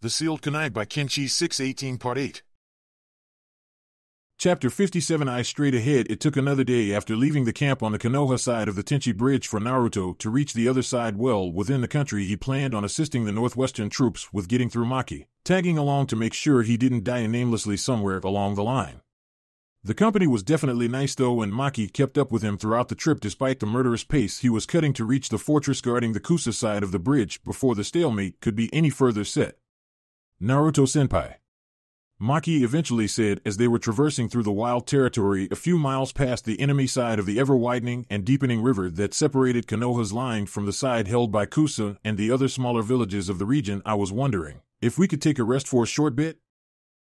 The Sealed Kunai by Kenshi 618 Part 8. Chapter 57. Eyes straight ahead. It took another day after leaving the camp on the Konoha side of the Tenchi Bridge for Naruto to reach the other side well within the country. He planned on assisting the northwestern troops with getting through Maki, tagging along to make sure he didn't die namelessly somewhere along the line. The company was definitely nice though, and Maki kept up with him throughout the trip despite the murderous pace he was cutting to reach the fortress guarding the Kusa side of the bridge before the stalemate could be any further set. Naruto-senpai, Maki eventually said as they were traversing through the wild territory a few miles past the enemy side of the ever-widening and deepening river that separated Konoha's line from the side held by Kusa and the other smaller villages of the region. I was wondering if we could take a rest for a short bit?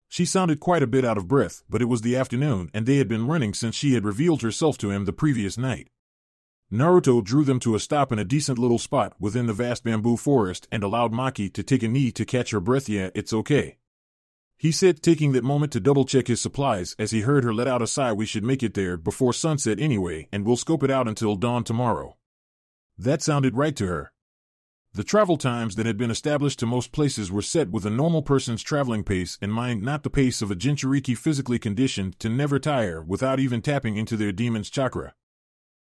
She sounded quite a bit out of breath, but it was the afternoon and they had been running since she had revealed herself to him the previous night. Naruto drew them to a stop in a decent little spot within the vast bamboo forest and allowed Maki to take a knee to catch her breath. Yeah, it's okay, he said, taking that moment to double-check his supplies as he heard her let out a sigh. We should make it there before sunset anyway, and we'll scope it out until dawn tomorrow. That sounded right to her. The travel times that had been established to most places were set with a normal person's traveling pace in mind, not the pace of a Jinchuriki physically conditioned to never tire without even tapping into their demon's chakra.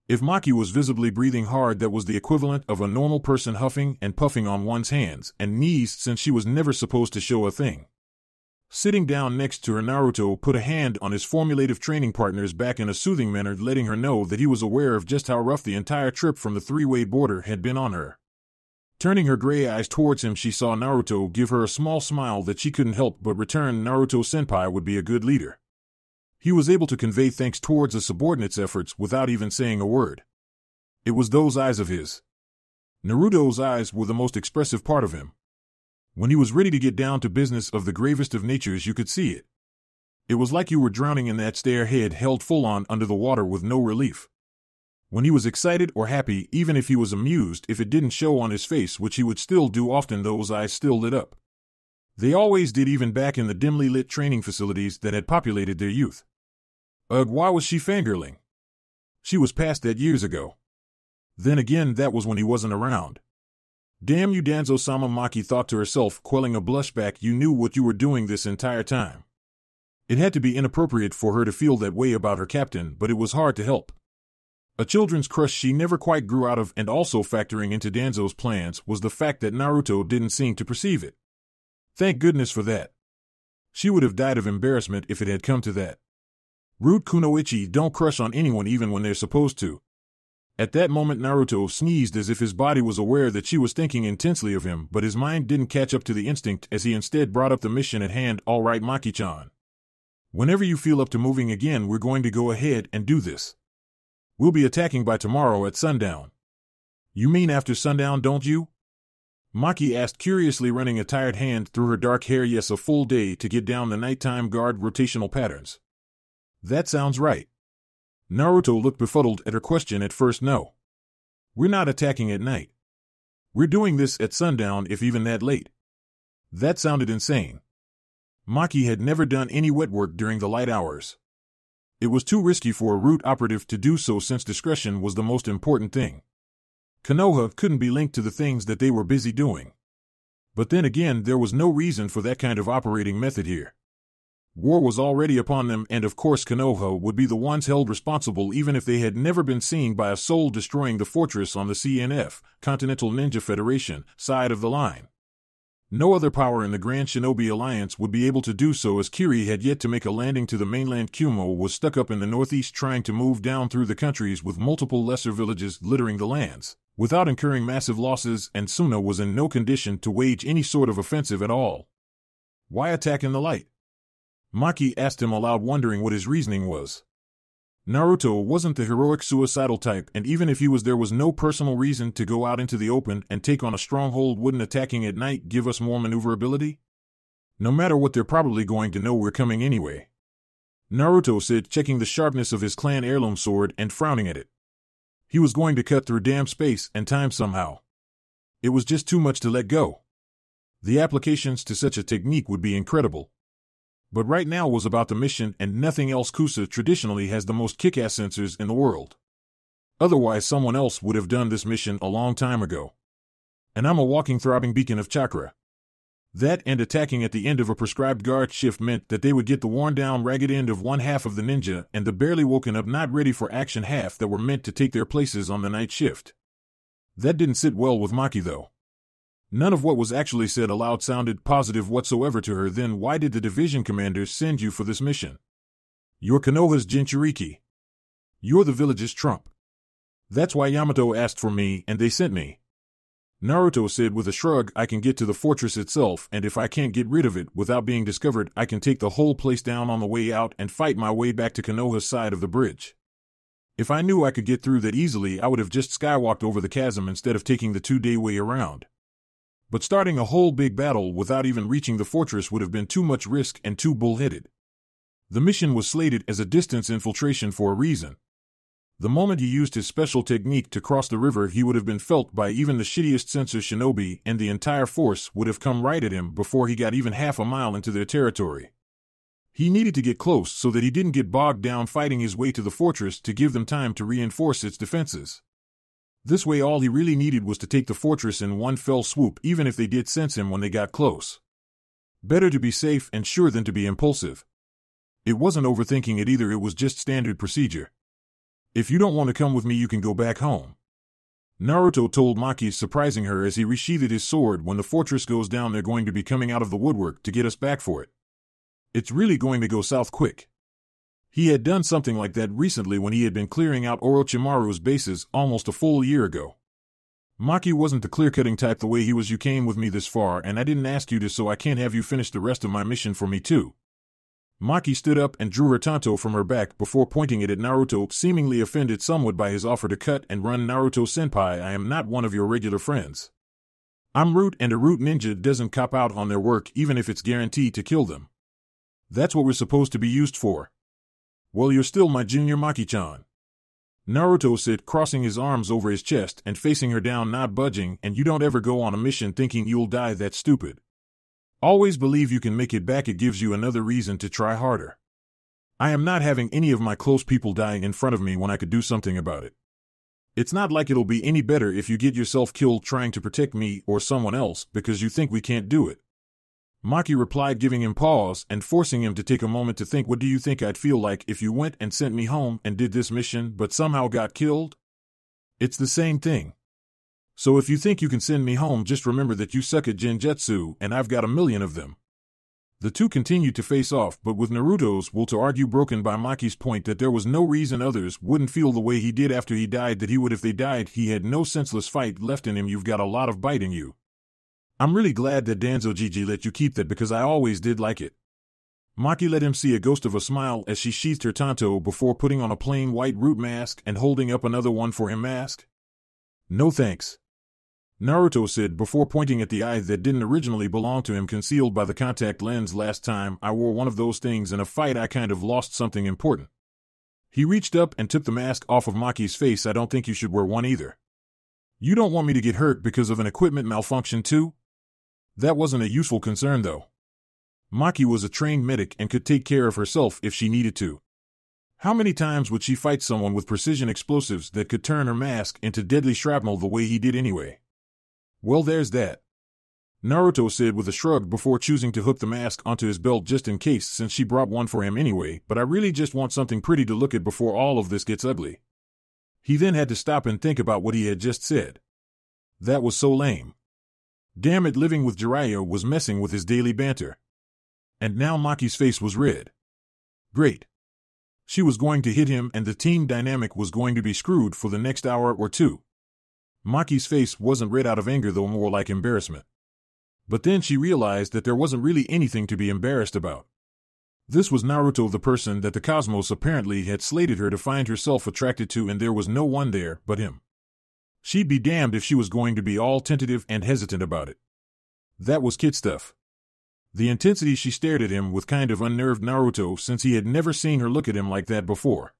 If Maki was visibly breathing hard, that was the equivalent of a normal person huffing and puffing on one's hands and knees, since she was never supposed to show a thing. Sitting down next to her, Naruto put a hand on his formulative training partner's back in a soothing manner, letting her know that he was aware of just how rough the entire trip from the three-way border had been on her. Turning her gray eyes towards him, she saw Naruto give her a small smile that she couldn't help but return. Naruto-senpai would be a good leader. He was able to convey thanks towards a subordinate's efforts without even saying a word. It was those eyes of his. Naruto's eyes were the most expressive part of him. When he was ready to get down to business of the gravest of natures, you could see it. It was like you were drowning in that stare, head held full on under the water with no relief. When he was excited or happy, even if he was amused, if it didn't show on his face, which he would still do often, those eyes still lit up. They always did, even back in the dimly lit training facilities that had populated their youth. Ugh, why was she fangirling? She was past that years ago. Then again, that was when he wasn't around. Damn you, Danzo-sama, Maki thought to herself, quelling a blush back. You knew what you were doing this entire time. It had to be inappropriate for her to feel that way about her captain, but it was hard to help. A children's crush she never quite grew out of, and also factoring into Danzo's plans was the fact that Naruto didn't seem to perceive it. Thank goodness for that. She would have died of embarrassment if it had come to that. Rude kunoichi don't crush on anyone even when they're supposed to. At that moment Naruto sneezed as if his body was aware that she was thinking intensely of him, but his mind didn't catch up to the instinct as he instead brought up the mission at hand. All right, Maki-chan. Whenever you feel up to moving again, we're going to go ahead and do this. We'll be attacking by tomorrow at sundown. You mean after sundown, don't you? Maki asked curiously, running a tired hand through her dark hair. Yes, a full day to get down the nighttime guard rotational patterns. That sounds right. Naruto looked befuddled at her question. At first, no. We're not attacking at night. We're doing this at sundown, if even that late. That sounded insane. Maki had never done any wet work during the light hours. It was too risky for a root operative to do so, since discretion was the most important thing. Konoha couldn't be linked to the things that they were busy doing. But then again, there was no reason for that kind of operating method here. War was already upon them, and of course Konoha would be the ones held responsible, even if they had never been seen by a soul destroying the fortress on the CNF, Continental Ninja Federation, side of the line. No other power in the Grand Shinobi Alliance would be able to do so, as Kiri had yet to make a landing to the mainland. Kumo was stuck up in the northeast trying to move down through the countries with multiple lesser villages littering the lands, without incurring massive losses, and Suna was in no condition to wage any sort of offensive at all. Why attack in the light? Maki asked him aloud, wondering what his reasoning was. Naruto wasn't the heroic suicidal type, and even if he was, there was no personal reason to go out into the open and take on a stronghold. Wouldn't attacking at night give us more maneuverability? No matter what, they're probably going to know we're coming anyway. Naruto said, checking the sharpness of his clan heirloom sword and frowning at it. He was going to cut through damn space and time somehow. It was just too much to let go. The applications to such a technique would be incredible. But right now was about the mission and nothing else. Kusa traditionally has the most kick-ass sensors in the world. Otherwise someone else would have done this mission a long time ago. And I'm a walking throbbing beacon of chakra. That and attacking at the end of a prescribed guard shift meant that they would get the worn-down ragged end of one half of the ninja and the barely woken up not ready for action half that were meant to take their places on the night shift. That didn't sit well with Maki though. None of what was actually said aloud sounded positive whatsoever to her. Then why did the division commander send you for this mission? You're Konoha's Jinchuriki. You're the village's trump. That's why Yamato asked for me and they sent me. Naruto said with a shrug. I can get to the fortress itself, and if I can't get rid of it without being discovered, I can take the whole place down on the way out and fight my way back to Konoha's side of the bridge. If I knew I could get through that easily, I would have just skywalked over the chasm instead of taking the 2-day way around. But starting a whole big battle without even reaching the fortress would have been too much risk and too bullheaded. The mission was slated as a distance infiltration for a reason. The moment he used his special technique to cross the river, he would have been felt by even the shittiest censor shinobi, and the entire force would have come right at him before he got even half a mile into their territory. He needed to get close so that he didn't get bogged down fighting his way to the fortress to give them time to reinforce its defenses. This way all he really needed was to take the fortress in one fell swoop, even if they did sense him when they got close. Better to be safe and sure than to be impulsive. It wasn't overthinking it either, it was just standard procedure. If you don't want to come with me, you can go back home. Naruto told Maki, surprising her as he resheathed his sword. When the fortress goes down, they're going to be coming out of the woodwork to get us back for it. It's really going to go south quick. He had done something like that recently when he had been clearing out Orochimaru's bases almost a full year ago. Maki wasn't the clear-cutting type the way he was. You came with me this far, and I didn't ask you to, so I can't have you finish the rest of my mission for me too. Maki stood up and drew her tanto from her back before pointing it at Naruto, seemingly offended somewhat by his offer to cut and run. Naruto-senpai, I am not one of your regular friends. I'm Root, and a Root ninja doesn't cop out on their work even if it's guaranteed to kill them. That's what we're supposed to be used for. Well, you're still my junior Maki-chan. Naruto said, crossing his arms over his chest and facing her down, not budging. And you don't ever go on a mission thinking you'll die that stupid. Always believe you can make it back. It gives you another reason to try harder. I am not having any of my close people dying in front of me when I could do something about it. It's not like it'll be any better if you get yourself killed trying to protect me or someone else because you think we can't do it. Maki replied, giving him pause and forcing him to take a moment to think. What do you think I'd feel like if you went and sent me home and did this mission but somehow got killed? It's the same thing. So if you think you can send me home, just remember that you suck at genjutsu and I've got a million of them. The two continued to face off, but with Naruto's will to argue broken by Maki's point that there was no reason others wouldn't feel the way he did after he died that he would if they died. He had no senseless fight left in him. You've got a lot of bite in you. I'm really glad that Danzo-jiji let you keep that because I always did like it. Maki let him see a ghost of a smile as she sheathed her tanto before putting on a plain white Root mask and holding up another one for him mask. No thanks. Naruto said before pointing at the eye that didn't originally belong to him, concealed by the contact lens. Last time I wore one of those things in a fight, I kind of lost something important. He reached up and took the mask off of Maki's face. I don't think you should wear one either. You don't want me to get hurt because of an equipment malfunction too? That wasn't a useful concern though. Maki was a trained medic and could take care of herself if she needed to. How many times would she fight someone with precision explosives that could turn her mask into deadly shrapnel the way he did anyway? Well, there's that. Naruto said with a shrug before choosing to hook the mask onto his belt just in case, since she brought one for him anyway, but I really just want something pretty to look at before all of this gets ugly. He then had to stop and think about what he had just said. That was so lame. Damn it, living with Jiraiya was messing with his daily banter. And now Maki's face was red. Great. She was going to hit him and the team dynamic was going to be screwed for the next hour or two. Maki's face wasn't red out of anger though, more like embarrassment. But then she realized that there wasn't really anything to be embarrassed about. This was Naruto, the person that the cosmos apparently had slated her to find herself attracted to, and there was no one there but him. She'd be damned if she was going to be all tentative and hesitant about it. That was kid stuff. The intensity she stared at him with kind of unnerved Naruto, since he had never seen her look at him like that before.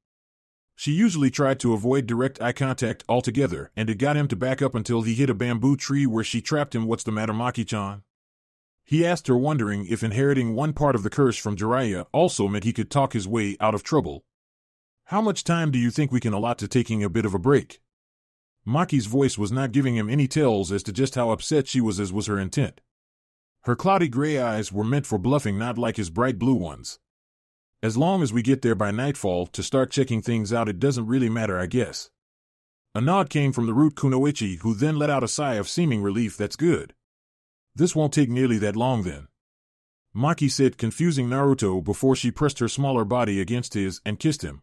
She usually tried to avoid direct eye contact altogether, and it got him to back up until he hit a bamboo tree where she trapped him. What's the matter, Maki-chan? He asked her, wondering if inheriting one part of the curse from Jiraiya also meant he could talk his way out of trouble. How much time do you think we can allot to taking a bit of a break? Maki's voice was not giving him any tells as to just how upset she was, as was her intent. Her cloudy gray eyes were meant for bluffing, not like his bright blue ones. As long as we get there by nightfall to start checking things out, it doesn't really matter, I guess. A nod came from the rude Kunoichi, who then let out a sigh of seeming relief. That's good. This won't take nearly that long then, Maki said, confusing Naruto before she pressed her smaller body against his and kissed him.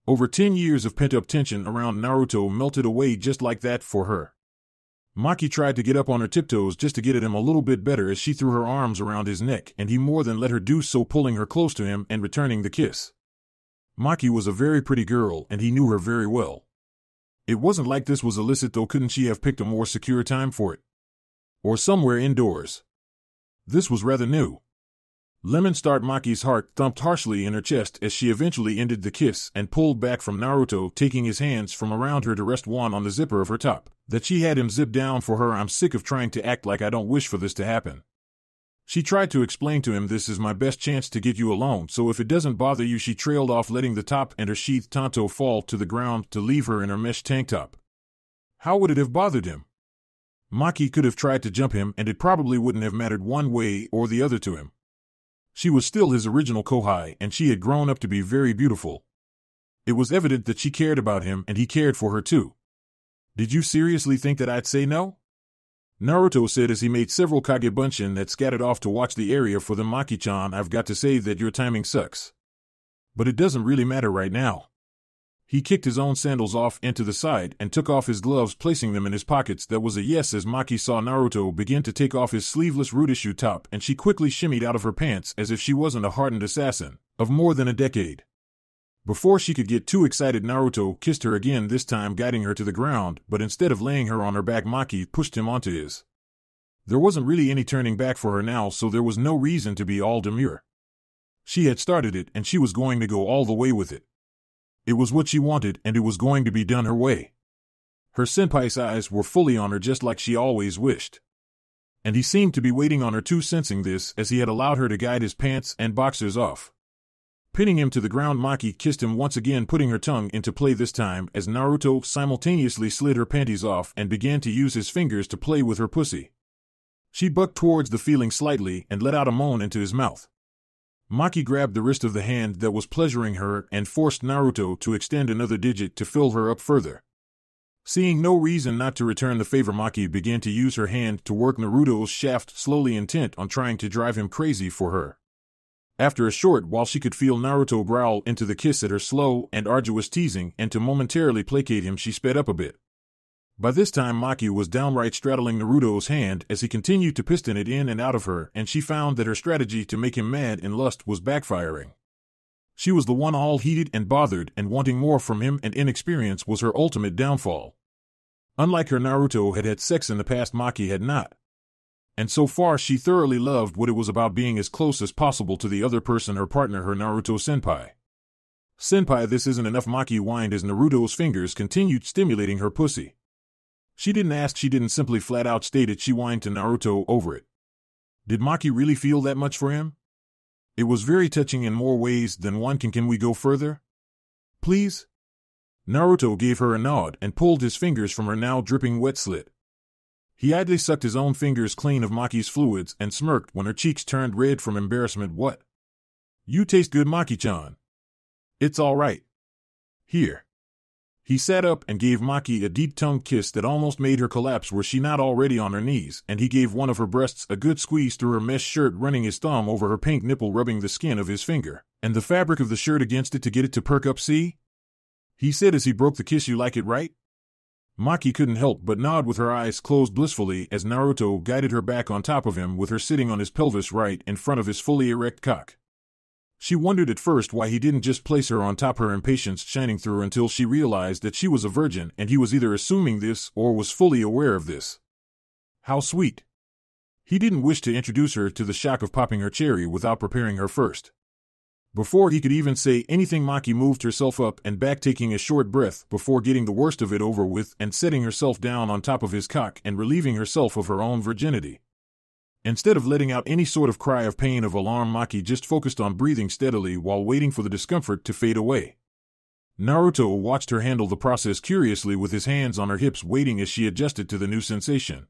Over 10 years of pent-up tension around Naruto melted away just like that for her. Maki tried to get up on her tiptoes just to get at him a little bit better as she threw her arms around his neck, and he more than let her do so, pulling her close to him and returning the kiss. Maki was a very pretty girl, and he knew her very well. It wasn't like this was illicit, though. Couldn't she have picked a more secure time for it? Or somewhere indoors? This was rather new. Lemon Start Maki's heart thumped harshly in her chest as she eventually ended the kiss and pulled back from Naruto, taking his hands from around her to rest one on the zipper of her top that she had him zip down for her. I'm sick of trying to act like I don't wish for this to happen. She tried to explain to him, this is my best chance to get you alone, so if it doesn't bother you. She trailed off, letting the top and her sheathed tanto fall to the ground to leave her in her mesh tank top. How would it have bothered him? Maki could have tried to jump him, and it probably wouldn't have mattered one way or the other to him. She was still his original Kohai, and she had grown up to be very beautiful. It was evident that she cared about him, and he cared for her too. Did you seriously think that I'd say no? Naruto said as he made several Kagebunshin that scattered off to watch the area for them. Maki-chan, I've got to say that your timing sucks. But it doesn't really matter right now. He kicked his own sandals off into the side and took off his gloves, placing them in his pockets. That was a yes as Maki saw Naruto begin to take off his sleeveless Rudishu top, and she quickly shimmied out of her pants as if she wasn't a hardened assassin of more than a decade. Before she could get too excited, Naruto kissed her again, this time guiding her to the ground, but instead of laying her on her back, Maki pushed him onto his. There wasn't really any turning back for her now, so there was no reason to be all demure. She had started it, and she was going to go all the way with it. It was what she wanted, and it was going to be done her way. Her senpai's eyes were fully on her, just like she always wished. And he seemed to be waiting on her too, sensing this as he had allowed her to guide his pants and boxers off. Pinning him to the ground, Maki kissed him once again, putting her tongue into play this time as Naruto simultaneously slid her panties off and began to use his fingers to play with her pussy. She bucked towards the feeling slightly and let out a moan into his mouth. Maki grabbed the wrist of the hand that was pleasuring her and forced Naruto to extend another digit to fill her up further. Seeing no reason not to return the favor, Maki began to use her hand to work Naruto's shaft, slowly, intent on trying to drive him crazy for her. After a short while, she could feel Naruto growl into the kiss at her slow and arduous teasing, and to momentarily placate him, she sped up a bit. By this time, Maki was downright straddling Naruto's hand as he continued to piston it in and out of her, and she found that her strategy to make him mad in lust was backfiring. She was the one all heated and bothered and wanting more from him, and inexperience was her ultimate downfall. Unlike her, Naruto had had sex in the past, Maki had not. And so far she thoroughly loved what it was about being as close as possible to the other person, her partner, her Naruto-senpai. Senpai, this isn't enough, Maki whined as Naruto's fingers continued stimulating her pussy. She didn't ask, she didn't simply flat out state it, she whined to Naruto over it. Did Maki really feel that much for him? It was very touching in more ways than one. Can we go further? Please? Naruto gave her a nod and pulled his fingers from her now dripping wet slit. He idly sucked his own fingers clean of Maki's fluids and smirked when her cheeks turned red from embarrassment. What? You taste good, Maki-chan. It's all right. Here. He sat up and gave Maki a deep-tongued kiss that almost made her collapse were she not already on her knees, and he gave one of her breasts a good squeeze through her mesh shirt, running his thumb over her pink nipple, rubbing the skin of his finger and the fabric of the shirt against it to get it to perk up. See? He said as he broke the kiss, you like it, right? Maki couldn't help but nod with her eyes closed blissfully as Naruto guided her back on top of him, with her sitting on his pelvis right in front of his fully erect cock. She wondered at first why he didn't just place her on top, her impatience shining through, until she realized that she was a virgin and he was either assuming this or was fully aware of this. How sweet. He didn't wish to introduce her to the shock of popping her cherry without preparing her first. Before he could even say anything, Maki moved herself up and back, taking a short breath before getting the worst of it over with and setting herself down on top of his cock and relieving herself of her own virginity. Instead of letting out any sort of cry of pain, of alarm, Maki just focused on breathing steadily while waiting for the discomfort to fade away. Naruto watched her handle the process curiously, with his hands on her hips, waiting as she adjusted to the new sensation.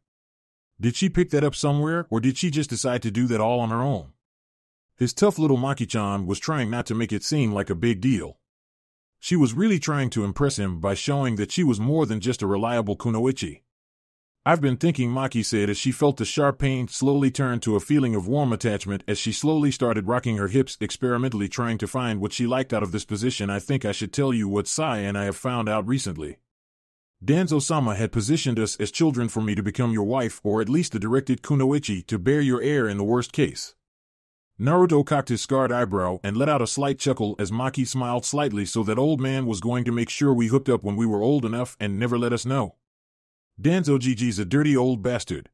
Did she pick that up somewhere, or did she just decide to do that all on her own? His tough little Maki-chan was trying not to make it seem like a big deal. She was really trying to impress him by showing that she was more than just a reliable kunoichi. I've been thinking, Maki said as she felt the sharp pain slowly turn to a feeling of warm attachment as she slowly started rocking her hips, experimentally trying to find what she liked out of this position. I think I should tell you what Sai and I have found out recently. Danzo-sama had positioned us as children for me to become your wife, or at least a directed kunoichi to bear your heir in the worst case. Naruto cocked his scarred eyebrow and let out a slight chuckle as Maki smiled slightly. So that old man was going to make sure we hooked up when we were old enough and never let us know. Danzo Gigi's a dirty old bastard.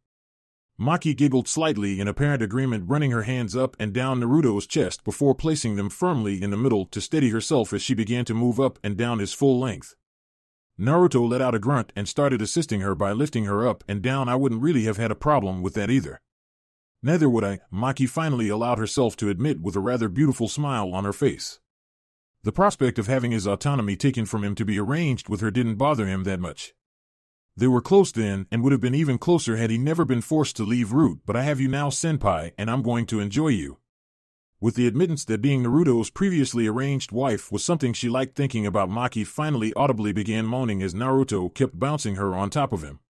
Maki giggled slightly in apparent agreement, running her hands up and down Naruto's chest before placing them firmly in the middle to steady herself as she began to move up and down his full length. Naruto let out a grunt and started assisting her by lifting her up and down. I wouldn't really have had a problem with that either. Neither would I, Maki finally allowed herself to admit with a rather beautiful smile on her face. The prospect of having his autonomy taken from him to be arranged with her didn't bother him that much. They were close then, and would have been even closer had he never been forced to leave root. But I have you now, senpai, and I'm going to enjoy you. With the admittance that being Naruto's previously arranged wife was something she liked thinking about, Maki finally audibly began moaning as Naruto kept bouncing her on top of him.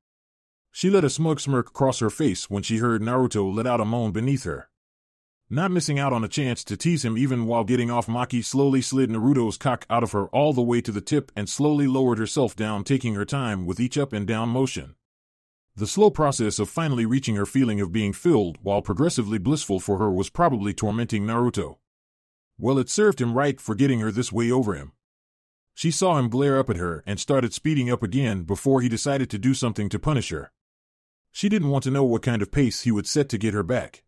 She let a smug smirk cross her face when she heard Naruto let out a moan beneath her. Not missing out on a chance to tease him even while getting off, Maki slowly slid Naruto's cock out of her all the way to the tip and slowly lowered herself down, taking her time with each up and down motion. The slow process of finally reaching her feeling of being filled, while progressively blissful for her, was probably tormenting Naruto. Well, it served him right for getting her this way over him. She saw him glare up at her and started speeding up again before he decided to do something to punish her. She didn't want to know what kind of pace he would set to get her back.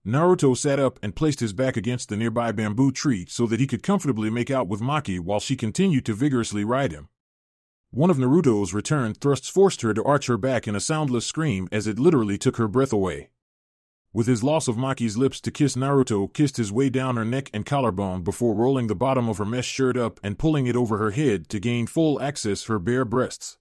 Naruto sat up and placed his back against the nearby bamboo tree so that he could comfortably make out with Maki while she continued to vigorously ride him. One of Naruto's return thrusts forced her to arch her back in a soundless scream as it literally took her breath away. With his loss of Maki's lips to kiss, Naruto kissed his way down her neck and collarbone before rolling the bottom of her mesh shirt up and pulling it over her head to gain full access her bare breasts.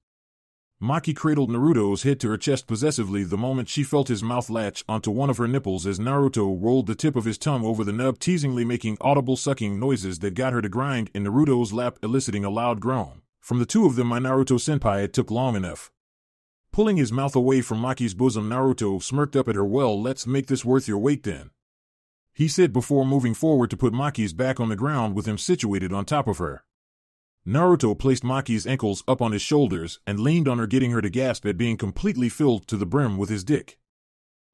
Maki cradled Naruto's head to her chest possessively the moment she felt his mouth latch onto one of her nipples as Naruto rolled the tip of his tongue over the nub, teasingly making audible sucking noises that got her to grind in Naruto's lap, eliciting a loud groan. From the two of them, my Naruto-senpai, it took long enough. Pulling his mouth away from Maki's bosom, Naruto smirked up at her. Well, let's make this worth your wait then, he said before moving forward to put Maki's back on the ground with him situated on top of her. Naruto placed Maki's ankles up on his shoulders and leaned on her, getting her to gasp at being completely filled to the brim with his dick.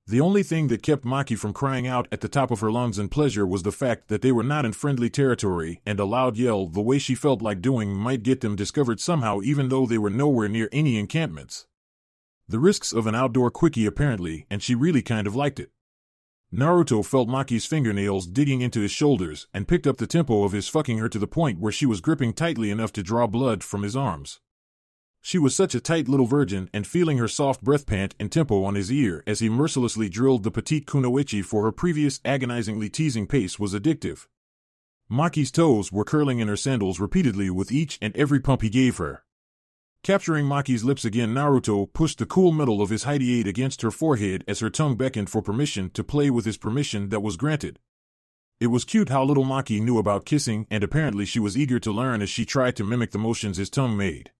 The only thing that kept Maki from crying out at the top of her lungs in pleasure was the fact that they were not in friendly territory, and a loud yell, the way she felt like doing, might get them discovered somehow even though they were nowhere near any encampments. The risks of an outdoor quickie apparently, and she really kind of liked it. Naruto felt Maki's fingernails digging into his shoulders and picked up the tempo of his fucking her to the point where she was gripping tightly enough to draw blood from his arms. She was such a tight little virgin, and feeling her soft breath pant in tempo on his ear as he mercilessly drilled the petite kunoichi for her previous agonizingly teasing pace was addictive. Maki's toes were curling in her sandals repeatedly with each and every pump he gave her. Capturing Maki's lips again, Naruto pushed the cool metal of his hydiate against her forehead as her tongue beckoned for permission to play with his permission that was granted. It was cute how little Maki knew about kissing, and apparently she was eager to learn as she tried to mimic the motions his tongue made.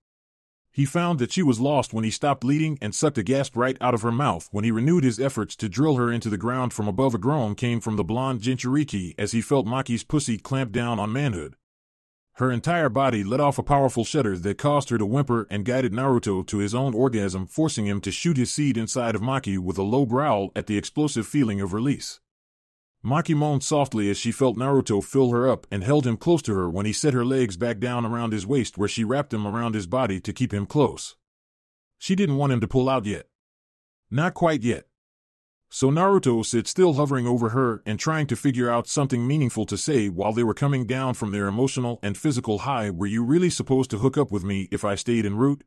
He found that she was lost when he stopped leading and sucked a gasp right out of her mouth when he renewed his efforts to drill her into the ground from above. A groan came from the blonde Jinchuriki as he felt Maki's pussy clamp down on manhood. Her entire body let off a powerful shudder that caused her to whimper and guided Naruto to his own orgasm, forcing him to shoot his seed inside of Maki with a low growl at the explosive feeling of release. Maki moaned softly as she felt Naruto fill her up and held him close to her when he set her legs back down around his waist, where she wrapped them around his body to keep him close. She didn't want him to pull out yet. Not quite yet. So Naruto sat still, hovering over her and trying to figure out something meaningful to say while they were coming down from their emotional and physical high. Were you really supposed to hook up with me if I stayed en route?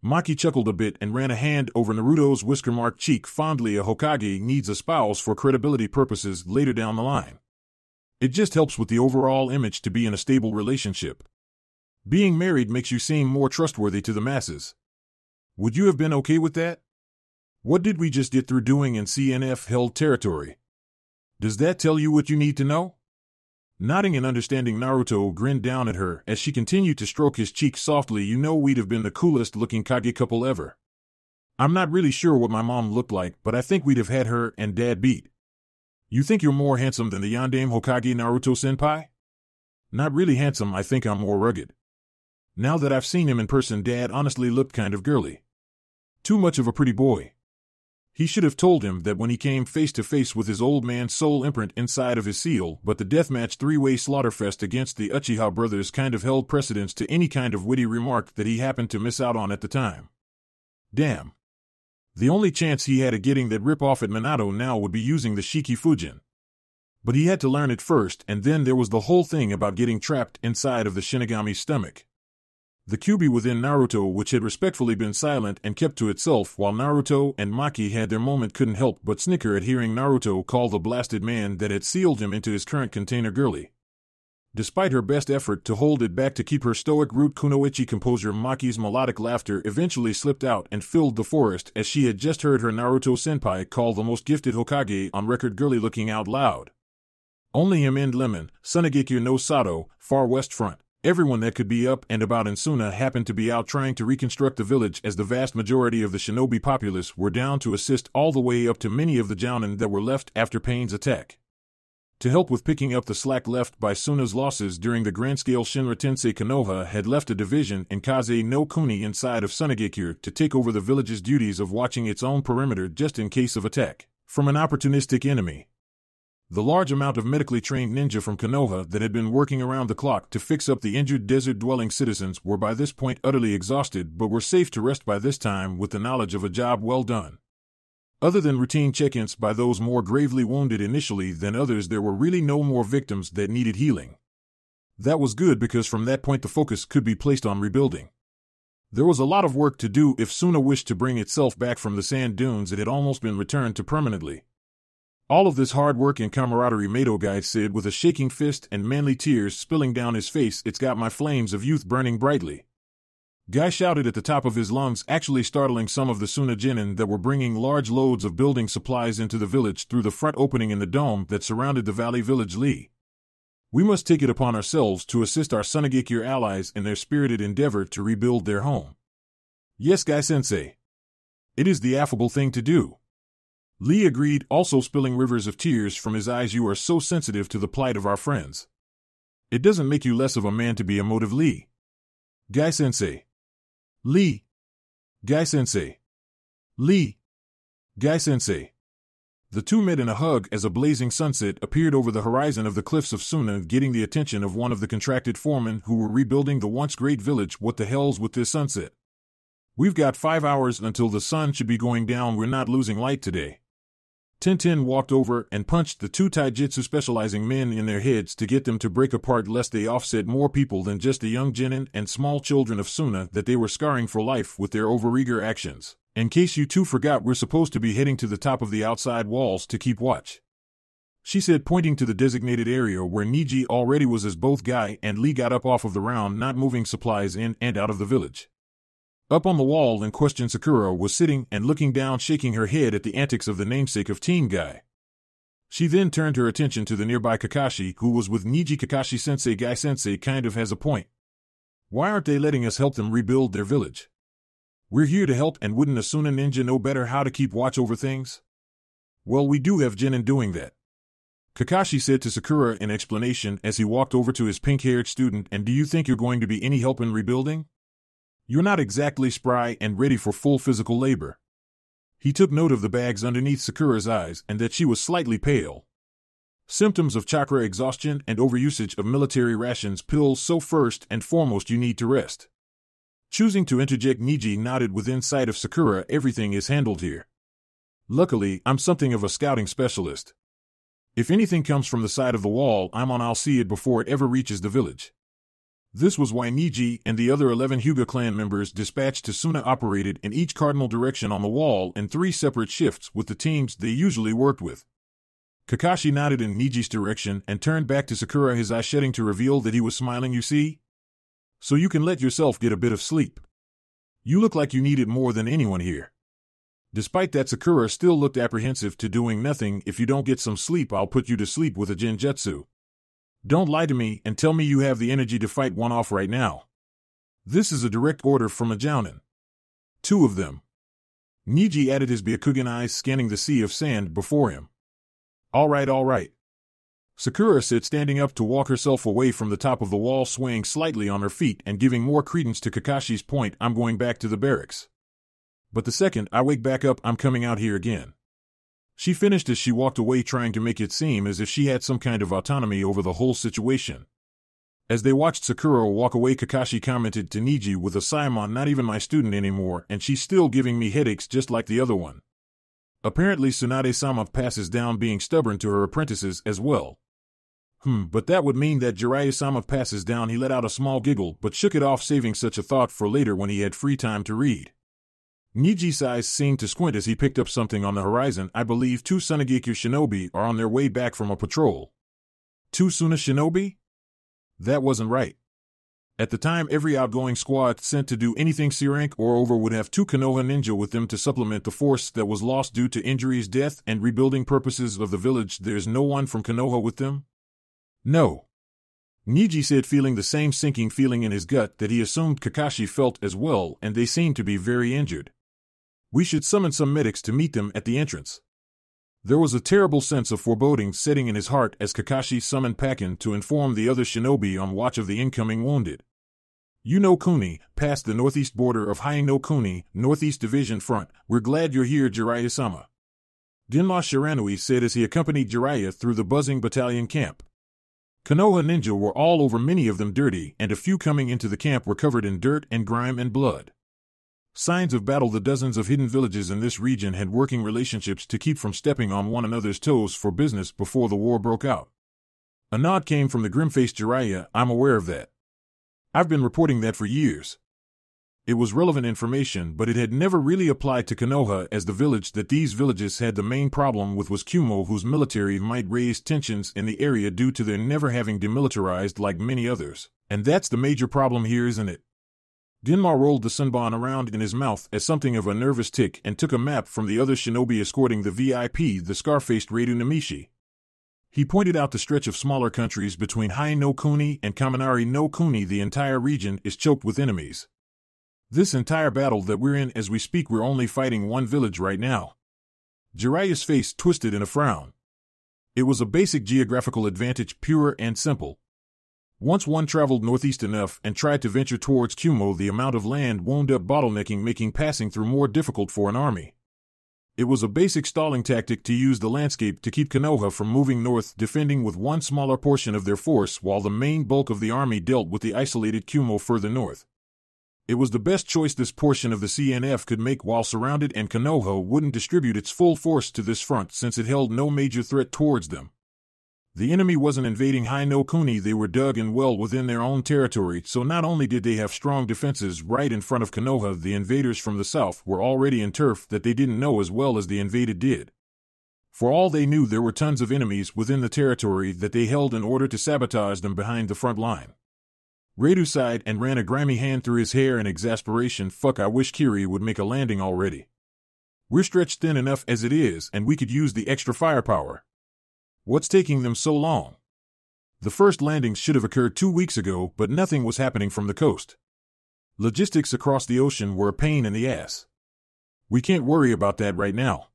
Maki chuckled a bit and ran a hand over Naruto's whisker-marked cheek fondly. A Hokage needs a spouse for credibility purposes later down the line. It just helps with the overall image to be in a stable relationship. Being married makes you seem more trustworthy to the masses. Would you have been okay with that? What did we just get through doing in CNF-held territory? Does that tell you what you need to know? Nodding and understanding, Naruto grinned down at her as she continued to stroke his cheek softly. You know, we'd have been the coolest-looking Kage couple ever. I'm not really sure what my mom looked like, but I think we'd have had her and Dad beat. You think you're more handsome than the Yandame Hokage, Naruto-senpai? Not really handsome, I think I'm more rugged. Now that I've seen him in person, Dad honestly looked kind of girly. Too much of a pretty boy. He should have told him that when he came face to face with his old man's soul imprint inside of his seal, but the deathmatch three-way slaughterfest against the Uchiha brothers kind of held precedence to any kind of witty remark that he happened to miss out on at the time. Damn. The only chance he had of getting that rip-off at Minato now would be using the Shiki Fujin. But he had to learn it first, and then there was the whole thing about getting trapped inside of the Shinigami's stomach. The Kyuubi within Naruto, which had respectfully been silent and kept to itself while Naruto and Maki had their moment, couldn't help but snicker at hearing Naruto call the blasted man that had sealed him into his current container girly. Despite her best effort to hold it back to keep her stoic root kunoichi composure, Maki's melodic laughter eventually slipped out and filled the forest as she had just heard her Naruto-senpai call the most gifted Hokage on record girly looking out loud. Only him and Lemon, Sunagekyo no Sato, far west front. Everyone that could be up and about in Suna happened to be out trying to reconstruct the village, as the vast majority of the shinobi populace were down to assist, all the way up to many of the jounin that were left after Pain's attack. To help with picking up the slack left by Suna's losses during the grand-scale Shinra Tensei, Konoha had left a division in Kaze no Kuni inside of Sunagekyo to take over the village's duties of watching its own perimeter just in case of attack from an opportunistic enemy. The large amount of medically trained ninja from Konoha that had been working around the clock to fix up the injured desert-dwelling citizens were by this point utterly exhausted, but were safe to rest by this time with the knowledge of a job well done. Other than routine check-ins by those more gravely wounded initially than others, there were really no more victims that needed healing. That was good, because from that point the focus could be placed on rebuilding. There was a lot of work to do if Suna wished to bring itself back from the sand dunes it had almost been returned to permanently. All of this hard work and camaraderie, Mato Guy said with a shaking fist and manly tears spilling down his face, it's got my flames of youth burning brightly. Guy shouted at the top of his lungs, actually startling some of the Suna Genin that were bringing large loads of building supplies into the village through the front opening in the dome that surrounded the valley village Lee. We must take it upon ourselves to assist our Sunagekyo allies in their spirited endeavor to rebuild their home. Yes, Guy-sensei. It is the affable thing to do. Lee agreed, also spilling rivers of tears from his eyes. You are so sensitive to the plight of our friends. It doesn't make you less of a man to be emotive, Lee. Guy-sensei. Lee. Guy-sensei. Lee. Guy-sensei. The two met in a hug as a blazing sunset appeared over the horizon of the cliffs of Suna, getting the attention of one of the contracted foremen who were rebuilding the once great village. What the hell's with this sunset? We've got 5 hours until the sun should be going down. We're not losing light today. Tintin walked over and punched the two taijutsu specializing men in their heads to get them to break apart, lest they offset more people than just the young genin and small children of Suna that they were scarring for life with their overeager actions. In case you two forgot, we're supposed to be heading to the top of the outside walls to keep watch, she said, pointing to the designated area where Niji already was as both Guy and Lee got up off of the round, not moving supplies in and out of the village. Up on the wall in question, Sakura was sitting and looking down, shaking her head at the antics of the namesake of Teen Guy. She then turned her attention to the nearby Kakashi, who was with Niji. Kakashi-sensei, Guy-sensei kind of has a point. Why aren't they letting us help them rebuild their village? We're here to help, and wouldn't a Suna ninja know better how to keep watch over things? Well, we do have genin doing that, Kakashi said to Sakura in explanation as he walked over to his pink-haired student. And do you think you're going to be any help in rebuilding? You're not exactly spry and ready for full physical labor. He took note of the bags underneath Sakura's eyes and that she was slightly pale. Symptoms of chakra exhaustion and overusage of military rations pills, so first and foremost you need to rest. Choosing to interject, Niji nodded within sight of Sakura. Everything is handled here. Luckily, I'm something of a scouting specialist. If anything comes from the side of the wall I'm on, I'll see it before it ever reaches the village. This was why Niji and the other 11 Hyuga clan members dispatched to Suna operated in each cardinal direction on the wall in 3 separate shifts with the teams they usually worked with. Kakashi nodded in Niji's direction and turned back to Sakura, his eyes shedding to reveal that he was smiling. You see? So you can let yourself get a bit of sleep. You look like you need it more than anyone here. Despite that, Sakura still looked apprehensive to doing nothing. If you don't get some sleep, I'll put you to sleep with a genjutsu. Don't lie to me and tell me you have the energy to fight one off right now. This is a direct order from a jounin. 2 of them. Niji added, his Byakugan eyes scanning the sea of sand before him. All right. Sakura said, standing up to walk herself away from the top of the wall, swaying slightly on her feet and giving more credence to Kakashi's point, I'm going back to the barracks. But the second I wake back up, I'm coming out here again. She finished as she walked away, trying to make it seem as if she had some kind of autonomy over the whole situation. As they watched Sakura walk away, Kakashi commented to Niji with a Simon, not even my student anymore, and she's still giving me headaches just like the other one. Apparently Tsunade-sama passes down being stubborn to her apprentices as well. But that would mean that Jiraiya-sama passes down. He let out a small giggle, but shook it off, saving such a thought for later when he had free time to read. Niji's eyes seemed to squint as he picked up something on the horizon. I believe 2 Sunagekyo shinobi are on their way back from a patrol. 2 Suna shinobi? That wasn't right. At the time, every outgoing squad sent to do anything C rank or over would have 2 Konoha ninja with them to supplement the force that was lost due to injuries, death, and rebuilding purposes of the village. There's no one from Konoha with them? No. Niji said, feeling the same sinking feeling in his gut that he assumed Kakashi felt as well, and they seemed to be very injured. We should summon some medics to meet them at the entrance. There was a terrible sense of foreboding setting in his heart as Kakashi summoned Pakin to inform the other shinobi on watch of the incoming wounded. Kuni, past the northeast border of Haino Kuni, northeast division front. We're glad you're here, Jiraiya-sama. Genma Shiranui said as he accompanied Jiraiya through the buzzing battalion camp. Konoha ninja were all over, many of them dirty, and a few coming into the camp were covered in dirt and grime and blood. Signs of battle. The dozens of hidden villages in this region had working relationships to keep from stepping on one another's toes for business before the war broke out. A nod came from the grim-faced Jiraiya. I'm aware of that. I've been reporting that for years. It was relevant information, but it had never really applied to Konoha, as the village that these villages had the main problem with was Kumo, whose military might raise tensions in the area due to their never having demilitarized like many others. And that's the major problem here, isn't it? Genma rolled the sunbon around in his mouth as something of a nervous tick and took a map from the other shinobi escorting the VIP, the scar-faced Reidu Namishi. He pointed out the stretch of smaller countries between Hai no Kuni and Kaminari no Kuni. The entire region is choked with enemies. This entire battle that we're in as we speak, we're only fighting one village right now. Jiraiya's face twisted in a frown. It was a basic geographical advantage, pure and simple. Once one traveled northeast enough and tried to venture towards Kumo, the amount of land wound up bottlenecking, making passing through more difficult for an army. It was a basic stalling tactic to use the landscape to keep Konoha from moving north, defending with one smaller portion of their force while the main bulk of the army dealt with the isolated Kumo further north. It was the best choice this portion of the CNF could make while surrounded, and Konoha wouldn't distribute its full force to this front since it held no major threat towards them. The enemy wasn't invading Hai no Kuni, they were dug in well within their own territory, so not only did they have strong defenses right in front of Konoha, the invaders from the south were already in turf that they didn't know as well as the invaded did. For all they knew, there were tons of enemies within the territory that they held in order to sabotage them behind the front line. Reidu sighed and ran a grimy hand through his hair in exasperation. Fuck, I wish Kiri would make a landing already. We're stretched thin enough as it is, and we could use the extra firepower. What's taking them so long? The first landings should have occurred 2 weeks ago, but nothing was happening from the coast. Logistics across the ocean were a pain in the ass. We can't worry about that right now.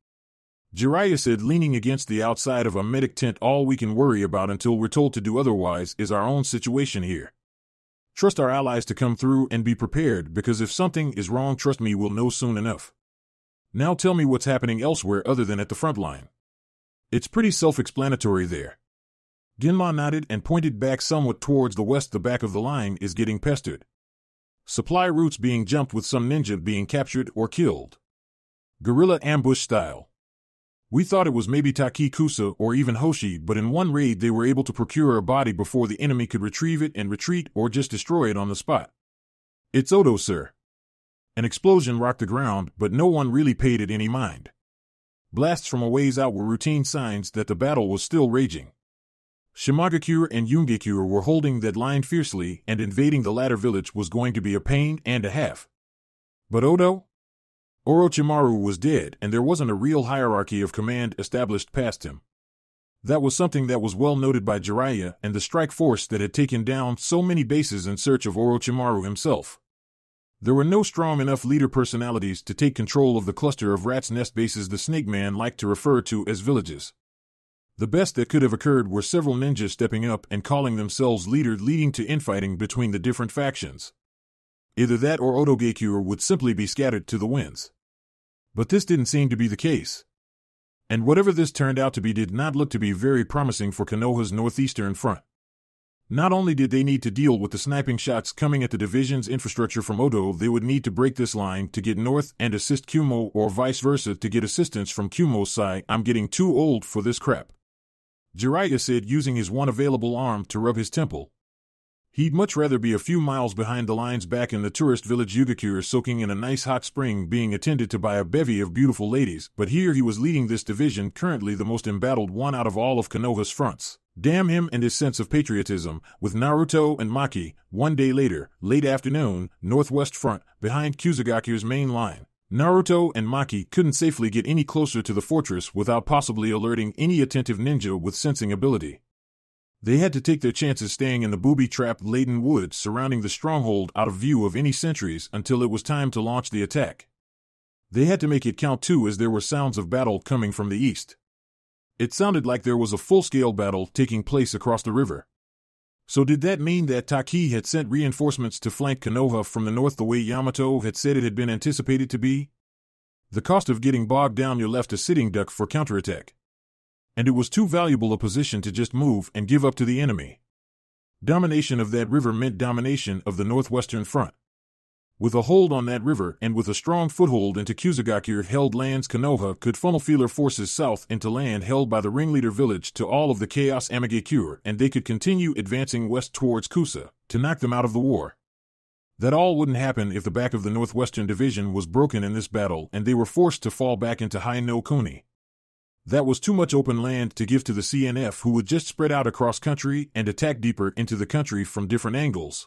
Jiraiya said, leaning against the outside of a medic tent. All we can worry about until we're told to do otherwise is our own situation here. Trust our allies to come through and be prepared, because if something is wrong, trust me, we'll know soon enough. Now tell me what's happening elsewhere other than at the front line. It's pretty self-explanatory there. Genma nodded and pointed back somewhat towards the west. The back of the line is getting pestered. Supply routes being jumped, with some ninja being captured or killed. Guerrilla ambush style. We thought it was maybe Taki Kusa or even Hoshi, but in one raid they were able to procure a body before the enemy could retrieve it and retreat or just destroy it on the spot. It's Odo, sir. An explosion rocked the ground, but no one really paid it any mind. Blasts from a ways out were routine signs that the battle was still raging. Shimagakure and Yungekure were holding that line fiercely, and invading the latter village was going to be a pain and a half. But Odo? Orochimaru was dead, and there wasn't a real hierarchy of command established past him. That was something that was well noted by Jiraiya and the strike force that had taken down so many bases in search of Orochimaru himself. There were no strong enough leader personalities to take control of the cluster of rat's nest bases the Snake Man liked to refer to as villages. The best that could have occurred were several ninjas stepping up and calling themselves leader, leading to infighting between the different factions. Either that or Otogekyur would simply be scattered to the winds. But this didn't seem to be the case. And whatever this turned out to be did not look to be very promising for Konoha's northeastern front. Not only did they need to deal with the sniping shots coming at the division's infrastructure from Odo, they would need to break this line to get north and assist Kumo, or vice versa to get assistance from Kumo's side. I'm getting too old for this crap, Jiraiya said, using his one available arm to rub his temple. He'd much rather be a few miles behind the lines back in the tourist village Yugakure, soaking in a nice hot spring, being attended to by a bevy of beautiful ladies, but here he was leading this division, currently the most embattled one out of all of Konoha's fronts. Damn him and his sense of patriotism. With Naruto and Maki, one day later, late afternoon, northwest front, behind Kuzugaku's main line. Naruto and Maki couldn't safely get any closer to the fortress without possibly alerting any attentive ninja with sensing ability. They had to take their chances staying in the booby-trap-laden woods surrounding the stronghold out of view of any sentries until it was time to launch the attack. They had to make it count too, as there were sounds of battle coming from the east. It sounded like there was a full-scale battle taking place across the river. So did that mean that Taki had sent reinforcements to flank Konoha from the north the way Yamato had said it had been anticipated to be? The cost of getting bogged down, you left a sitting duck for counterattack. And it was too valuable a position to just move and give up to the enemy. Domination of that river meant domination of the northwestern front. With a hold on that river and with a strong foothold into Kuzugaku-held lands, Konoha could funnel feeler forces south into land held by the ringleader village to all of the Chaos Amagekure, and they could continue advancing west towards Kusa to knock them out of the war. That all wouldn't happen if the back of the northwestern division was broken in this battle and they were forced to fall back into Hai no Kuni. That was too much open land to give to the CNF, who would just spread out across country and attack deeper into the country from different angles.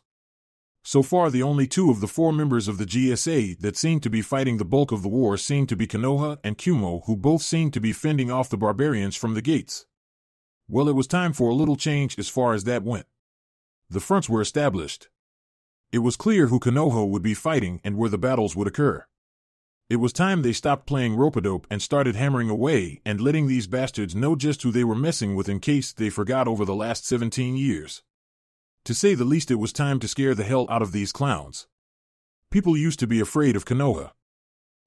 So far, the only two of the four members of the GSA that seemed to be fighting the bulk of the war seemed to be Konoha and Kumo, who both seemed to be fending off the barbarians from the gates. Well, it was time for a little change as far as that went. The fronts were established. It was clear who Konoha would be fighting and where the battles would occur. It was time they stopped playing rope-a-dope and started hammering away and letting these bastards know just who they were messing with in case they forgot over the last 17 years. To say the least, it was time to scare the hell out of these clowns. People used to be afraid of Konoha.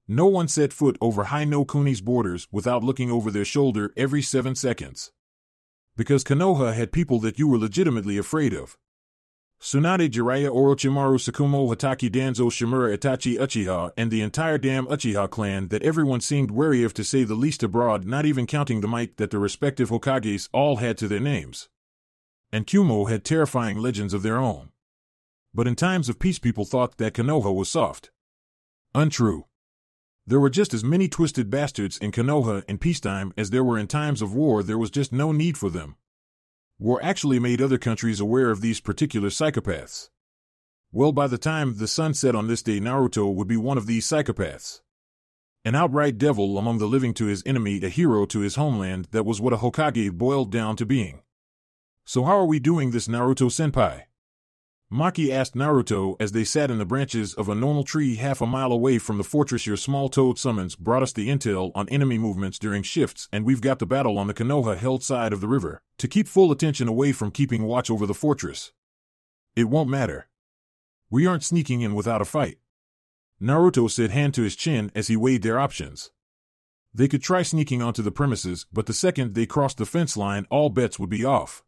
No one set foot over Hai no Kuni's borders without looking over their shoulder every 7 seconds. Because Konoha had people that you were legitimately afraid of. Tsunade, Jiraiya, Orochimaru, Sakumo, Hataki, Danzo, Shimura, Itachi, Uchiha, and the entire damn Uchiha clan that everyone seemed wary of, to say the least, abroad, not even counting the might that the respective Hokages all had to their names. And Kumo had terrifying legends of their own. But in times of peace, people thought that Konoha was soft. Untrue. There were just as many twisted bastards in Konoha in peacetime as there were in times of war. There was just no need for them. War actually made other countries aware of these particular psychopaths. Well, by the time the sun set on this day, Naruto would be one of these psychopaths. An outright devil among the living to his enemy, a hero to his homeland. That was what a Hokage boiled down to being. So how are we doing this, Naruto-senpai? Maki asked Naruto as they sat in the branches of a normal tree half a mile away from the fortress. Your small toad summons brought us the intel on enemy movements during shifts, and we've got the battle on the Konoha-held side of the river to keep full attention away from keeping watch over the fortress. It won't matter. We aren't sneaking in without a fight, Naruto said, hand to his chin as he weighed their options. They could try sneaking onto the premises, but the second they crossed the fence line, all bets would be off.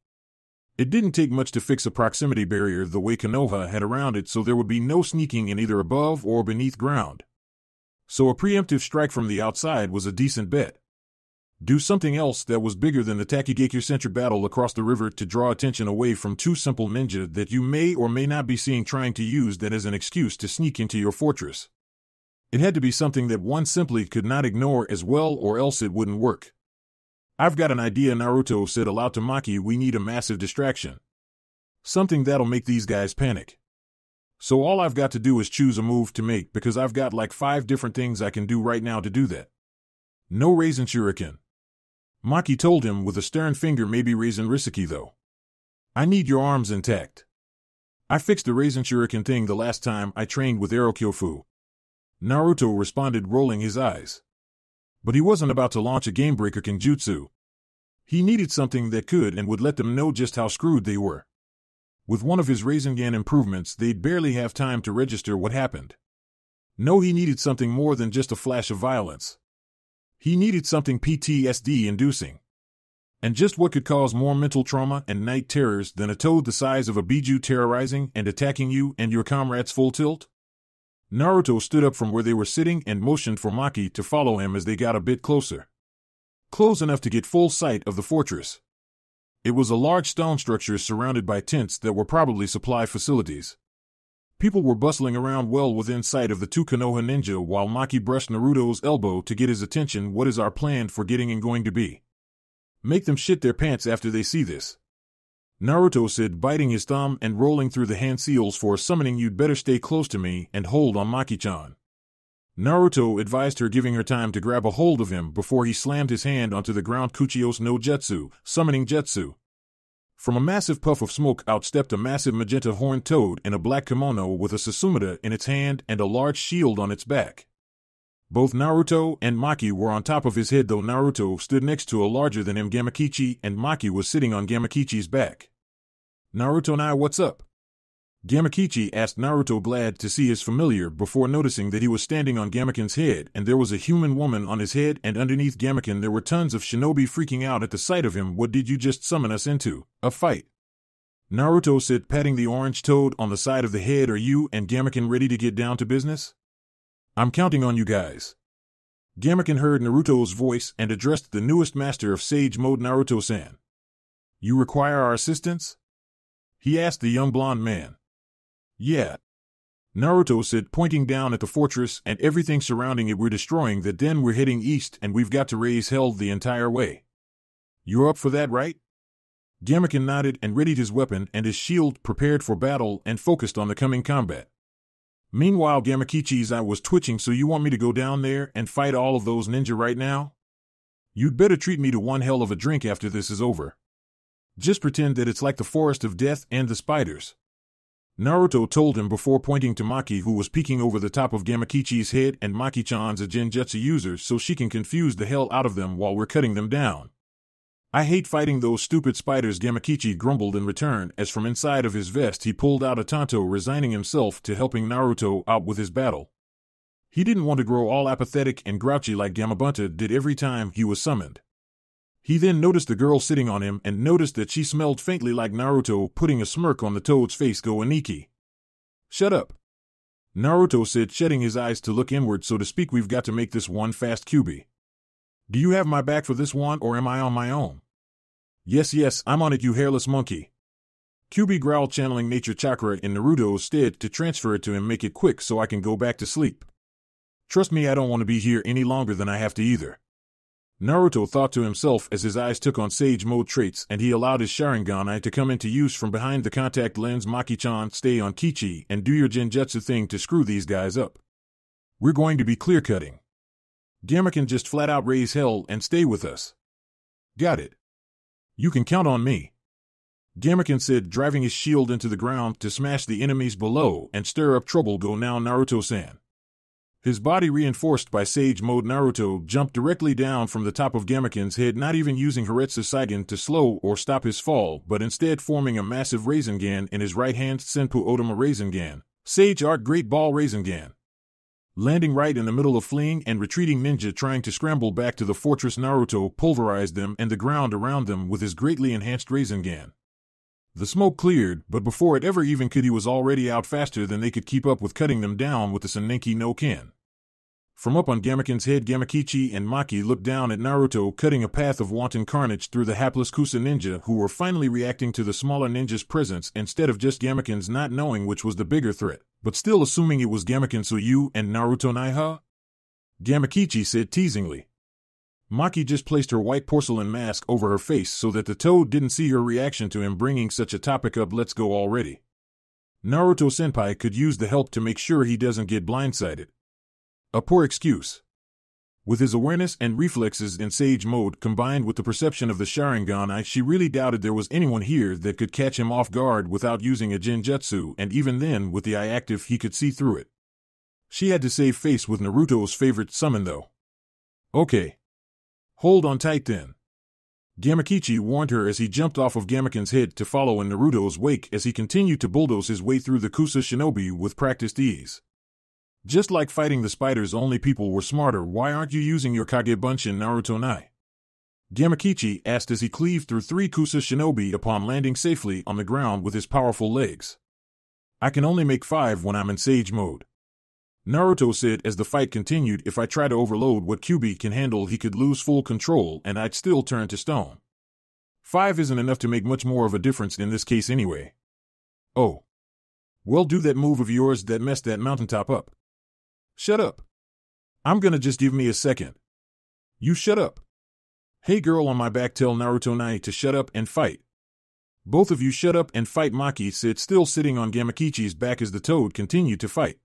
It didn't take much to fix a proximity barrier the way Konoha had around it, so there would be no sneaking in either above or beneath ground. So a preemptive strike from the outside was a decent bet. Do something else that was bigger than the Takigakure-centric battle across the river to draw attention away from two simple ninja that you may or may not be seeing trying to use that as an excuse to sneak into your fortress. It had to be something that one simply could not ignore as well, or else it wouldn't work. I've got an idea, Naruto said aloud to Maki. We need a massive distraction. Something that'll make these guys panic. So all I've got to do is choose a move to make because I've got like 5 different things I can do right now to do that. No Raisin Shuriken. Maki told him with a stern finger, maybe Raisin Risaki though. I need your arms intact. I fixed the Raisin Shuriken thing the last time I trained with Aerokyofu. Naruto responded, rolling his eyes. But he wasn't about to launch a Gamebreaker Kenjutsu. He needed something that could and would let them know just how screwed they were. With one of his Rasengan improvements, they'd barely have time to register what happened. No, he needed something more than just a flash of violence. He needed something PTSD-inducing. And just what could cause more mental trauma and night terrors than a toad the size of a Biju terrorizing and attacking you and your comrades full tilt? Naruto stood up from where they were sitting and motioned for Maki to follow him as they got a bit closer. Close enough to get full sight of the fortress. It was a large stone structure surrounded by tents that were probably supply facilities. People were bustling around well within sight of the 2 Konoha ninja while Maki brushed Naruto's elbow to get his attention. What is our plan for getting and going to be? Make them shit their pants after they see this. Naruto said, biting his thumb and rolling through the hand seals for a summoning. You'd better stay close to me and hold on Maki-chan. Naruto advised her, giving her time to grab a hold of him before he slammed his hand onto the ground. Kuchios no Jutsu, summoning Jutsu. From a massive puff of smoke out stepped a massive magenta horned toad in a black kimono with a Susumida in its hand and a large shield on its back. Both Naruto and Maki were on top of his head, though Naruto stood next to a larger than him Gamakichi and Maki was sitting on Gamakichi's back. Naruto-nai, what's up? Gamakichi asked Naruto, glad to see his familiar, before noticing that he was standing on Gamaken's head and there was a human woman on his head, and underneath Gamaken there were tons of shinobi freaking out at the sight of him. What did you just summon us into? A fight? Naruto said, patting the orange toad on the side of the head. Are you and Gamaken ready to get down to business? I'm counting on you guys. Gamaken heard Naruto's voice and addressed the newest master of Sage Mode. Naruto-san. You require our assistance? He asked the young blonde man. Yeah. Naruto said, pointing down at the fortress and everything surrounding it. We're destroying that, then we're heading east and we've got to raise hell the entire way. You're up for that, right? Gamaken nodded and readied his weapon and his shield, prepared for battle and focused on the coming combat. Meanwhile, Gamakichi's eye was twitching. So you want me to go down there and fight all of those ninja right now? You'd better treat me to one hell of a drink after this is over. Just pretend that it's like the Forest of Death and the spiders. Naruto told him before pointing to Maki, who was peeking over the top of Gamakichi's head, and Maki-chan's a genjutsu user, so she can confuse the hell out of them while we're cutting them down. I hate fighting those stupid spiders, Gamakichi grumbled in return as from inside of his vest he pulled out a tanto, resigning himself to helping Naruto out with his battle. He didn't want to grow all apathetic and grouchy like Gamabunta did every time he was summoned. He then noticed the girl sitting on him and noticed that she smelled faintly like Naruto, putting a smirk on the toad's face. Go, Aniki. Shut up. Naruto said, shutting his eyes to look inward, so to speak. We've got to make this one fast, Kyubi. Do you have my back for this one, or am I on my own? Yes, I'm on it, you hairless monkey. Kyubi growled, channeling nature chakra in Naruto's stead to transfer it to him. Make it quick so I can go back to sleep. Trust me, I don't want to be here any longer than I have to either. Naruto thought to himself as his eyes took on Sage Mode traits and he allowed his Sharingan to come into use from behind the contact lens. Maki-chan, stay on Kichi and do your genjutsu thing to screw these guys up. We're going to be clear-cutting. Gamaken, just flat out raise hell and stay with us. Got it. You can count on me. Gamaken said, driving his shield into the ground to smash the enemies below and stir up trouble. Go now, Naruto-san. His body reinforced by Sage Mode, Naruto jumped directly down from the top of Gamaken's head, not even using Haretsu Saigen to slow or stop his fall, but instead forming a massive Rasengan in his right hand. Senpu Otama Rasengan. Sage Art Great Ball Rasengan. Landing right in the middle of fleeing and retreating ninja trying to scramble back to the fortress, Naruto pulverized them and the ground around them with his greatly enhanced Rasengan. The smoke cleared, but before it ever even could, he was already out faster than they could keep up with, cutting them down with the Senenki no Ken. From up on Gamaken's head, Gamakichi and Maki looked down at Naruto, cutting a path of wanton carnage through the hapless Kusa ninja, who were finally reacting to the smaller ninja's presence instead of just Gamaken's, not knowing which was the bigger threat, but still assuming it was Gamaken. So you and Naruto-nai, huh? Gamakichi said teasingly. Maki just placed her white porcelain mask over her face so that the toad didn't see her reaction to him bringing such a topic up. Let's go already. Naruto-senpai could use the help to make sure he doesn't get blindsided. A poor excuse. With his awareness and reflexes in Sage mode combined with the perception of the Sharingan, she really doubted there was anyone here that could catch him off guard without using a Genjutsu, and even then, with the eye active, he could see through it. She had to save face with Naruto's favorite summon, though. Okay. Hold on tight then. Gamakichi warned her as he jumped off of Gamaken's head to follow in Naruto's wake as he continued to bulldoze his way through the Kusa shinobi with practiced ease. Just like fighting the spiders, only people were smarter. Why aren't you using your Kage Bunshin Naruto Nai? Gamakichi asked as he cleaved through 3 Kusa shinobi upon landing safely on the ground with his powerful legs. I can only make 5 when I'm in Sage mode. Naruto said as the fight continued, if I try to overload what Kyuubi can handle, he could lose full control and I'd still turn to stone. 5 isn't enough to make much more of a difference in this case anyway. Oh. Well, do that move of yours that messed that mountaintop up. Shut up. I'm gonna just give me a second. You shut up. Hey girl on my back, tell Naruto Nai to shut up and fight. Both of you shut up and fight, Maki said, still sitting on Gamakichi's back as the toad continued to fight.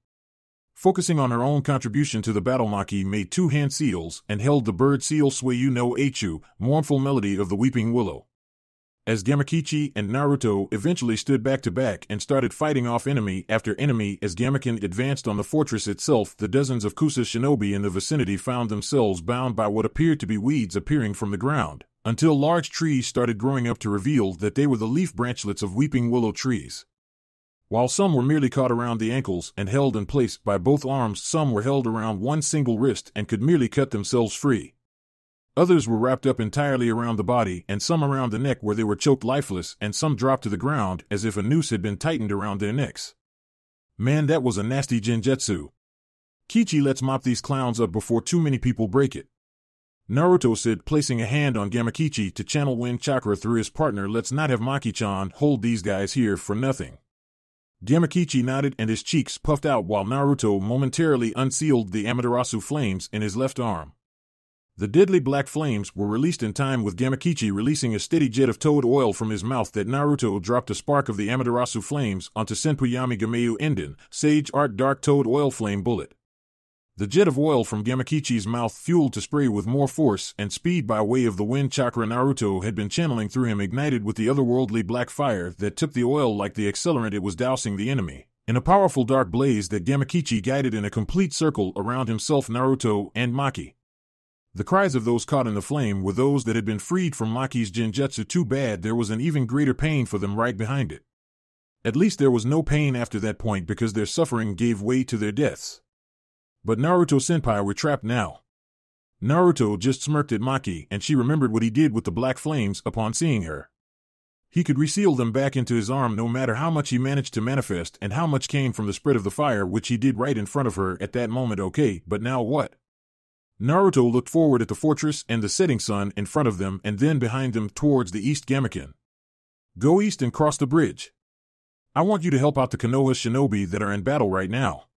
Focusing on her own contribution to the battle, Maki made 2 hand seals and held the bird seal Sueyu no Eichu, mournful melody of the weeping willow. As Gamakichi and Naruto eventually stood back to back and started fighting off enemy after enemy as Gamaken advanced on the fortress itself, the dozens of Kusa shinobi in the vicinity found themselves bound by what appeared to be weeds appearing from the ground, until large trees started growing up to reveal that they were the leaf branchlets of weeping willow trees. While some were merely caught around the ankles and held in place by both arms, some were held around one single wrist and could merely cut themselves free. Others were wrapped up entirely around the body, and some around the neck where they were choked lifeless, and some dropped to the ground as if a noose had been tightened around their necks. Man, that was a nasty genjutsu. Kichi, let's mop these clowns up before too many people break it. Naruto said, placing a hand on Gamakichi to channel wind chakra through his partner. Let's not have Maki-chan hold these guys here for nothing. Gamakichi nodded and his cheeks puffed out while Naruto momentarily unsealed the Amaterasu flames in his left arm. The deadly black flames were released in time with Gamakichi releasing a steady jet of toad oil from his mouth that Naruto dropped a spark of the Amaterasu flames onto Senpuyami Gameyu Enden, Sage Art Dark Toad Oil Flame Bullet. The jet of oil from Gamakichi's mouth fueled to spray with more force and speed by way of the wind chakra Naruto had been channeling through him, ignited with the otherworldly black fire that took the oil like the accelerant it was dousing the enemy, in a powerful dark blaze that Gamakichi guided in a complete circle around himself, Naruto, and Maki. The cries of those caught in the flame were those that had been freed from Maki's genjutsu. Too bad there was an even greater pain for them right behind it. At least there was no pain after that point because their suffering gave way to their deaths. But Naruto-senpai were trapped now. Naruto just smirked at Maki, and she remembered what he did with the black flames upon seeing her. He could reseal them back into his arm no matter how much he managed to manifest and how much came from the spread of the fire, which he did right in front of her at that moment. Okay, but now what? Naruto looked forward at the fortress and the setting sun in front of them and then behind them towards the east. Gamaken. Go east and cross the bridge. I want you to help out the Konoha shinobi that are in battle right now.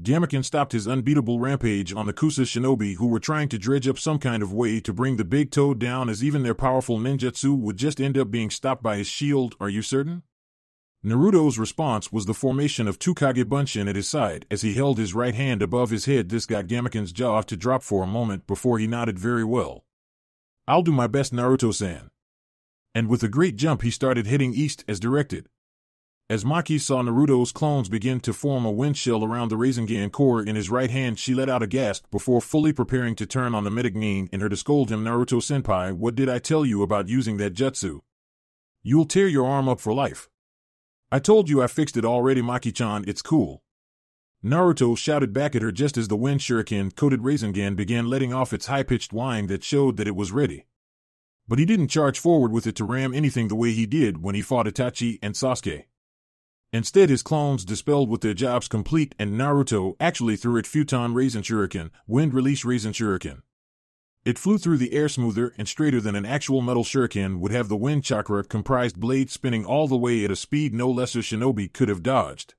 Gamaken stopped his unbeatable rampage on the Kusa shinobi who were trying to dredge up some kind of way to bring the big toad down, as even their powerful ninjutsu would just end up being stopped by his shield. Are you certain? Naruto's response was the formation of 2 Kage Bunshin at his side as he held his right hand above his head. This got Gamaken's jaw to drop for a moment before he nodded very well. I'll do my best, Naruto-san. And with a great jump he started heading east as directed. As Maki saw Naruto's clones begin to form a wind shell around the Rasengan core in his right hand, she let out a gasp before fully preparing to turn on the Metagnin in her to scold him. Naruto-senpai, what did I tell you about using that jutsu? You'll tear your arm up for life. I told you I fixed it already, Maki-chan, it's cool. Naruto shouted back at her just as the wind shuriken-coated Rasengan began letting off its high-pitched whine that showed that it was ready. But he didn't charge forward with it to ram anything the way he did when he fought Itachi and Sasuke. Instead, his clones dispelled with their jobs complete, and Naruto actually threw it Futon Raisin Shuriken, Wind Release Raisin Shuriken. It flew through the air smoother and straighter than an actual metal shuriken would have, the wind chakra comprised blade spinning all the way at a speed no lesser shinobi could have dodged.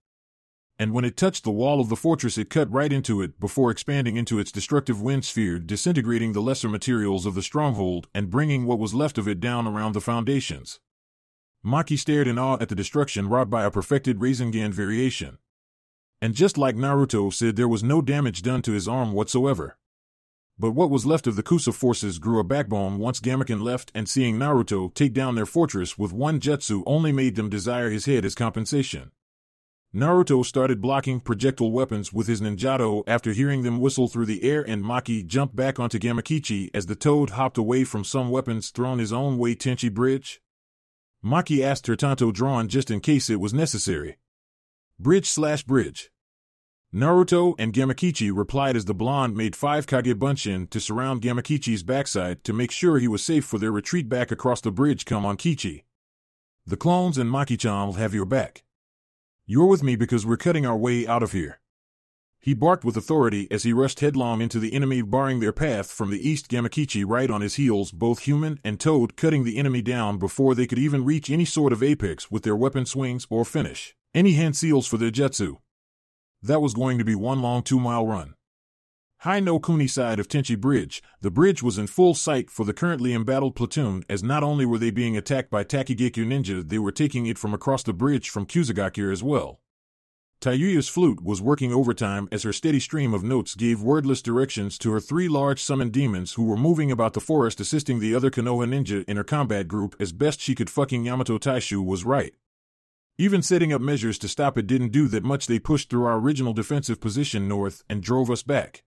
And when it touched the wall of the fortress it cut right into it before expanding into its destructive wind sphere, disintegrating the lesser materials of the stronghold and bringing what was left of it down around the foundations. Maki stared in awe at the destruction wrought by a perfected Rasengan variation. And just like Naruto said, there was no damage done to his arm whatsoever. But what was left of the Kusa forces grew a backbone once Gamaken left, and seeing Naruto take down their fortress with one jutsu only made them desire his head as compensation. Naruto started blocking projectile weapons with his ninjato after hearing them whistle through the air, and Maki jumped back onto Gamakichi as the toad hopped away from some weapons thrown his own way. Tenchi Bridge? Maki asked her tanto drawn just in case it was necessary. Bridge. Naruto and Gamakichi replied as the blonde made 5 Kage Bunshin to surround Gamakichi's backside to make sure he was safe for their retreat back across the bridge. Come on, Kichi. The clones and Maki-chan will have your back. You're with me because we're cutting our way out of here. He barked with authority as he rushed headlong into the enemy, barring their path from the east. Gamakichi right on his heels, both human and toad, cutting the enemy down before they could even reach any sort of apex with their weapon swings or finish any hand seals for their jutsu. That was going to be one long 2-mile run. High no Kuni side of Tenchi Bridge, the bridge was in full sight for the currently embattled platoon, as not only were they being attacked by Takigekyo ninja, they were taking it from across the bridge from Kusagakure as well. Tayuya's flute was working overtime as her steady stream of notes gave wordless directions to her 3 large summoned demons who were moving about the forest, assisting the other Konoha ninja in her combat group as best she could. Fucking Yamato Taishu was right. Even setting up measures to stop it didn't do that much. They pushed through our original defensive position north and drove us back.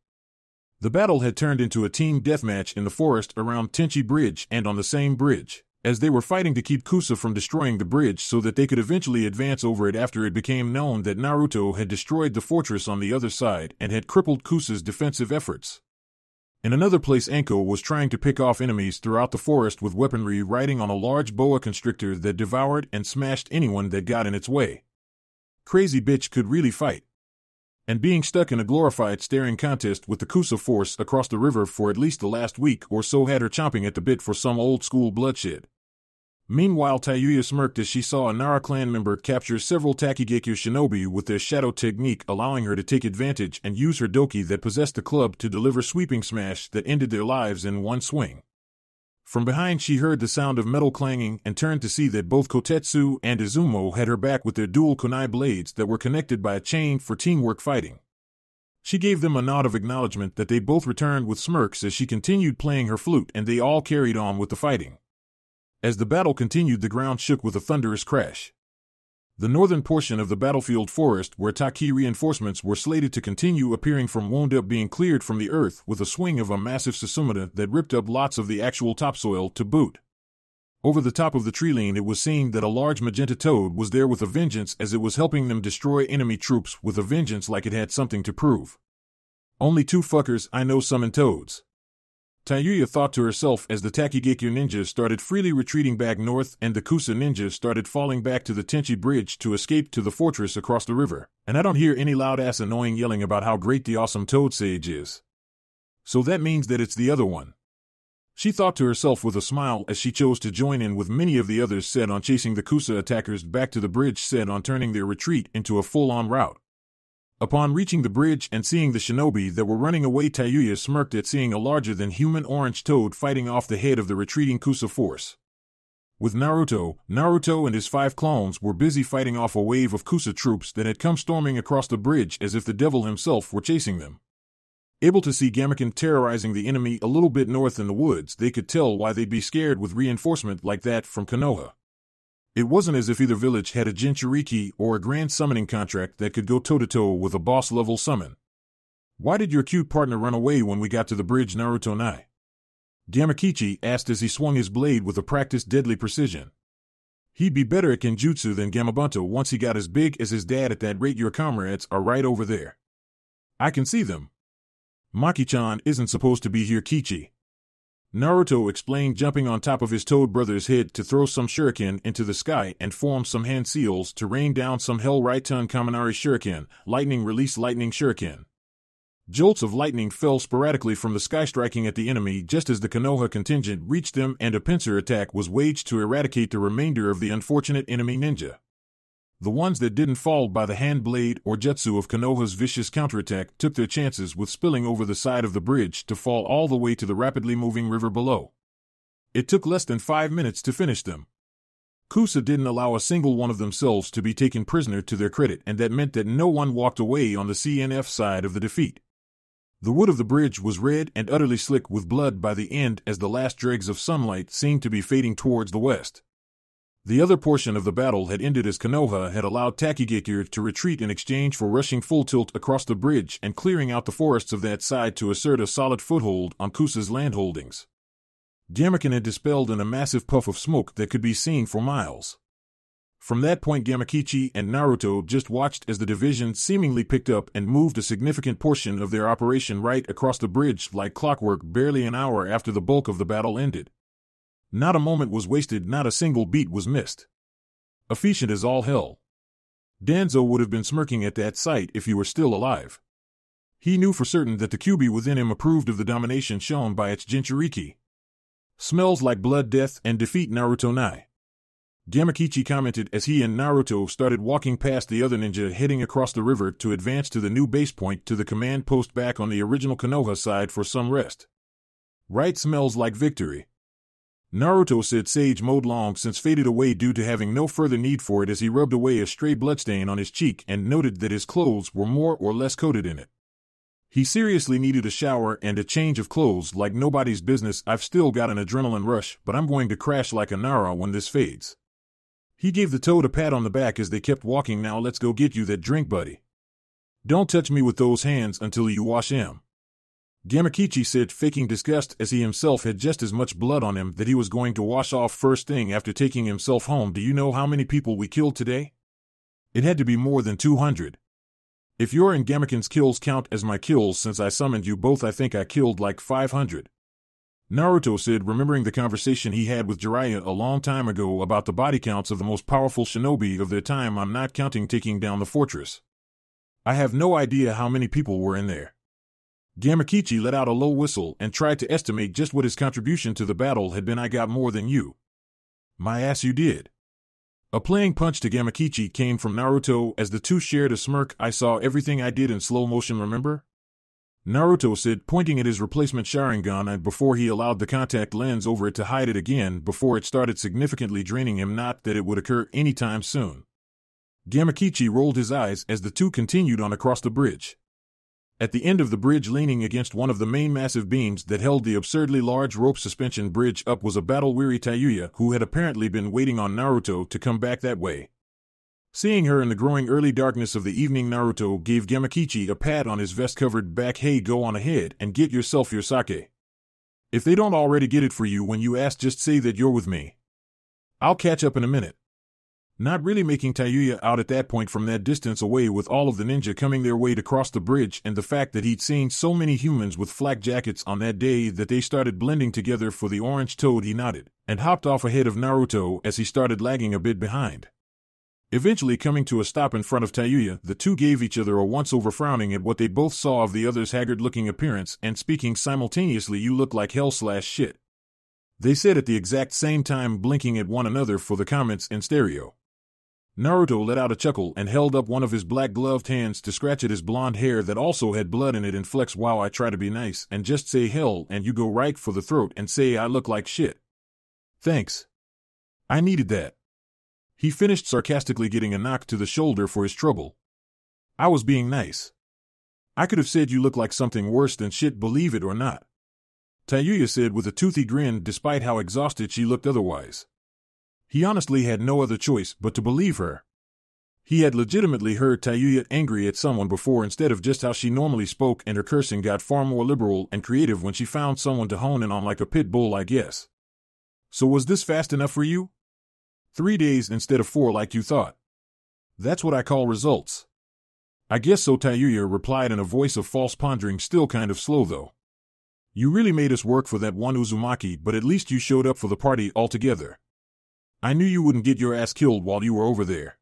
The battle had turned into a team deathmatch in the forest around Tenchi Bridge and on the same bridge, as they were fighting to keep Kusa from destroying the bridge so that they could eventually advance over it after it became known that Naruto had destroyed the fortress on the other side and had crippled Kusa's defensive efforts. In another place, Anko was trying to pick off enemies throughout the forest with weaponry, riding on a large boa constrictor that devoured and smashed anyone that got in its way. Crazy bitch could really fight. And being stuck in a glorified staring contest with the Kusa force across the river for at least the last week or so had her chomping at the bit for some old-school bloodshed. Meanwhile, Tayuya smirked as she saw a Nara clan member capture several Takigekyo shinobi with their shadow technique, allowing her to take advantage and use her doki that possessed the club to deliver sweeping smash that ended their lives in one swing. From behind she heard the sound of metal clanging and turned to see that both Kotetsu and Izumo had her back with their dual kunai blades that were connected by a chain for teamwork fighting. She gave them a nod of acknowledgement that they both returned with smirks as she continued playing her flute, and they all carried on with the fighting. As the battle continued, the ground shook with a thunderous crash. The northern portion of the battlefield forest where Taki reinforcements were slated to continue appearing from wound up being cleared from the earth with a swing of a massive Susumida that ripped up lots of the actual topsoil to boot. Over the top of the tree line it was seen that a large magenta toad was there with a vengeance, as it was helping them destroy enemy troops with a vengeance, like it had something to prove. Only 2 fuckers I know summon toads. Tayuya thought to herself as the Takigekyo ninjas started freely retreating back north and the Kusa ninjas started falling back to the Tenchi Bridge to escape to the fortress across the river, and I don't hear any loud-ass annoying yelling about how great the awesome Toad Sage is. So that means that it's the other one. She thought to herself with a smile as she chose to join in with many of the others set on chasing the Kusa attackers back to the bridge, set on turning their retreat into a full-on rout. Upon reaching the bridge and seeing the shinobi that were running away, Tayuya smirked at seeing a larger-than-human orange toad fighting off the head of the retreating Kusa force. With Naruto and his 5 clones were busy fighting off a wave of Kusa troops that had come storming across the bridge as if the devil himself were chasing them. Able to see Gamaken terrorizing the enemy a little bit north in the woods, they could tell why they'd be scared with reinforcement like that from Konoha. It wasn't as if either village had a Jinchuriki or a grand summoning contract that could go toe-to-toe with a boss-level summon. Why did your cute partner run away when we got to the bridge, Naruto Nai? Gamakichi asked as he swung his blade with a practiced deadly precision. He'd be better at Genjutsu than Gamabunto once he got as big as his dad. At that rate, your comrades are right over there. I can see them. Maki-chan isn't supposed to be here, Kichi. Naruto explained, jumping on top of his toad brother's head to throw some shuriken into the sky and form some hand seals to rain down some Hell Right Ton Kaminari shuriken, lightning release lightning shuriken. Jolts of lightning fell sporadically from the sky, striking at the enemy just as the Konoha contingent reached them, and a pincer attack was waged to eradicate the remainder of the unfortunate enemy ninja. The ones that didn't fall by the hand blade or jutsu of Konoha's vicious counterattack took their chances with spilling over the side of the bridge to fall all the way to the rapidly moving river below. It took less than 5 minutes to finish them. Kusa didn't allow a single one of themselves to be taken prisoner to their credit, and that meant that no one walked away on the CNF side of the defeat. The wood of the bridge was red and utterly slick with blood by the end as the last dregs of sunlight seemed to be fading towards the west. The other portion of the battle had ended as Konoha had allowed Takigakure to retreat in exchange for rushing full tilt across the bridge and clearing out the forests of that side to assert a solid foothold on Kusa's landholdings. Gamaken had dispelled in a massive puff of smoke that could be seen for miles. From that point, Gamakichi and Naruto just watched as the division seemingly picked up and moved a significant portion of their operation right across the bridge like clockwork barely an hour after the bulk of the battle ended. Not a moment was wasted, not a single beat was missed. Efficient as all hell. Danzo would have been smirking at that sight if he were still alive. He knew for certain that the Kyuubi within him approved of the domination shown by its Jinchuriki. Smells like blood, death, and defeat, Naruto Nai. Gamakichi commented as he and Naruto started walking past the other ninja heading across the river to advance to the new base point to the command post back on the original Konoha side for some rest. Right, smells like victory. Naruto said sage mode long since faded away due to having no further need for it as he rubbed away a stray bloodstain on his cheek and noted that his clothes were more or less coated in it. He seriously needed a shower and a change of clothes like nobody's business. I've still got an adrenaline rush, but I'm going to crash like a Nara when this fades. He gave the toad a pat on the back as they kept walking. Now let's go get you that drink, buddy. Don't touch me with those hands until you wash him. Gamakichi said, faking disgust as he himself had just as much blood on him that he was going to wash off first thing after taking himself home. Do you know how many people we killed today? It had to be more than 200. If your and Gamaken's kills count as my kills since I summoned you both, I think I killed like 500. Naruto said, remembering the conversation he had with Jiraiya a long time ago about the body counts of the most powerful shinobi of their time. I'm not counting taking down the fortress. I have no idea how many people were in there. Gamakichi let out a low whistle and tried to estimate just what his contribution to the battle had been. I got more than you. My ass, you did. A playing punch to Gamakichi came from Naruto as the two shared a smirk. I saw everything I did in slow motion, remember? Naruto said, pointing at his replacement Sharingan before he allowed the contact lens over it to hide it again before it started significantly draining him. Not that it would occur anytime soon. Gamakichi rolled his eyes as the two continued on across the bridge. At the end of the bridge, leaning against one of the main massive beams that held the absurdly large rope suspension bridge up, was a battle-weary Tayuya who had apparently been waiting on Naruto to come back that way. Seeing her in the growing early darkness of the evening, Naruto gave Gamakichi a pat on his vest-covered back. Hey, go on ahead and get yourself your sake. If they don't already get it for you when you ask, just say that you're with me. I'll catch up in a minute. Not really making Tayuya out at that point from that distance away, with all of the ninja coming their way to cross the bridge and the fact that he'd seen so many humans with flak jackets on that day that they started blending together for the orange toad, he nodded and hopped off ahead of Naruto as he started lagging a bit behind. Eventually coming to a stop in front of Tayuya, the two gave each other a once-over, frowning at what they both saw of the other's haggard-looking appearance and speaking simultaneously. You look like hell/shit. They said at the exact same time, blinking at one another for the comments in stereo. Naruto let out a chuckle and held up one of his black-gloved hands to scratch at his blonde hair that also had blood in it and flex. Wow, I try to be nice and just say hell, and you go right for the throat and say I look like shit. Thanks. I needed that. He finished sarcastically, getting a knock to the shoulder for his trouble. I was being nice. I could have said you look like something worse than shit, believe it or not. Tayuya said with a toothy grin, despite how exhausted she looked otherwise. He honestly had no other choice but to believe her. He had legitimately heard Tayuya angry at someone before instead of just how she normally spoke, and her cursing got far more liberal and creative when she found someone to hone in on, like a pit bull, I guess. So was this fast enough for you? 3 days instead of 4 like you thought. That's what I call results. I guess so, Tayuya replied in a voice of false pondering, still kind of slow though. You really made us work for that one Uzumaki, but at least you showed up for the party altogether. I knew you wouldn't get your ass killed while you were over there.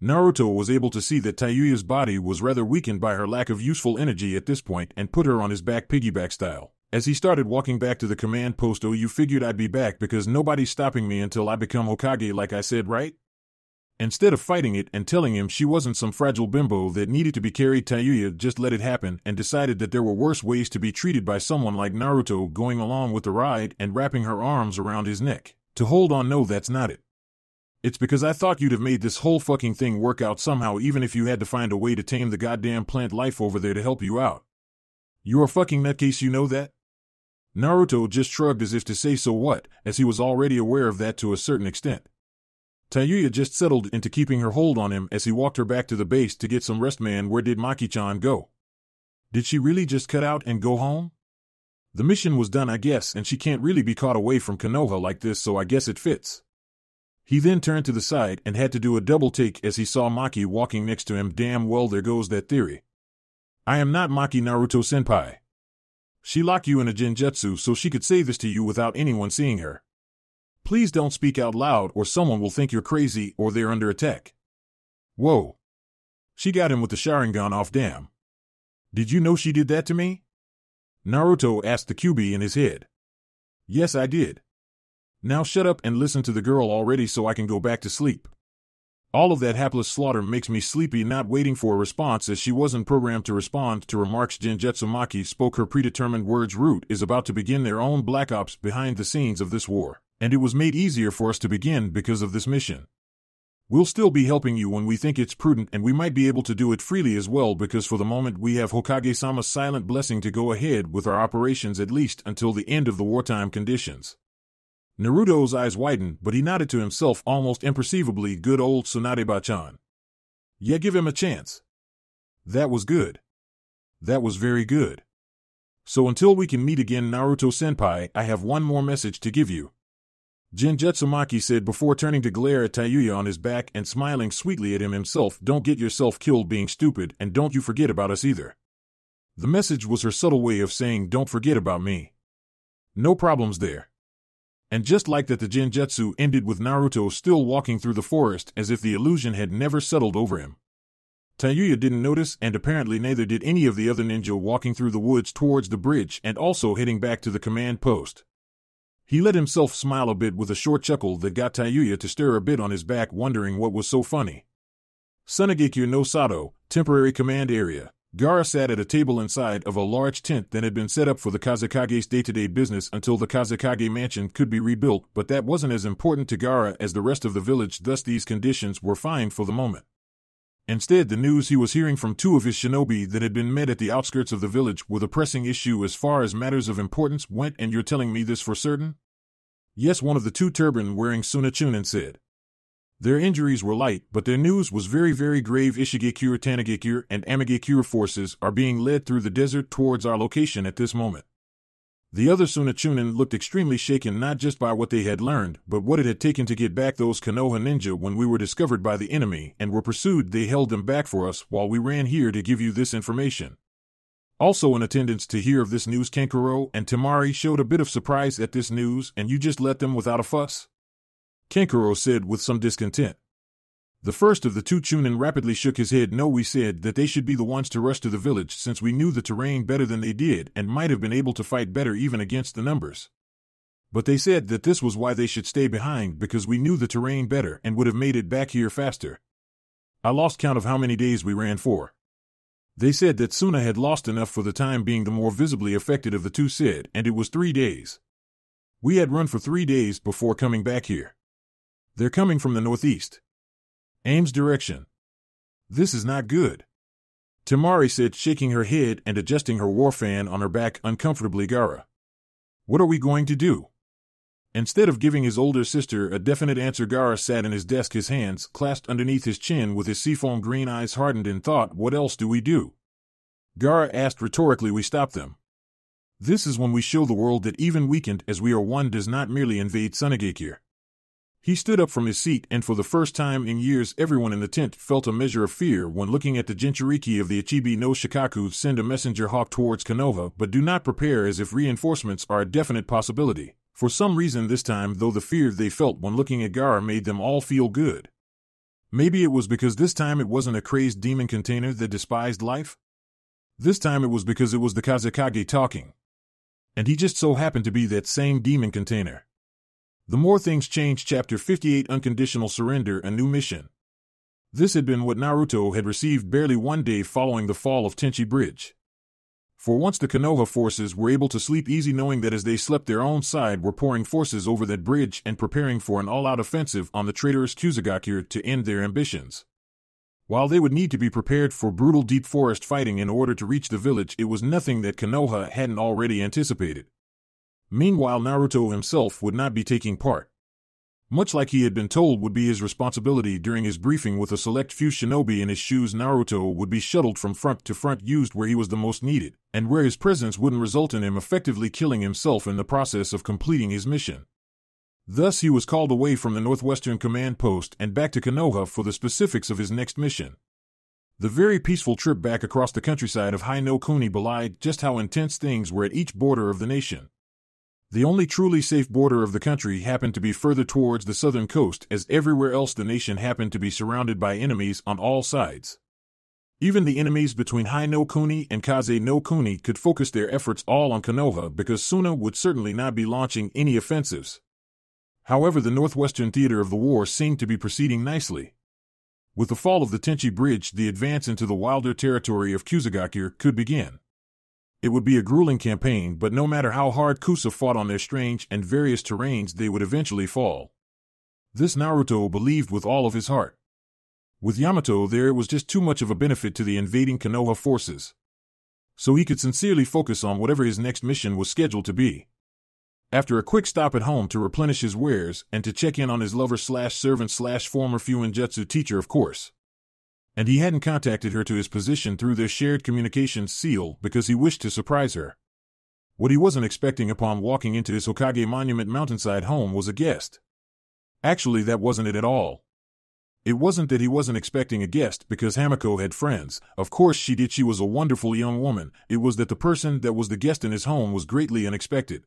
Naruto was able to see that Tayuya's body was rather weakened by her lack of useful energy at this point and put her on his back piggyback style. As he started walking back to the command post, oh, you figured I'd be back because nobody's stopping me until I become Hokage like I said, right? Instead of fighting it and telling him she wasn't some fragile bimbo that needed to be carried, Tayuya just let it happen and decided that there were worse ways to be treated by someone like Naruto, going along with the ride and wrapping her arms around his neck. To hold on, no, that's not it. It's because I thought you'd have made this whole fucking thing work out somehow, even if you had to find a way to tame the goddamn plant life over there to help you out. You're a fucking nutcase, you know that? Naruto just shrugged as if to say so what, as he was already aware of that to a certain extent. Tayuya just settled into keeping her hold on him as he walked her back to the base to get some rest. Man, where did Maki-chan go? Did she really just cut out and go home? The mission was done, I guess, and she can't really be caught away from Konoha like this, so I guess it fits. He then turned to the side and had to do a double take as he saw Maki walking next to him. Damn well, there goes that theory. I am not Maki, Naruto-senpai. She locked you in a genjutsu so she could say this to you without anyone seeing her. Please don't speak out loud or someone will think you're crazy or they're under attack. Whoa. She got him with the Sharingan off. Damn. Did you know she did that to me? Naruto asked the QB in his head. Yes, I did. Now shut up and listen to the girl already so I can go back to sleep. All of that hapless slaughter makes me sleepy, not waiting for a response as she wasn't programmed to respond to remarks. Genjutsu Maki spoke her predetermined words. Root is about to begin their own Black Ops behind the scenes of this war, and it was made easier for us to begin because of this mission. We'll still be helping you when we think it's prudent, and we might be able to do it freely as well because for the moment we have Hokage-sama's silent blessing to go ahead with our operations at least until the end of the wartime conditions. Naruto's eyes widened, but he nodded to himself almost imperceivably. Good old Tsunade-chan. Yeah, give him a chance. That was good. That was very good. So until we can meet again, Naruto-senpai, I have one more message to give you. Genjutsu Maki said before turning to glare at Tayuya on his back and smiling sweetly at him himself. Don't get yourself killed being stupid, and don't you forget about us either. The message was her subtle way of saying don't forget about me. No problems there. And just like that, the genjutsu ended with Naruto still walking through the forest as if the illusion had never settled over him. Tayuya didn't notice, and apparently neither did any of the other ninja walking through the woods towards the bridge and also heading back to the command post. He let himself smile a bit with a short chuckle that got Tayuya to stir a bit on his back, wondering what was so funny. Sunagekyo no Sato, temporary command area. Gaara sat at a table inside of a large tent that had been set up for the Kazekage's day-to-day business until the Kazekage mansion could be rebuilt, but that wasn't as important to Gaara as the rest of the village, thus these conditions were fine for the moment. Instead, the news he was hearing from two of his shinobi that had been met at the outskirts of the village were the pressing issue as far as matters of importance went. And you're telling me this for certain? Yes, one of the two turban-wearing Sunachunin said. Their injuries were light, but their news was very, very grave. Ishigekure, Tanigekure, and Amigekure forces are being led through the desert towards our location at this moment. The other Sunachunin looked extremely shaken, not just by what they had learned, but what it had taken to get back those Konoha ninja when we were discovered by the enemy and were pursued. They held them back for us while we ran here to give you this information. Also in attendance to hear of this news, Kankuro and Temari showed a bit of surprise at this news, and you just let them without a fuss? Kankuro said with some discontent. The first of the two Chunin rapidly shook his head. No, we said that they should be the ones to rush to the village since we knew the terrain better than they did and might have been able to fight better even against the numbers. But they said that this was why they should stay behind because we knew the terrain better and would have made it back here faster. I lost count of how many days we ran for. They said that Suna had lost enough for the time being. The more visibly affected of the two said, and it was 3 days. We had run for 3 days before coming back here. They're coming from the northeast. Aim's direction. This is not good. Temari said, shaking her head and adjusting her war fan on her back uncomfortably. Gaara. What are we going to do? Instead of giving his older sister a definite answer, Gaara sat in his desk, his hands clasped underneath his chin with his seafoam green eyes hardened in thought. What else do we do? Gaara asked rhetorically. We stop them. This is when we show the world that even weakened as we are, one does not merely invade Sunagekure. He stood up from his seat, and for the first time in years everyone in the tent felt a measure of fear when looking at the Jinchuriki of the Ichibi no Shikaku send a messenger hawk towards Konoha, but do not prepare as if reinforcements are a definite possibility. For some reason this time, though, the fear they felt when looking at Gaara made them all feel good. Maybe it was because this time it wasn't a crazed demon container that despised life? This time it was because it was the Kazekage talking. And he just so happened to be that same demon container. The More Things Change. Chapter 58, Unconditional Surrender, a New Mission. This had been what Naruto had received barely 1 day following the fall of Tenchi Bridge. For once the Konoha forces were able to sleep easy knowing that as they slept their own side were pouring forces over that bridge and preparing for an all-out offensive on the traitorous Kusagakure to end their ambitions. While they would need to be prepared for brutal deep forest fighting in order to reach the village, it was nothing that Konoha hadn't already anticipated. Meanwhile, Naruto himself would not be taking part. Much like he had been told would be his responsibility during his briefing with a select few shinobi in his shoes, Naruto would be shuttled from front to front, used where he was the most needed, and where his presence wouldn't result in him effectively killing himself in the process of completing his mission. Thus he was called away from the Northwestern Command Post and back to Konoha for the specifics of his next mission. The very peaceful trip back across the countryside of Sealed Kunai belied just how intense things were at each border of the nation. The only truly safe border of the country happened to be further towards the southern coast, as everywhere else the nation happened to be surrounded by enemies on all sides. Even the enemies between Sealed Kunai and Kaze no Kuni could focus their efforts all on Konoha because Suna would certainly not be launching any offensives. However, the northwestern theater of the war seemed to be proceeding nicely. With the fall of the Tenchi Bridge, the advance into the wilder territory of Kusagakure could begin. It would be a grueling campaign, but no matter how hard Kusa fought on their strange and various terrains, they would eventually fall. This Naruto believed with all of his heart. With Yamato there, it was just too much of a benefit to the invading Konoha forces. So he could sincerely focus on whatever his next mission was scheduled to be. After a quick stop at home to replenish his wares and to check in on his lover/servant/former Fuinjutsu teacher, of course. And he hadn't contacted her to his position through their shared communications seal because he wished to surprise her. What he wasn't expecting upon walking into his Hokage Monument mountainside home was a guest. Actually, that wasn't it at all. It wasn't that he wasn't expecting a guest because Hamiko had friends. Of course she did, she was a wonderful young woman. It was that the person that was the guest in his home was greatly unexpected.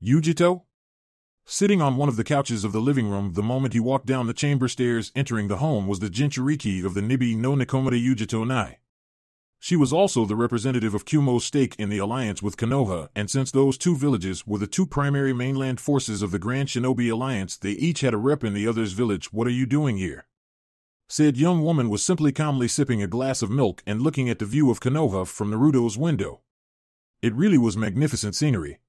Yujito? Sitting on one of the couches of the living room the moment he walked down the chamber stairs entering the home was the Jinchuriki of the Nibi no Nikomata Yujito Nai. She was also the representative of Kumo's stake in the alliance with Konoha, and since those two villages were the two primary mainland forces of the Grand Shinobi Alliance, they each had a rep in the other's village. "What are you doing here?" Said young woman was simply calmly sipping a glass of milk and looking at the view of Konoha from Naruto's window. It really was magnificent scenery.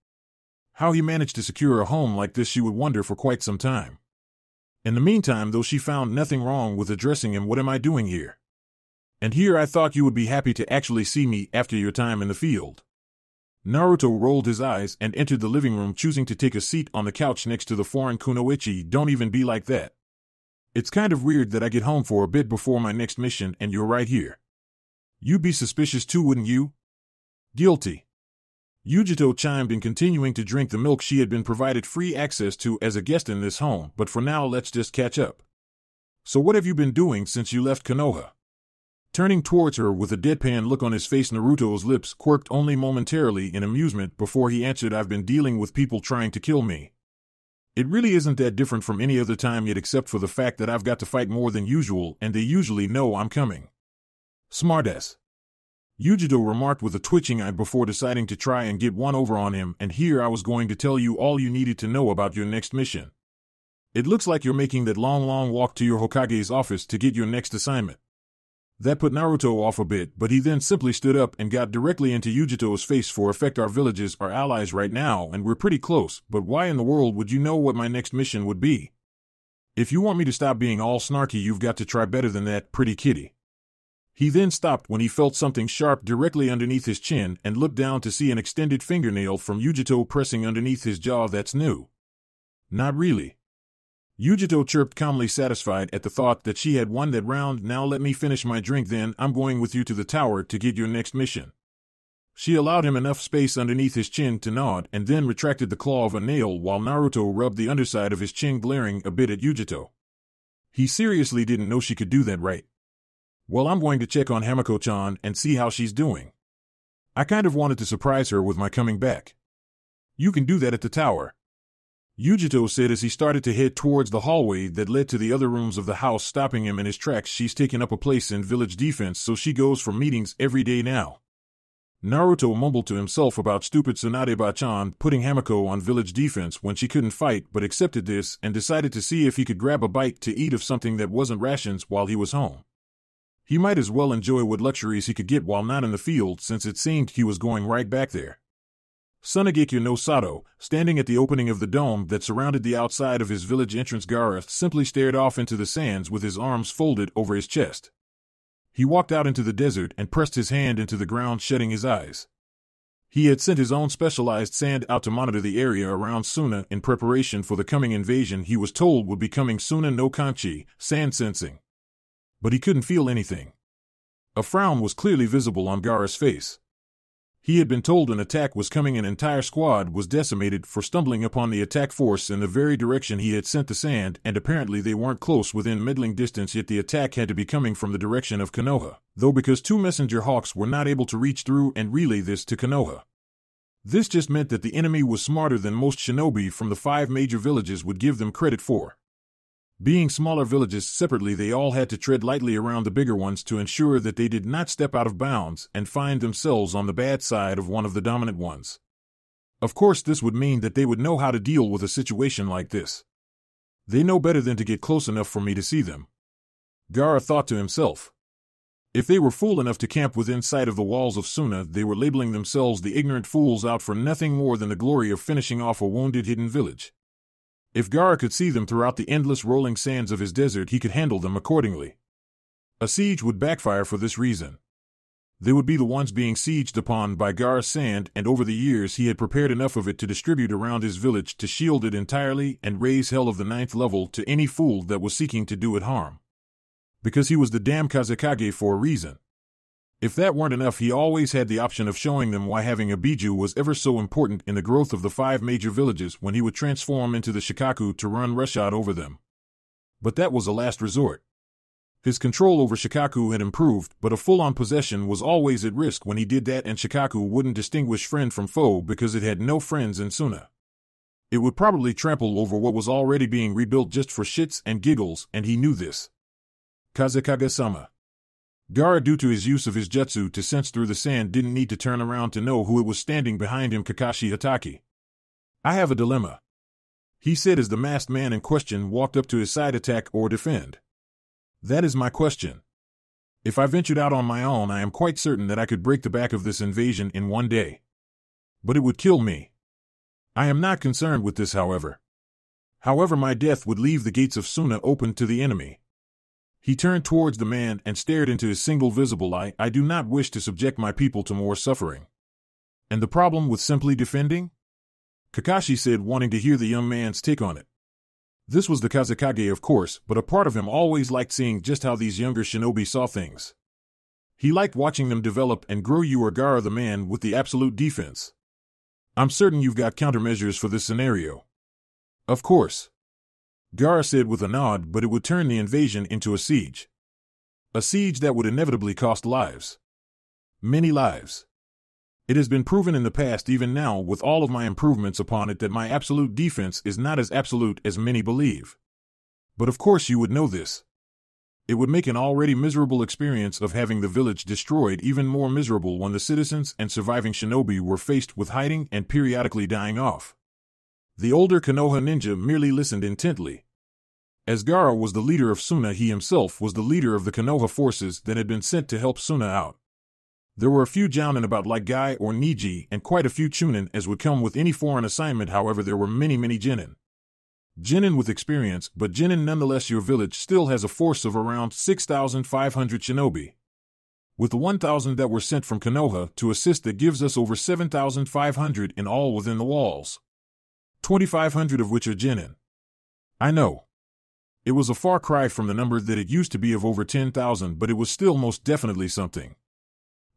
How he managed to secure a home like this she would wonder for quite some time. In the meantime, though, she found nothing wrong with addressing him. "What am I doing here? And here I thought you would be happy to actually see me after your time in the field." Naruto rolled his eyes and entered the living room, choosing to take a seat on the couch next to the foreign kunoichi. "Don't even be like that. It's kind of weird that I get home for a bit before my next mission and you're right here. You'd be suspicious too, wouldn't you?" "Guilty." Yujito chimed in, continuing to drink the milk she had been provided free access to as a guest in this home. "But for now, let's just catch up. So what have you been doing since you left Konoha?" Turning towards her with a deadpan look on his face, Naruto's lips quirked only momentarily in amusement before he answered, "I've been dealing with people trying to kill me. It really isn't that different from any other time yet, except for the fact that I've got to fight more than usual, and they usually know I'm coming." "Smartass," Yujito remarked with a twitching eye before deciding to try and get one over on him. "And here I was going to tell you all you needed to know about your next mission. It looks like you're making that long walk to your Hokage's office to get your next assignment." That put Naruto off a bit, but he then simply stood up and got directly into Yujito's face. "For effect, our villages are allies right now and we're pretty close, but why in the world would you know what my next mission would be? If you want me to stop being all snarky, you've got to try better than that, pretty kitty." He then stopped when he felt something sharp directly underneath his chin and looked down to see an extended fingernail from Yujito pressing underneath his jaw. "That's new." "Not really." Yujito chirped, calmly satisfied at the thought that she had won that round. "Now let me finish my drink, then I'm going with you to the tower to get your next mission." She allowed him enough space underneath his chin to nod and then retracted the claw of a nail while Naruto rubbed the underside of his chin, glaring a bit at Yujito. He seriously didn't know she could do that, right? "Well, I'm going to check on Hamiko-chan and see how she's doing. I kind of wanted to surprise her with my coming back." "You can do that at the tower," Yujito said as he started to head towards the hallway that led to the other rooms of the house, stopping him in his tracks. "She's taken up a place in village defense, so she goes for meetings every day now." Naruto mumbled to himself about stupid Tsunade-ba-chan putting Hamiko on village defense when she couldn't fight, but accepted this and decided to see if he could grab a bite to eat of something that wasn't rations while he was home. He might as well enjoy what luxuries he could get while not in the field, since it seemed he was going right back there. Sunagekyo no Sato, standing at the opening of the dome that surrounded the outside of his village entrance, Gaara simply stared off into the sands with his arms folded over his chest. He walked out into the desert and pressed his hand into the ground, shutting his eyes. He had sent his own specialized sand out to monitor the area around Suna in preparation for the coming invasion he was told would be coming. Suna no Kanchi, sand sensing. But he couldn't feel anything. A frown was clearly visible on Gaara's face. He had been told an attack was coming. An entire squad was decimated for stumbling upon the attack force in the very direction he had sent the sand, and apparently they weren't close within meddling distance, yet the attack had to be coming from the direction of Konoha, though because 2 messenger hawks were not able to reach through and relay this to Konoha. This just meant that the enemy was smarter than most shinobi from the 5 major villages would give them credit for. Being smaller villages separately, they all had to tread lightly around the bigger ones to ensure that they did not step out of bounds and find themselves on the bad side of one of the dominant ones. Of course, this would mean that they would know how to deal with a situation like this. They know better than to get close enough for me to see them. Gaara thought to himself. If they were fool enough to camp within sight of the walls of Suna, they were labeling themselves the ignorant fools out for nothing more than the glory of finishing off a wounded hidden village. If Gaara could see them throughout the endless rolling sands of his desert, he could handle them accordingly. A siege would backfire for this reason. They would be the ones being sieged upon by Gaara's sand, and over the years he had prepared enough of it to distribute around his village to shield it entirely and raise hell of the 9th level to any fool that was seeking to do it harm. Because he was the damn Kazekage for a reason. If that weren't enough, he always had the option of showing them why having a Biju was ever so important in the growth of the 5 major villages when he would transform into the Shikaku to run roughshod over them. But that was a last resort. His control over Shikaku had improved, but a full-on possession was always at risk when he did that, and Shikaku wouldn't distinguish friend from foe because it had no friends in Suna. It would probably trample over what was already being rebuilt just for shits and giggles, and he knew this. Kazekage-sama. Gaara, due to his use of his jutsu to sense through the sand, didn't need to turn around to know who it was standing behind him. Kakashi Hatake. I have a dilemma, he said as the masked man in question walked up to his side. Attack or defend? That is my question. If I ventured out on my own, I am quite certain that I could break the back of this invasion in one day. But it would kill me. I am not concerned with this, however. My death would leave the gates of Suna open to the enemy. He turned towards the man and stared into his single visible eye. I do not wish to subject my people to more suffering. And the problem with simply defending? Kakashi said, wanting to hear the young man's take on it. This was the Kazekage, of course, but a part of him always liked seeing just how these younger shinobi saw things. He liked watching them develop and grow. You are Gaara, the man with the absolute defense. I'm certain you've got countermeasures for this scenario. Of course. Gaara said with a nod, but it would turn the invasion into a siege. A siege that would inevitably cost lives. Many lives. It has been proven in the past, even now with all of my improvements upon it, that my absolute defense is not as absolute as many believe. But of course you would know this. It would make an already miserable experience of having the village destroyed even more miserable when the citizens and surviving shinobi were faced with hiding and periodically dying off. The older Konoha ninja merely listened intently. As Gaara was the leader of Suna, he himself was the leader of the Konoha forces that had been sent to help Suna out. There were a few jounin about like Gai or Niji, and quite a few chunin as would come with any foreign assignment. However, there were many genin. Genin with experience, but genin nonetheless. Your village still has a force of around 6,500 shinobi. With the 1,000 that were sent from Konoha to assist, that gives us over 7,500 in all within the walls. 2,500 of which are genin. I know. It was a far cry from the number that it used to be of over 10,000, but it was still most definitely something.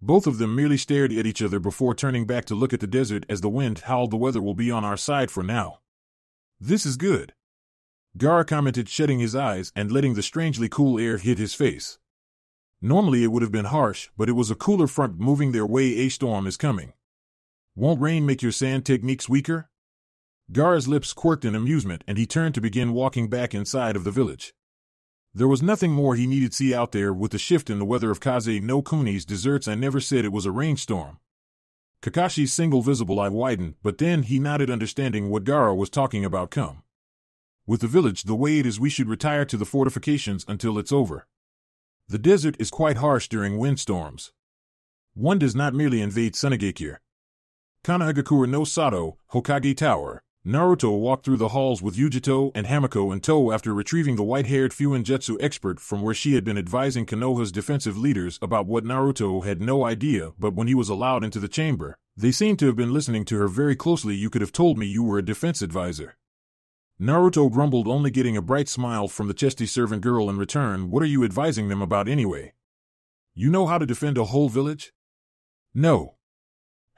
Both of them merely stared at each other before turning back to look at the desert as the wind howled. The weather will be on our side for now. This is good, Gaara commented, shutting his eyes and letting the strangely cool air hit his face. Normally it would have been harsh, but it was a cooler front moving their way. A storm is coming. Won't rain make your sand techniques weaker? Gaara's lips quirked in amusement, and he turned to begin walking back inside of the village. There was nothing more he needed see out there with the shift in the weather of Kaze no Kuni's deserts. I never said it was a rainstorm. Kakashi's single visible eye widened, but then he nodded, understanding what Gaara was talking about. Come. With the village the way it is, we should retire to the fortifications until it's over. The desert is quite harsh during windstorms. One does not merely invade Sunagakure. Konohagakure no Sato, Hokage Tower. Naruto walked through the halls with Yujito and Hamiko in tow after retrieving the white-haired Fuinjutsu expert from where she had been advising Konoha's defensive leaders about what Naruto had no idea, but when he was allowed into the chamber, they seemed to have been listening to her very closely. You could have told me you were a defense advisor. Naruto grumbled, only getting a bright smile from the chesty servant girl in return. What are you advising them about anyway? You know how to defend a whole village? No.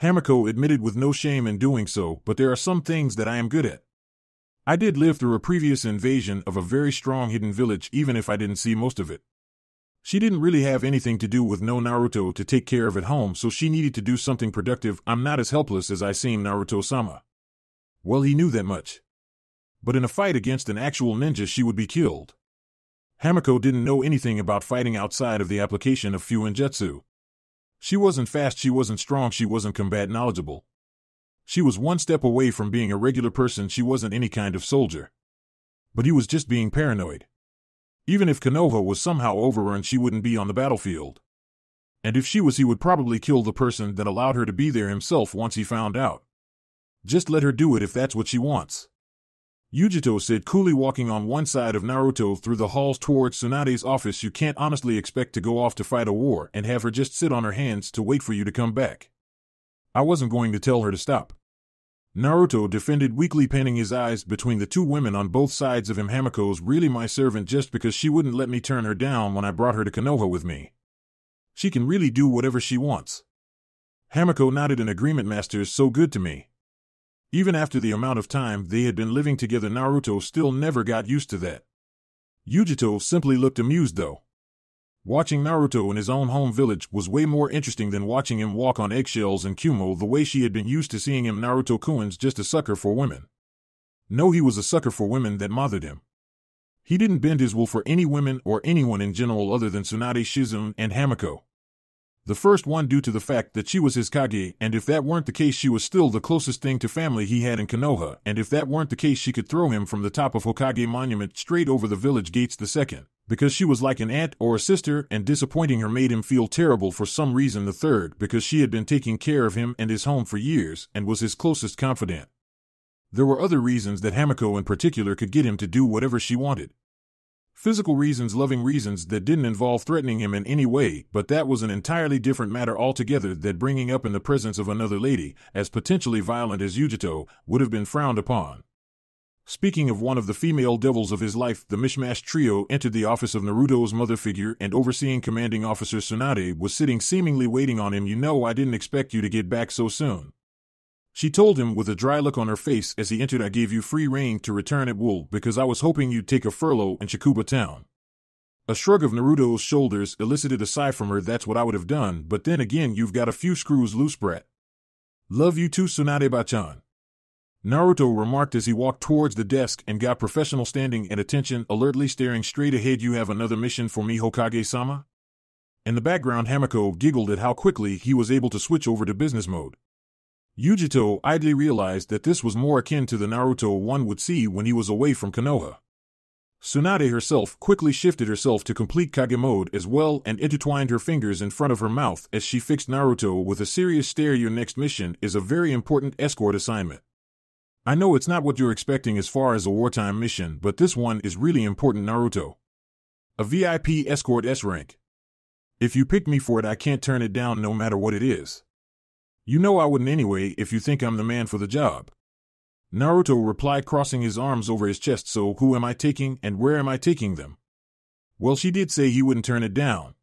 Hamiko admitted with no shame in doing so, but there are some things that I am good at. I did live through a previous invasion of a very strong hidden village, even if I didn't see most of it. She didn't really have anything to do with no Naruto to take care of at home, so she needed to do something productive. I'm not as helpless as I seem, Naruto-sama. Well, he knew that much. But in a fight against an actual ninja, she would be killed. Hamiko didn't know anything about fighting outside of the application of Fuinjutsu. She wasn't fast, she wasn't strong, she wasn't combat knowledgeable. She was one step away from being a regular person, she wasn't any kind of soldier. But he was just being paranoid. Even if Konoha was somehow overrun, she wouldn't be on the battlefield. And if she was, he would probably kill the person that allowed her to be there himself once he found out. Just let her do it if that's what she wants. Yujito said coolly, walking on one side of Naruto through the halls towards Tsunade's office. You can't honestly expect to go off to fight a war and have her just sit on her hands to wait for you to come back. I wasn't going to tell her to stop. Naruto defended weakly, panning his eyes between the two women on both sides of him. Hamiko's really my servant just because she wouldn't let me turn her down when I brought her to Konoha with me. She can really do whatever she wants. Hamiko nodded in agreement. Master is so good to me. Even after the amount of time they had been living together, Naruto still never got used to that. Yujito simply looked amused though. Watching Naruto in his own home village was way more interesting than watching him walk on eggshells in Kumo the way she had been used to seeing him. Naruto-kun's just a sucker for women. No, he was a sucker for women that mothered him. He didn't bend his will for any women or anyone in general other than Tsunade, Shizune, and Hamiko. The first one due to the fact that she was his Kage, and if that weren't the case, she was still the closest thing to family he had in Konoha, and if that weren't the case, she could throw him from the top of Hokage Monument straight over the village gates. The second, because she was like an aunt or a sister, and disappointing her made him feel terrible for some reason. The third, because she had been taking care of him and his home for years, and was his closest confidant. There were other reasons that Hamiko in particular could get him to do whatever she wanted. Physical reasons, loving reasons that didn't involve threatening him in any way, but that was an entirely different matter altogether. That bringing up in the presence of another lady, as potentially violent as Yujito, would have been frowned upon. Speaking of one of the female devils of his life, the mishmash trio entered the office of Naruto's mother figure, and overseeing commanding officer Tsunade was sitting seemingly waiting on him. You know, I didn't expect you to get back so soon. She told him with a dry look on her face as he entered. I gave you free rein to return at will because I was hoping you'd take a furlough in Shakuba town. A shrug of Naruto's shoulders elicited a sigh from her. That's what I would have done, but then again, you've got a few screws loose, brat. Love you too, Tsunade-bachan. Naruto remarked as he walked towards the desk and got professional standing at attention, alertly staring straight ahead. You have another mission for me, Hokage-sama? In the background, Hamiko giggled at how quickly he was able to switch over to business mode. Yujito idly realized that this was more akin to the Naruto one would see when he was away from Konoha. Tsunade herself quickly shifted herself to complete Kage mode as well and intertwined her fingers in front of her mouth as she fixed Naruto with a serious stare. Your next mission is a very important escort assignment. I know it's not what you're expecting as far as a wartime mission, but this one is really important, Naruto. A VIP escort S rank. If you pick me for it, I can't turn it down no matter what it is. You know I wouldn't anyway if you think I'm the man for the job. Naruto replied, crossing his arms over his chest. So who am I taking and where am I taking them? Well, she did say he wouldn't turn it down.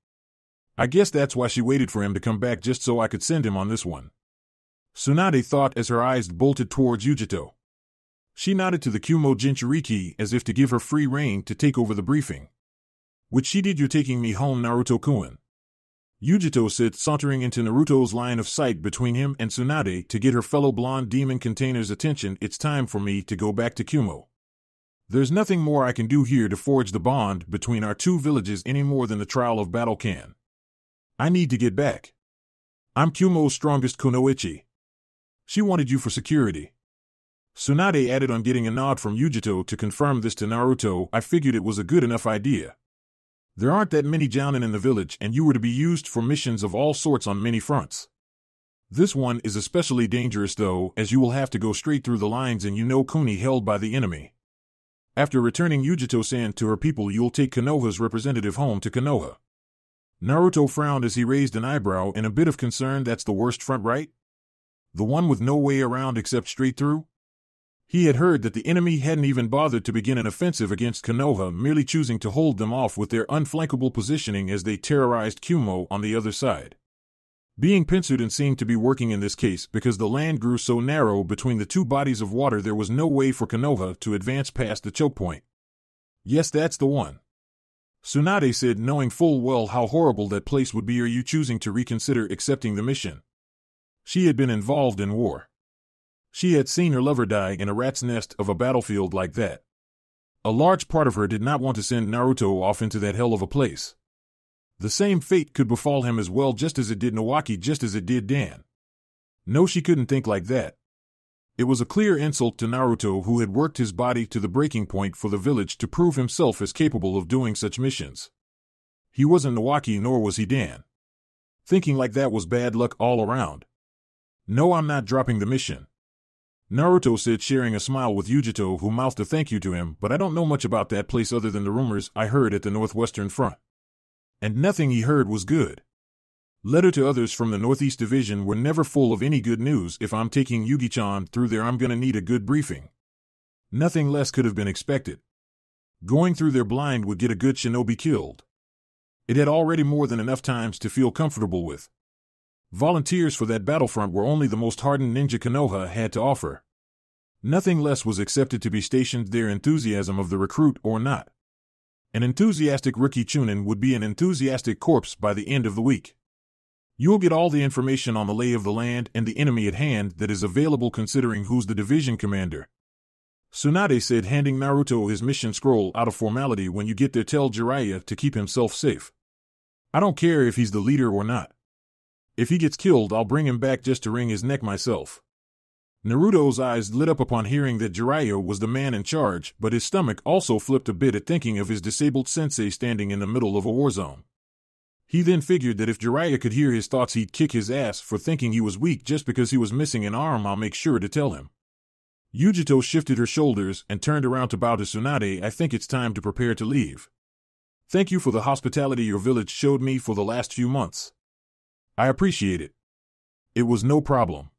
I guess that's why she waited for him to come back just so I could send him on this one. Tsunade thought as her eyes bolted towards Yujito. She nodded to the Kumo Jinchuriki as if to give her free rein to take over the briefing. Which she did. You're taking me home, Naruto-kun. Yujito said, sauntering into Naruto's line of sight between him and Tsunade to get her fellow blonde demon container's attention. It's time for me to go back to Kumo. There's nothing more I can do here to forge the bond between our two villages any more than the trial of battle can. I need to get back. I'm Kumo's strongest kunoichi. She wanted you for security. Tsunade added on getting a nod from Yujito to confirm this to Naruto. I figured it was a good enough idea. There aren't that many jounin in the village, and you were to be used for missions of all sorts on many fronts. This one is especially dangerous though, as you will have to go straight through the lines in Kuni held by the enemy. After returning Yujito-san to her people, you'll take Konoha's representative home to Konoha. Naruto frowned as he raised an eyebrow in a bit of concern. That's the worst front, right? The one with no way around except straight through? He had heard that the enemy hadn't even bothered to begin an offensive against Konoha, merely choosing to hold them off with their unflankable positioning as they terrorized Kumo on the other side. Being pincered seemed to be working in this case because the land grew so narrow between the two bodies of water there was no way for Konoha to advance past the choke point. Yes, that's the one. Tsunade said, knowing full well how horrible that place would be. Are you choosing to reconsider accepting the mission? She had been involved in war. She had seen her lover die in a rat's nest of a battlefield like that. A large part of her did not want to send Naruto off into that hell of a place. The same fate could befall him as well, just as it did Nawaki, just as it did Dan. No, she couldn't think like that. It was a clear insult to Naruto, who had worked his body to the breaking point for the village to prove himself as capable of doing such missions. He wasn't Nawaki, nor was he Dan. Thinking like that was bad luck all around. No, I'm not dropping the mission, Naruto said, sharing a smile with Yujito, who mouthed a thank you to him, but I don't know much about that place other than the rumors I heard at the Northwestern Front. And nothing he heard was good. Letter to others from the Northeast Division were never full of any good news. If I'm taking Yugi-chan through there, I'm gonna need a good briefing. Nothing less could have been expected. Going through there blind would get a good shinobi killed. It had already more than enough times to feel comfortable with. Volunteers for that battlefront were only the most hardened ninja Konoha had to offer. Nothing less was accepted to be stationed there, enthusiasm of the recruit or not. An enthusiastic rookie Chunin would be an enthusiastic corpse by the end of the week. You'll get all the information on the lay of the land and the enemy at hand that is available, considering who's the division commander. Tsunade said, handing Naruto his mission scroll. Out of formality, when you get there, tell Jiraiya to keep himself safe. I don't care if he's the leader or not. If he gets killed, I'll bring him back just to wring his neck myself. Naruto's eyes lit up upon hearing that Jiraiya was the man in charge, but his stomach also flipped a bit at thinking of his disabled sensei standing in the middle of a war zone. He then figured that if Jiraiya could hear his thoughts, he'd kick his ass for thinking he was weak just because he was missing an arm. I'll make sure to tell him. Yujito shifted her shoulders and turned around to bow to Tsunade. I think it's time to prepare to leave. Thank you for the hospitality your village showed me for the last few months. I appreciate it. It was no problem.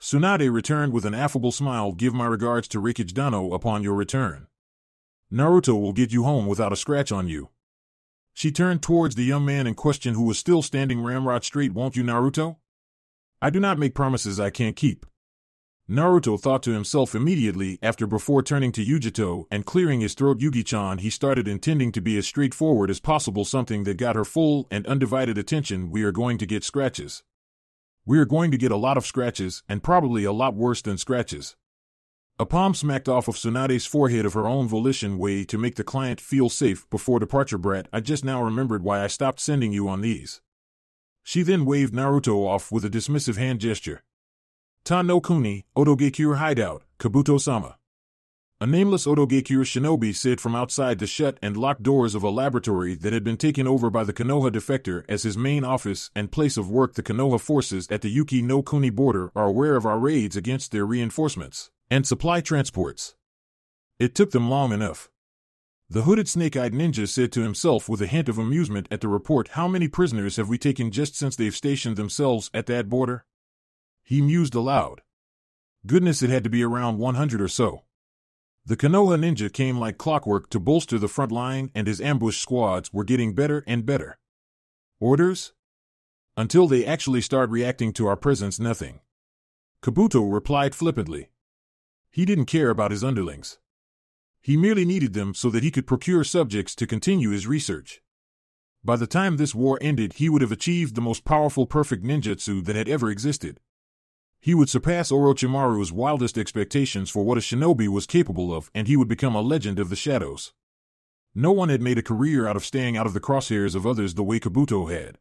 Tsunade returned with an affable smile. Give my regards to Rikage Dano upon your return. Naruto will get you home without a scratch on you. She turned towards the young man in question, who was still standing ramrod straight. Won't you, Naruto? I do not make promises I can't keep. Naruto thought to himself immediately before turning to Yujito and clearing his throat. Yugi-chan, he started, intending to be as straightforward as possible, something that got her full and undivided attention. We are going to get scratches. We are going to get a lot of scratches, and probably a lot worse than scratches. A palm smacked off of Tsunade's forehead of her own volition, way to make the client feel safe before departure. Brat, I just now remembered why I stopped sending you on these. She then waved Naruto off with a dismissive hand gesture. Ta no Kuni, Otogekure hideout, Kabuto-sama. A nameless Otogekure shinobi said from outside the shut and locked doors of a laboratory that had been taken over by the Konoha defector as his main office and place of work. The Konoha forces at the Yuki no Kuni border are aware of our raids against their reinforcements and supply transports. It took them long enough. The hooded snake-eyed ninja said to himself with a hint of amusement at the report. How many prisoners have we taken just since they've stationed themselves at that border? He mused aloud. Goodness, it had to be around 100 or so. The Konoha ninja came like clockwork to bolster the front line, and his ambush squads were getting better and better. Orders? Until they actually start reacting to our presence, nothing. Kabuto replied flippantly. He didn't care about his underlings. He merely needed them so that he could procure subjects to continue his research. By the time this war ended, he would have achieved the most powerful perfect ninjutsu that had ever existed. He would surpass Orochimaru's wildest expectations for what a shinobi was capable of, and he would become a legend of the shadows. No one had made a career out of staying out of the crosshairs of others the way Kabuto had.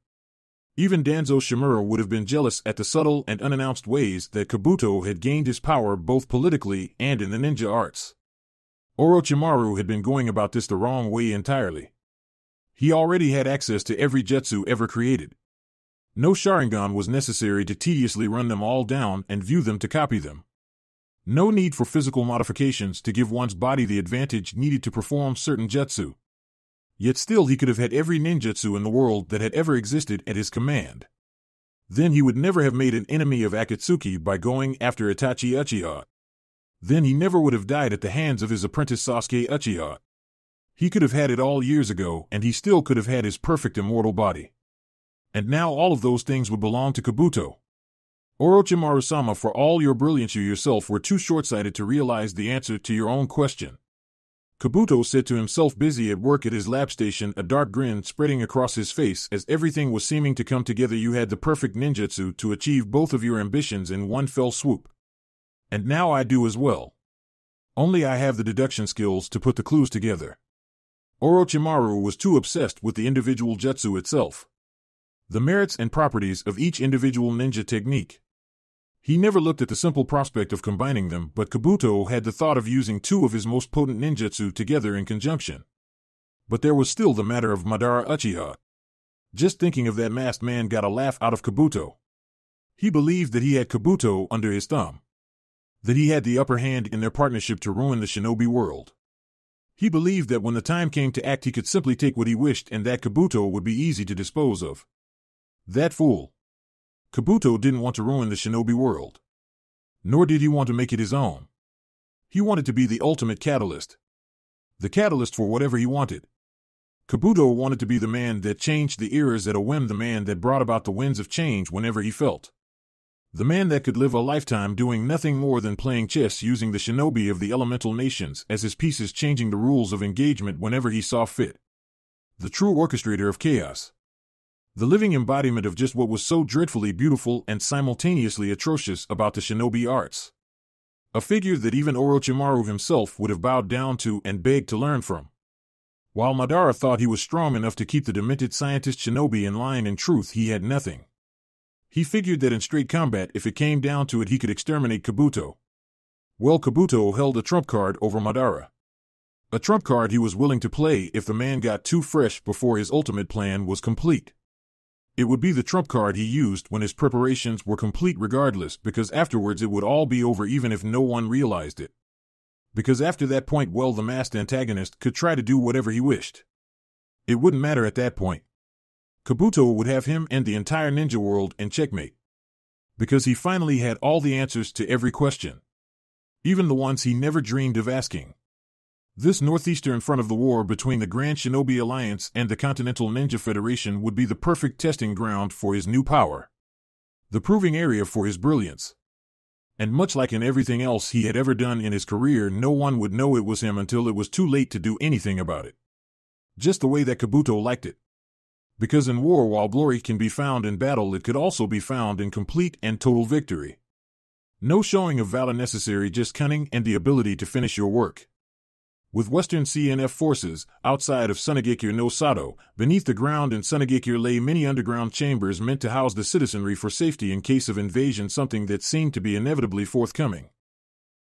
Even Danzo Shimura would have been jealous at the subtle and unannounced ways that Kabuto had gained his power, both politically and in the ninja arts. Orochimaru had been going about this the wrong way entirely. He already had access to every jutsu ever created. No Sharingan was necessary to tediously run them all down and view them to copy them. No need for physical modifications to give one's body the advantage needed to perform certain jutsu. Yet still he could have had every ninjutsu in the world that had ever existed at his command. Then he would never have made an enemy of Akatsuki by going after Itachi Uchiha. Then he never would have died at the hands of his apprentice Sasuke Uchiha. He could have had it all years ago, and he still could have had his perfect immortal body. And now all of those things would belong to Kabuto. Orochimaru-sama, for all your brilliance, you yourself were too short-sighted to realize the answer to your own question. Kabuto said to himself, busy at work at his lab station, a dark grin spreading across his face as everything was seeming to come together. You had the perfect ninjutsu to achieve both of your ambitions in one fell swoop. And now I do as well. Only I have the deduction skills to put the clues together. Orochimaru was too obsessed with the individual jutsu itself, the merits and properties of each individual ninja technique. He never looked at the simple prospect of combining them, but Kabuto had the thought of using two of his most potent ninjutsu together in conjunction. But there was still the matter of Madara Uchiha. Just thinking of that masked man got a laugh out of Kabuto. He believed that he had Kabuto under his thumb, that he had the upper hand in their partnership to ruin the shinobi world. He believed that when the time came to act, he could simply take what he wished and that Kabuto would be easy to dispose of. That fool. Kabuto didn't want to ruin the shinobi world. Nor did he want to make it his own. He wanted to be the ultimate catalyst. The catalyst for whatever he wanted. Kabuto wanted to be the man that changed the eras at a whim, the man that brought about the winds of change whenever he felt. The man that could live a lifetime doing nothing more than playing chess, using the shinobi of the elemental nations as his pieces, changing the rules of engagement whenever he saw fit. The true orchestrator of chaos. The living embodiment of just what was so dreadfully beautiful and simultaneously atrocious about the shinobi arts. A figure that even Orochimaru himself would have bowed down to and begged to learn from. While Madara thought he was strong enough to keep the demented scientist shinobi in line, in truth he had nothing. He figured that in straight combat, if it came down to it, he could exterminate Kabuto. Well, Kabuto held a trump card over Madara. A trump card he was willing to play if the man got too fresh before his ultimate plan was complete. It would be the trump card he used when his preparations were complete regardless, because afterwards it would all be over even if no one realized it. Because after that point, well, the masked antagonist could try to do whatever he wished. It wouldn't matter at that point. Kabuto would have him and the entire ninja world in checkmate. Because he finally had all the answers to every question. Even the ones he never dreamed of asking. This northeastern front of the war between the Grand Shinobi Alliance and the Continental Ninja Federation would be the perfect testing ground for his new power. The proving area for his brilliance. And much like in everything else he had ever done in his career, no one would know it was him until it was too late to do anything about it. Just the way that Kabuto liked it. Because in war, while glory can be found in battle, it could also be found in complete and total victory. No showing of valor necessary, just cunning and the ability to finish your work. With Western CNF forces, outside of Sunagekure no Sato, beneath the ground in Sunagekure lay many underground chambers meant to house the citizenry for safety in case of invasion, something that seemed to be inevitably forthcoming.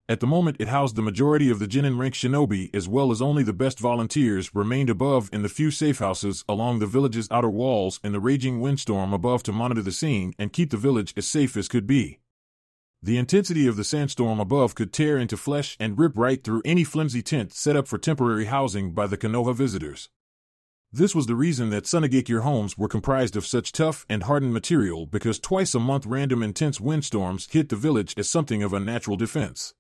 At the moment, it housed the majority of the Genin rank shinobi, as well as only the best volunteers remained above in the few safe houses along the village's outer walls in the raging windstorm above to monitor the scene and keep the village as safe as could be. The intensity of the sandstorm above could tear into flesh and rip right through any flimsy tent set up for temporary housing by the Konoha visitors. This was the reason that Sunagekure homes were comprised of such tough and hardened material, because twice a month random intense windstorms hit the village as something of a natural defense.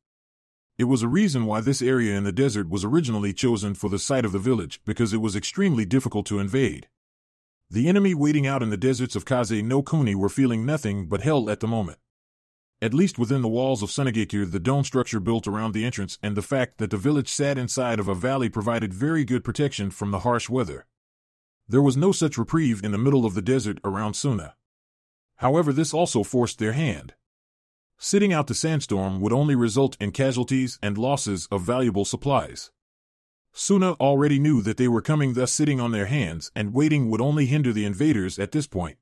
It was a reason why this area in the desert was originally chosen for the site of the village, because it was extremely difficult to invade. The enemy waiting out in the deserts of Kaze no Kuni were feeling nothing but hell at the moment. At least within the walls of Sunagekure, the dome structure built around the entrance and the fact that the village sat inside of a valley provided very good protection from the harsh weather. There was no such reprieve in the middle of the desert around Suna. However, this also forced their hand. Sitting out the sandstorm would only result in casualties and losses of valuable supplies. Suna already knew that they were coming, thus sitting on their hands and waiting would only hinder the invaders at this point.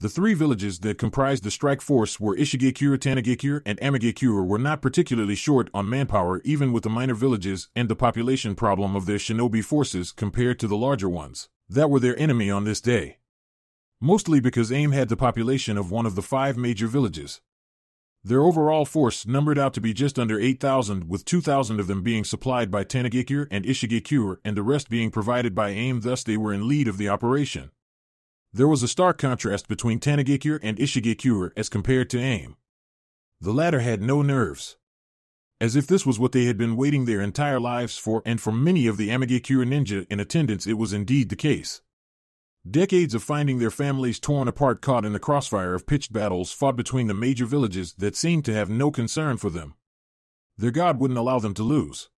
The three villages that comprised the strike force were Ishigekure, Tanagekure, and Amagekure were not particularly short on manpower, even with the minor villages and the population problem of their shinobi forces compared to the larger ones. that were their enemy on this day. Mostly because AIM had the population of one of the 5 major villages. Their overall force numbered out to be just under 8,000, with 2,000 of them being supplied by Tanegekure and Ishigekure and the rest being provided by AIM, thus they were in lead of the operation. There was a stark contrast between Tanegekure and Ishigekure as compared to AIM. The latter had no nerves. As if this was what they had been waiting their entire lives for, and for many of the Amegekure ninja in attendance it was indeed the case. Decades of finding their families torn apart, caught in the crossfire of pitched battles fought between the major villages that seemed to have no concern for them. Their god wouldn't allow them to lose.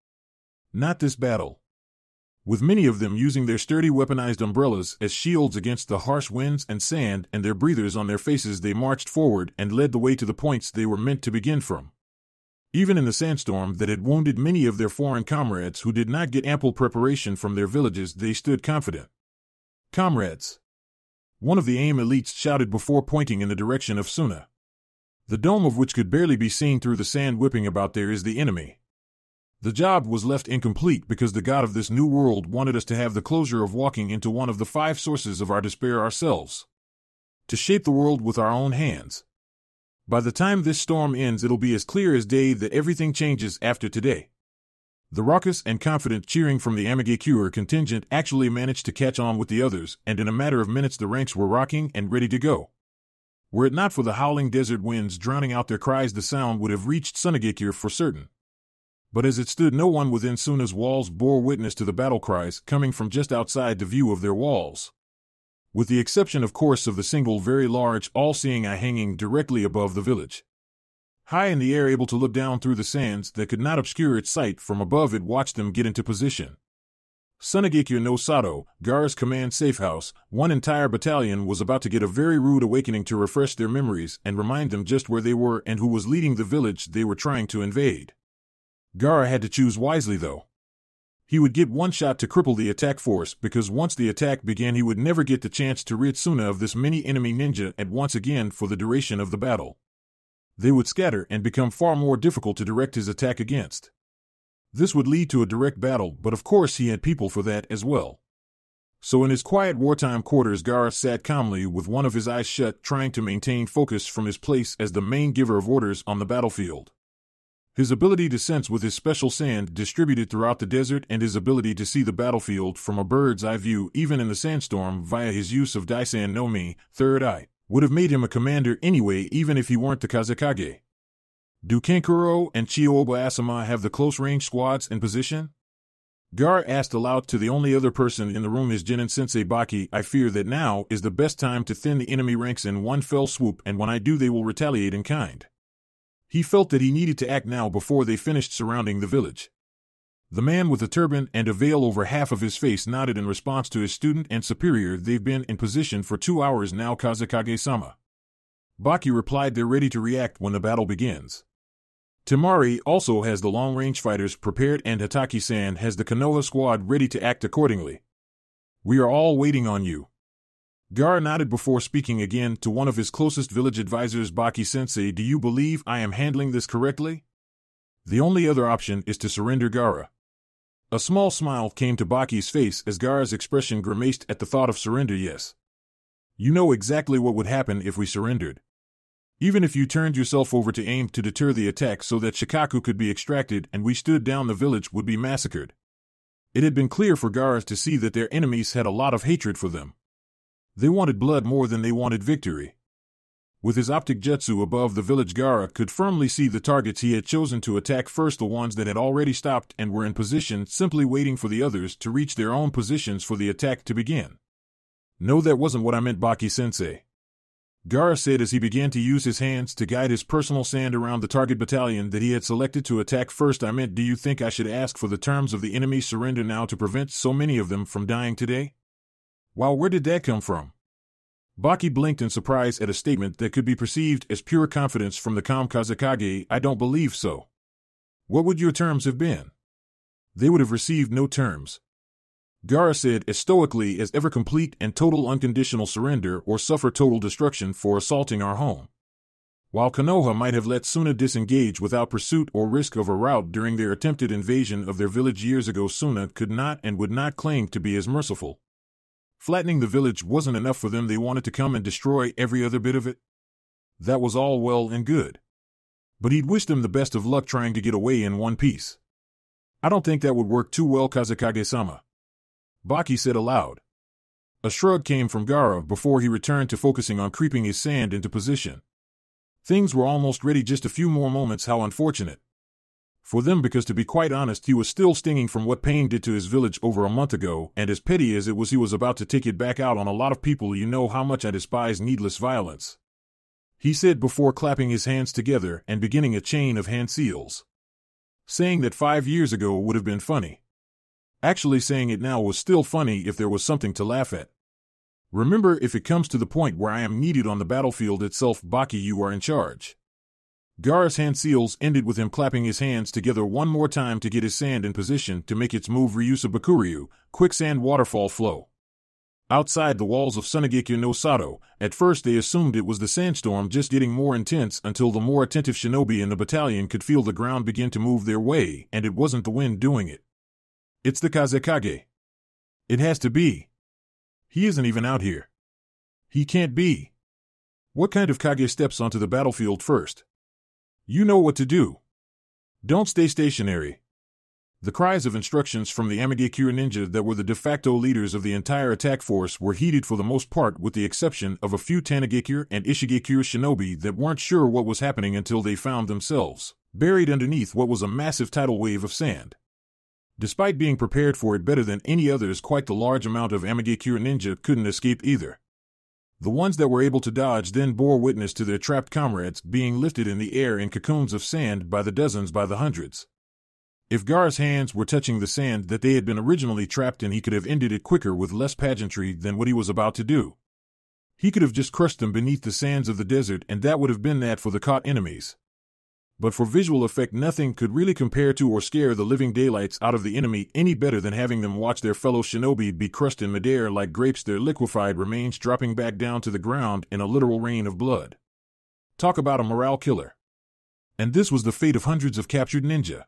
Not this battle. With many of them using their sturdy weaponized umbrellas as shields against the harsh winds and sand and their breathers on their faces, they marched forward and led the way to the points they were meant to begin from. Even in the sandstorm that had wounded many of their foreign comrades who did not get ample preparation from their villages, they stood confident. "Comrades," one of the AIM elites shouted before pointing in the direction of Suna. The dome of which could barely be seen through the sand whipping about there is the enemy. The job was left incomplete because the god of this new world wanted us to have the closure of walking into one of the 5 sources of our despair ourselves. To shape the world with our own hands. By the time this storm ends, it'll be as clear as day that everything changes after today. The raucous and confident cheering from the Amegekure contingent actually managed to catch on with the others, and in a matter of minutes the ranks were rocking and ready to go. Were it not for the howling desert winds drowning out their cries, the sound would have reached Sunagekure for certain. But as it stood, no one within Suna's walls bore witness to the battle cries coming from just outside the view of their walls. With the exception, of course, of the single very large, all-seeing eye hanging directly above the village. High in the air, able to look down through the sands that could not obscure its sight, from above it watched them get into position. Sunagekure no Sato, Gaara's command safehouse, one entire battalion was about to get a very rude awakening to refresh their memories and remind them just where they were and who was leading the village they were trying to invade. Gaara had to choose wisely, though. He would get one shot to cripple the attack force, because once the attack began he would never get the chance to rid Suna of this many enemy ninja at once again for the duration of the battle. They would scatter and become far more difficult to direct his attack against. This would lead to a direct battle, but of course he had people for that as well. So in his quiet wartime quarters, Gaara sat calmly with one of his eyes shut, trying to maintain focus from his place as the main giver of orders on the battlefield. His ability to sense with his special sand distributed throughout the desert, and his ability to see the battlefield from a bird's eye view even in the sandstorm via his use of Daisan no Mi, third eye, would have made him a commander anyway, even if he weren't the Kazekage. Do Kankuro and Chiyoba Asama have the close-range squads in position? Gaara asked aloud to the only other person in the room, his Genin-sensei Baki. I fear that now is the best time to thin the enemy ranks in one fell swoop, and when I do they will retaliate in kind. He felt that he needed to act now before they finished surrounding the village. The man with a turban and a veil over half of his face nodded in response to his student and superior. They've been in position for 2 hours now, Kazekage-sama. Baki replied, they're ready to react when the battle begins. Temari also has the long-range fighters prepared, and Hataki-san has the Konoha squad ready to act accordingly. We are all waiting on you. Gaara nodded before speaking again to one of his closest village advisors. Baki-sensei, do you believe I am handling this correctly? The only other option is to surrender, Gaara. A small smile came to Baki's face as Gaara's expression grimaced at the thought of surrender. Yes. You know exactly what would happen if we surrendered. Even if you turned yourself over to AIM to deter the attack so that Shikaku could be extracted and we stood down, the village would be massacred. It had been clear for Gaara to see that their enemies had a lot of hatred for them. They wanted blood more than they wanted victory. With his optic jutsu above the village, Gaara could firmly see the targets he had chosen to attack first, the ones that had already stopped and were in position, simply waiting for the others to reach their own positions for the attack to begin. No, that wasn't what I meant, Baki-sensei. Gaara said as he began to use his hands to guide his personal sand around the target battalion that he had selected to attack first. I meant, do you think I should ask for the terms of the enemy's surrender now to prevent so many of them from dying today? Wow, where did that come from? Baki blinked in surprise at a statement that could be perceived as pure confidence from the calm Kazekage. I don't believe so. What would your terms have been? They would have received no terms. Gaara said as stoically as ever, complete and total unconditional surrender or suffer total destruction for assaulting our home. While Konoha might have let Suna disengage without pursuit or risk of a rout during their attempted invasion of their village years ago, Suna could not and would not claim to be as merciful. Flattening the village wasn't enough for them, they wanted to come and destroy every other bit of it. That was all well and good. But he'd wished them the best of luck trying to get away in one piece. I don't think that would work too well, Kazekage-sama, Baki said aloud. A shrug came from Gaara before he returned to focusing on creeping his sand into position. Things were almost ready, just a few more moments. How unfortunate for them, because to be quite honest, he was still stinging from what Pain did to his village over a month ago, and as petty as it was, he was about to take it back out on a lot of people. You know how much I despise needless violence, he said before clapping his hands together and beginning a chain of hand seals. Saying that 5 years ago would have been funny. Actually, saying it now was still funny if there was something to laugh at. Remember, if it comes to the point where I am needed on the battlefield itself, Baki, you are in charge. Gaara's hand seals ended with him clapping his hands together one more time to get his sand in position to make its move Ryusa Bakuryu, quicksand waterfall flow. Outside the walls of Sunagekyo no Sato, at first they assumed it was the sandstorm just getting more intense, until the more attentive shinobi in the battalion could feel the ground begin to move their way, and it wasn't the wind doing it. It's the Kazekage. It has to be. He isn't even out here. He can't be. What kind of Kage steps onto the battlefield first? You know what to do. Don't stay stationary. The cries of instructions from the Amigekure ninja that were the de facto leaders of the entire attack force were heeded for the most part, with the exception of a few Tanigekure and Ishigekure shinobi that weren't sure what was happening until they found themselves buried underneath what was a massive tidal wave of sand. Despite being prepared for it better than any others, quite the large amount of Amigekure ninja couldn't escape either. The ones that were able to dodge then bore witness to their trapped comrades being lifted in the air in cocoons of sand by the dozens, by the hundreds. If Gaara's hands were touching the sand that they had been originally trapped in, he could have ended it quicker with less pageantry than what he was about to do. He could have just crushed them beneath the sands of the desert, and that would have been that for the caught enemies. But for visual effect, nothing could really compare to or scare the living daylights out of the enemy any better than having them watch their fellow shinobi be crushed in midair like grapes, their liquefied remains dropping back down to the ground in a literal rain of blood. Talk about a morale killer. And this was the fate of hundreds of captured ninja.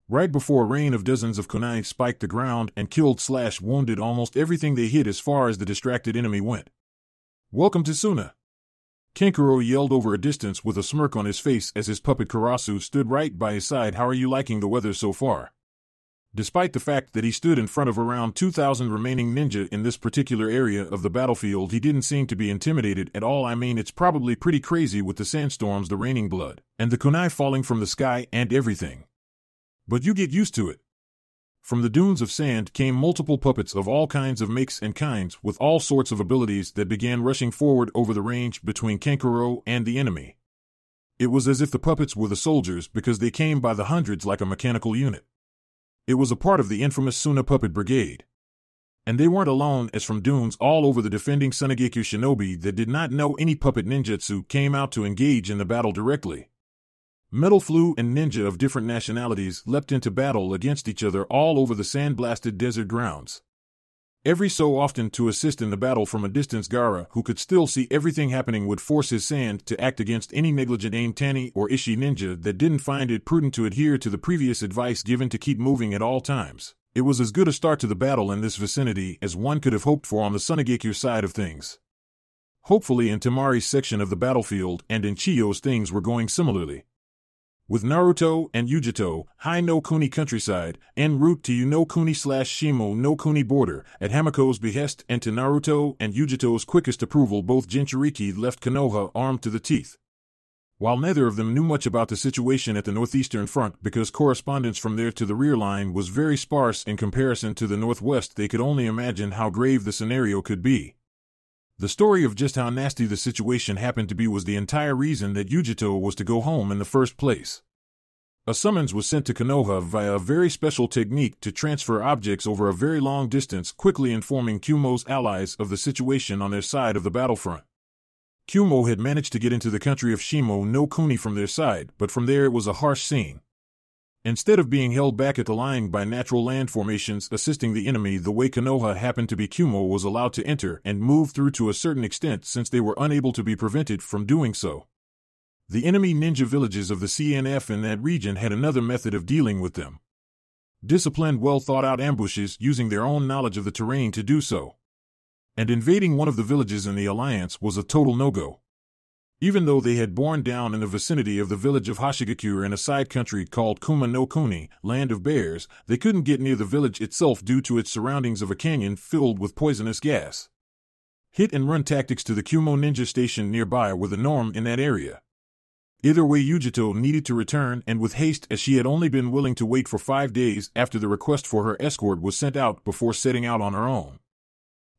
Right before a rain of dozens of kunai spiked the ground and killed/wounded almost everything they hit as far as the distracted enemy went. Welcome to Suna, Kenkuro yelled over a distance with a smirk on his face as his puppet Karasu stood right by his side. How are you liking the weather so far? Despite the fact that he stood in front of around 2,000 remaining ninja in this particular area of the battlefield, he didn't seem to be intimidated at all. I mean, it's probably pretty crazy with the sandstorms, the raining blood, and the kunai falling from the sky and everything. But you get used to it. From the dunes of sand came multiple puppets of all kinds of makes and kinds, with all sorts of abilities that began rushing forward over the range between Kenkuro and the enemy. It was as if the puppets were the soldiers, because they came by the hundreds like a mechanical unit. It was a part of the infamous Suna Puppet Brigade. And they weren't alone, as from dunes all over the defending Sunagekyo shinobi that did not know any puppet ninjutsu came out to engage in the battle directly. Metal Flu and ninja of different nationalities leapt into battle against each other all over the sand-blasted desert grounds. Every so often, to assist in the battle from a distance, Gaara, who could still see everything happening, would force his sand to act against any negligent aim Tani or Ishi ninja that didn't find it prudent to adhere to the previous advice given to keep moving at all times. It was as good a start to the battle in this vicinity as one could have hoped for on the Sunagekyo side of things. Hopefully in Temari's section of the battlefield and in Chiyo's things were going similarly. With Naruto and Yujito, High no Kuni countryside, en route to no Kuni/Shimo no Kuni border, at Hamako's behest and to Naruto and Yujito's quickest approval, both Jinchuriki left Konoha armed to the teeth. While neither of them knew much about the situation at the northeastern front, because correspondence from there to the rear line was very sparse in comparison to the northwest, they could only imagine how grave the scenario could be. The story of just how nasty the situation happened to be was the entire reason that Yujito was to go home in the first place. A summons was sent to Konoha via a very special technique to transfer objects over a very long distance, quickly informing Kumo's allies of the situation on their side of the battlefront. Kumo had managed to get into the country of Shimo no Kuni from their side, but from there it was a harsh scene. Instead of being held back at the line by natural land formations assisting the enemy the way Konoha happened to be, Kumo was allowed to enter and move through to a certain extent, since they were unable to be prevented from doing so. The enemy ninja villages of the CNF in that region had another method of dealing with them. Disciplined, well-thought-out ambushes using their own knowledge of the terrain to do so. And invading one of the villages in the alliance was a total no-go. Even though they had borne down in the vicinity of the village of Hashigakure in a side country called Kuma no Kuni, Land of Bears, they couldn't get near the village itself due to its surroundings of a canyon filled with poisonous gas. Hit-and-run tactics to the Kumo ninja station nearby were the norm in that area. Either way, Yujito needed to return, and with haste, as she had only been willing to wait for 5 days after the request for her escort was sent out before setting out on her own.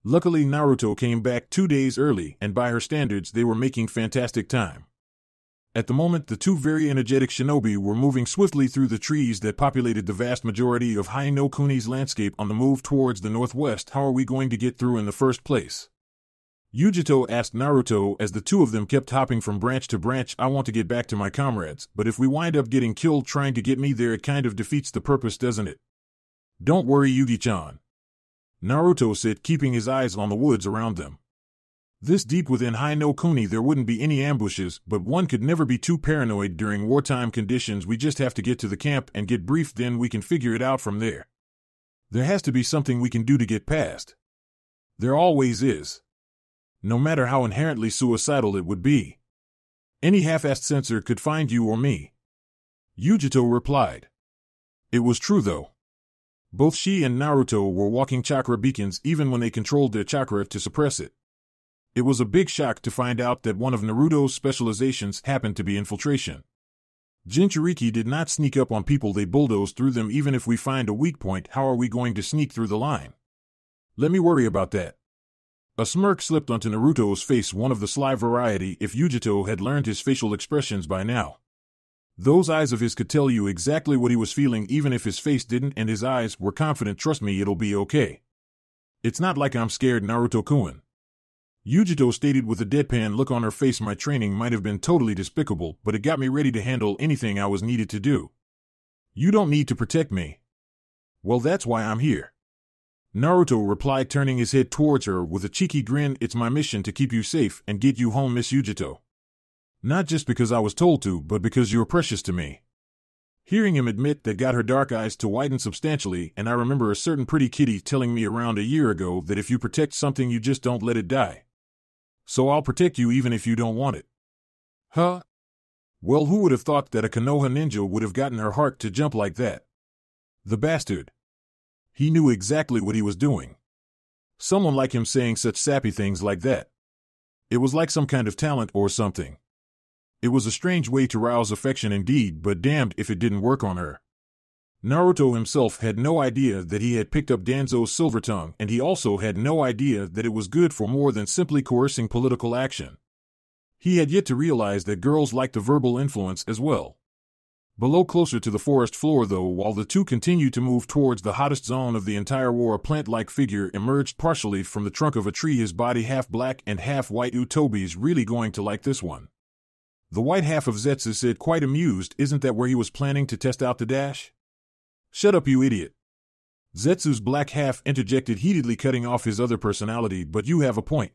Luckily, Naruto came back 2 days early, and by her standards they were making fantastic time. At the moment, the two very energetic shinobi were moving swiftly through the trees that populated the vast majority of Hai no Kuni's landscape on the move towards the northwest. How are we going to get through in the first place? Yujito asked Naruto as the two of them kept hopping from branch to branch. I want to get back to my comrades, but if we wind up getting killed trying to get me there, it kind of defeats the purpose, doesn't it? Don't worry, Yugi-chan, Naruto said, keeping his eyes on the woods around them. This deep within Hai no Kuni there wouldn't be any ambushes, but one could never be too paranoid during wartime conditions. We just have to get to the camp and get briefed, then we can figure it out from there. There has to be something we can do to get past. There always is. No matter how inherently suicidal it would be. Any half-assed censor could find you or me. Yujito replied. It was true though. Both she and Naruto were walking chakra beacons even when they controlled their chakra to suppress it. It was a big shock to find out that one of Naruto's specializations happened to be infiltration. Jinchuriki did not sneak up on people, they bulldozed through them. Even if we find a weak point, how are we going to sneak through the line? Let me worry about that. A smirk slipped onto Naruto's face, one of the sly variety if Yujito had learned his facial expressions by now. Those eyes of his could tell you exactly what he was feeling even if his face didn't, and his eyes were confident. Trust me, it'll be okay. It's not like I'm scared, Naruto-kun. Yujito stated with a deadpan look on her face. My training might have been totally despicable, but it got me ready to handle anything I was needed to do. You don't need to protect me. Well, that's why I'm here. Naruto replied, turning his head towards her with a cheeky grin. It's my mission to keep you safe and get you home, Miss Yujito. Not just because I was told to, but because you're precious to me. Hearing him admit that got her dark eyes to widen substantially, and I remember a certain pretty kitty telling me around a year ago that if you protect something you just don't let it die. So I'll protect you even if you don't want it. Huh? Well, who would have thought that a Konoha ninja would have gotten her heart to jump like that? The bastard. He knew exactly what he was doing. Someone like him saying such sappy things like that. It was like some kind of talent or something. It was a strange way to rouse affection indeed, but damned if it didn't work on her. Naruto himself had no idea that he had picked up Danzo's silver tongue, and he also had no idea that it was good for more than simply coercing political action. He had yet to realize that girls liked the verbal influence as well. Below, closer to the forest floor though, while the two continued to move towards the hottest zone of the entire war, a plant-like figure emerged partially from the trunk of a tree, his body half black and half white. Utobi's really going to like this one. The white half of Zetsu said, quite amused. Isn't that where he was planning to test out the dash? Shut up, you idiot. Zetsu's black half interjected heatedly, cutting off his other personality, but you have a point.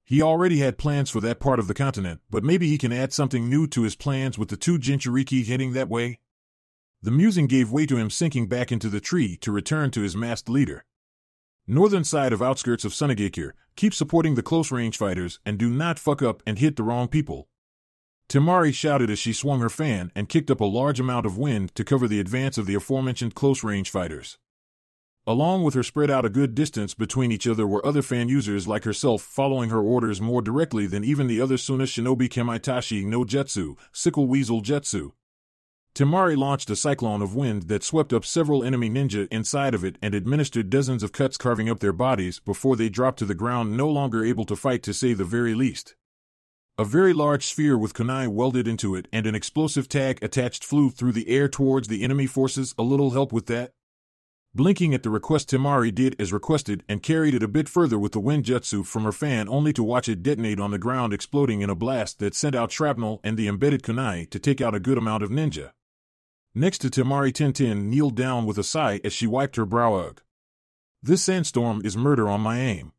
He already had plans for that part of the continent, but maybe he can add something new to his plans with the two Jinchuriki heading that way. The musing gave way to him, sinking back into the tree to return to his masked leader. Northern side of outskirts of Sunagakure, keep supporting the close-range fighters and do not fuck up and hit the wrong people. Temari shouted as she swung her fan and kicked up a large amount of wind to cover the advance of the aforementioned close-range fighters. Along with her, spread out a good distance between each other, were other fan users like herself, following her orders more directly than even the other Suna Shinobi Kemaitashi no Jutsu, Sickle Weasel Jutsu. Temari launched a cyclone of wind that swept up several enemy ninja inside of it and administered dozens of cuts, carving up their bodies before they dropped to the ground, no longer able to fight to say the very least. A very large sphere with kunai welded into it and an explosive tag attached flew through the air towards the enemy forces. A little help with that? Blinking at the request, Temari did as requested and carried it a bit further with the wind jutsu from her fan, only to watch it detonate on the ground, exploding in a blast that sent out shrapnel and the embedded kunai to take out a good amount of ninja. Next to Temari, Tintin kneeled down with a sigh as she wiped her brow. Ugh. This sandstorm is murder on my aim,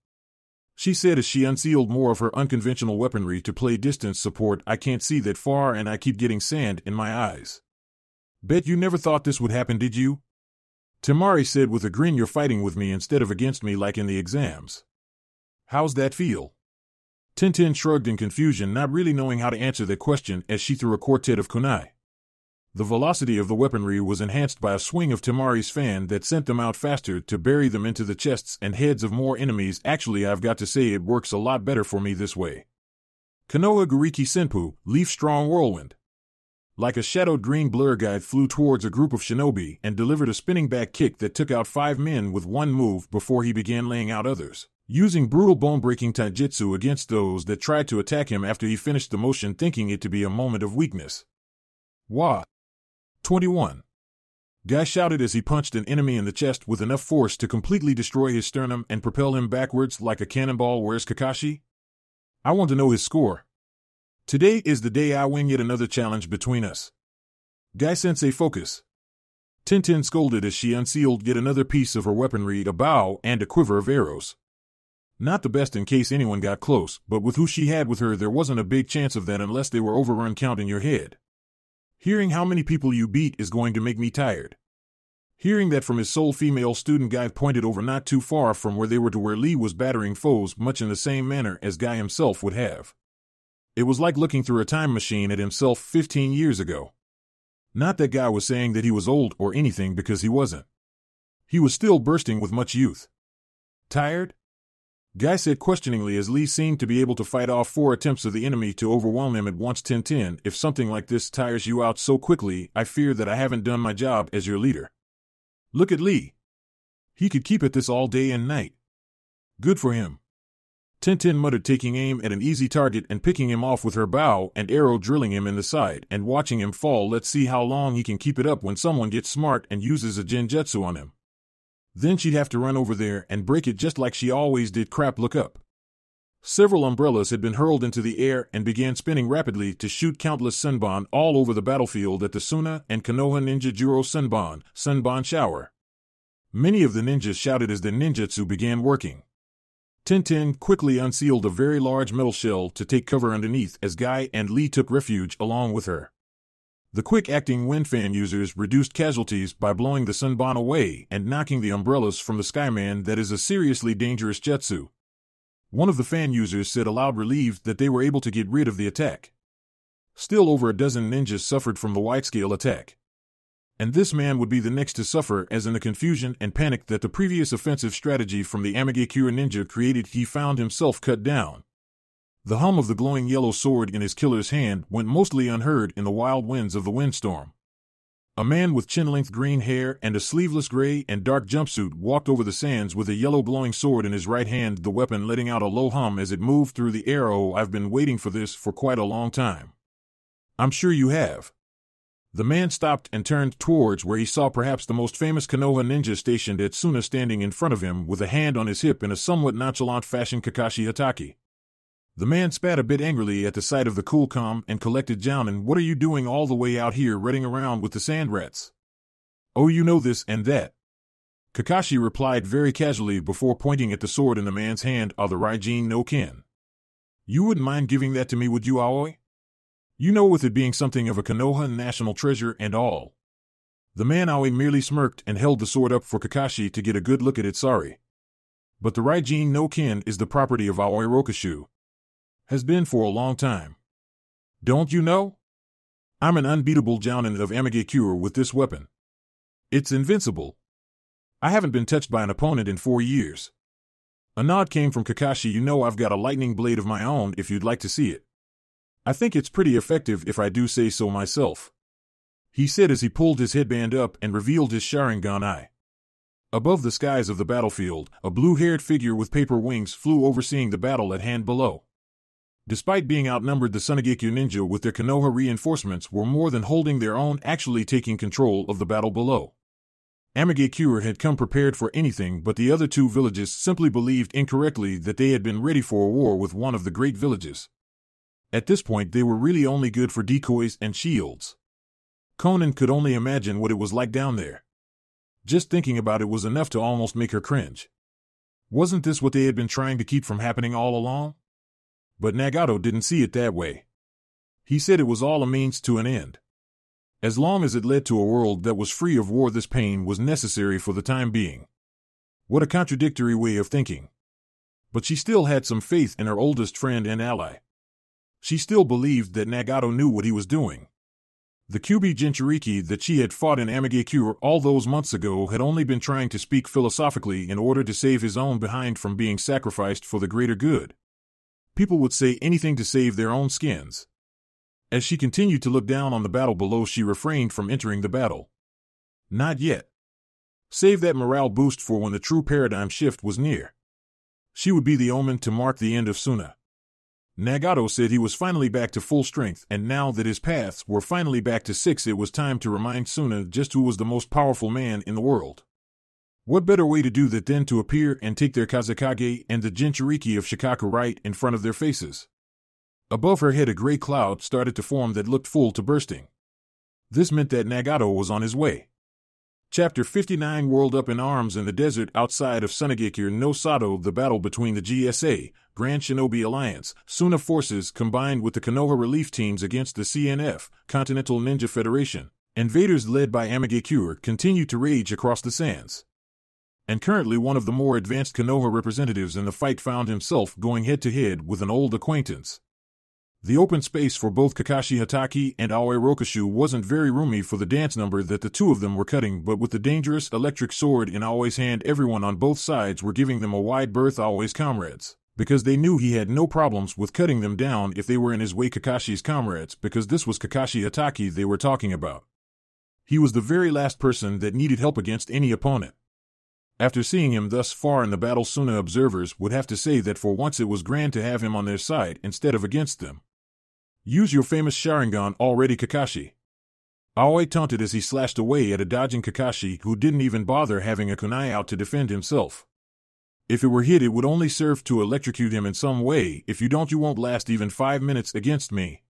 she said as she unsealed more of her unconventional weaponry to play distance support. I can't see that far and I keep getting sand in my eyes. Bet you never thought this would happen, did you? Temari said with a grin. You're fighting with me instead of against me like in the exams. How's that feel? Tintin shrugged in confusion, not really knowing how to answer that question as she threw a quartet of kunai. The velocity of the weaponry was enhanced by a swing of Temari's fan that sent them out faster to bury them into the chests and heads of more enemies. Actually, I've got to say it works a lot better for me this way. Konoha Gariki Senpu, Leaf Strong Whirlwind. Like a shadowed green blur guide flew towards a group of shinobi and delivered a spinning back kick that took out 5 men with one move before he began laying out others, using brutal bone-breaking taijutsu against those that tried to attack him after he finished the motion, thinking it to be a moment of weakness. Wah! 21. Guy shouted as he punched an enemy in the chest with enough force to completely destroy his sternum and propel him backwards like a cannonball. Where's Kakashi? I want to know his score. Today is the day I win yet another challenge between us. Guy-sensei, focus. Tintin scolded as she unsealed yet another piece of her weaponry, a bow and a quiver of arrows. Not the best in case anyone got close, but with who she had with her there wasn't a big chance of that unless they were overrun. Count in your head. Hearing how many people you beat is going to make me tired. Hearing that from his sole female student, Guy pointed over not too far from where they were to where Lee was battering foes much in the same manner as Guy himself would have. It was like looking through a time machine at himself 15 years ago. Not that Guy was saying that he was old or anything, because he wasn't. He was still bursting with much youth. Tired? Guy said questioningly as Lee seemed to be able to fight off 4 attempts of the enemy to overwhelm him at once. Tintin, if something like this tires you out so quickly, I fear that I haven't done my job as your leader. Look at Lee. He could keep at this all day and night. Good for him. Tintin muttered, taking aim at an easy target and picking him off with her bow and arrow, drilling him in the side and watching him fall. Let's see how long he can keep it up when someone gets smart and uses a genjutsu on him. Then she'd have to run over there and break it just like she always did. Crap, look up. Several umbrellas had been hurled into the air and began spinning rapidly to shoot countless sunban all over the battlefield at the Suna and Konoha Ninja Juro sunban shower. Many of the ninjas shouted as the ninjutsu began working. Tintin quickly unsealed a very large metal shell to take cover underneath as Guy and Lee took refuge along with her. The quick-acting wind fan users reduced casualties by blowing the sunban away and knocking the umbrellas from the Skyman. That is a seriously dangerous jutsu. One of the fan users said aloud, relieved that they were able to get rid of the attack. Still, over a dozen ninjas suffered from the wide-scale attack. And this man would be the next to suffer, as in the confusion and panic that the previous offensive strategy from the Amigekura ninja created, he found himself cut down. The hum of the glowing yellow sword in his killer's hand went mostly unheard in the wild winds of the windstorm. A man with chin-length green hair and a sleeveless gray and dark jumpsuit walked over the sands with a yellow glowing sword in his right hand, the weapon letting out a low hum as it moved through the air. Oh, I've been waiting for this for quite a long time. I'm sure you have. The man stopped and turned towards where he saw perhaps the most famous Konoha ninja stationed at Suna standing in front of him with a hand on his hip in a somewhat nonchalant fashion. Kakashi Hatake. The man spat a bit angrily at the sight of the cool, calm, and collected Jounin. What are you doing all the way out here running around with the sand rats? Oh, you know this and that. Kakashi replied very casually before pointing at the sword in the man's hand. The Raijin no Ken. You wouldn't mind giving that to me, would you, Aoi? You know, with it being something of a Konoha national treasure and all. The man Aoi merely smirked and held the sword up for Kakashi to get a good look at it. Sorry. But the Raijin no Ken is the property of Aoi Rokashu. Has been for a long time. Don't you know? I'm an unbeatable Jounin of Amigekura with this weapon. It's invincible. I haven't been touched by an opponent in 4 years. A nod came from Kakashi. You know, I've got a lightning blade of my own if you'd like to see it. I think it's pretty effective if I do say so myself. He said as he pulled his headband up and revealed his Sharingan eye. Above the skies of the battlefield, a blue-haired figure with paper wings flew overseeing the battle at hand below. Despite being outnumbered, the Sunagekyo ninja with their Konoha reinforcements were more than holding their own, actually taking control of the battle below. Amigekura had come prepared for anything, but the other 2 villages simply believed incorrectly that they had been ready for a war with one of the great villages. At this point, they were really only good for decoys and shields. Conan could only imagine what it was like down there. Just thinking about it was enough to almost make her cringe. Wasn't this what they had been trying to keep from happening all along? But Nagato didn't see it that way. He said it was all a means to an end. As long as it led to a world that was free of war, this pain was necessary for the time being. What a contradictory way of thinking. But she still had some faith in her oldest friend and ally. She still believed that Nagato knew what he was doing. The Kyuubi Jinchuriki that she had fought in Amagekure all those months ago had only been trying to speak philosophically in order to save his own behind from being sacrificed for the greater good. People would say anything to save their own skins. As she continued to look down on the battle below, she refrained from entering the battle. Not yet. Save that morale boost for when the true paradigm shift was near. She would be the omen to mark the end of Suna. Nagato said he was finally back to full strength, and now that his paths were finally back to 6, it was time to remind Suna just who was the most powerful man in the world. What better way to do that than to appear and take their Kazekage and the Jinchuriki of Shikaku right in front of their faces? Above her head a gray cloud started to form that looked full to bursting. This meant that Nagato was on his way. Chapter 59 Whirled up in arms in the desert outside of Sunagekure no Sato. The battle between the GSA, Grand Shinobi Alliance, Suna forces combined with the Konoha relief teams against the CNF, Continental Ninja Federation, invaders led by Amagekure continued to rage across the sands. And currently one of the more advanced Konoha representatives in the fight found himself going head-to-head with an old acquaintance. The open space for both Kakashi Hatake and Aoi Rokashu wasn't very roomy for the dance number that the two of them were cutting, but with the dangerous electric sword in Aoi's hand, everyone on both sides were giving them a wide berth. Aoi's comrades, because they knew he had no problems with cutting them down if they were in his way. Kakashi's comrades, because this was Kakashi Hatake they were talking about. He was the very last person that needed help against any opponent. After seeing him thus far in the battle, Suna observers would have to say that for once it was grand to have him on their side instead of against them. Use your famous Sharingan already, Kakashi. Aoi taunted as he slashed away at a dodging Kakashi who didn't even bother having a kunai out to defend himself. If it were hit, it would only serve to electrocute him in some way. If you don't, you won't last even 5 minutes against me.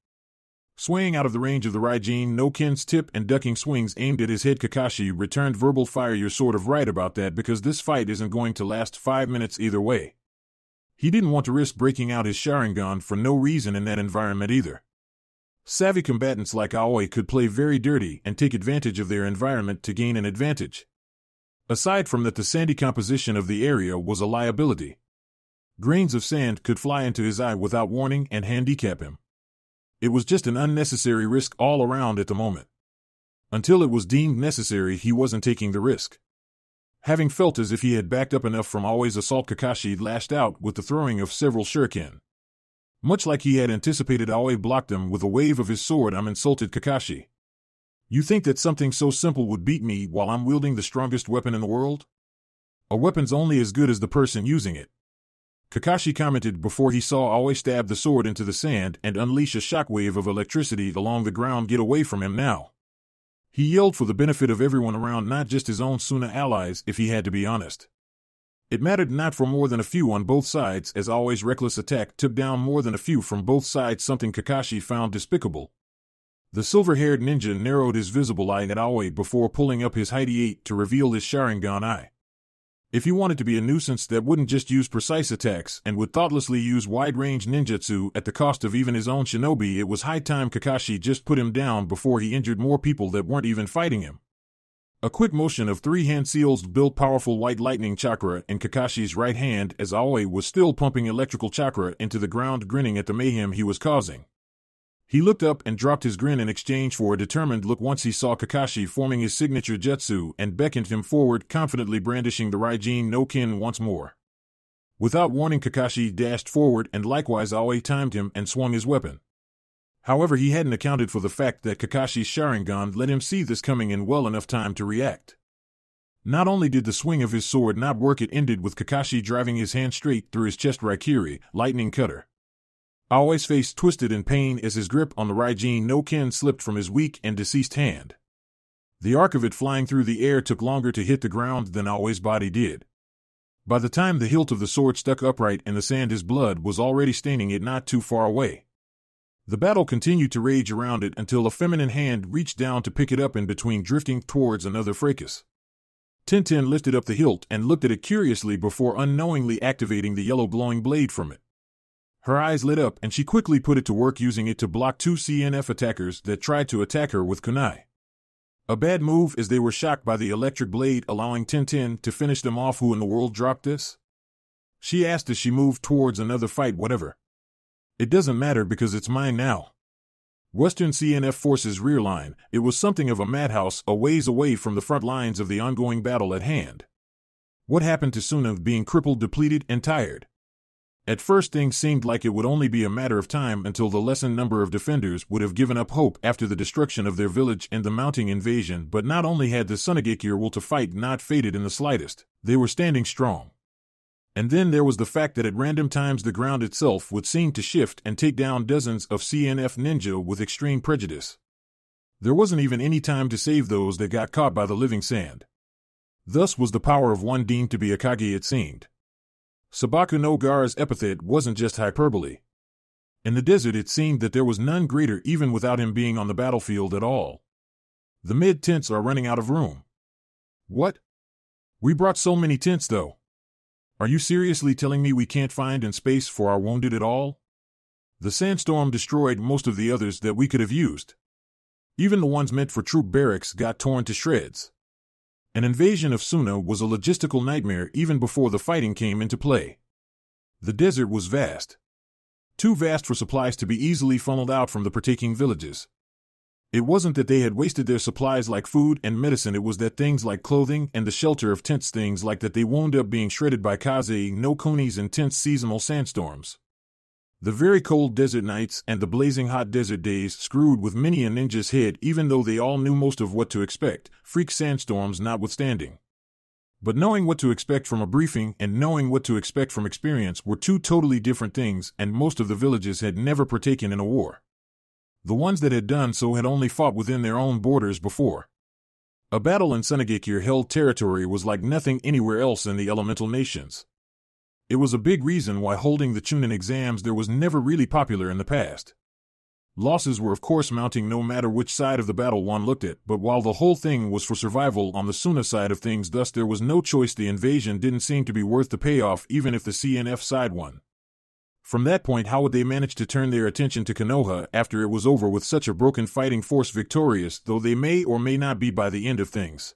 Swaying out of the range of the Raijin no Ken's tip and ducking swings aimed at his head, Kakashi returned verbal fire. You're sort of right about that, because this fight isn't going to last 5 minutes either way. He didn't want to risk breaking out his Sharingan for no reason in that environment either. Savvy combatants like Aoi could play very dirty and take advantage of their environment to gain an advantage. Aside from that, the sandy composition of the area was a liability. Grains of sand could fly into his eye without warning and handicap him. It was just an unnecessary risk all around at the moment. Until it was deemed necessary, he wasn't taking the risk. Having felt as if he had backed up enough from Aoi's assault, Kakashi lashed out with the throwing of several shuriken. Much like he had anticipated, Aoi blocked him with a wave of his sword. I'm insulted, Kakashi. You think that something so simple would beat me while I'm wielding the strongest weapon in the world? A weapon's only as good as the person using it. Kakashi commented before he saw Aoi stab the sword into the sand and unleash a shockwave of electricity along the ground. Get away from him now. He yelled for the benefit of everyone around, not just his own Suna allies, if he had to be honest. It mattered not for more than a few on both sides, as Aoi's reckless attack took down more than a few from both sides, something Kakashi found despicable. The silver-haired ninja narrowed his visible eye at Aoi before pulling up his Heidi 8 to reveal his Sharingan eye. If he wanted to be a nuisance that wouldn't just use precise attacks and would thoughtlessly use wide-range ninjutsu at the cost of even his own shinobi, it was high time Kakashi just put him down before he injured more people that weren't even fighting him. A quick motion of 3 hand seals built powerful white lightning chakra in Kakashi's right hand as Aoi was still pumping electrical chakra into the ground, grinning at the mayhem he was causing. He looked up and dropped his grin in exchange for a determined look once he saw Kakashi forming his signature jutsu and beckoned him forward, confidently brandishing the Raijin no Ken once more. Without warning, Kakashi dashed forward, and likewise Aoi timed him and swung his weapon. However, he hadn't accounted for the fact that Kakashi's Sharingan let him see this coming in well enough time to react. Not only did the swing of his sword not work, it ended with Kakashi driving his hand straight through his chest. Raikiri, lightning cutter. Aoi's face twisted in pain as his grip on the Raijin no Ken slipped from his weak and deceased hand. The arc of it flying through the air took longer to hit the ground than Aoi's body did. By the time the hilt of the sword stuck upright in the sand, his blood was already staining it not too far away. The battle continued to rage around it until a feminine hand reached down to pick it up in between, drifting towards another fracas. Tintin lifted up the hilt and looked at it curiously before unknowingly activating the yellow glowing blade from it. Her eyes lit up and she quickly put it to work, using it to block 2 CNF attackers that tried to attack her with kunai. A bad move, as they were shocked by the electric blade, allowing Tintin to finish them off. Who in the world dropped this? She asked as she moved towards another fight. Whatever. It doesn't matter because it's mine now. Western CNF Forces rear line, it was something of a madhouse a ways away from the front lines of the ongoing battle at hand. What happened to Suna being crippled, depleted, and tired? At first things seemed like it would only be a matter of time until the lessened number of defenders would have given up hope after the destruction of their village and the mounting invasion, but not only had the Sunagekure will to fight not faded in the slightest, they were standing strong. And then there was the fact that at random times the ground itself would seem to shift and take down dozens of CNF ninja with extreme prejudice. There wasn't even any time to save those that got caught by the living sand. Thus was the power of one deemed to be a Kage, it seemed. Sabaku no Gara's epithet wasn't just hyperbole. In the desert it seemed that there was none greater even without him being on the battlefield at all. The mid-tents are running out of room. What? We brought so many tents though. Are you seriously telling me we can't find in space for our wounded at all? The sandstorm destroyed most of the others that we could have used. Even the ones meant for troop barracks got torn to shreds. An invasion of Suna was a logistical nightmare even before the fighting came into play. The desert was vast. Too vast for supplies to be easily funneled out from the partaking villages. It wasn't that they had wasted their supplies like food and medicine, it was that things like clothing and the shelter of tents, things like that, they wound up being shredded by kaze no Koni's intense seasonal sandstorms. The very cold desert nights and the blazing hot desert days screwed with many a ninja's head, even though they all knew most of what to expect, freak sandstorms notwithstanding. But knowing what to expect from a briefing and knowing what to expect from experience were two totally different things, and most of the villages had never partaken in a war. The ones that had done so had only fought within their own borders before. A battle in Sunagekure-held territory was like nothing anywhere else in the elemental nations. It was a big reason why holding the Chunin exams there was never really popular in the past. Losses were of course mounting no matter which side of the battle one looked at, but while the whole thing was for survival on the Suna side of things, thus there was no choice. The invasion didn't seem to be worth the payoff even if the CNF side won. From that point, how would they manage to turn their attention to Konoha after it was over with such a broken fighting force victorious, though they may or may not be by the end of things?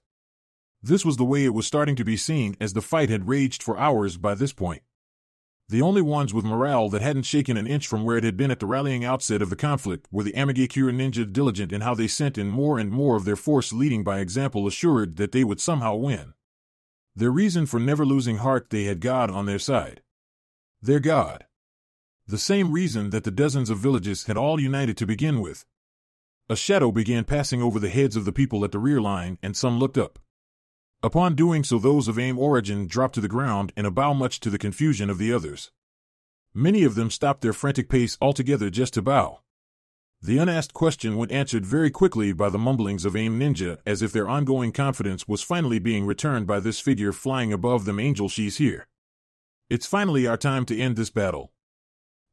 This was the way it was starting to be seen, as the fight had raged for hours by this point. The only ones with morale that hadn't shaken an inch from where it had been at the rallying outset of the conflict were the Amigekure ninja, diligent in how they sent in more and more of their force, leading by example, assured that they would somehow win. Their reason for never losing heart: they had God on their side. Their God. The same reason that the dozens of villages had all united to begin with. A shadow began passing over the heads of the people at the rear line, and some looked up. Upon doing so, those of AIM origin dropped to the ground in a bow, much to the confusion of the others. Many of them stopped their frantic pace altogether just to bow. The unasked question went answered very quickly by the mumblings of AIM ninja, as if their ongoing confidence was finally being returned by this figure flying above them. Angel, she's here. It's finally our time to end this battle.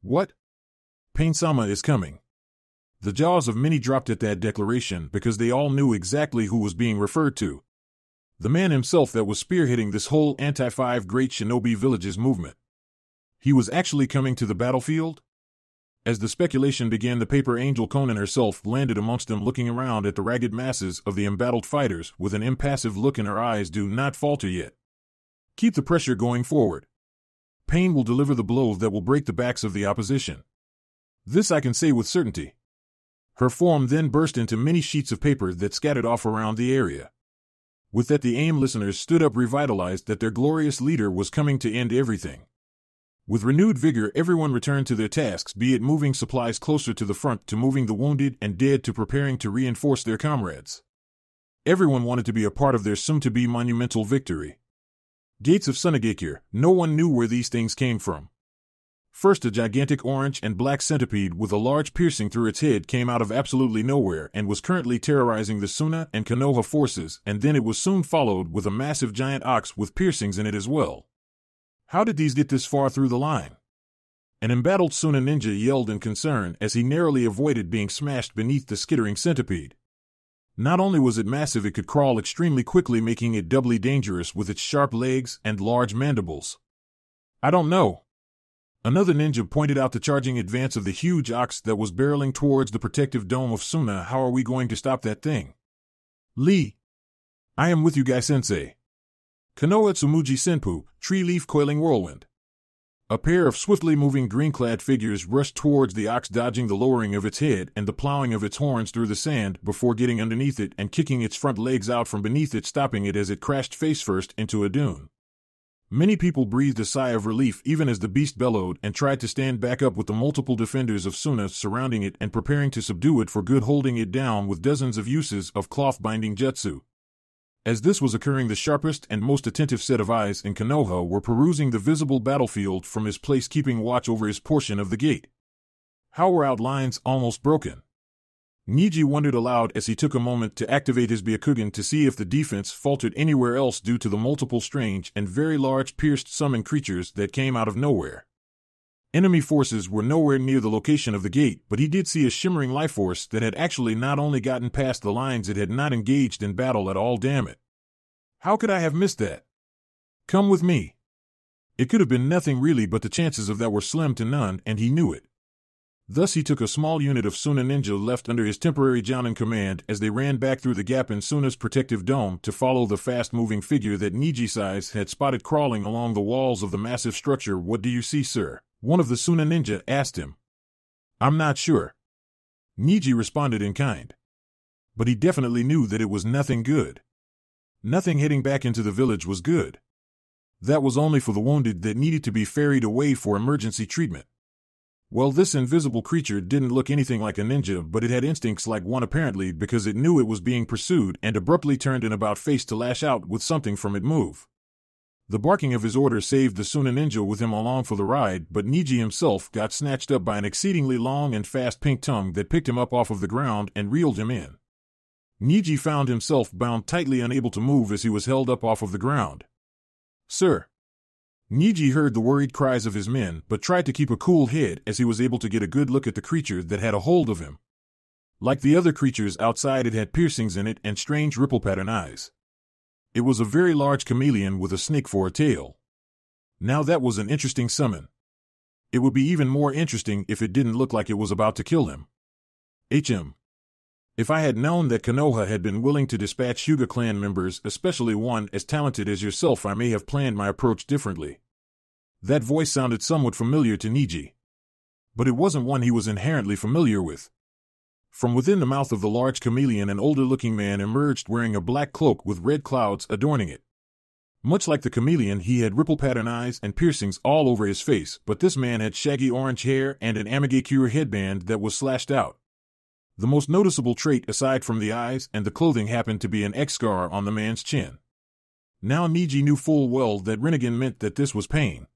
What? Pain-sama is coming. The jaws of many dropped at that declaration, because they all knew exactly who was being referred to. The man himself that was spearheading this whole anti-five great shinobi villages movement. He was actually coming to the battlefield? As the speculation began, the paper angel Conan herself landed amongst them, looking around at the ragged masses of the embattled fighters with an impassive look in her eyes. Do not falter yet. Keep the pressure going forward. Pain will deliver the blow that will break the backs of the opposition. This I can say with certainty. Her form then burst into many sheets of paper that scattered off around the area. With that, the AIM listeners stood up, revitalized that their glorious leader was coming to end everything. With renewed vigor, everyone returned to their tasks, be it moving supplies closer to the front, to moving the wounded and dead, to preparing to reinforce their comrades. Everyone wanted to be a part of their soon-to-be monumental victory. Gates of Sunagekure, no one knew where these things came from. First, a gigantic orange and black centipede with a large piercing through its head came out of absolutely nowhere and was currently terrorizing the Suna and Konoha forces, and then it was soon followed with a massive giant ox with piercings in it as well. How did these get this far through the line? An embattled Suna ninja yelled in concern as he narrowly avoided being smashed beneath the skittering centipede. Not only was it massive, it could crawl extremely quickly, making it doubly dangerous with its sharp legs and large mandibles. I don't know. Another ninja pointed out the charging advance of the huge ox that was barreling towards the protective dome of Suna. How are we going to stop that thing? Lee. I am with you, Gai-sensei. Konoha Tsumuji Senpu, tree leaf coiling whirlwind. A pair of swiftly moving green-clad figures rushed towards the ox, dodging the lowering of its head and the plowing of its horns through the sand before getting underneath it and kicking its front legs out from beneath it, stopping it as it crashed face-first into a dune. Many people breathed a sigh of relief even as the beast bellowed and tried to stand back up with the multiple defenders of Suna surrounding it and preparing to subdue it for good, holding it down with dozens of uses of cloth-binding jutsu. As this was occurring, the sharpest and most attentive set of eyes in Konoha were perusing the visible battlefield from his place, keeping watch over his portion of the gate. How were outlines almost broken? Niji wondered aloud as he took a moment to activate his Byakugan to see if the defense faltered anywhere else due to the multiple strange and very large pierced summon creatures that came out of nowhere. Enemy forces were nowhere near the location of the gate, but he did see a shimmering life force that had actually not only gotten past the lines, it had not engaged in battle at all. Damn it. How could I have missed that? Come with me. It could have been nothing really, but the chances of that were slim to none, and he knew it. Thus he took a small unit of Suna ninja left under his temporary Jounin command as they ran back through the gap in Suna's protective dome to follow the fast-moving figure that Niji-Sais had spotted crawling along the walls of the massive structure. What do you see, sir? One of the Suna ninja asked him. I'm not sure. Niji responded in kind. But he definitely knew that it was nothing good. Nothing heading back into the village was good. That was only for the wounded that needed to be ferried away for emergency treatment. Well, this invisible creature didn't look anything like a ninja, but it had instincts like one apparently, because it knew it was being pursued and abruptly turned an about face to lash out with something from it move. The barking of his order saved the Suna ninja with him along for the ride, but Niji himself got snatched up by an exceedingly long and fast pink tongue that picked him up off of the ground and reeled him in. Niji found himself bound tightly, unable to move as he was held up off of the ground. Sir. Niji heard the worried cries of his men, but tried to keep a cool head as he was able to get a good look at the creature that had a hold of him. Like the other creatures outside, it had piercings in it and strange ripple pattern eyes. It was a very large chameleon with a snake for a tail. Now that was an interesting summon. It would be even more interesting if it didn't look like it was about to kill him. If I had known that Konoha had been willing to dispatch Hyuga clan members, especially one as talented as yourself, I may have planned my approach differently. That voice sounded somewhat familiar to Niji. But it wasn't one he was inherently familiar with. From within the mouth of the large chameleon, an older-looking man emerged wearing a black cloak with red clouds adorning it. Much like the chameleon, he had ripple-pattern eyes and piercings all over his face, but this man had shaggy orange hair and an amigakure headband that was slashed out. The most noticeable trait, aside from the eyes and the clothing, happened to be an X-scar on the man's chin. Now Niji knew full well that Rinnegan meant that this was Pain.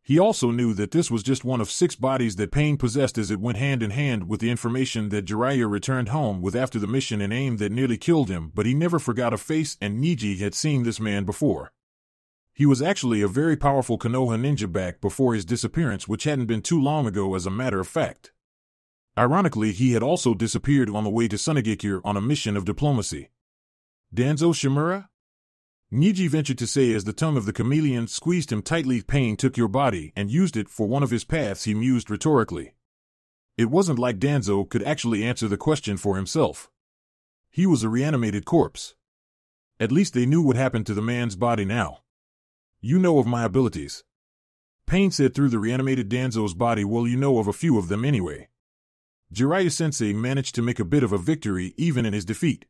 He also knew that this was just one of 6 bodies that Pain possessed, as it went hand in hand with the information that Jiraiya returned home with after the mission and aim that nearly killed him, but he never forgot a face, and Niji had seen this man before. He was actually a very powerful Konoha ninja back before his disappearance, which hadn't been too long ago as a matter of fact. Ironically, he had also disappeared on the way to Sunagekure on a mission of diplomacy. Danzo Shimura? Niji ventured to say as the tongue of the chameleon squeezed him tightly. Pain took your body and used it for one of his paths, he mused rhetorically. It wasn't like Danzo could actually answer the question for himself. He was a reanimated corpse. At least they knew what happened to the man's body now. You know of my abilities. Pain said through the reanimated Danzo's body. Well, you know of a few of them anyway. Jiraiya-sensei managed to make a bit of a victory even in his defeat.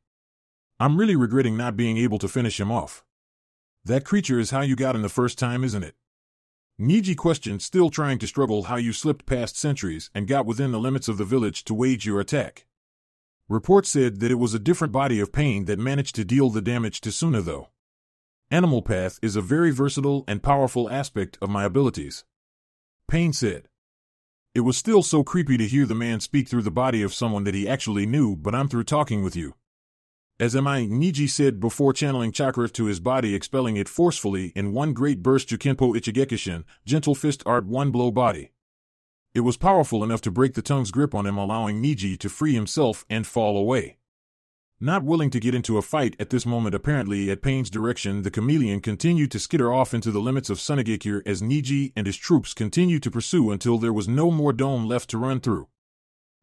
I'm really regretting not being able to finish him off. That creature is how you got in the first time, isn't it? Niji questioned, still trying to struggle how you slipped past sentries and got within the limits of the village to wage your attack. Reports said that it was a different body of Pain that managed to deal the damage to Suna though. Animal Path is a very versatile and powerful aspect of my abilities. Pain said. It was still so creepy to hear the man speak through the body of someone that he actually knew, but I'm through talking with you. As am I, Niji said before channeling chakra to his body, expelling it forcefully in one great burst. Jukenpo Ichigekishin, gentle fist art, one blow body. It was powerful enough to break the tongue's grip on him, allowing Niji to free himself and fall away. Not willing to get into a fight at this moment, apparently at Pain's direction, the chameleon continued to skitter off into the limits of Sunagekure as Niji and his troops continued to pursue until there was no more dome left to run through.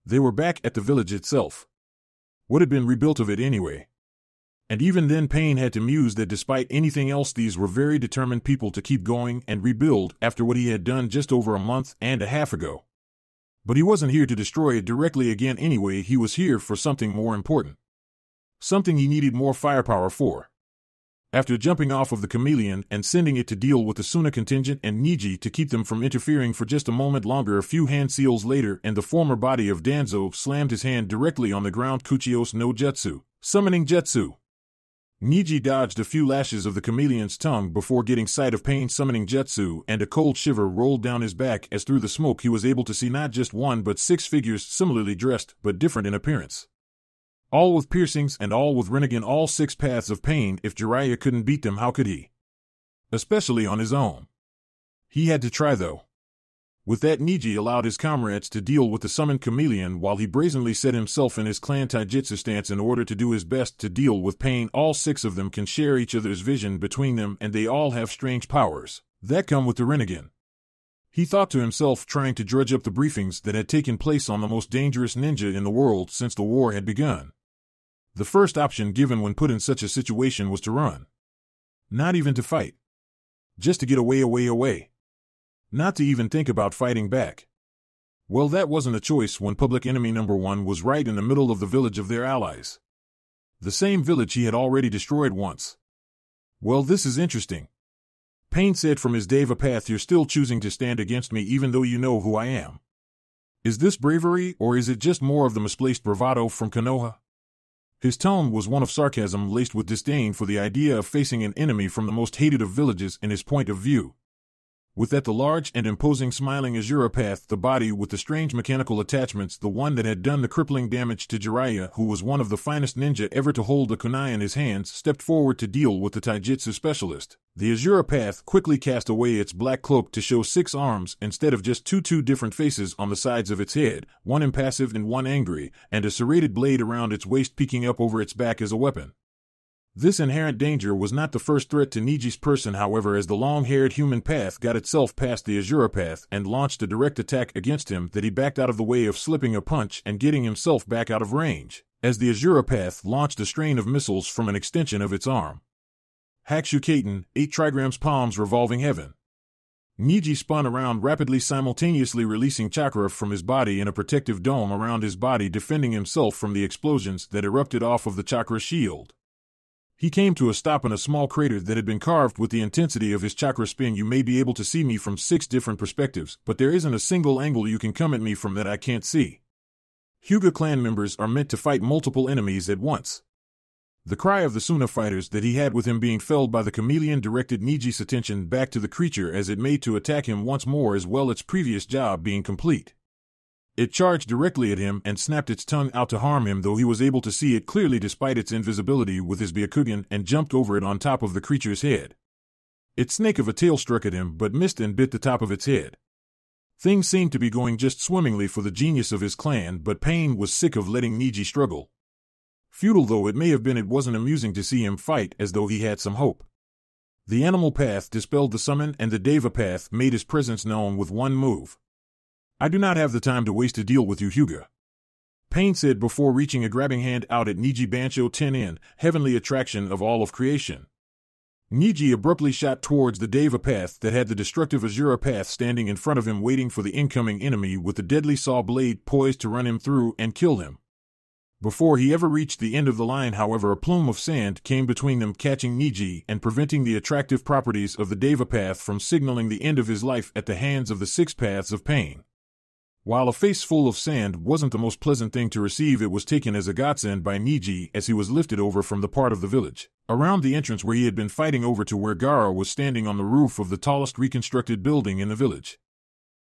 They were back at the village itself. What had been rebuilt of it anyway? And even then Pain had to muse that despite anything else these were very determined people to keep going and rebuild after what he had done just over a month and a half ago. But he wasn't here to destroy it directly again anyway, he was here for something more important. Something he needed more firepower for. After jumping off of the chameleon and sending it to deal with the Suna contingent and Niji to keep them from interfering for just a moment longer, a few hand seals later and the former body of Danzo slammed his hand directly on the ground. Kuchios no Jutsu, summoning Jutsu. Niji dodged a few lashes of the chameleon's tongue before getting sight of Pain summoning Jutsu, and a cold shiver rolled down his back as through the smoke he was able to see not just one but 6 figures similarly dressed but different in appearance. All with piercings and all with Rinnegan, all 6 paths of Pain. If Jiraiya couldn't beat them, how could he? Especially on his own. He had to try though. With that, Niji allowed his comrades to deal with the summoned chameleon while he brazenly set himself in his clan taijutsu stance in order to do his best to deal with Pain. All 6 of them can share each other's vision between them, and they all have strange powers that come with the Rinnegan. He thought to himself, trying to dredge up the briefings that had taken place on the most dangerous ninja in the world since the war had begun. The first option given when put in such a situation was to run. Not even to fight. Just to get away. Not to even think about fighting back. Well, that wasn't a choice when public enemy number 1 was right in the middle of the village of their allies. The same village he had already destroyed once. Well, this is interesting. Pain said from his Deva path, you're still choosing to stand against me even though you know who I am. Is this bravery, or is it just more of the misplaced bravado from Konoha? His tone was one of sarcasm laced with disdain for the idea of facing an enemy from the most hated of villages in his point of view. With that the large and imposing smiling Azura path, the body with the strange mechanical attachments, the one that had done the crippling damage to Jiraiya, who was one of the finest ninja ever to hold a kunai in his hands, stepped forward to deal with the taijutsu specialist. The Azura path quickly cast away its black cloak to show 6 arms instead of just two different faces on the sides of its head, one impassive and one angry, and a serrated blade around its waist peeking up over its back as a weapon. This inherent danger was not the first threat to Niji's person, however, as the long-haired human path got itself past the Azura path and launched a direct attack against him that he backed out of the way of, slipping a punch and getting himself back out of range, as the Azura path launched a strain of missiles from an extension of its arm. Hakshukaten, 8 trigrams palms revolving heaven. Niji spun around rapidly, simultaneously releasing chakra from his body in a protective dome around his body, defending himself from the explosions that erupted off of the chakra shield. He came to a stop in a small crater that had been carved with the intensity of his chakra spin. You may be able to see me from 6 different perspectives, but there isn't a single angle you can come at me from that I can't see. Hyuga clan members are meant to fight multiple enemies at once. The cry of the Suna fighters that he had with him being felled by the chameleon directed Niji's attention back to the creature as it made to attack him once more, as well its previous job being complete. It charged directly at him and snapped its tongue out to harm him, though he was able to see it clearly despite its invisibility with his Byakugan, and jumped over it on top of the creature's head. Its snake of a tail struck at him but missed and bit the top of its head. Things seemed to be going just swimmingly for the genius of his clan, but Pain was sick of letting Niji struggle. Futile though it may have been, it wasn't amusing to see him fight as though he had some hope. The animal path dispelled the summon, and the Deva path made his presence known with one move. I do not have the time to waste to deal with you, Hyuga. Pain said before reaching a grabbing hand out at Niji. Bansho 10N, heavenly attraction of all of creation. Niji abruptly shot towards the Deva path that had the destructive Azura path standing in front of him, waiting for the incoming enemy with the deadly saw blade poised to run him through and kill him. Before he ever reached the end of the line, however, a plume of sand came between them, catching Niji and preventing the attractive properties of the Deva path from signaling the end of his life at the hands of the 6 paths of Pain. While a face full of sand wasn't the most pleasant thing to receive, it was taken as a godsend by Niji as he was lifted over from the part of the village around the entrance where he had been fighting over to where Gaara was standing on the roof of the tallest reconstructed building in the village.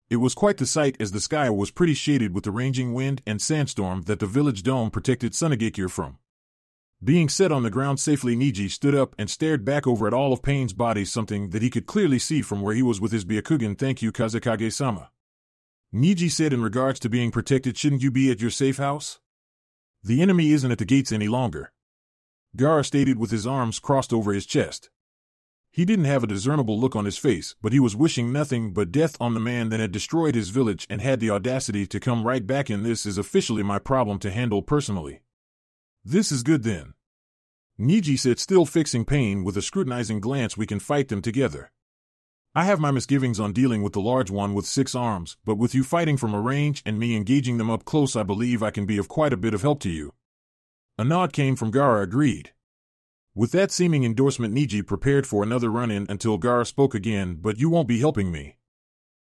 It was quite the sight, as the sky was pretty shaded with the ranging wind and sandstorm that the village dome protected Sunagekure from. Being set on the ground safely, Niji stood up and stared back over at all of Pain's body, something that he could clearly see from where he was with his Byakugan. Thank you, Kazekage-sama. Niji said in regards to being protected, shouldn't you be at your safe house? The enemy isn't at the gates any longer. Gaara stated with his arms crossed over his chest. He didn't have a discernible look on his face, but he was wishing nothing but death on the man that had destroyed his village and had the audacity to come right back in. This is officially my problem to handle personally. This is good then. Niji said, still fixing Pain with a scrutinizing glance. We can fight them together. I have my misgivings on dealing with the large one with 6 arms, but with you fighting from a range and me engaging them up close, I believe I can be of quite a bit of help to you. A nod came from Gaara. Agreed. With that seeming endorsement, Niji prepared for another run-in until Gaara spoke again. But you won't be helping me.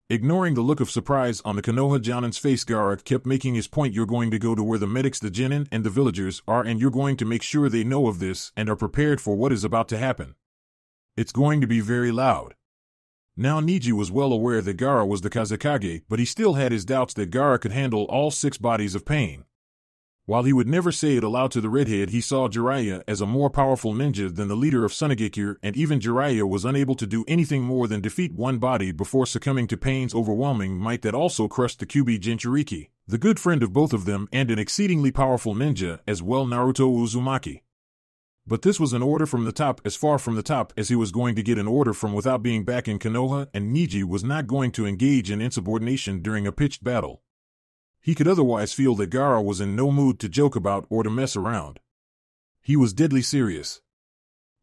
Ignoring the look of surprise on the Konoha Jonin's face, Gaara kept making his point. You're going to go to where the medics, the genin, and the villagers are, and you're going to make sure they know of this and are prepared for what is about to happen. It's going to be very loud. Now Niji was well aware that Gaara was the Kazekage, but he still had his doubts that Gaara could handle all 6 bodies of Pain. While he would never say it aloud to the redhead, he saw Jiraiya as a more powerful ninja than the leader of Sunagekure, and even Jiraiya was unable to do anything more than defeat one body before succumbing to Pain's overwhelming might that also crushed the Kyuubi Jinchuriki, the good friend of both of them and an exceedingly powerful ninja as well, Naruto Uzumaki. But this was an order from the top, as far from the top as he was going to get an order from without being back in Konoha, and Niji was not going to engage in insubordination during a pitched battle. He could otherwise feel that Gaara was in no mood to joke about or to mess around. He was deadly serious.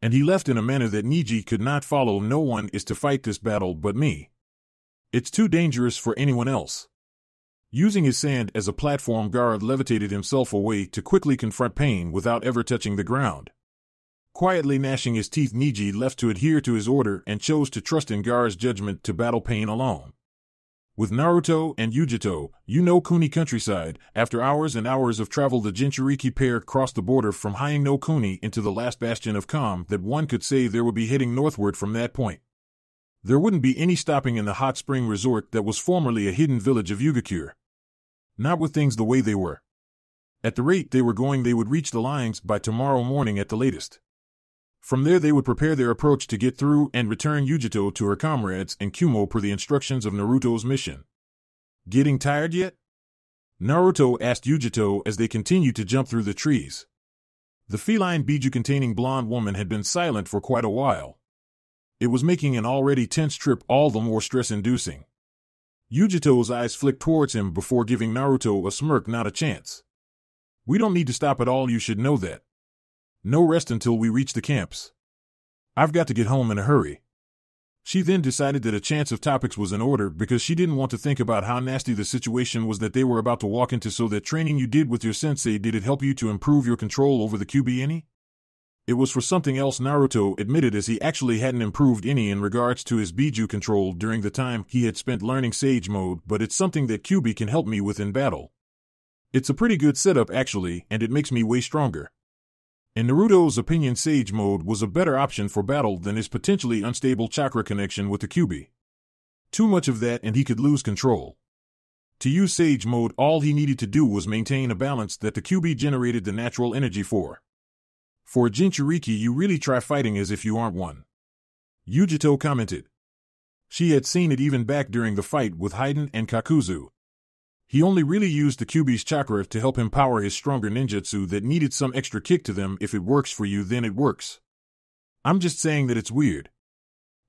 And he left in a manner that Niji could not follow. No one is to fight this battle but me. It's too dangerous for anyone else. Using his sand as a platform, Gaara levitated himself away to quickly confront Pain without ever touching the ground. Quietly gnashing his teeth, Niji left to adhere to his order and chose to trust in Gaara's judgment to battle Pain alone. With Naruto and Yujito, Kuni countryside, after hours and hours of travel, the Jinchuriki pair crossed the border from Hyang no Kuni into the last bastion of calm that one could say they would be heading northward from that point. There wouldn't be any stopping in the hot spring resort that was formerly a hidden village of Yugakure. Not with things the way they were. At the rate they were going, they would reach the lines by tomorrow morning at the latest. From there they would prepare their approach to get through and return Yujito to her comrades and Kumo per the instructions of Naruto's mission. Getting tired yet? Naruto asked Yujito as they continued to jump through the trees. The feline biju-containing blonde woman had been silent for quite a while. It was making an already tense trip all the more stress-inducing. Yujito's eyes flicked towards him before giving Naruto a smirk. Not a chance. We don't need to stop at all, you should know that. No rest until we reach the camps. I've got to get home in a hurry. She then decided that a chance of topics was in order because she didn't want to think about how nasty the situation was that they were about to walk into. So that training you did with your sensei, did it help you to improve your control over the Kyuubi any? It was for something else, Naruto admitted, as he actually hadn't improved any in regards to his Biju control during the time he had spent learning Sage Mode, but it's something that Kyuubi can help me with in battle. It's a pretty good setup actually, and it makes me way stronger. In Naruto's opinion, Sage Mode was a better option for battle than his potentially unstable chakra connection with the Kyuubi. Too much of that and he could lose control. To use Sage Mode, all he needed to do was maintain a balance that the Kyuubi generated the natural energy for. For a Jinchuriki, you really try fighting as if you aren't one. Yujito commented. She had seen it even back during the fight with Haiden and Kakuzu. He only really used the Kyuubi's chakra to help him power his stronger ninjutsu that needed some extra kick to them. If it works for you, then it works. I'm just saying that it's weird.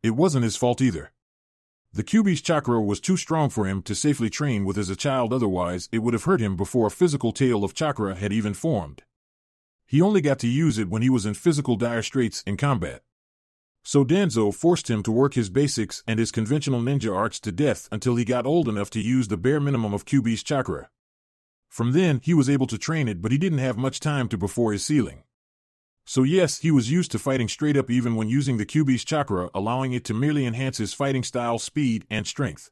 It wasn't his fault either. The Kyuubi's chakra was too strong for him to safely train with as a child, otherwise it would have hurt him before a physical tail of chakra had even formed. He only got to use it when he was in physical dire straits in combat. So Danzo forced him to work his basics and his conventional ninja arts to death until he got old enough to use the bare minimum of Kyuubi's chakra. From then, he was able to train it, but he didn't have much time to before his ceiling. So yes, he was used to fighting straight up even when using the Kyuubi's chakra, allowing it to merely enhance his fighting style, speed, and strength.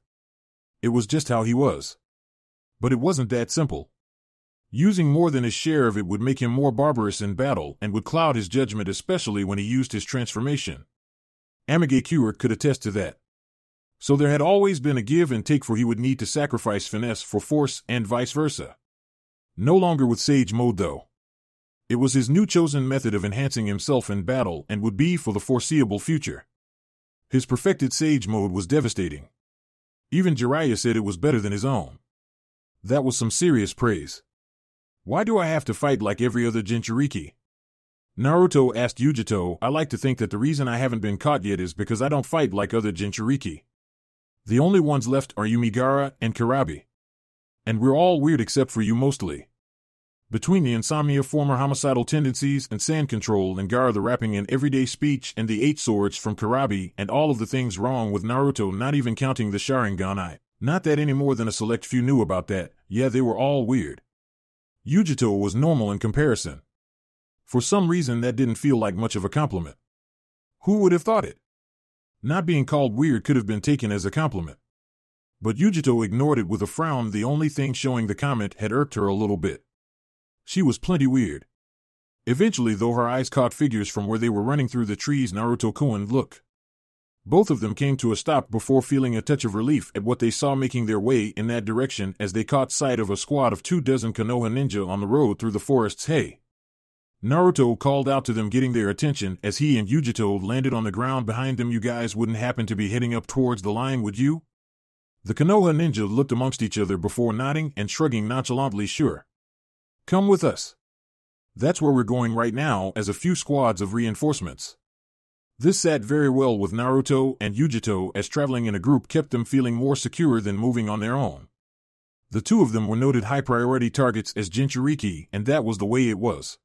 It was just how he was. But it wasn't that simple. Using more than his share of it would make him more barbarous in battle and would cloud his judgment, especially when he used his transformation. Amigakure could attest to that. So there had always been a give and take, for he would need to sacrifice finesse for force and vice versa. No longer with Sage Mode though. It was his new chosen method of enhancing himself in battle and would be for the foreseeable future. His perfected Sage Mode was devastating. Even Jiraiya said it was better than his own. That was some serious praise. Why do I have to fight like every other Jinchuriki? Naruto asked Yujito. I like to think that the reason I haven't been caught yet is because I don't fight like other Jinchuriki. The only ones left are Yumigara and Karabi. And we're all weird except for you mostly. Between the insomnia, former homicidal tendencies, and sand control, and Gaara the rapping and everyday speech, and the 8 swords from Karabi, and all of the things wrong with Naruto, not even counting the Sharingan, not that any more than a select few knew about that, yeah, they were all weird. Yujito was normal in comparison. For some reason that didn't feel like much of a compliment. Who would have thought it? Not being called weird could have been taken as a compliment. But Yujito ignored it with a frown. The only thing showing the comment had irked her a little bit. She was plenty weird. Eventually, though, her eyes caught figures from where they were running through the trees. Naruto-kun, look. Both of them came to a stop before feeling a touch of relief at what they saw making their way in that direction as they caught sight of a squad of 24 Konoha ninja on the road through the forests. Hey! Naruto called out to them, getting their attention as he and Yujito landed on the ground behind them. You guys wouldn't happen to be heading up towards the line, would you? The Konoha ninja looked amongst each other before nodding and shrugging nonchalantly. Sure. Come with us. That's where we're going right now, as a few squads of reinforcements. This sat very well with Naruto and Yujito, as traveling in a group kept them feeling more secure than moving on their own. The two of them were noted high-priority targets as Jinchuriki, and that was the way it was.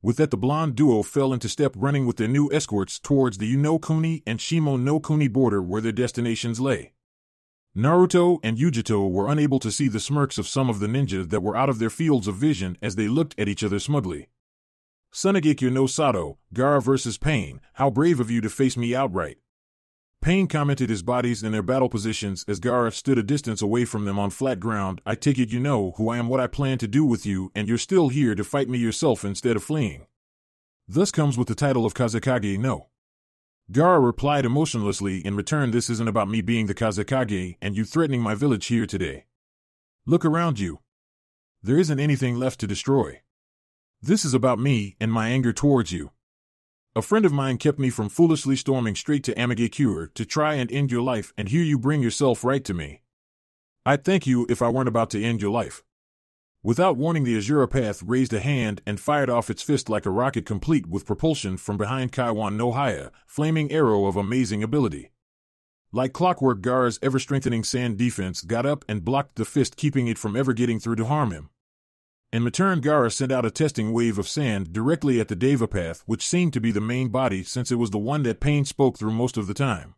With that, the blonde duo fell into step, running with their new escorts towards the Kuni and Shimo no Kuni border where their destinations lay. Naruto and Yujito were unable to see the smirks of some of the ninja that were out of their fields of vision as they looked at each other smugly. Sunagekyo no Sato, Gaara versus Pain, how brave of you to face me outright. Pain commented, his bodies in their battle positions as Gaara stood a distance away from them on flat ground. I take it you know who I am, what I plan to do with you, and you're still here to fight me yourself instead of fleeing. Thus comes with the title of Kazekage no. Gaara replied emotionlessly in return, this isn't about me being the Kazekage and you threatening my village here today. Look around you. There isn't anything left to destroy. This is about me and my anger towards you. A friend of mine kept me from foolishly storming straight to Amagakure to try and end your life, and here you bring yourself right to me. I'd thank you if I weren't about to end your life. Without warning, the Azura Path raised a hand and fired off its fist like a rocket, complete with propulsion from behind. Kaiwan no Haya, flaming arrow of amazing ability. Like clockwork, Gaara's ever-strengthening sand defense got up and blocked the fist, keeping it from ever getting through to harm him. In return, Gaara sent out a testing wave of sand directly at the Deva Path, which seemed to be the main body since it was the one that Pain spoke through most of the time.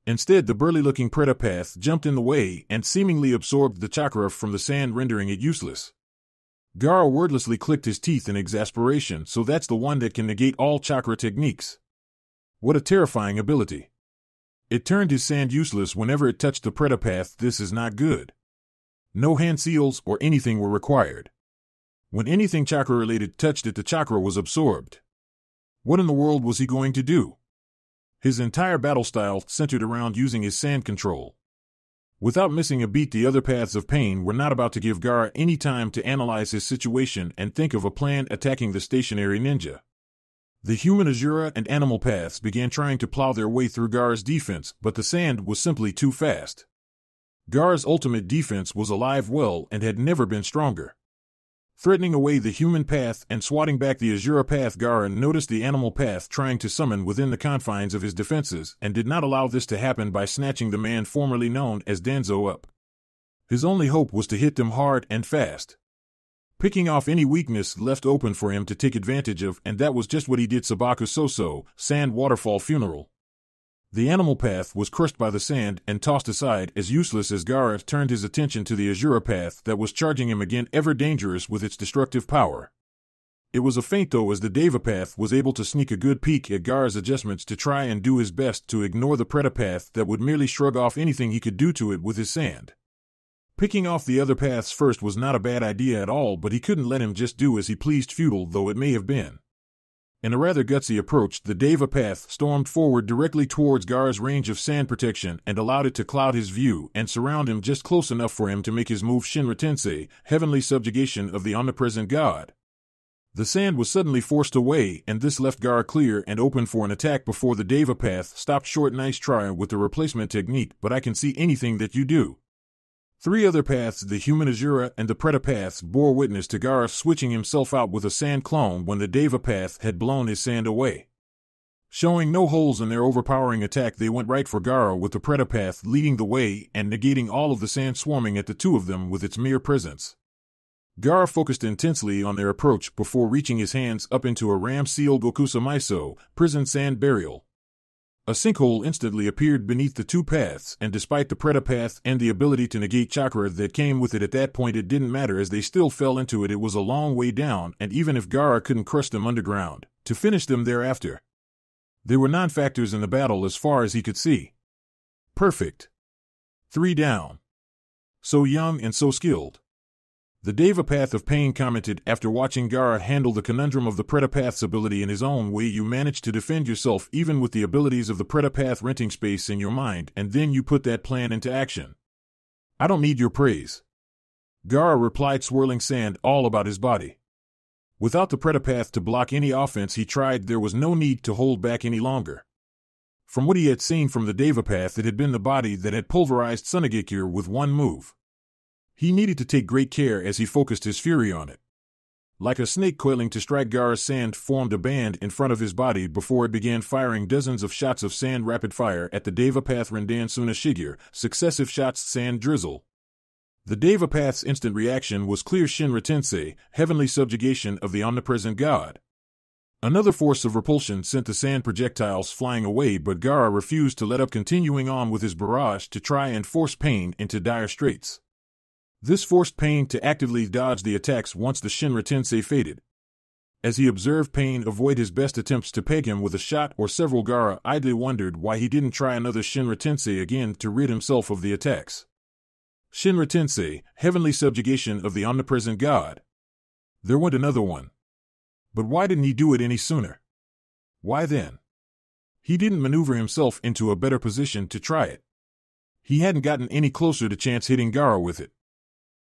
Instead, the burly-looking Preta Path jumped in the way and seemingly absorbed the chakra from the sand, rendering it useless. Gaara wordlessly clicked his teeth in exasperation. So that's the one that can negate all chakra techniques. What a terrifying ability. It turned his sand useless whenever it touched the Preta Path. This is not good. No hand seals or anything were required. When anything chakra-related touched it, the chakra was absorbed. What in the world was he going to do? His entire battle style centered around using his sand control. Without missing a beat, the other paths of Pain were not about to give Gaara any time to analyze his situation and think of a plan attacking the stationary ninja. The human Azura and animal paths began trying to plow their way through Gaara's defense, but the sand was simply too fast. Gaara's ultimate defense was alive well and had never been stronger. Threatening away the human path and swatting back the Azura path, Gaara noticed the animal path trying to summon within the confines of his defenses and did not allow this to happen by snatching the man formerly known as Danzo up. His only hope was to hit them hard and fast, picking off any weakness left open for him to take advantage of, and that was just what he did. Sabaku Soso, Sand Waterfall Funeral. The animal path was crushed by the sand and tossed aside as useless as Gaara turned his attention to the Azura path that was charging him again, ever dangerous with its destructive power. It was a feint though, as the Deva path was able to sneak a good peek at Gaara's adjustments to try and do his best to ignore the Preta path that would merely shrug off anything he could do to it with his sand. Picking off the other paths first was not a bad idea at all, but he couldn't let him just do as he pleased, futile though it may have been. In a rather gutsy approach, the Deva path stormed forward directly towards Gaara's range of sand protection and allowed it to cloud his view and surround him just close enough for him to make his move Shinra Tensei, heavenly subjugation of the omnipresent god. The sand was suddenly forced away, and this left Gaara clear and open for an attack before the Deva path stopped short. Nice try with the replacement technique, but I can see anything that you do. Three other paths, the human Azura and the Preta paths, bore witness to Gaara switching himself out with a sand clone when the Deva path had blown his sand away. Showing no holes in their overpowering attack, they went right for Gaara with the Preta path leading the way and negating all of the sand swarming at the two of them with its mere presence. Gaara focused intensely on their approach before reaching his hands up into a ram-sealed Okusamiso, prison sand burial. A sinkhole instantly appeared beneath the two paths, and despite the Preta path and the ability to negate chakra that came with it at that point, it didn't matter as they still fell into it. It was a long way down, and even if Gaara couldn't crush them underground, to finish them thereafter. There were non-factors in the battle as far as he could see. Perfect. 3 down. So young and so skilled. The Deva Path of Pain commented after watching Gaara handle the conundrum of the Preta Path's ability in his own way. You managed to defend yourself even with the abilities of the Preta Path renting space in your mind, and then you put that plan into action. I don't need your praise. Gaara replied, swirling sand all about his body. Without the Preta Path to block any offense he tried, there was no need to hold back any longer. From what he had seen from the Deva Path, it had been the body that had pulverized Tsunagakure with one move. He needed to take great care as he focused his fury on it. Like a snake coiling to strike, Gaara's sand formed a band in front of his body before it began firing dozens of shots of sand rapid fire at the Deva Path Rendan Suna Shigure, successive shots sand drizzle. The Deva Path's instant reaction was clear Shinra Tensei, heavenly subjugation of the omnipresent god. Another force of repulsion sent the sand projectiles flying away, but Gaara refused to let up, continuing on with his barrage to try and force Pain into dire straits. This forced Pain to actively dodge the attacks once the Shinra Tensei faded. As he observed Pain avoid his best attempts to peg him with a shot or several, Gaara idly wondered why he didn't try another Shinra Tensei again to rid himself of the attacks. Shinra Tensei, heavenly subjugation of the omnipresent god. There went another one. But why didn't he do it any sooner? Why then? He didn't maneuver himself into a better position to try it. He hadn't gotten any closer to chance hitting Gaara with it.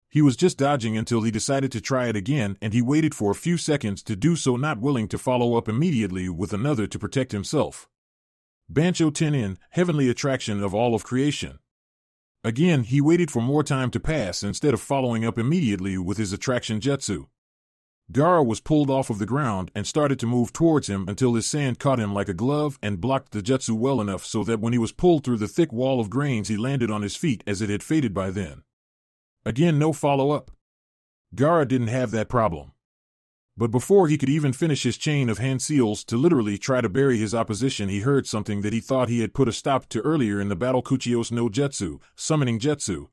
He was just dodging until he decided to try it again, and he waited for a few seconds to do so, not willing to follow up immediately with another to protect himself. Bancho Tenin, heavenly attraction of all of creation. Again, he waited for more time to pass instead of following up immediately with his attraction jutsu. Gaara was pulled off of the ground and started to move towards him until his sand caught him like a glove and blocked the jutsu well enough so that when he was pulled through the thick wall of grains he landed on his feet as it had faded by then. Again, no follow-up. Gaara didn't have that problem. But before he could even finish his chain of hand seals to literally try to bury his opposition, he heard something that he thought he had put a stop to earlier in the battle. Kuchios no Jutsu, summoning Jutsu.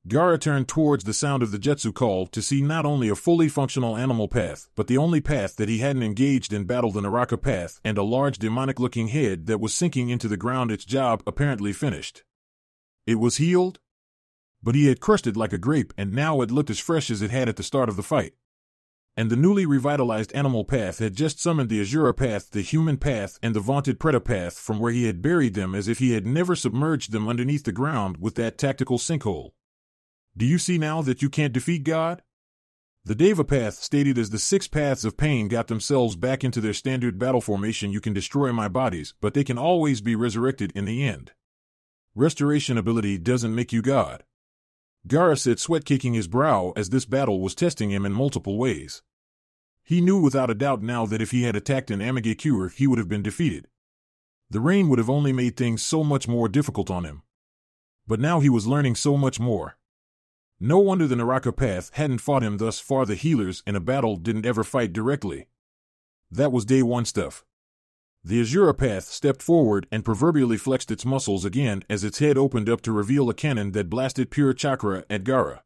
Gaara turned towards the sound of the Jutsu call to see not only a fully functional animal path, but the only path that he hadn't engaged in battle, the Naraka path, and a large demonic-looking head that was sinking into the ground, its job apparently finished. It was healed? But he had crushed it like a grape, and now it looked as fresh as it had at the start of the fight. And the newly revitalized animal path had just summoned the Azura path, the human path, and the vaunted Preta path from where he had buried them, as if he had never submerged them underneath the ground with that tactical sinkhole. Do you see now that you can't defeat God? The Deva path, stated as the 6 paths of pain, got themselves back into their standard battle formation. You can destroy my bodies, but they can always be resurrected in the end. Restoration ability doesn't make you God. Gaara said, sweat caking his brow as this battle was testing him in multiple ways. He knew without a doubt now that if he had attacked an Amigakure, he would have been defeated. The rain would have only made things so much more difficult on him. But now he was learning so much more. No wonder the Naraka path hadn't fought him thus far. The healers in a battle didn't ever fight directly. That was day 1 stuff. The Azura path stepped forward and proverbially flexed its muscles again as its head opened up to reveal a cannon that blasted pure chakra at Gaara.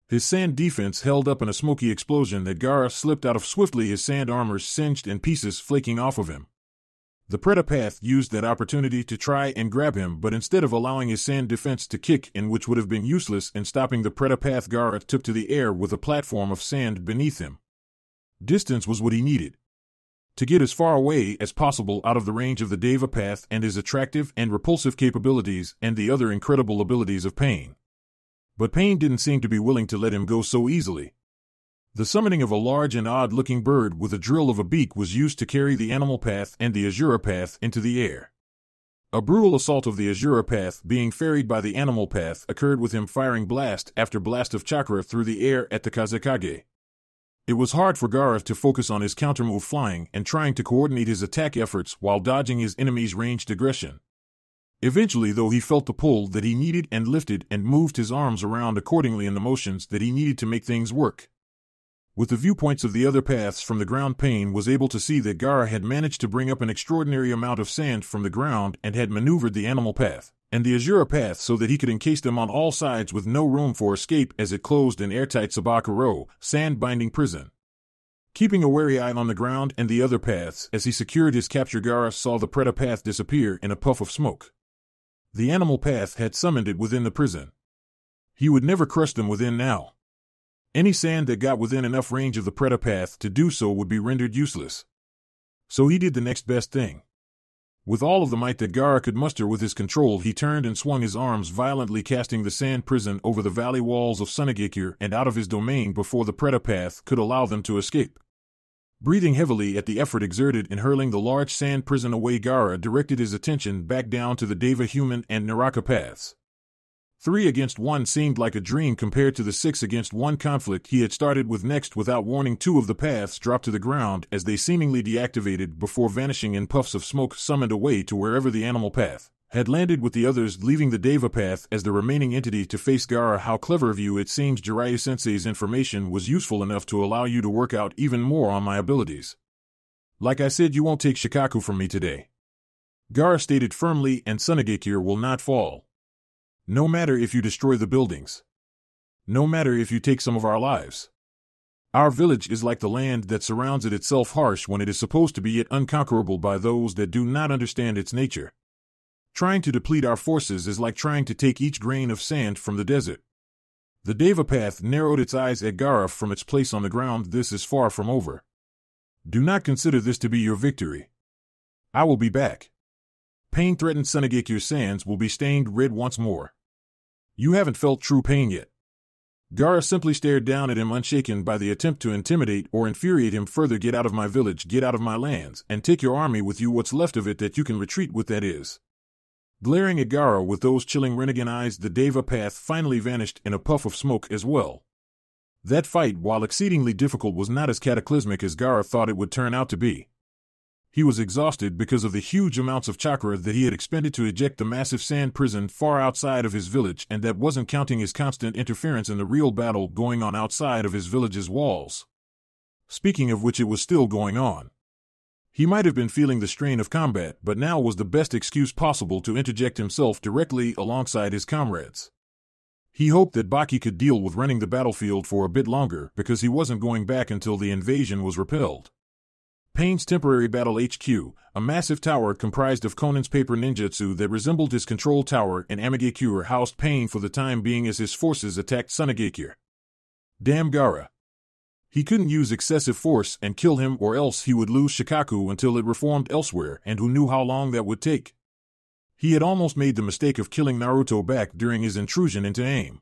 His sand defense held up in a smoky explosion that Gaara slipped out of swiftly, his sand armor singed and pieces flaking off of him. The Preta path used that opportunity to try and grab him, but instead of allowing his sand defense to kick in, which would have been useless in stopping the Preta path, Gaara took to the air with a platform of sand beneath him. Distance was what he needed. To get as far away as possible out of the range of the Deva path and his attractive and repulsive capabilities and the other incredible abilities of Pain. But Pain didn't seem to be willing to let him go so easily. The summoning of a large and odd-looking bird with a drill of a beak was used to carry the animal path and the Azura path into the air. A brutal assault of the Azura path being ferried by the animal path occurred, with him firing blast after blast of chakra through the air at the Kazekage. It was hard for Gaara to focus on his countermove, flying and trying to coordinate his attack efforts while dodging his enemy's ranged aggression. Eventually, though, he felt the pull that he needed and lifted and moved his arms around accordingly in the motions that he needed to make things work. With the viewpoints of the other paths from the ground, Pain was able to see that Gaara had managed to bring up an extraordinary amount of sand from the ground and had maneuvered the animal path and the Azura path so that he could encase them on all sides with no room for escape as it closed an airtight Sabakuro, sand-binding prison. Keeping a wary eye on the ground and the other paths as he secured his capture, Gaara saw the Preda path disappear in a puff of smoke. The animal path had summoned it within the prison. He would never crush them within now. Any sand that got within enough range of the Preda path to do so would be rendered useless. So he did the next best thing. With all of the might that Gaara could muster with his control, he turned and swung his arms violently, casting the sand prison over the valley walls of Sunagekure and out of his domain before the Preda path could allow them to escape. Breathing heavily at the effort exerted in hurling the large sand prison away, Gaara directed his attention back down to the Deva human and Naraka paths. 3 against 1 seemed like a dream compared to the 6 against 1 conflict he had started with. Next, without warning, 2 of the paths dropped to the ground as they seemingly deactivated before vanishing in puffs of smoke summoned away to wherever the animal path had landed, with the others leaving the Deva path as the remaining entity to face Gaara. How clever of you! It seems Jiraiya-sensei's information was useful enough to allow you to work out even more on my abilities. Like I said, you won't take Shikaku from me today, Gaara stated firmly, and Sunagekure will not fall. No matter if you destroy the buildings. No matter if you take some of our lives. Our village is like the land that surrounds it itself, harsh when it is supposed to be, yet unconquerable by those that do not understand its nature. Trying to deplete our forces is like trying to take each grain of sand from the desert. The Deva path narrowed its eyes at Gaara from its place on the ground. This is far from over. Do not consider this to be your victory. I will be back. Pain threatened. Sunagekure's sands will be stained red once more. You haven't felt true pain yet. Gaara simply stared down at him, unshaken by the attempt to intimidate or infuriate him further. Get out of my village, get out of my lands, and take your army with you, what's left of it that you can retreat with, that is. Glaring at Gaara with those chilling Rinnegan eyes, the Deva path finally vanished in a puff of smoke as well. That fight, while exceedingly difficult, was not as cataclysmic as Gaara thought it would turn out to be. He was exhausted because of the huge amounts of chakra that he had expended to eject the massive sand prison far outside of his village, and that wasn't counting his constant interference in the real battle going on outside of his village's walls. Speaking of which, it was still going on. He might have been feeling the strain of combat, but now was the best excuse possible to interject himself directly alongside his comrades. He hoped that Baki could deal with running the battlefield for a bit longer, because he wasn't going back until the invasion was repelled. Pain's temporary battle HQ, a massive tower comprised of Conan's paper ninjutsu that resembled his control tower in Amagekure, housed Pain for the time being as his forces attacked Sunagekure. Damn Gaara. He couldn't use excessive force and kill him, or else he would lose Shikaku until it reformed elsewhere, and who knew how long that would take. He had almost made the mistake of killing Naruto back during his intrusion into AIM.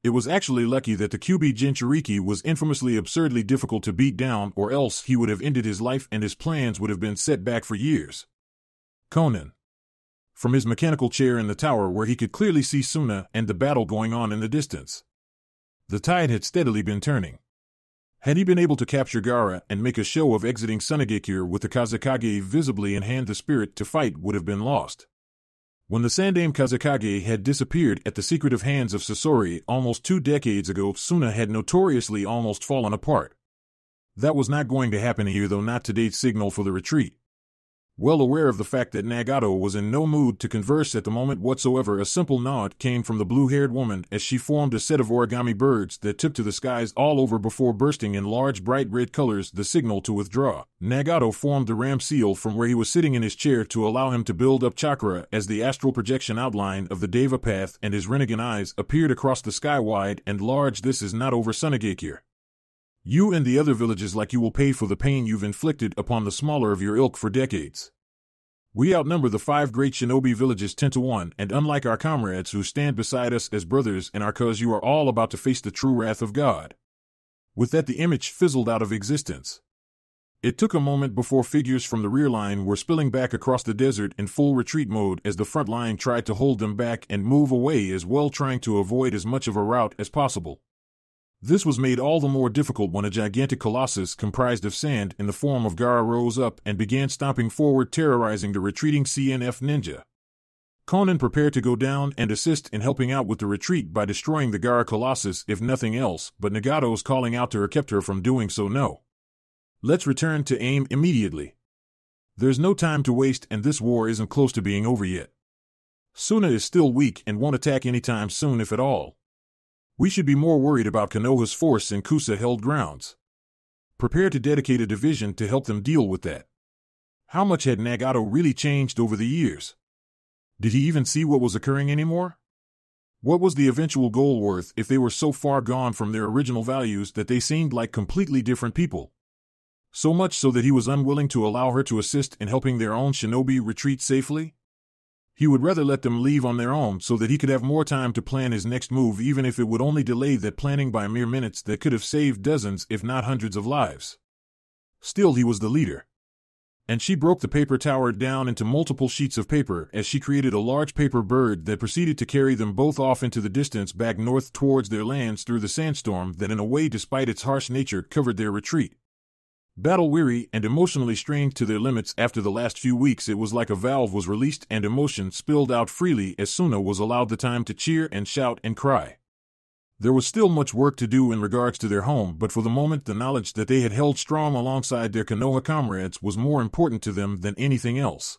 It was actually lucky that the Kyuubi Jinchuriki was infamously absurdly difficult to beat down, or else he would have ended his life and his plans would have been set back for years. Conan. From his mechanical chair in the tower, where he could clearly see Suna and the battle going on in the distance. The tide had steadily been turning. Had he been able to capture Gaara and make a show of exiting Sunagekure with the Kazekage visibly in hand, the spirit to fight would have been lost. When the Sandaime Kazekage had disappeared at the secretive hands of Sasori almost 2 decades ago, Suna had notoriously almost fallen apart. That was not going to happen here, though not today's signal for the retreat. Well aware of the fact that Nagato was in no mood to converse at the moment whatsoever, a simple nod came from the blue-haired woman as she formed a set of origami birds that took to the skies all over before bursting in large bright red colors, the signal to withdraw. Nagato formed the ram seal from where he was sitting in his chair to allow him to build up chakra as the astral projection outline of the Deva path and his Rinnegan eyes appeared across the sky wide and large. This is not over, Sunagekure. You and the other villages like you will pay for the pain you've inflicted upon the smaller of your ilk for decades. We outnumber the 5 great shinobi villages 10 to 1, and unlike our comrades who stand beside us as brothers in our cause, you are all about to face the true wrath of God. With that, the image fizzled out of existence. It took a moment before figures from the rear line were spilling back across the desert in full retreat mode as the front line tried to hold them back and move away as well, trying to avoid as much of a rout as possible. This was made all the more difficult when a gigantic colossus comprised of sand in the form of Gaara rose up and began stomping forward, terrorizing the retreating CNF ninja. Conan prepared to go down and assist in helping out with the retreat by destroying the Gara Colossus if nothing else, but Nagato's calling out to her kept her from doing so. No. Let's return to aim immediately. There's no time to waste and this war isn't close to being over yet. Suna is still weak and won't attack anytime soon if at all. We should be more worried about Konoha's force in Kusa-held grounds. Prepare to dedicate a division to help them deal with that. How much had Nagato really changed over the years? Did he even see what was occurring anymore? What was the eventual goal worth if they were so far gone from their original values that they seemed like completely different people? So much so that he was unwilling to allow her to assist in helping their own shinobi retreat safely? He would rather let them leave on their own so that he could have more time to plan his next move, even if it would only delay that planning by mere minutes that could have saved dozens if not hundreds of lives. Still, he was the leader. And she broke the paper tower down into multiple sheets of paper as she created a large paper bird that proceeded to carry them both off into the distance back north towards their lands through the sandstorm that in a way, despite its harsh nature, covered their retreat. Battle-weary and emotionally strained to their limits after the last few weeks, it was like a valve was released and emotion spilled out freely as Suna was allowed the time to cheer and shout and cry. There was still much work to do in regards to their home, but for the moment the knowledge that they had held strong alongside their Konoha comrades was more important to them than anything else.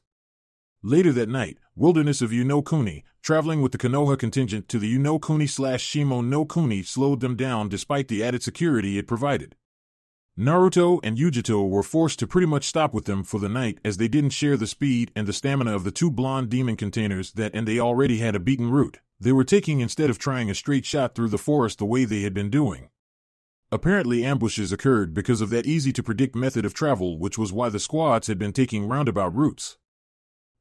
Later that night, Wilderness of Kuni, traveling with the Konoha contingent to the Kuni/Shimo no Kuni, slowed them down despite the added security it provided. Naruto and Yujito were forced to pretty much stop with them for the night as they didn't share the speed and the stamina of the two blonde demon containers and they already had a beaten route they were taking instead of trying a straight shot through the forest the way they had been doing. Apparently ambushes occurred because of that easy-to-predict method of travel, which was why the squads had been taking roundabout routes.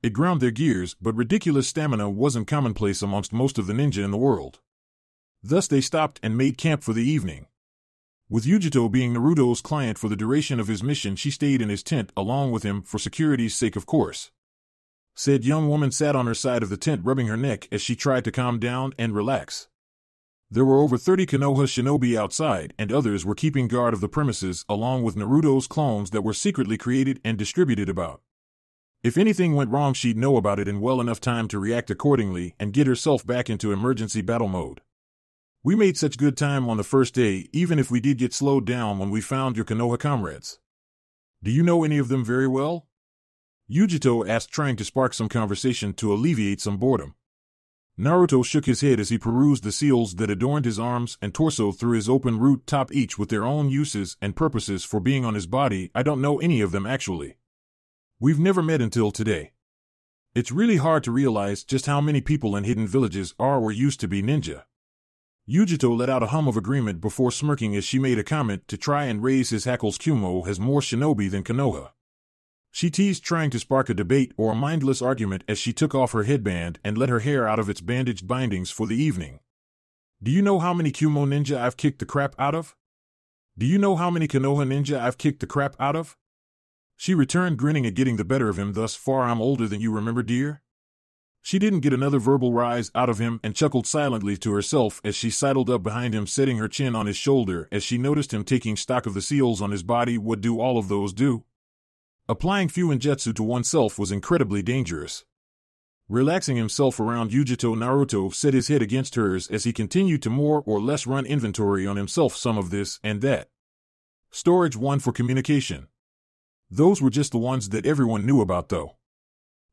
It ground their gears, but ridiculous stamina wasn't commonplace amongst most of the ninja in the world. Thus they stopped and made camp for the evening. With Yujito being Naruto's client for the duration of his mission, she stayed in his tent along with him for security's sake, of course. Said young woman sat on her side of the tent rubbing her neck as she tried to calm down and relax. There were over 30 Konoha shinobi outside, and others were keeping guard of the premises along with Naruto's clones that were secretly created and distributed about. If anything went wrong, she'd know about it in well enough time to react accordingly and get herself back into emergency battle mode. We made such good time on the first day, even if we did get slowed down when we found your Konoha comrades. Do you know any of them very well? Yujito asked, trying to spark some conversation to alleviate some boredom. Naruto shook his head as he perused the seals that adorned his arms and torso through his open root top, each with their own uses and purposes for being on his body. I don't know any of them actually. We've never met until today. It's really hard to realize just how many people in hidden villages are or used to be ninja. Yujito let out a hum of agreement before smirking as she made a comment to try and raise his hackles. Kumo has more shinobi than Konoha. She teased, trying to spark a debate or a mindless argument as she took off her headband and let her hair out of its bandaged bindings for the evening. Do you know how many Kumo ninja I've kicked the crap out of? Do you know how many Konoha ninja I've kicked the crap out of? She returned, grinning at getting the better of him thus far. I'm older than you, remember, dear? She didn't get another verbal rise out of him and chuckled silently to herself as she sidled up behind him, setting her chin on his shoulder as she noticed him taking stock of the seals on his body. What do all of those do? Applying Fuinjutsu to oneself was incredibly dangerous. Relaxing himself around Yujito, Naruto set his head against hers as he continued to more or less run inventory on himself, some of this and that. Storage 1 for communication. Those were just the ones that everyone knew about, though.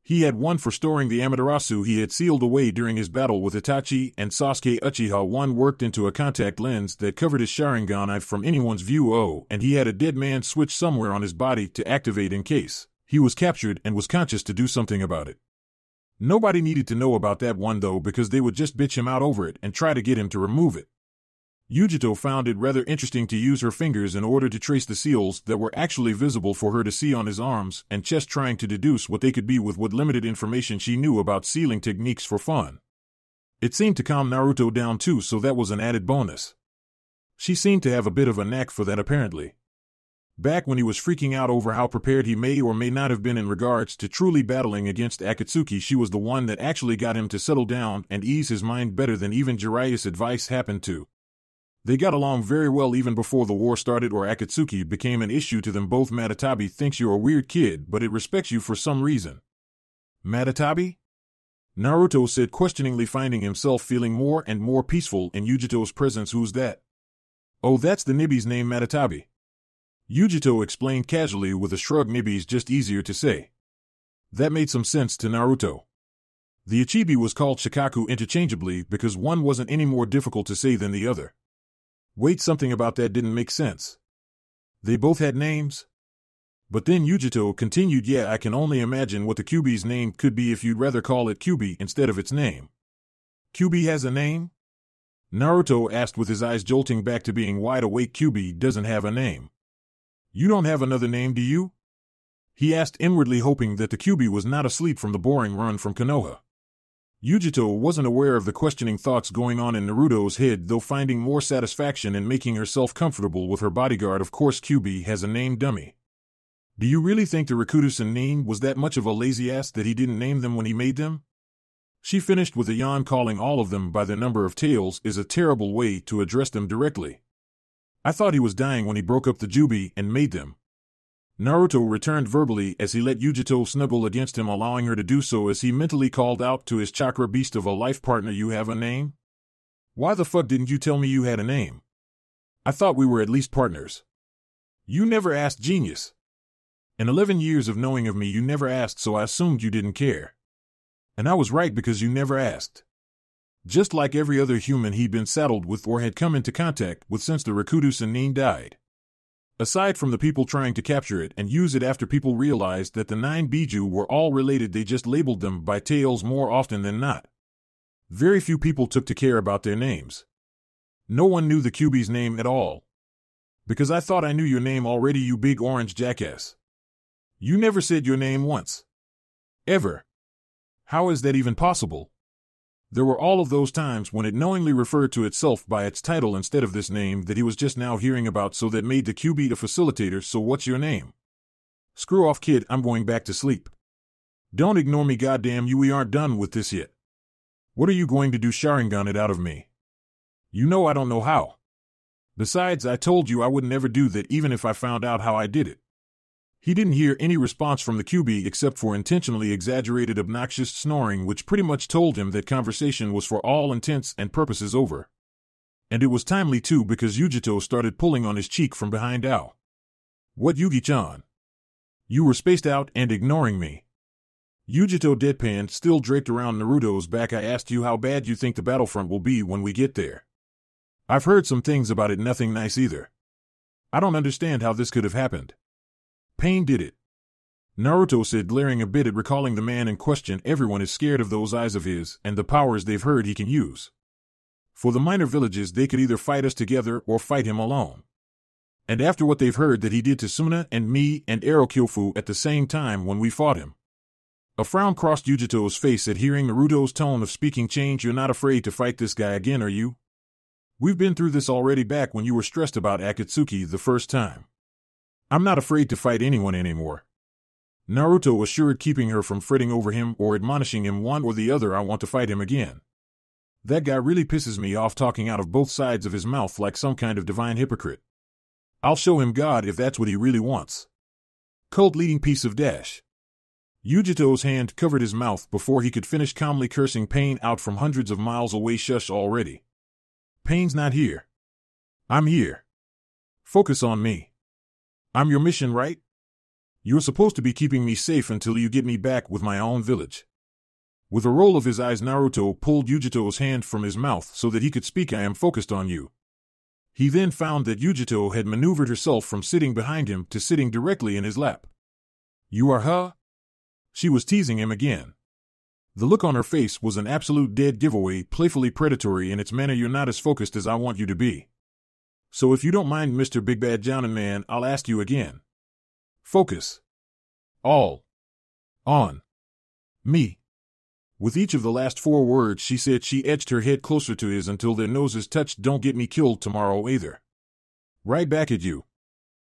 He had one for storing the Amaterasu he had sealed away during his battle with Itachi and Sasuke. Uchiha one worked into a contact lens that covered his Sharingan knife from anyone's view. And he had a dead man switch somewhere on his body to activate in case he was captured and was conscious to do something about it. Nobody needed to know about that one though, because they would just bitch him out over it and try to get him to remove it. Yujito found it rather interesting to use her fingers in order to trace the seals that were actually visible for her to see on his arms and chest, trying to deduce what they could be with what limited information she knew about sealing techniques for fun. It seemed to calm Naruto down too, so that was an added bonus. She seemed to have a bit of a knack for that apparently. Back when he was freaking out over how prepared he may or may not have been in regards to truly battling against Akatsuki, she was the one that actually got him to settle down and ease his mind better than even Jiraiya's advice happened to. They got along very well even before the war started or Akatsuki became an issue to them both. Matatabi thinks you're a weird kid, but it respects you for some reason. Matatabi? Naruto said questioningly, finding himself feeling more and more peaceful in Yujito's presence. Who's that? Oh, that's the Nibi's name, Matatabi. Yujito explained casually with a shrug. Nibi's just easier to say. That made some sense to Naruto. The Ichibi was called Shikaku interchangeably because one wasn't any more difficult to say than the other. Wait, something about that didn't make sense. They both had names? But then Yujito continued, yeah, I can only imagine what the Kyuubi's name could be if you'd rather call it Kyuubi instead of its name. Kyuubi has a name? Naruto asked with his eyes jolting back to being wide awake. Kyuubi doesn't have a name. You don't have another name, do you? He asked, inwardly hoping that the Kyuubi was not asleep from the boring run from Konoha. Yujito wasn't aware of the questioning thoughts going on in Naruto's head, though finding more satisfaction in making herself comfortable with her bodyguard. Of course Kyuubi has a name, dummy. Do you really think the Rikudo Nin was that much of a lazy ass that he didn't name them when he made them? She finished with a yawn. Calling all of them by their number of tails is a terrible way to address them directly. I thought he was dying when he broke up the Jubi and made them. Naruto returned verbally as he let Yujito snuggle against him, allowing her to do so as he mentally called out to his chakra beast of a life partner, you have a name? Why the fuck didn't you tell me you had a name? I thought we were at least partners. You never asked, genius. In 11 years of knowing of me, you never asked, so I assumed you didn't care. And I was right because you never asked. Just like every other human he'd been saddled with or had come into contact with since the Rikudo Nin died. Aside from the people trying to capture it and use it after people realized that the 9 Biju were all related, they just labeled them by tails more often than not. Very few people took to care about their names. No one knew the Kyuubi's name at all. Because I thought I knew your name already, you big orange jackass. You never said your name once. Ever. How is that even possible? There were all of those times when it knowingly referred to itself by its title instead of this name that he was just now hearing about, so that made the Kyuubi a facilitator. So what's your name? Screw off, kid, I'm going back to sleep. Don't ignore me, goddamn you, we aren't done with this yet. What are you going to do, Sharingan it out of me? You know I don't know how. Besides, I told you I would never do that even if I found out how I did it. He didn't hear any response from the Kyuubi except for intentionally exaggerated obnoxious snoring, which pretty much told him that conversation was for all intents and purposes over. And it was timely too, because Yujito started pulling on his cheek from behind. Ow. What, Yugi-chan? You were spaced out and ignoring me. Yujito deadpanned, still draped around Naruto's back. I asked you how bad you think the battlefront will be when we get there. I've heard some things about it, nothing nice either. I don't understand how this could have happened. Pain did it. Naruto said, glaring a bit at recalling the man in question. Everyone is scared of those eyes of his and the powers they've heard he can use. For the minor villages, they could either fight us together or fight him alone. And after what they've heard that he did to Suna and me and Erokyofu at the same time when we fought him. A frown crossed Yujito's face at hearing Naruto's tone of speaking change. You're not afraid to fight this guy again, are you? We've been through this already back when you were stressed about Akatsuki the first time. I'm not afraid to fight anyone anymore. Naruto assured, keeping her from fretting over him or admonishing him one or the other. I want to fight him again. That guy really pisses me off, talking out of both sides of his mouth like some kind of divine hypocrite. I'll show him God if that's what he really wants. Cult-leading piece of dash. Yujito's hand covered his mouth before he could finish, calmly cursing Pain out from hundreds of miles away. Shush already. Pain's not here. I'm here. Focus on me. I'm your mission, right? You're supposed to be keeping me safe until you get me back with my own village. With a roll of his eyes, Naruto pulled Yujito's hand from his mouth so that he could speak. I am focused on you. He then found that Yujito had maneuvered herself from sitting behind him to sitting directly in his lap. You are her? She was teasing him again. The look on her face was an absolute dead giveaway, playfully predatory in its manner. You're not as focused as I want you to be. So if you don't mind, Mr. Big Bad Jounin' Man, I'll ask you again. Focus. All. On. Me. With each of the last 4 words she said, she edged her head closer to his until their noses touched. Don't get me killed tomorrow either. Right back at you.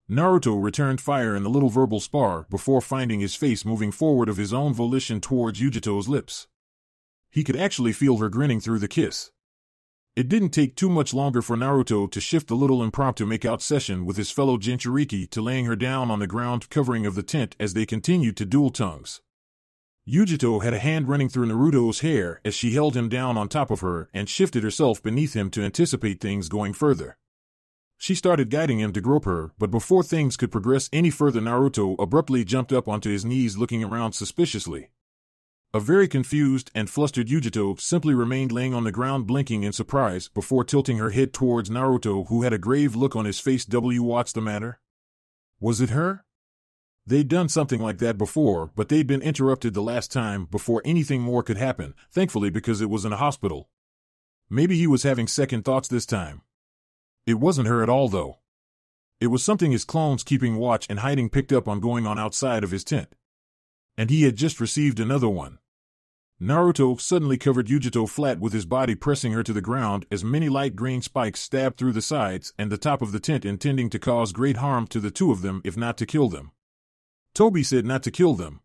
Naruto returned fire in the little verbal spar before finding his face moving forward of his own volition towards Yujito's lips. He could actually feel her grinning through the kiss. It didn't take too much longer for Naruto to shift the little impromptu make-out session with his fellow Jinchuriki to laying her down on the ground covering of the tent as they continued to duel tongues. Yujito had a hand running through Naruto's hair as she held him down on top of her and shifted herself beneath him to anticipate things going further. She started guiding him to grope her, but before things could progress any further, Naruto abruptly jumped up onto his knees, looking around suspiciously. A very confused and flustered Yujito simply remained laying on the ground, blinking in surprise before tilting her head towards Naruto, who had a grave look on his face. What's the matter? Was it her? They'd done something like that before, but they'd been interrupted the last time before anything more could happen, thankfully, because it was in a hospital. Maybe he was having second thoughts this time. It wasn't her at all, though. It was something his clones keeping watch and hiding picked up on going on outside of his tent. And he had just received another one. Naruto suddenly covered Yujito flat with his body, pressing her to the ground as many light green spikes stabbed through the sides and the top of the tent, intending to cause great harm to the two of them, if not to kill them. Toby said not to kill them.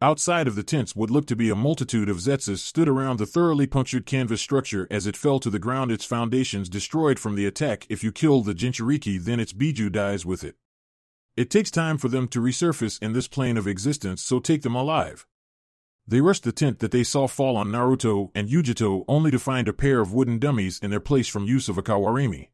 Outside of the tents, what looked to be a multitude of Zetsus stood around the thoroughly punctured canvas structure as it fell to the ground, its foundations destroyed from the attack. If you kill the Jinchuriki, then its Biju dies with it. It takes time for them to resurface in this plane of existence, so take them alive. They rushed the tent that they saw fall on Naruto and Yujito, only to find a pair of wooden dummies in their place from use of a kawarimi.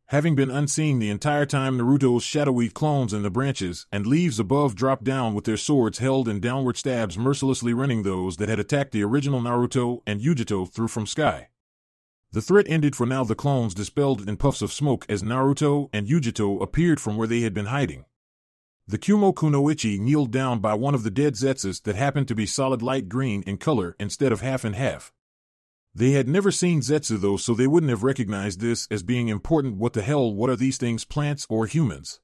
Having been unseen the entire time, Naruto's shadowy clones in the branches and leaves above dropped down with their swords held in downward stabs, mercilessly running those that had attacked the original Naruto and Yujito through from sky. The threat ended for now, the clones dispelled in puffs of smoke as Naruto and Yujito appeared from where they had been hiding. The Kumo Kunoichi kneeled down by one of the dead Zetsus that happened to be solid light green in color instead of half and half. They had never seen Zetsu though, so they wouldn't have recognized this as being important. What the hell, what are these things, plants or humans?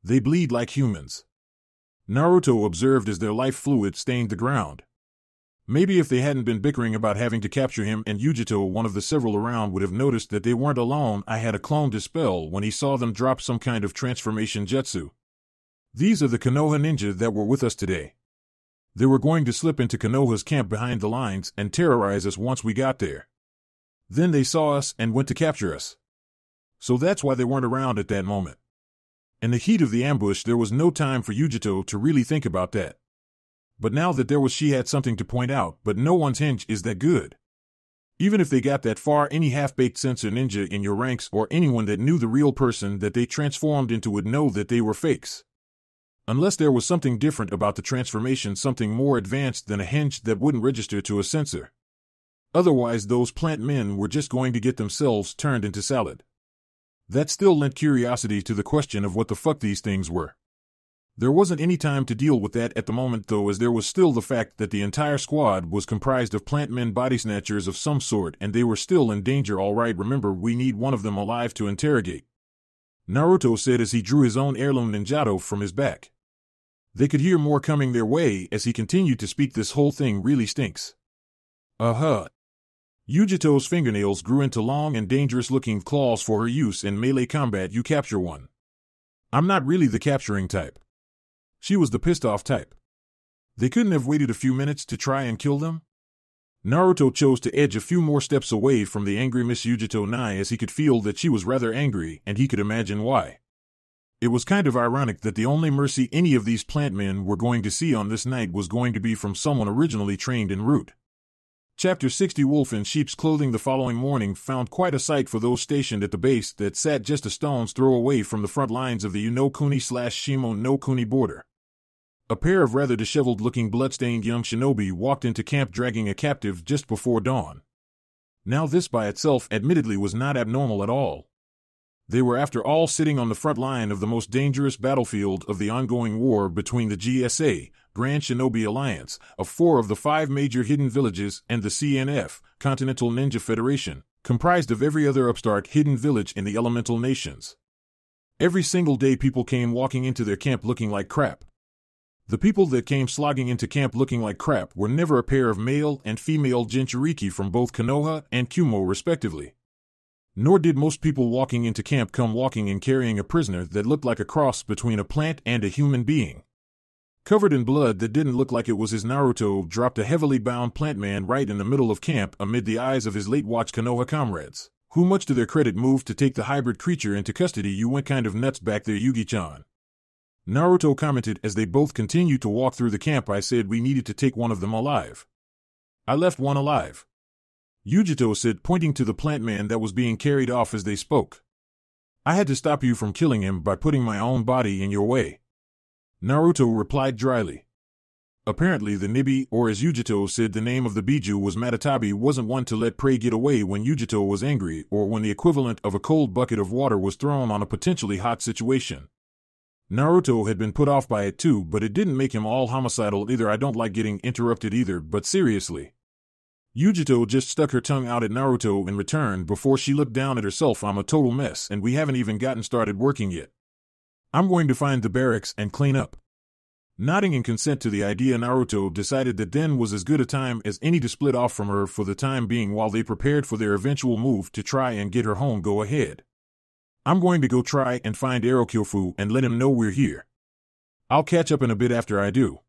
They bleed like humans. Naruto observed as their life fluid stained the ground. Maybe if they hadn't been bickering about having to capture him and Yujito, one of the several around would have noticed that they weren't alone. I had a clone dispel when he saw them drop some kind of transformation jutsu. These are the Konoha ninja that were with us today. They were going to slip into Konoha's camp behind the lines and terrorize us once we got there. Then they saw us and went to capture us. So that's why they weren't around at that moment. In the heat of the ambush, there was no time for Yujito to really think about that. But now that there was, she had something to point out, but no one's hinge is that good. Even if they got that far, any half-baked censor ninja in your ranks or anyone that knew the real person that they transformed into would know that they were fakes. Unless there was something different about the transformation, something more advanced than a hinge that wouldn't register to a censor. Otherwise, those plant men were just going to get themselves turned into salad. That still lent curiosity to the question of what the fuck these things were. There wasn't any time to deal with that at the moment though, as there was still the fact that the entire squad was comprised of plant men, body snatchers of some sort, and they were still in danger. All right, remember, we need one of them alive to interrogate, Naruto said as he drew his own heirloom ninjato from his back. They could hear more coming their way as he continued to speak. This whole thing really stinks. Yujito's fingernails grew into long and dangerous-looking claws for her use in melee combat. You capture one. I'm not really the capturing type. She was the pissed-off type. They couldn't have waited a few minutes to try and kill them? Naruto chose to edge a few more steps away from the angry Miss Yujito Nai, as he could feel that she was rather angry, and he could imagine why. It was kind of ironic that the only mercy any of these plant men were going to see on this night was going to be from someone originally trained in root. Chapter 60. Wolf in sheep's clothing. The following morning found quite a sight for those stationed at the base that sat just a stone's throw away from the front lines of the Unokuni/Shimon no Kuni border. A pair of rather disheveled-looking blood-stained young shinobi walked into camp dragging a captive just before dawn. Now this by itself admittedly was not abnormal at all. They were after all sitting on the front line of the most dangerous battlefield of the ongoing war between the GSA, Grand Shinobi Alliance, of 4 of the 5 major hidden villages, and the CNF, Continental Ninja Federation, comprised of every other upstart hidden village in the elemental nations. Every single day people came walking into their camp looking like crap. The people that came slogging into camp looking like crap were never a pair of male and female Jinchuriki from both Konoha and Kumo respectively. Nor did most people walking into camp come walking and carrying a prisoner that looked like a cross between a plant and a human being. Covered in blood that didn't look like it was his, Naruto dropped a heavily bound plant man right in the middle of camp amid the eyes of his late-watch Konoha comrades, who much to their credit moved to take the hybrid creature into custody. You went kind of nuts back there, Yugi-chan. Naruto commented as they both continued to walk through the camp. I said we needed to take one of them alive. I left one alive. Yujito said, pointing to the plant man that was being carried off as they spoke. I had to stop you from killing him by putting my own body in your way. Naruto replied dryly. Apparently the Nibi, or as Yujito said the name of the Biju was Matatabi, wasn't one to let prey get away when Yujito was angry or when the equivalent of a cold bucket of water was thrown on a potentially hot situation. Naruto had been put off by it too, but it didn't make him all homicidal either. I don't like getting interrupted either, but seriously. Yujito just stuck her tongue out at Naruto in return before she looked down at herself. I'm a total mess and we haven't even gotten started working yet. I'm going to find the barracks and clean up. Nodding in consent to the idea, Naruto decided that then was as good a time as any to split off from her for the time being while they prepared for their eventual move to try and get her home. Go ahead. I'm going to go try and find Erokyofu and let him know we're here. I'll catch up in a bit after I do.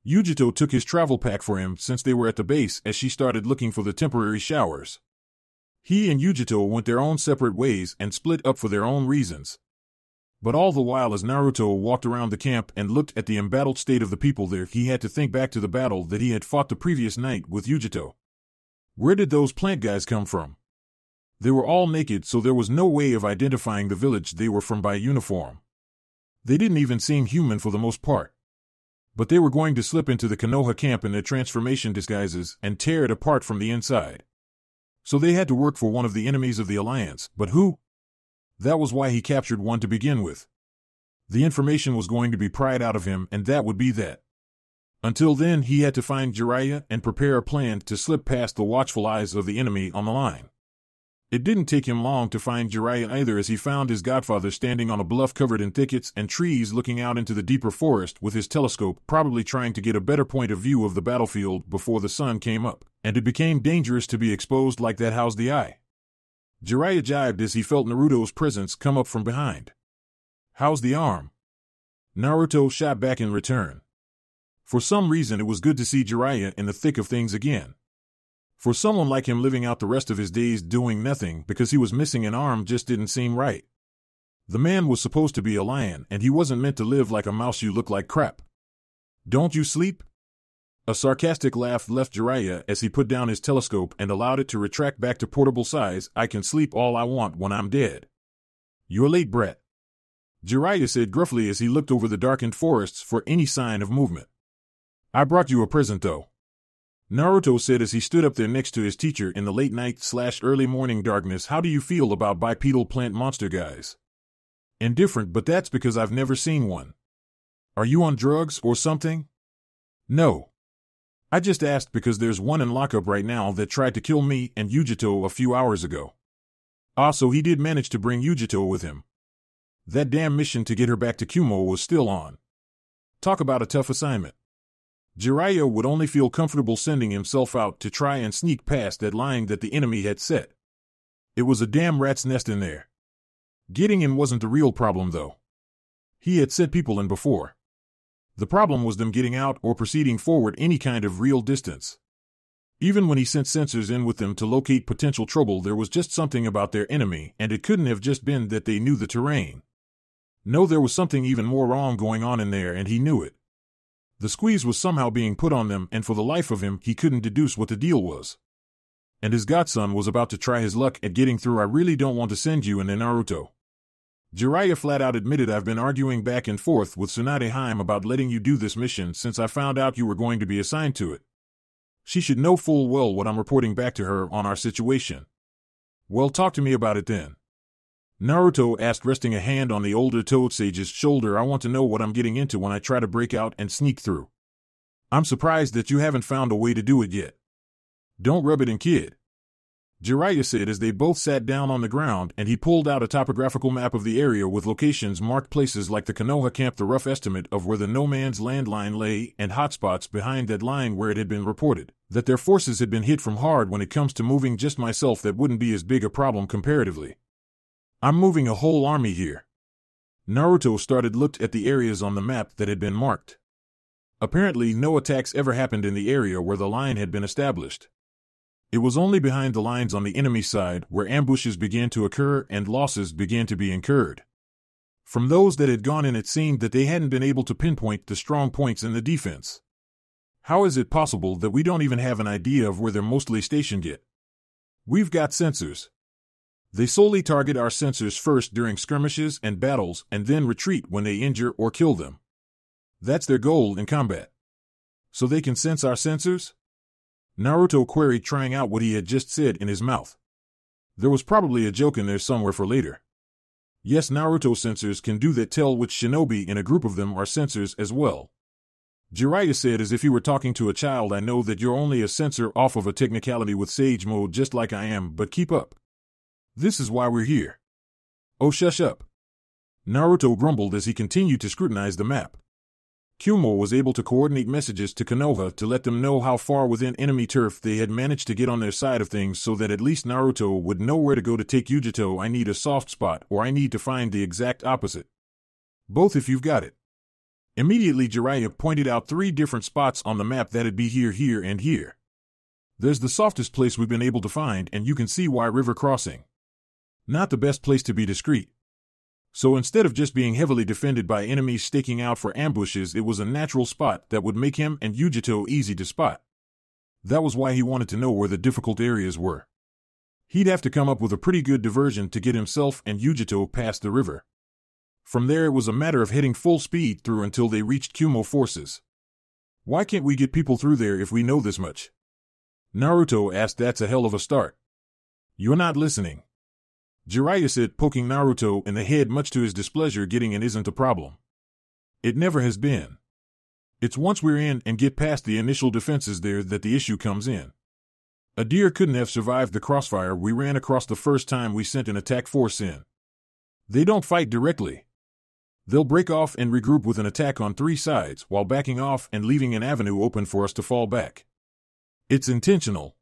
Yujito took his travel pack for him since they were at the base as she started looking for the temporary showers. He and Yujito went their own separate ways and split up for their own reasons. But all the while as Naruto walked around the camp and looked at the embattled state of the people there, he had to think back to the battle that he had fought the previous night with Yujito. Where did those plant guys come from? They were all naked, so there was no way of identifying the village they were from by uniform. They didn't even seem human for the most part. But they were going to slip into the Konoha camp in their transformation disguises and tear it apart from the inside. So they had to work for one of the enemies of the Alliance, but who? That was why he captured one to begin with. The information was going to be pried out of him, and that would be that. Until then, he had to find Jiraiya and prepare a plan to slip past the watchful eyes of the enemy on the line. It didn't take him long to find Jiraiya either, as he found his godfather standing on a bluff covered in thickets and trees looking out into the deeper forest with his telescope, probably trying to get a better point of view of the battlefield before the sun came up, and it became dangerous to be exposed like that. How's the eye? Jiraiya jibed as he felt Naruto's presence come up from behind. How's the arm? Naruto shot back in return. For some reason it was good to see Jiraiya in the thick of things again. For someone like him, living out the rest of his days doing nothing because he was missing an arm just didn't seem right. The man was supposed to be a lion, and he wasn't meant to live like a mouse. You look like crap. Don't you sleep? A sarcastic laugh left Jiraiya as he put down his telescope and allowed it to retract back to portable size. I can sleep all I want when I'm dead. You're late, brat. Jiraiya said gruffly as he looked over the darkened forests for any sign of movement. I brought you a present though. Naruto said as he stood up there next to his teacher in the late night/early morning darkness. How do you feel about bipedal plant monster guys? Indifferent, but that's because I've never seen one. Are you on drugs or something? No. I just asked because there's one in lockup right now that tried to kill me and Yujito a few hours ago. So he did manage to bring Yujito with him. That damn mission to get her back to Kumo was still on. Talk about a tough assignment. Jiraiya would only feel comfortable sending himself out to try and sneak past that line that the enemy had set. It was a damn rat's nest in there. Getting in wasn't the real problem, though. He had sent people in before. The problem was them getting out or proceeding forward any kind of real distance. Even when he sent sensors in with them to locate potential trouble, there was just something about their enemy, and it couldn't have just been that they knew the terrain. No, there was something even more wrong going on in there, and he knew it. The squeeze was somehow being put on them, and for the life of him, he couldn't deduce what the deal was. And his godson was about to try his luck at getting through. I really don't want to send you in there, Naruto. Jiraiya flat out admitted, I've been arguing back and forth with Tsunade Haim about letting you do this mission since I found out you were going to be assigned to it. She should know full well what I'm reporting back to her on our situation. Well, talk to me about it then. Naruto asked, resting a hand on the older Toad Sage's shoulder. I want to know what I'm getting into when I try to break out and sneak through. I'm surprised that you haven't found a way to do it yet. Don't rub it in, kid. Jiraiya said as they both sat down on the ground, and he pulled out a topographical map of the area with locations marked, places like the Konoha camp, the rough estimate of where the no man's land line lay, and hotspots behind that line where it had been reported that their forces had been hit from hard. When it comes to moving just myself, that wouldn't be as big a problem comparatively. I'm moving a whole army here. Naruto looked at the areas on the map that had been marked. Apparently no attacks ever happened in the area where the line had been established. It was only behind the lines on the enemy side where ambushes began to occur and losses began to be incurred. From those that had gone in, it seemed that they hadn't been able to pinpoint the strong points in the defense. How is it possible that we don't even have an idea of where they're mostly stationed yet? We've got sensors. They solely target our sensors first during skirmishes and battles and then retreat when they injure or kill them. That's their goal in combat. So they can sense our sensors? Naruto queried, trying out what he had just said in his mouth. There was probably a joke in there somewhere for later. Yes, Naruto sensors can do that. Tell which shinobi in a group of them are sensors as well. Jiraiya said as if he were talking to a child, I know that you're only a sensor off of a technicality with Sage Mode just like I am, but keep up. This is why we're here. Oh, shush up. Naruto grumbled as he continued to scrutinize the map. Kumo was able to coordinate messages to Konoha to let them know how far within enemy turf they had managed to get on their side of things so that at least Naruto would know where to go to take Yujito. I need a soft spot, or I need to find the exact opposite. Both if you've got it. Immediately Jiraiya pointed out 3 different spots on the map that'd be here, here, and here. There's the softest place we've been able to find, and you can see why river crossing. Not the best place to be discreet. So instead of just being heavily defended by enemies staking out for ambushes, it was a natural spot that would make him and Yujito easy to spot. That was why he wanted to know where the difficult areas were. He'd have to come up with a pretty good diversion to get himself and Yujito past the river. From there it was a matter of heading full speed through until they reached Kumo forces. Why can't we get people through there if we know this much? Naruto asked. That's a hell of a start. You're not listening. Jiraiya said, poking Naruto in the head, much to his displeasure. Getting in isn't a problem. It never has been. It's once we're in and get past the initial defenses there that the issue comes in. A deer couldn't have survived the crossfire we ran across the first time we sent an attack force in. They don't fight directly. They'll break off and regroup with an attack on 3 sides while backing off and leaving an avenue open for us to fall back. It's intentional.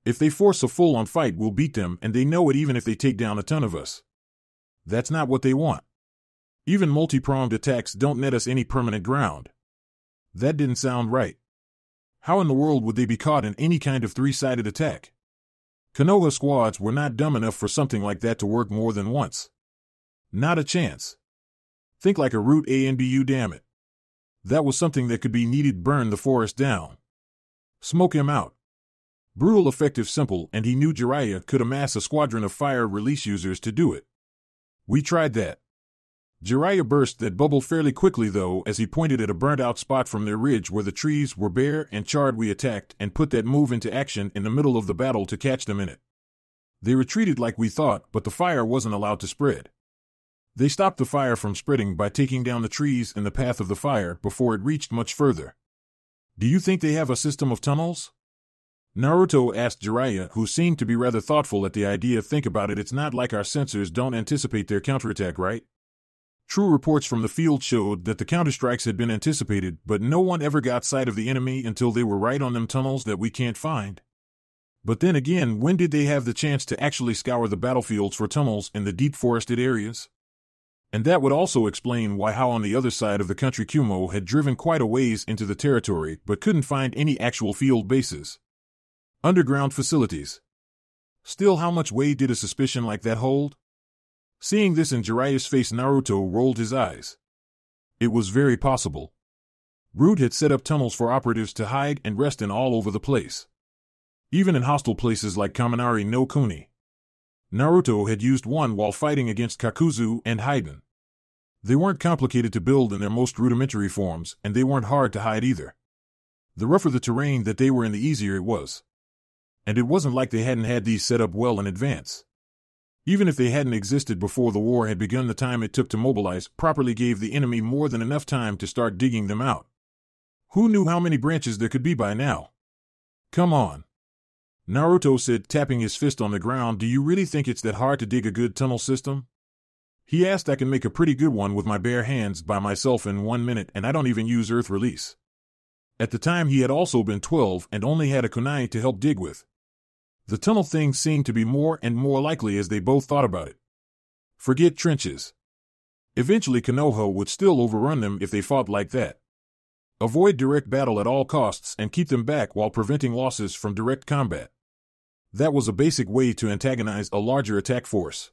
If they force a full-on fight, we'll beat them, and they know it even if they take down a ton of us. That's not what they want. Even multi-pronged attacks don't net us any permanent ground. That didn't sound right. How in the world would they be caught in any kind of 3-sided attack? Konoha squads were not dumb enough for something like that to work more than once. Not a chance. Think like a Route A and B, damn it. That was something that could be needed. Burn the forest down. Smoke him out. Brutal, effective, simple, and he knew Jiraiya could amass a squadron of fire release users to do it. We tried that. Jiraiya burst that bubble fairly quickly though as he pointed at a burnt-out spot from their ridge where the trees were bare and charred. We attacked and put that move into action in the middle of the battle to catch them in it. They retreated like we thought, but the fire wasn't allowed to spread. They stopped the fire from spreading by taking down the trees in the path of the fire before it reached much further. Do you think they have a system of tunnels? Naruto asked Jiraiya, who seemed to be rather thoughtful at the idea. Think about it, it's not like our sensors don't anticipate their counterattack, right? True, reports from the field showed that the counterstrikes had been anticipated, but no one ever got sight of the enemy until they were right on them tunnels that we can't find. But then again, when did they have the chance to actually scour the battlefields for tunnels in the deep forested areas? And that would also explain why how on the other side of the country Kumo had driven quite a ways into the territory but couldn't find any actual field bases. Underground facilities. Still, how much weight did a suspicion like that hold? Seeing this in Jiraiya's face, Naruto rolled his eyes. It was very possible. Root had set up tunnels for operatives to hide and rest in all over the place. Even in hostile places like Kaminari no Kuni. Naruto had used one while fighting against Kakuzu and Haiden. They weren't complicated to build in their most rudimentary forms, and they weren't hard to hide either. The rougher the terrain that they were in, the easier it was. And it wasn't like they hadn't had these set up well in advance. Even if they hadn't existed before the war had begun, the time it took to mobilize properly gave the enemy more than enough time to start digging them out. Who knew how many branches there could be by now? Come on. Naruto said, tapping his fist on the ground. Do you really think it's that hard to dig a good tunnel system? He asked. I can make a pretty good one with my bare hands by myself in 1 minute, and I don't even use earth release. At the time he had also been 12 and only had a kunai to help dig with. The tunnel thing seemed to be more and more likely as they both thought about it. Forget trenches. Eventually Konoha would still overrun them if they fought like that. Avoid direct battle at all costs and keep them back while preventing losses from direct combat. That was a basic way to antagonize a larger attack force.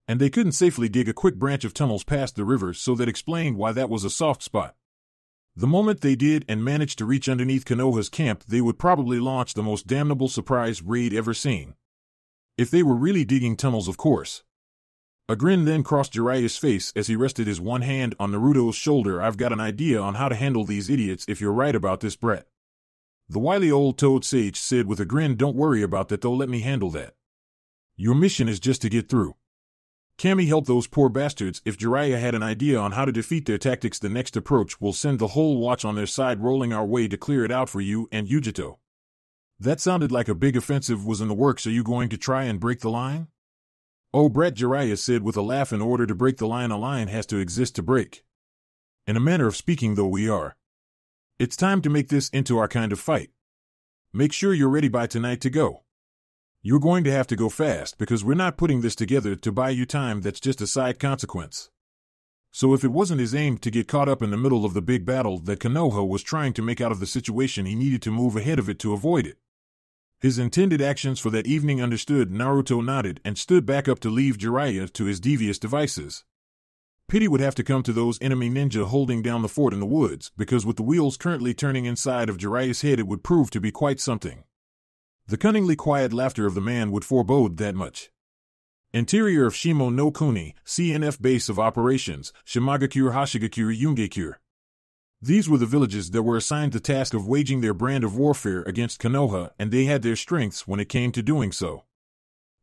And they couldn't safely dig a quick branch of tunnels past the river, so that explained why that was a soft spot. The moment they did and managed to reach underneath Konoha's camp, they would probably launch the most damnable surprise raid ever seen. If they were really digging tunnels, of course. A grin then crossed Jiraiya's face as he rested his one hand on Naruto's shoulder. "I've got an idea on how to handle these idiots if you're right about this, Brett." The wily old toad sage said with a grin, "Don't worry about that, they'll let me handle that. Your mission is just to get through. Kami help those poor bastards. If Jiraiya had an idea on how to defeat their tactics, the next approach will send the whole watch on their side rolling our way to clear it out for you and Yujito." That sounded like a big offensive was in the works. "Are you going to try and break the line?" "Oh, Brett," Jiraiya said with a laugh, "in order to break the line, a line has to exist to break. In a manner of speaking, though, we are. It's time to make this into our kind of fight. Make sure you're ready by tonight to go. You're going to have to go fast because we're not putting this together to buy you time. That's just a side consequence." So if it wasn't his aim to get caught up in the middle of the big battle that Konoha was trying to make out of the situation, he needed to move ahead of it to avoid it. His intended actions for that evening understood, Naruto nodded and stood back up to leave Jiraiya to his devious devices. Pity would have to come to those enemy ninja holding down the fort in the woods, because with the wheels currently turning inside of Jiraiya's head, it would prove to be quite something. The cunningly quiet laughter of the man would forebode that much. Interior of Shimo no Kuni, CNF Base of Operations, Shimagakure Hashigakure Yungekure. These were the villages that were assigned the task of waging their brand of warfare against Konoha, and they had their strengths when it came to doing so.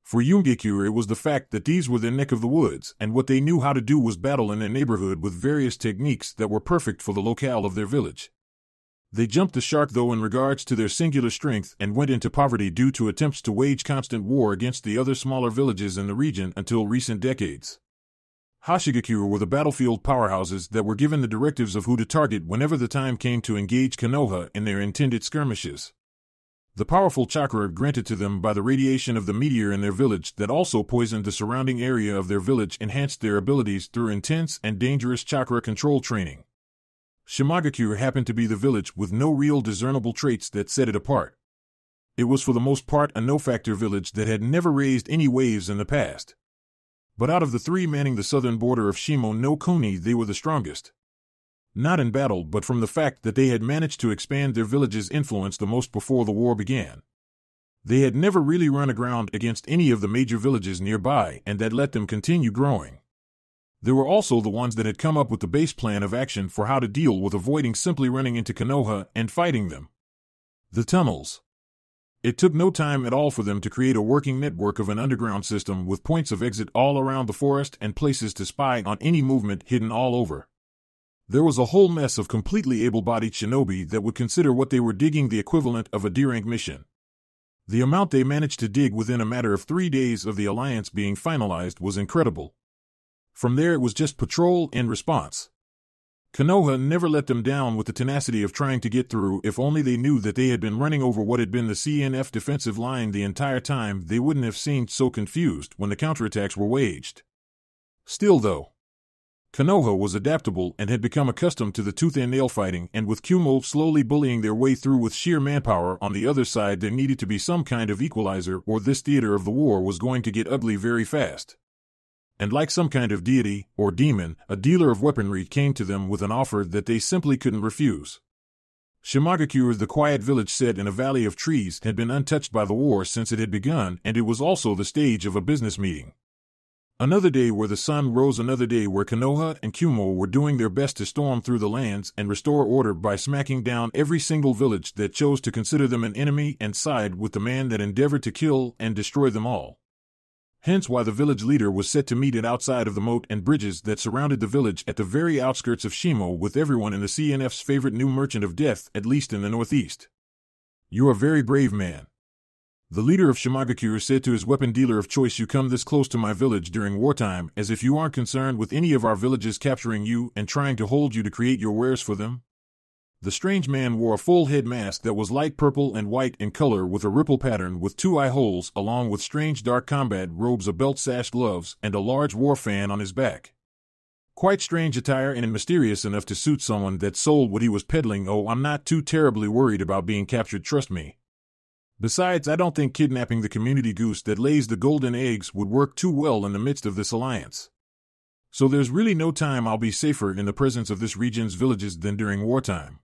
For Yungekure, it was the fact that these were their neck of the woods, and what they knew how to do was battle in their neighborhood with various techniques that were perfect for the locale of their village. They jumped the shark, though, in regards to their singular strength, and went into poverty due to attempts to wage constant war against the other smaller villages in the region until recent decades. Hashigakure were the battlefield powerhouses that were given the directives of who to target whenever the time came to engage Konoha in their intended skirmishes. The powerful chakra granted to them by the radiation of the meteor in their village that also poisoned the surrounding area of their village enhanced their abilities through intense and dangerous chakra control training. Shimagakure happened to be the village with no real discernible traits that set it apart. It was for the most part a no-factor village that had never raised any waves in the past. But out of the three manning the southern border of Shimo no Kuni, they were the strongest. Not in battle, but from the fact that they had managed to expand their village's influence the most before the war began. They had never really run aground against any of the major villages nearby, and that let them continue growing. They were also the ones that had come up with the base plan of action for how to deal with avoiding simply running into Konoha and fighting them. The tunnels. It took no time at all for them to create a working network of an underground system with points of exit all around the forest and places to spy on any movement hidden all over. There was a whole mess of completely able-bodied shinobi that would consider what they were digging the equivalent of a D-rank mission. The amount they managed to dig within a matter of 3 days of the alliance being finalized was incredible. From there it was just patrol and response. Konoha never let them down with the tenacity of trying to get through. If only they knew that they had been running over what had been the CNF defensive line the entire time, they wouldn't have seemed so confused when the counterattacks were waged. Still, though, Konoha was adaptable and had become accustomed to the tooth-and-nail fighting, and with Kumo slowly bullying their way through with sheer manpower on the other side, there needed to be some kind of equalizer, or this theater of the war was going to get ugly very fast. And like some kind of deity, or demon, a dealer of weaponry came to them with an offer that they simply couldn't refuse. Shimagakure, the quiet village set in a valley of trees, had been untouched by the war since it had begun, and it was also the stage of a business meeting. Another day where the sun rose, another day where Konoha and Kumo were doing their best to storm through the lands and restore order by smacking down every single village that chose to consider them an enemy and side with the man that endeavored to kill and destroy them all. Hence why the village leader was set to meet it outside of the moat and bridges that surrounded the village at the very outskirts of Shimo, with everyone in the CNF's favorite new merchant of death, at least in the northeast. "You are very brave, man," the leader of Shimagakure said to his weapon dealer of choice. "You come this close to my village during wartime, as if you aren't concerned with any of our villages capturing you and trying to hold you to create your wares for them." The strange man wore a full head mask that was light purple and white in color with a ripple pattern with 2 eye holes, along with strange dark combat robes, a belt sash, gloves, and a large war fan on his back. Quite strange attire, and mysterious enough to suit someone that sold what he was peddling. "Oh, I'm not too terribly worried about being captured, trust me." Besides, I don't think kidnapping the community goose that lays the golden eggs would work too well in the midst of this alliance. So there's really no time I'll be safer in the presence of this region's villages than during wartime.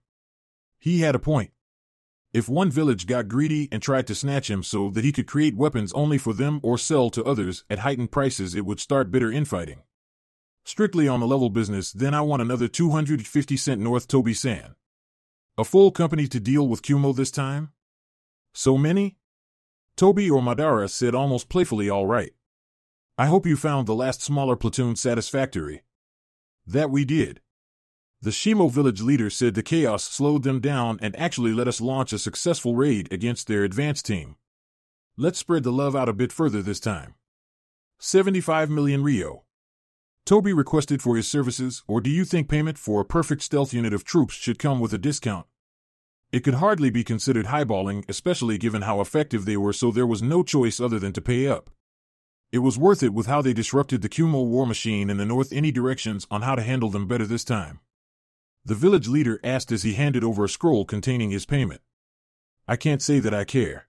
He had a point. If one village got greedy and tried to snatch him so that he could create weapons only for them or sell to others at heightened prices, it would start bitter infighting. Strictly on the level business, then I want another 250 cent North Toby-san. A full company to deal with Kumo this time? So many? Toby or Madara said almost playfully, all right. I hope you found the last smaller platoon satisfactory. That we did. The Shimo village leader said the chaos slowed them down and actually let us launch a successful raid against their advance team. Let's spread the love out a bit further this time. 75 million Rio. Toby requested for his services, or do you think payment for a perfect stealth unit of troops should come with a discount? It could hardly be considered highballing, especially given how effective they were, so there was no choice other than to pay up. It was worth it with how they disrupted the Kumo war machine in the north. Any directions on how to handle them better this time? The village leader asked as he handed over a scroll containing his payment. I can't say that I care.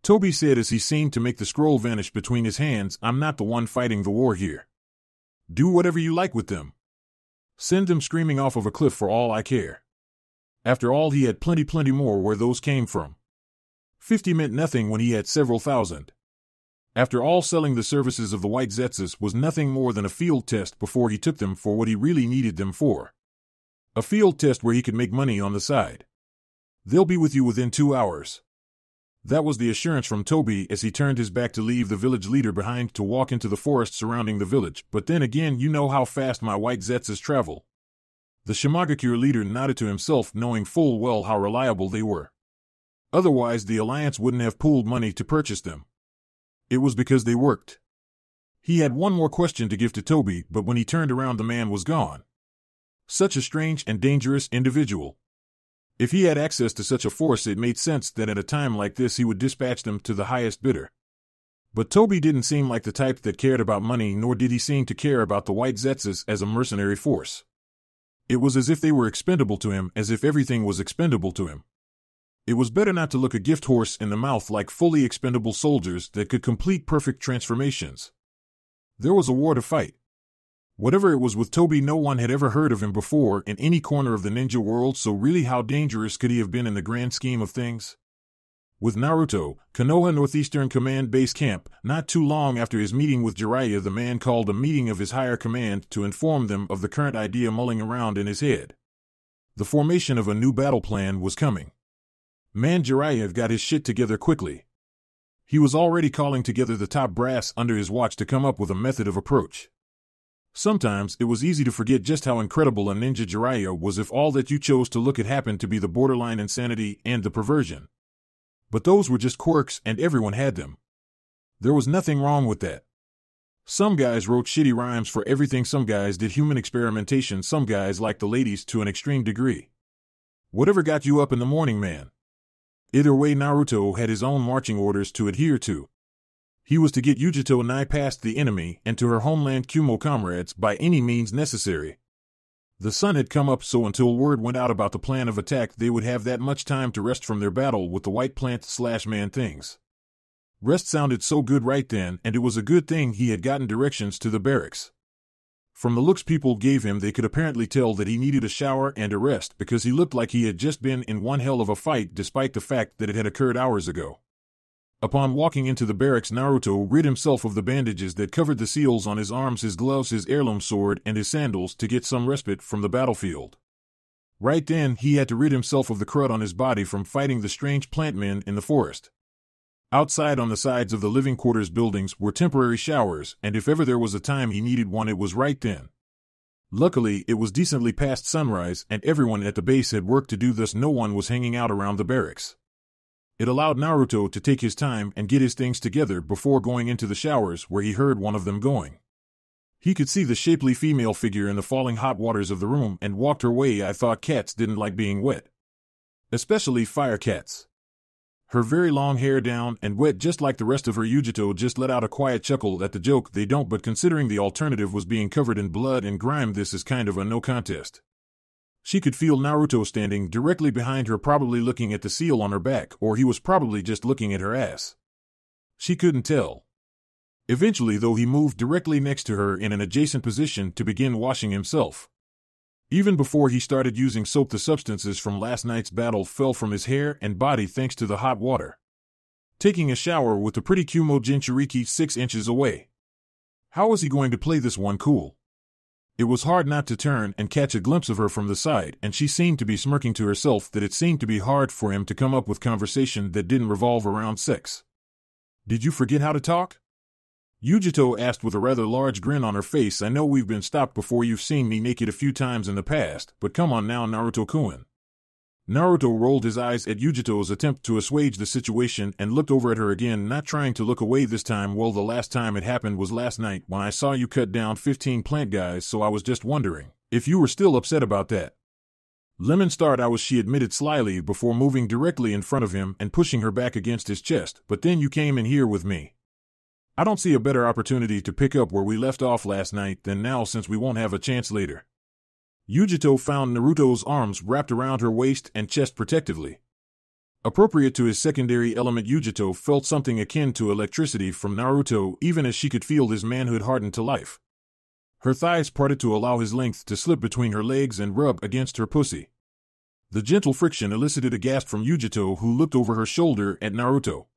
Toby said as he seemed to make the scroll vanish between his hands. I'm not the one fighting the war here. Do whatever you like with them. Send them screaming off of a cliff for all I care. After all, he had plenty more where those came from. 50 meant nothing when he had several thousand. After all, selling the services of the White Zetsus was nothing more than a field test before he took them for what he really needed them for. A field test where he could make money on the side. They'll be with you within 2 hours. That was the assurance from Toby as he turned his back to leave the village leader behind to walk into the forest surrounding the village. But then again, you know how fast my White Zetsus travel. The Shimagakure leader nodded to himself, knowing full well how reliable they were. Otherwise, the Alliance wouldn't have pooled money to purchase them. It was because they worked. He had one more question to give to Toby, but when he turned around, the man was gone. Such a strange and dangerous individual. If he had access to such a force, it made sense that at a time like this he would dispatch them to the highest bidder. But Toby didn't seem like the type that cared about money, nor did he seem to care about the White Zetsus as a mercenary force. It was as if they were expendable to him, as if everything was expendable to him. It was better not to look a gift horse in the mouth like fully expendable soldiers that could complete perfect transformations. There was a war to fight. Whatever it was with Toby, no one had ever heard of him before in any corner of the ninja world, so really how dangerous could he have been in the grand scheme of things? With Naruto, Konoha Northeastern Command Base Camp, not too long after his meeting with Jiraiya, the man called a meeting of his higher command to inform them of the current idea mulling around in his head. The formation of a new battle plan was coming. Man, Jiraiya got his shit together quickly. He was already calling together the top brass under his watch to come up with a method of approach. Sometimes it was easy to forget just how incredible a ninja Jiraiya was if all that you chose to look at happened to be the borderline insanity and the perversion. But those were just quirks, and everyone had them. There was nothing wrong with that. Some guys wrote shitty rhymes for everything, some guys did human experimentation, some guys liked the ladies to an extreme degree. Whatever got you up in the morning, man. Either way, Naruto had his own marching orders to adhere to. He was to get Yujito Nai past the enemy and to her homeland Kumo comrades by any means necessary. The sun had come up, so until word went out about the plan of attack, they would have that much time to rest from their battle with the white plant/man things. Rest sounded so good right then, and it was a good thing he had gotten directions to the barracks. From the looks people gave him, they could apparently tell that he needed a shower and a rest because he looked like he had just been in one hell of a fight, despite the fact that it had occurred hours ago. Upon walking into the barracks, Naruto rid himself of the bandages that covered the seals on his arms, his gloves, his heirloom sword, and his sandals to get some respite from the battlefield. Right then, he had to rid himself of the crud on his body from fighting the strange plant men in the forest. Outside on the sides of the living quarters buildings were temporary showers, and if ever there was a time he needed one, it was right then. Luckily, it was decently past sunrise, and everyone at the base had work to do, thus no one was hanging out around the barracks. It allowed Naruto to take his time and get his things together before going into the showers, where he heard one of them going. He could see the shapely female figure in the falling hot waters of the room and walked her way. I thought cats didn't like being wet. Especially fire cats. Her very long hair down and wet just like the rest of her. Yujito just let out a quiet chuckle at the joke. They don't, but considering the alternative was being covered in blood and grime, this is kind of a no contest. She could feel Naruto standing directly behind her, probably looking at the seal on her back, or he was probably just looking at her ass. She couldn't tell. Eventually, though, he moved directly next to her in an adjacent position to begin washing himself. Even before he started using soap, the substances from last night's battle fell from his hair and body thanks to the hot water. Taking a shower with the pretty Kumo Jinchuriki 6 inches away. How was he going to play this one cool? It was hard not to turn and catch a glimpse of her from the side, and she seemed to be smirking to herself that it seemed to be hard for him to come up with conversation that didn't revolve around sex. "Did you forget how to talk?" Yujito asked with a rather large grin on her face. "I know we've been stopped before. You've seen me naked a few times in the past, but come on now, Naruto-kun." Naruto rolled his eyes at Yujito's attempt to assuage the situation and looked over at her again, not trying to look away this time. "Well, the last time it happened was last night when I saw you cut down 15 plant guys, so I was just wondering if you were still upset about that." "Lemon start I was," she admitted slyly before moving directly in front of him and pushing her back against his chest, "but then you came in here with me. I don't see a better opportunity to pick up where we left off last night than now, since we won't have a chance later." Yujito found Naruto's arms wrapped around her waist and chest protectively. Appropriate to his secondary element, Yujito felt something akin to electricity from Naruto, even as she could feel his manhood harden to life. Her thighs parted to allow his length to slip between her legs and rub against her pussy. The gentle friction elicited a gasp from Yujito, who looked over her shoulder at Naruto.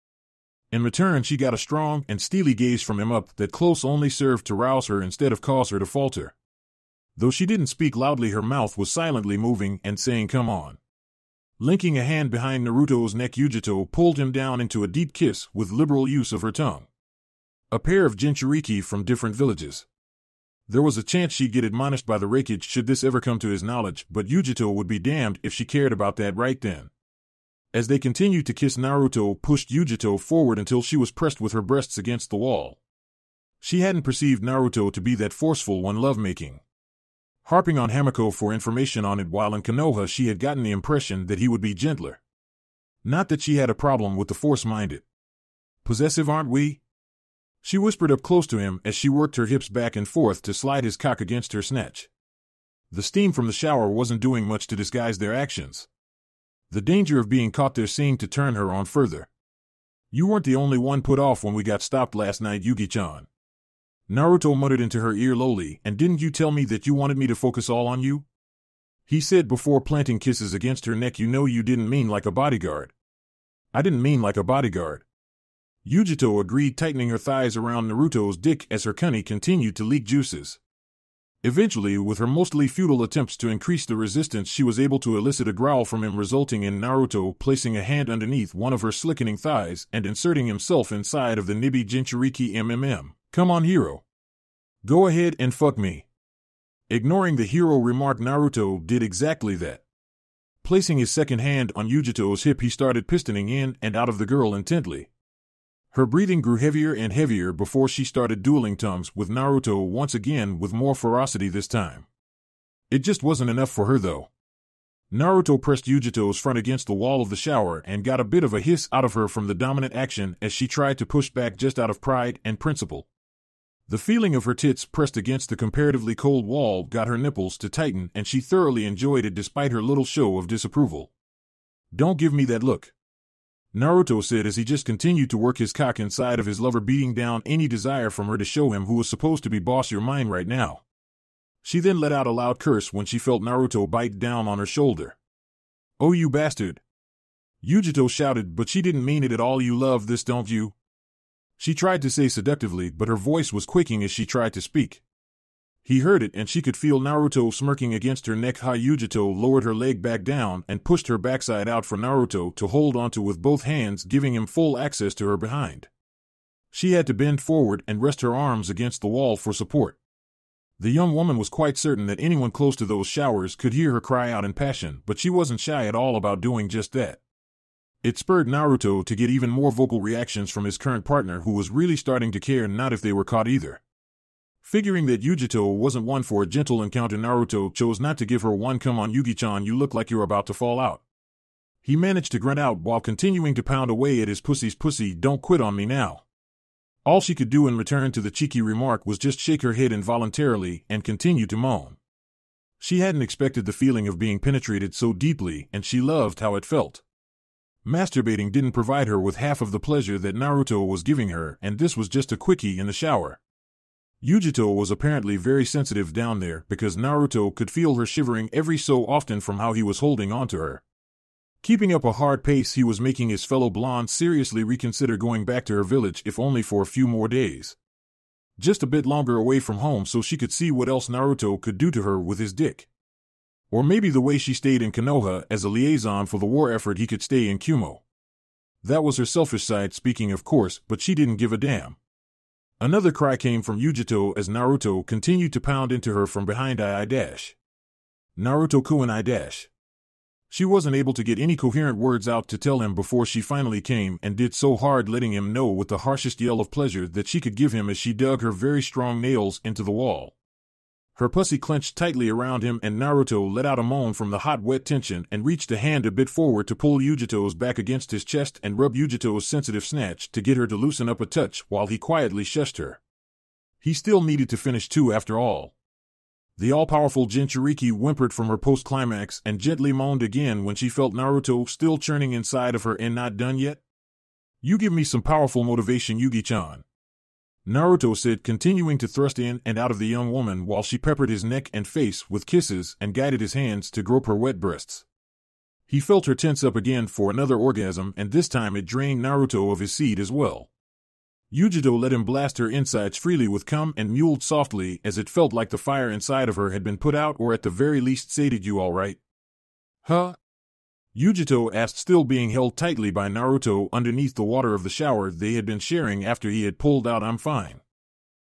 In return, she got a strong and steely gaze from him up that close only served to rouse her instead of cause her to falter. Though she didn't speak loudly, her mouth was silently moving and saying, "Come on." Linking a hand behind Naruto's neck, Yujito pulled him down into a deep kiss with liberal use of her tongue. A pair of Jinchuriki from different villages. There was a chance she'd get admonished by the Raikage should this ever come to his knowledge, but Yujito would be damned if she cared about that right then. As they continued to kiss, Naruto pushed Yujito forward until she was pressed with her breasts against the wall. She hadn't perceived Naruto to be that forceful when lovemaking. Harping on Hamiko for information on it while in Konoha, she had gotten the impression that he would be gentler. Not that she had a problem with the force-minded. "Possessive, aren't we?" She whispered up close to him as she worked her hips back and forth to slide his cock against her snatch. The steam from the shower wasn't doing much to disguise their actions. The danger of being caught there seemed to turn her on further. "You weren't the only one put off when we got stopped last night, Yugi-chan." Naruto muttered into her ear lowly, "And didn't you tell me that you wanted me to focus all on you?" he said before planting kisses against her neck. "You know you didn't mean like a bodyguard." "I didn't mean like a bodyguard." Yujito agreed, tightening her thighs around Naruto's dick as her cunny continued to leak juices. Eventually, with her mostly futile attempts to increase the resistance, she was able to elicit a growl from him, resulting in Naruto placing a hand underneath one of her slickening thighs and inserting himself inside of the Nibi Jinchuriki MMM. "Come on, hero. Go ahead and fuck me." Ignoring the hero remark, Naruto did exactly that. Placing his second hand on Yujito's hip, he started pistoning in and out of the girl intently. Her breathing grew heavier and heavier before she started dueling tongues with Naruto once again, with more ferocity this time. It just wasn't enough for her, though. Naruto pressed Yujito's front against the wall of the shower and got a bit of a hiss out of her from the dominant action as she tried to push back just out of pride and principle. The feeling of her tits pressed against the comparatively cold wall got her nipples to tighten, and she thoroughly enjoyed it despite her little show of disapproval. "Don't give me that look," Naruto said as he just continued to work his cock inside of his lover, beating down any desire from her to show him who was supposed to be boss your mind right now. She then let out a loud curse when she felt Naruto bite down on her shoulder. "Oh, you bastard!" Yujito shouted, but she didn't mean it at all. "You love this, don't you?" She tried to say seductively, but her voice was quaking as she tried to speak. He heard it, and she could feel Naruto smirking against her neck. Yujito lowered her leg back down and pushed her backside out for Naruto to hold onto with both hands, giving him full access to her behind. She had to bend forward and rest her arms against the wall for support. The young woman was quite certain that anyone close to those showers could hear her cry out in passion, but she wasn't shy at all about doing just that. It spurred Naruto to get even more vocal reactions from his current partner, who was really starting to care, not if they were caught either. Figuring that Yujito wasn't one for a gentle encounter, Naruto chose not to give her one. "Come on, Yugi-chan, you look like you're about to fall out." He managed to grunt out while continuing to pound away at his pussy's pussy. "Don't quit on me now." All she could do in return to the cheeky remark was just shake her head involuntarily and continue to moan. She hadn't expected the feeling of being penetrated so deeply, and she loved how it felt. Masturbating didn't provide her with half of the pleasure that Naruto was giving her, and this was just a quickie in the shower. Yujito was apparently very sensitive down there because Naruto could feel her shivering every so often from how he was holding onto her. Keeping up a hard pace, he was making his fellow blonde seriously reconsider going back to her village if only for a few more days. Just a bit longer away from home so she could see what else Naruto could do to her with his dick. Or maybe the way she stayed in Konoha as a liaison for the war effort, he could stay in Kumo. That was her selfish side speaking, of course, but she didn't give a damn. Another cry came from Yujito as Naruto continued to pound into her from behind. Naruto Kunai. She wasn't able to get any coherent words out to tell him before she finally came and did so hard, letting him know with the harshest yell of pleasure that she could give him as she dug her very strong nails into the wall. Her pussy clenched tightly around him, and Naruto let out a moan from the hot, wet tension and reached a hand a bit forward to pull Yujito's back against his chest and rub Yujito's sensitive snatch to get her to loosen up a touch while he quietly shushed her. He still needed to finish too, after all. The all-powerful Jinchuriki whimpered from her post-climax and gently moaned again when she felt Naruto still churning inside of her. And not done yet? You give me some powerful motivation, Yugi-chan, Naruto said, continuing to thrust in and out of the young woman while she peppered his neck and face with kisses and guided his hands to grope her wet breasts. He felt her tense up again for another orgasm, and this time it drained Naruto of his seed as well. Yujito let him blast her insides freely with cum and mewled softly as it felt like the fire inside of her had been put out, or at the very least sated. You all right? Huh? Yujito asked, still being held tightly by Naruto underneath the water of the shower they had been sharing after he had pulled out. I'm fine.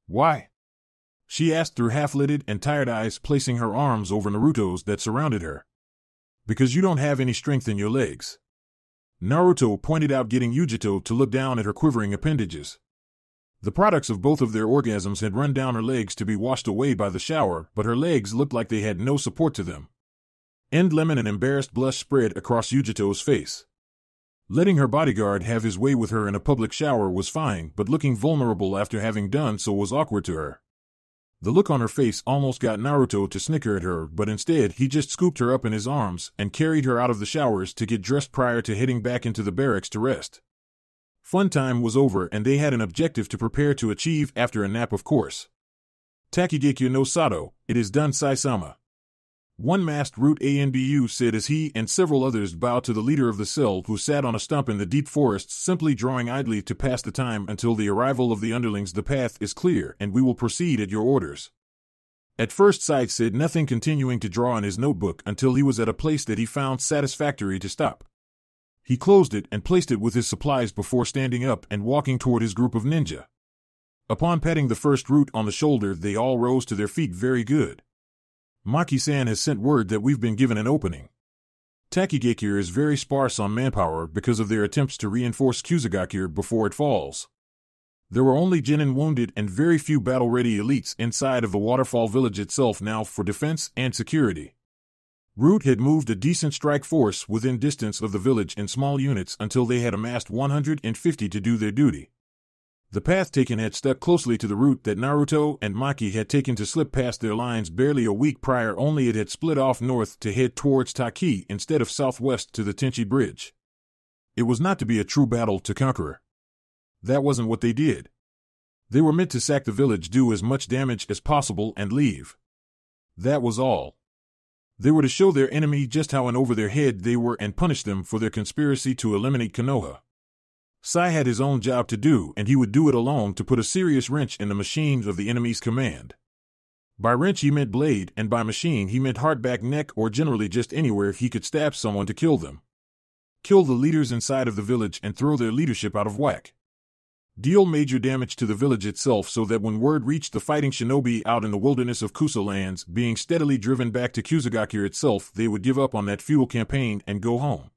Why? She asked through half-lidded and tired eyes, placing her arms over Naruto's that surrounded her. Because you don't have any strength in your legs, Naruto pointed out, getting Yujito to look down at her quivering appendages. The products of both of their orgasms had run down her legs to be washed away by the shower, but her legs looked like they had no support to them. Lemon, an embarrassed blush spread across Yujito's face. Letting her bodyguard have his way with her in a public shower was fine, but looking vulnerable after having done so was awkward to her. The look on her face almost got Naruto to snicker at her, but instead he just scooped her up in his arms and carried her out of the showers to get dressed prior to heading back into the barracks to rest. Fun time was over, and they had an objective to prepare to achieve after a nap, of course. Takigekyo no Sato, it is done, Sai-sama, one masked Root Anbu said as he and several others bowed to the leader of the cell, who sat on a stump in the deep forests simply drawing idly to pass the time until the arrival of the underlings. The path is clear, and we will proceed at your orders. At first Sai said nothing, continuing to draw in his notebook until he was at a place that he found satisfactory to stop. He closed it and placed it with his supplies before standing up and walking toward his group of ninja. Upon patting the first Root on the shoulder, they all rose to their feet. Very good. Maki-san has sent word that we've been given an opening. Takigakure is very sparse on manpower because of their attempts to reinforce Kusagakure before it falls. There were only genin wounded and very few battle-ready elites inside of the waterfall village itself now for defense and security. Root had moved a decent strike force within distance of the village in small units until they had amassed 150 to do their duty. The path taken had stuck closely to the route that Naruto and Maki had taken to slip past their lines barely a week prior, only it had split off north to head towards Taki instead of southwest to the Tenchi Bridge. It was not to be a true battle to conquer. That wasn't what they did. They were meant to sack the village, do as much damage as possible, and leave. That was all. They were to show their enemy just how in over their head they were and punish them for their conspiracy to eliminate Konoha. Sai had his own job to do, and he would do it alone to put a serious wrench in the machines of the enemy's command. By wrench he meant blade, and by machine he meant hard back, neck, or generally just anywhere he could stab someone to kill them. Kill the leaders inside of the village and throw their leadership out of whack. Deal major damage to the village itself so that when word reached the fighting shinobi out in the wilderness of Kusa lands being steadily driven back to Kusagakure itself, they would give up on that futile campaign and go home.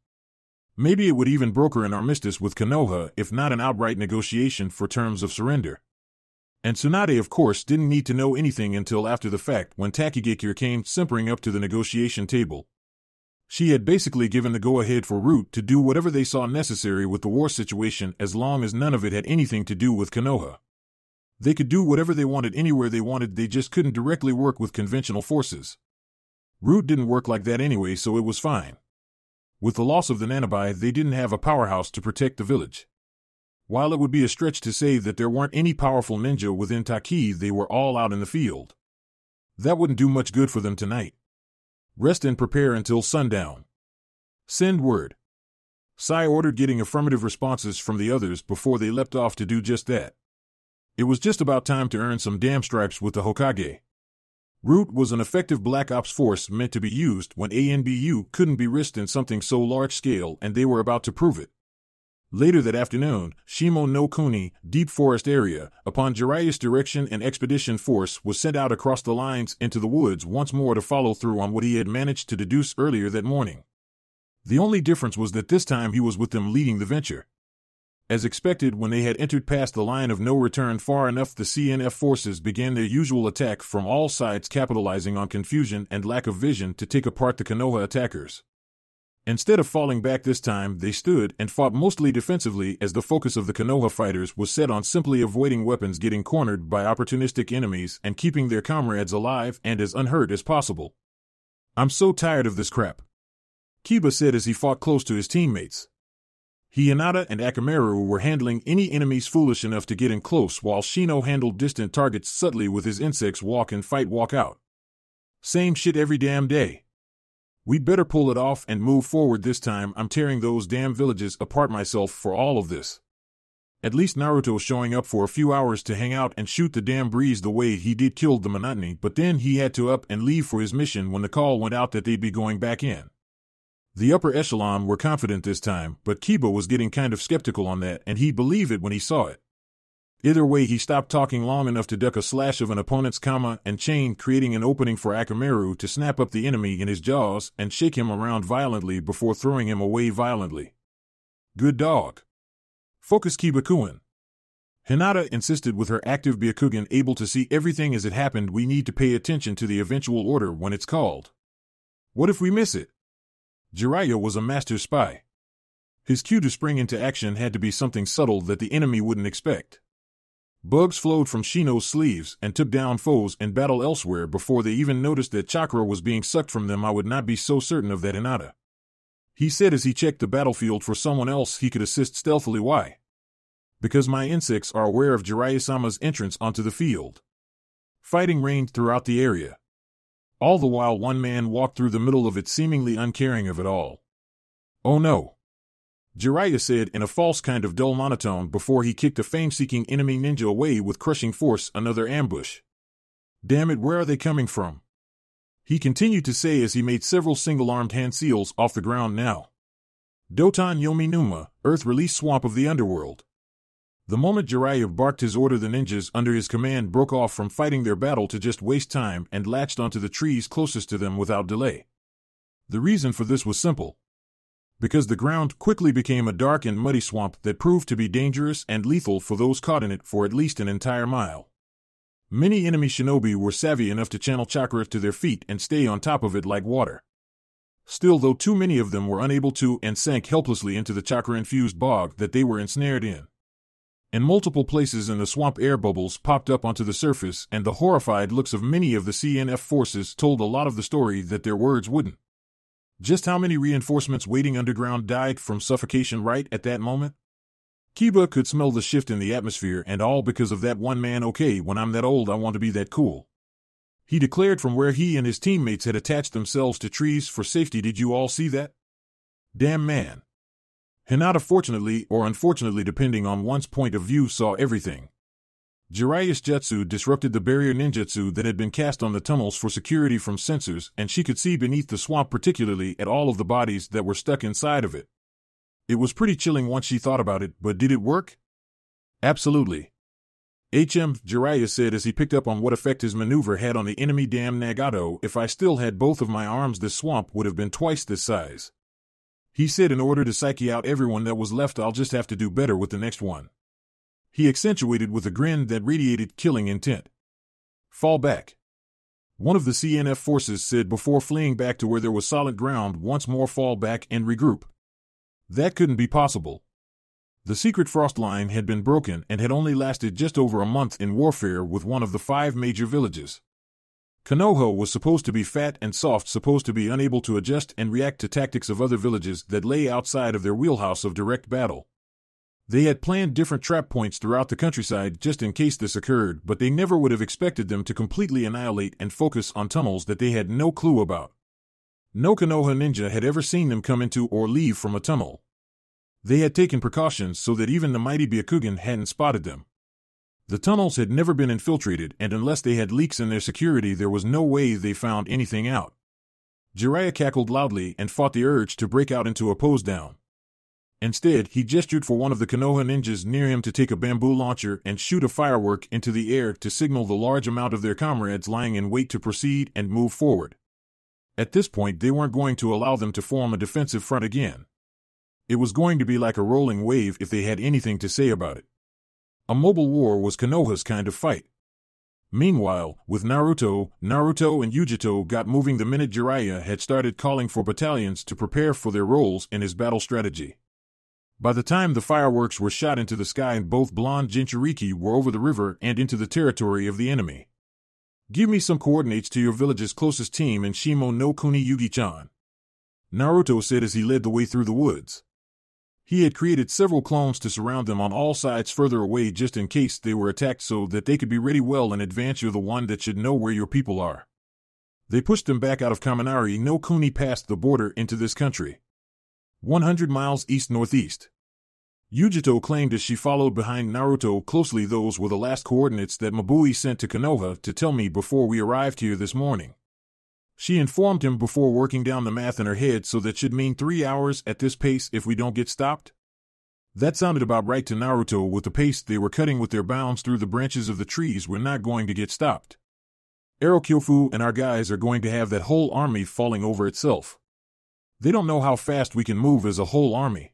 Maybe it would even broker an armistice with Konoha, if not an outright negotiation for terms of surrender. And Tsunade, of course, didn't need to know anything until after the fact, when Takigakure came simpering up to the negotiation table. She had basically given the go-ahead for Root to do whatever they saw necessary with the war situation as long as none of it had anything to do with Konoha. They could do whatever they wanted anywhere they wanted, they just couldn't directly work with conventional forces. Root didn't work like that anyway, so it was fine. With the loss of the Nanabi, they didn't have a powerhouse to protect the village. While it would be a stretch to say that there weren't any powerful ninja within Taki, they were all out in the field. That wouldn't do much good for them tonight. Rest and prepare until sundown. Send word. Sai ordered, getting affirmative responses from the others before they leapt off to do just that. It was just about time to earn some damn stripes with the Hokage. Root was an effective Black Ops force meant to be used when ANBU couldn't be risked in something so large-scale, and they were about to prove it. Later that afternoon, Shimo no Kuni, Deep Forest area, upon Jiraiya's direction, an expedition force was sent out across the lines into the woods once more to follow through on what he had managed to deduce earlier that morning. The only difference was that this time he was with them leading the venture. As expected, when they had entered past the line of no return far enough, the CNF forces began their usual attack from all sides, capitalizing on confusion and lack of vision to take apart the Konoha attackers. Instead of falling back this time, they stood and fought mostly defensively, as the focus of the Konoha fighters was set on simply avoiding weapons getting cornered by opportunistic enemies and keeping their comrades alive and as unhurt as possible. "I'm so tired of this crap," Kiba said as he fought close to his teammates. Hinata and Akamaru were handling any enemies foolish enough to get in close, while Shino handled distant targets subtly with his insects walk in, fight, walk out. Same shit every damn day. We'd better pull it off and move forward this time. I'm tearing those damn villages apart myself for all of this. At least Naruto showing up for a few hours to hang out and shoot the damn breeze the way he did killed the monotony, but then he had to up and leave for his mission when the call went out that they'd be going back in. The upper echelon were confident this time, but Kiba was getting kind of skeptical on that, and he'd believe it when he saw it. Either way, he stopped talking long enough to duck a slash of an opponent's kama and chain, creating an opening for Akamaru to snap up the enemy in his jaws and shake him around violently before throwing him away violently. "Good dog. Focus, Kiba-kun." Hinata insisted, with her active Byakugan able to see everything as it happened. "We need to pay attention to the eventual order when it's called. What if we miss it?" Jiraiya was a master spy. His cue to spring into action had to be something subtle that the enemy wouldn't expect. Bugs flowed from Shino's sleeves and took down foes in battle elsewhere before they even noticed that chakra was being sucked from them. "I would not be so certain of that, Hinata," he said as he checked the battlefield for someone else he could assist stealthily. "Why?" "Because my insects are aware of Jiraiya-sama's entrance onto the field." Fighting reigned throughout the area. All the while, one man walked through the middle of it, seemingly uncaring of it all. "Oh no," Jiraiya said in a false kind of dull monotone before he kicked a fame-seeking enemy ninja away with crushing force. "Another ambush. Damn it, where are they coming from?" he continued to say as he made several single-armed hand seals off the ground now. Doton Yomi Numa, Earth Release Swamp of the Underworld. The moment Jiraiya barked his order, the ninjas under his command broke off from fighting their battle to just waste time and latched onto the trees closest to them without delay. The reason for this was simple. Because the ground quickly became a dark and muddy swamp that proved to be dangerous and lethal for those caught in it for at least an entire mile. Many enemy shinobi were savvy enough to channel chakra to their feet and stay on top of it like water. Still, though, too many of them were unable to and sank helplessly into the chakra-infused bog that they were ensnared in. In multiple places in the swamp, air bubbles popped up onto the surface, and the horrified looks of many of the CNF forces told a lot of the story that their words wouldn't. Just how many reinforcements waiting underground died from suffocation right at that moment? Kiba could smell the shift in the atmosphere, and all because of that one man. "Okay, when I'm that old, I want to be that cool," he declared from where he and his teammates had attached themselves to trees for safety. "Did you all see that? Damn man." Hinata, fortunately or unfortunately depending on one's point of view, saw everything. Jiraiya's jutsu disrupted the barrier ninjutsu that had been cast on the tunnels for security from sensors, and she could see beneath the swamp, particularly at all of the bodies that were stuck inside of it. It was pretty chilling once she thought about it, but did it work? Absolutely. Jiraiya said as he picked up on what effect his maneuver had on the enemy. "Damn Nagato, if I still had both of my arms, this swamp would have been twice this size." He said, "In order to psyche out everyone that was left, I'll just have to do better with the next one." He accentuated with a grin that radiated killing intent. "Fall back," one of the CNF forces said before fleeing back to where there was solid ground. "Once more, fall back and regroup." That couldn't be possible. The secret frost line had been broken and had only lasted just over a month in warfare with one of the 5 major villages. Konoha was supposed to be fat and soft, supposed to be unable to adjust and react to tactics of other villages that lay outside of their wheelhouse of direct battle. They had planned different trap points throughout the countryside just in case this occurred, but they never would have expected them to completely annihilate and focus on tunnels that they had no clue about. No Konoha ninja had ever seen them come into or leave from a tunnel. They had taken precautions so that even the mighty Byakugan hadn't spotted them. The tunnels had never been infiltrated, and unless they had leaks in their security, there was no way they found anything out. Jiraiya cackled loudly and fought the urge to break out into a pose down. Instead, he gestured for one of the Konoha ninjas near him to take a bamboo launcher and shoot a firework into the air to signal the large amount of their comrades lying in wait to proceed and move forward. At this point, they weren't going to allow them to form a defensive front again. It was going to be like a rolling wave if they had anything to say about it. A mobile war was Konoha's kind of fight. Meanwhile, with Naruto and Yujito got moving the minute Jiraiya had started calling for battalions to prepare for their roles in his battle strategy. By the time the fireworks were shot into the sky, both blonde Jinchuriki were over the river and into the territory of the enemy. "Give me some coordinates to your village's closest team in Shimo no Kuni Yugi-chan," Naruto said as he led the way through the woods. He had created several clones to surround them on all sides further away just in case they were attacked so that they could be ready well in advance. "You're the one that should know where your people are." They pushed them back out of Kaminari no Kuni past the border into this country. 100 miles east-northeast. Yujito claimed as she followed behind Naruto closely. "Those were the last coordinates that Mabui sent to Konoha to tell me before we arrived here this morning." She informed him before working down the math in her head, so that should mean 3 hours at this pace if we don't get stopped. That sounded about right to Naruto. With the pace they were cutting with their bounds through the branches of the trees, we're not going to get stopped. Erokyofu and our guys are going to have that whole army falling over itself. They don't know how fast we can move as a whole army.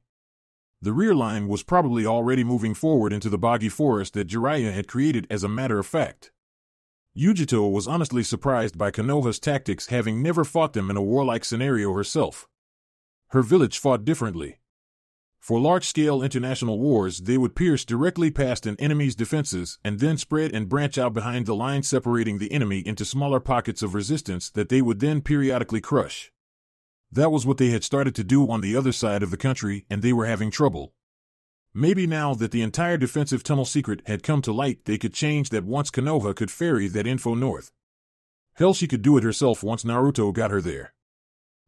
The rear line was probably already moving forward into the boggy forest that Jiraiya had created as a matter of fact. Yujito was honestly surprised by Konoha's tactics, having never fought them in a warlike scenario herself. Her village fought differently. For large-scale international wars, they would pierce directly past an enemy's defenses and then spread and branch out behind the line, separating the enemy into smaller pockets of resistance that they would then periodically crush. That was what they had started to do on the other side of the country, and they were having trouble. Maybe now that the entire defensive tunnel secret had come to light, they could change that once Konoha could ferry that info north. Hell, she could do it herself once Naruto got her there.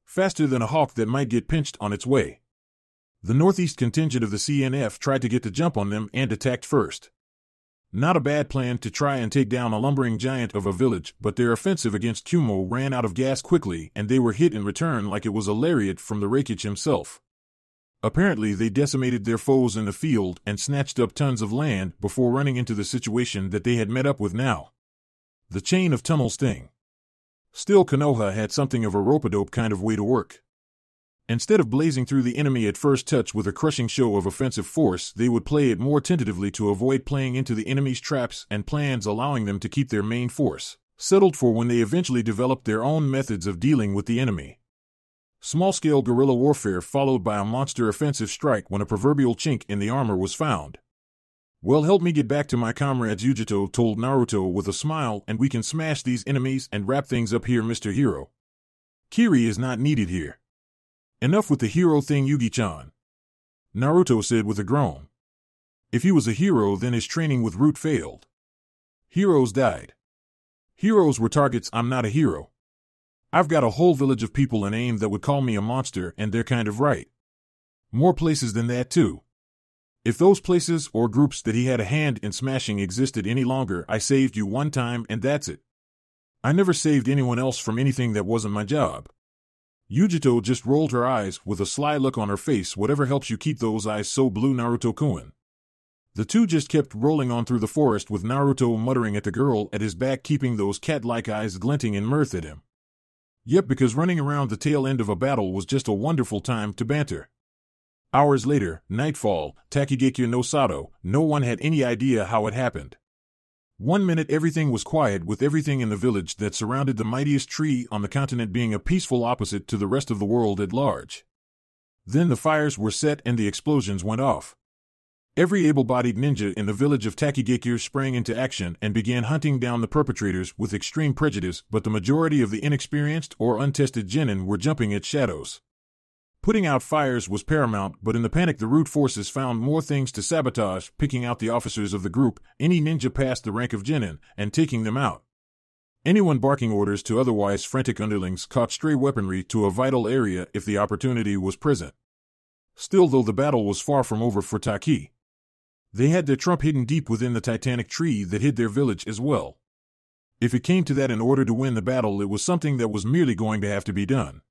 Faster than a hawk that might get pinched on its way. The northeast contingent of the CNF tried to get the jump on them and attacked first. Not a bad plan to try and take down a lumbering giant of a village, but their offensive against Kumo ran out of gas quickly and they were hit in return like it was a lariat from the Reikich himself. Apparently they decimated their foes in the field and snatched up tons of land before running into the situation that they had met up with now. The chain of tunnels thing. Still, Konoha had something of a rope-a-dope kind of way to work. Instead of blazing through the enemy at first touch with a crushing show of offensive force, they would play it more tentatively to avoid playing into the enemy's traps and plans, allowing them to keep their main force settled for when they eventually developed their own methods of dealing with the enemy. Small-scale guerrilla warfare followed by a monster offensive strike when a proverbial chink in the armor was found. "Well, help me get back to my comrades," Yujito told Naruto with a smile, "and we can smash these enemies and wrap things up here, Mr. Hero. Kiri is not needed here." "Enough with the hero thing, Yugi-chan," Naruto said with a groan. If he was a hero, then his training with Root failed. Heroes died. Heroes were targets. I'm not a hero. I've got a whole village of people in AIM that would call me a monster, and they're kind of right. More places than that, too. If those places or groups that he had a hand in smashing existed any longer, I saved you one time and that's it. I never saved anyone else from anything that wasn't my job." Yujito just rolled her eyes with a sly look on her face. "Whatever helps you keep those eyes so blue, Naruto-kun." The two just kept rolling on through the forest with Naruto muttering at the girl at his back, keeping those cat-like eyes glinting in mirth at him. Yep, because running around the tail end of a battle was just a wonderful time to banter. Hours later, nightfall, Takigekyo no Sato, no one had any idea how it happened. 1 minute everything was quiet, with everything in the village that surrounded the mightiest tree on the continent being a peaceful opposite to the rest of the world at large. Then the fires were set and the explosions went off. Every able-bodied ninja in the village of Takigakure sprang into action and began hunting down the perpetrators with extreme prejudice, but the majority of the inexperienced or untested genin were jumping at shadows. Putting out fires was paramount, but in the panic the root forces found more things to sabotage, picking out the officers of the group, any ninja past the rank of genin, and taking them out. Anyone barking orders to otherwise frantic underlings caught stray weaponry to a vital area if the opportunity was present. Still, though, the battle was far from over for Taki. They had their trump hidden deep within the titanic tree that hid their village as well. If it came to that, in order to win the battle, it was something that was merely going to have to be done.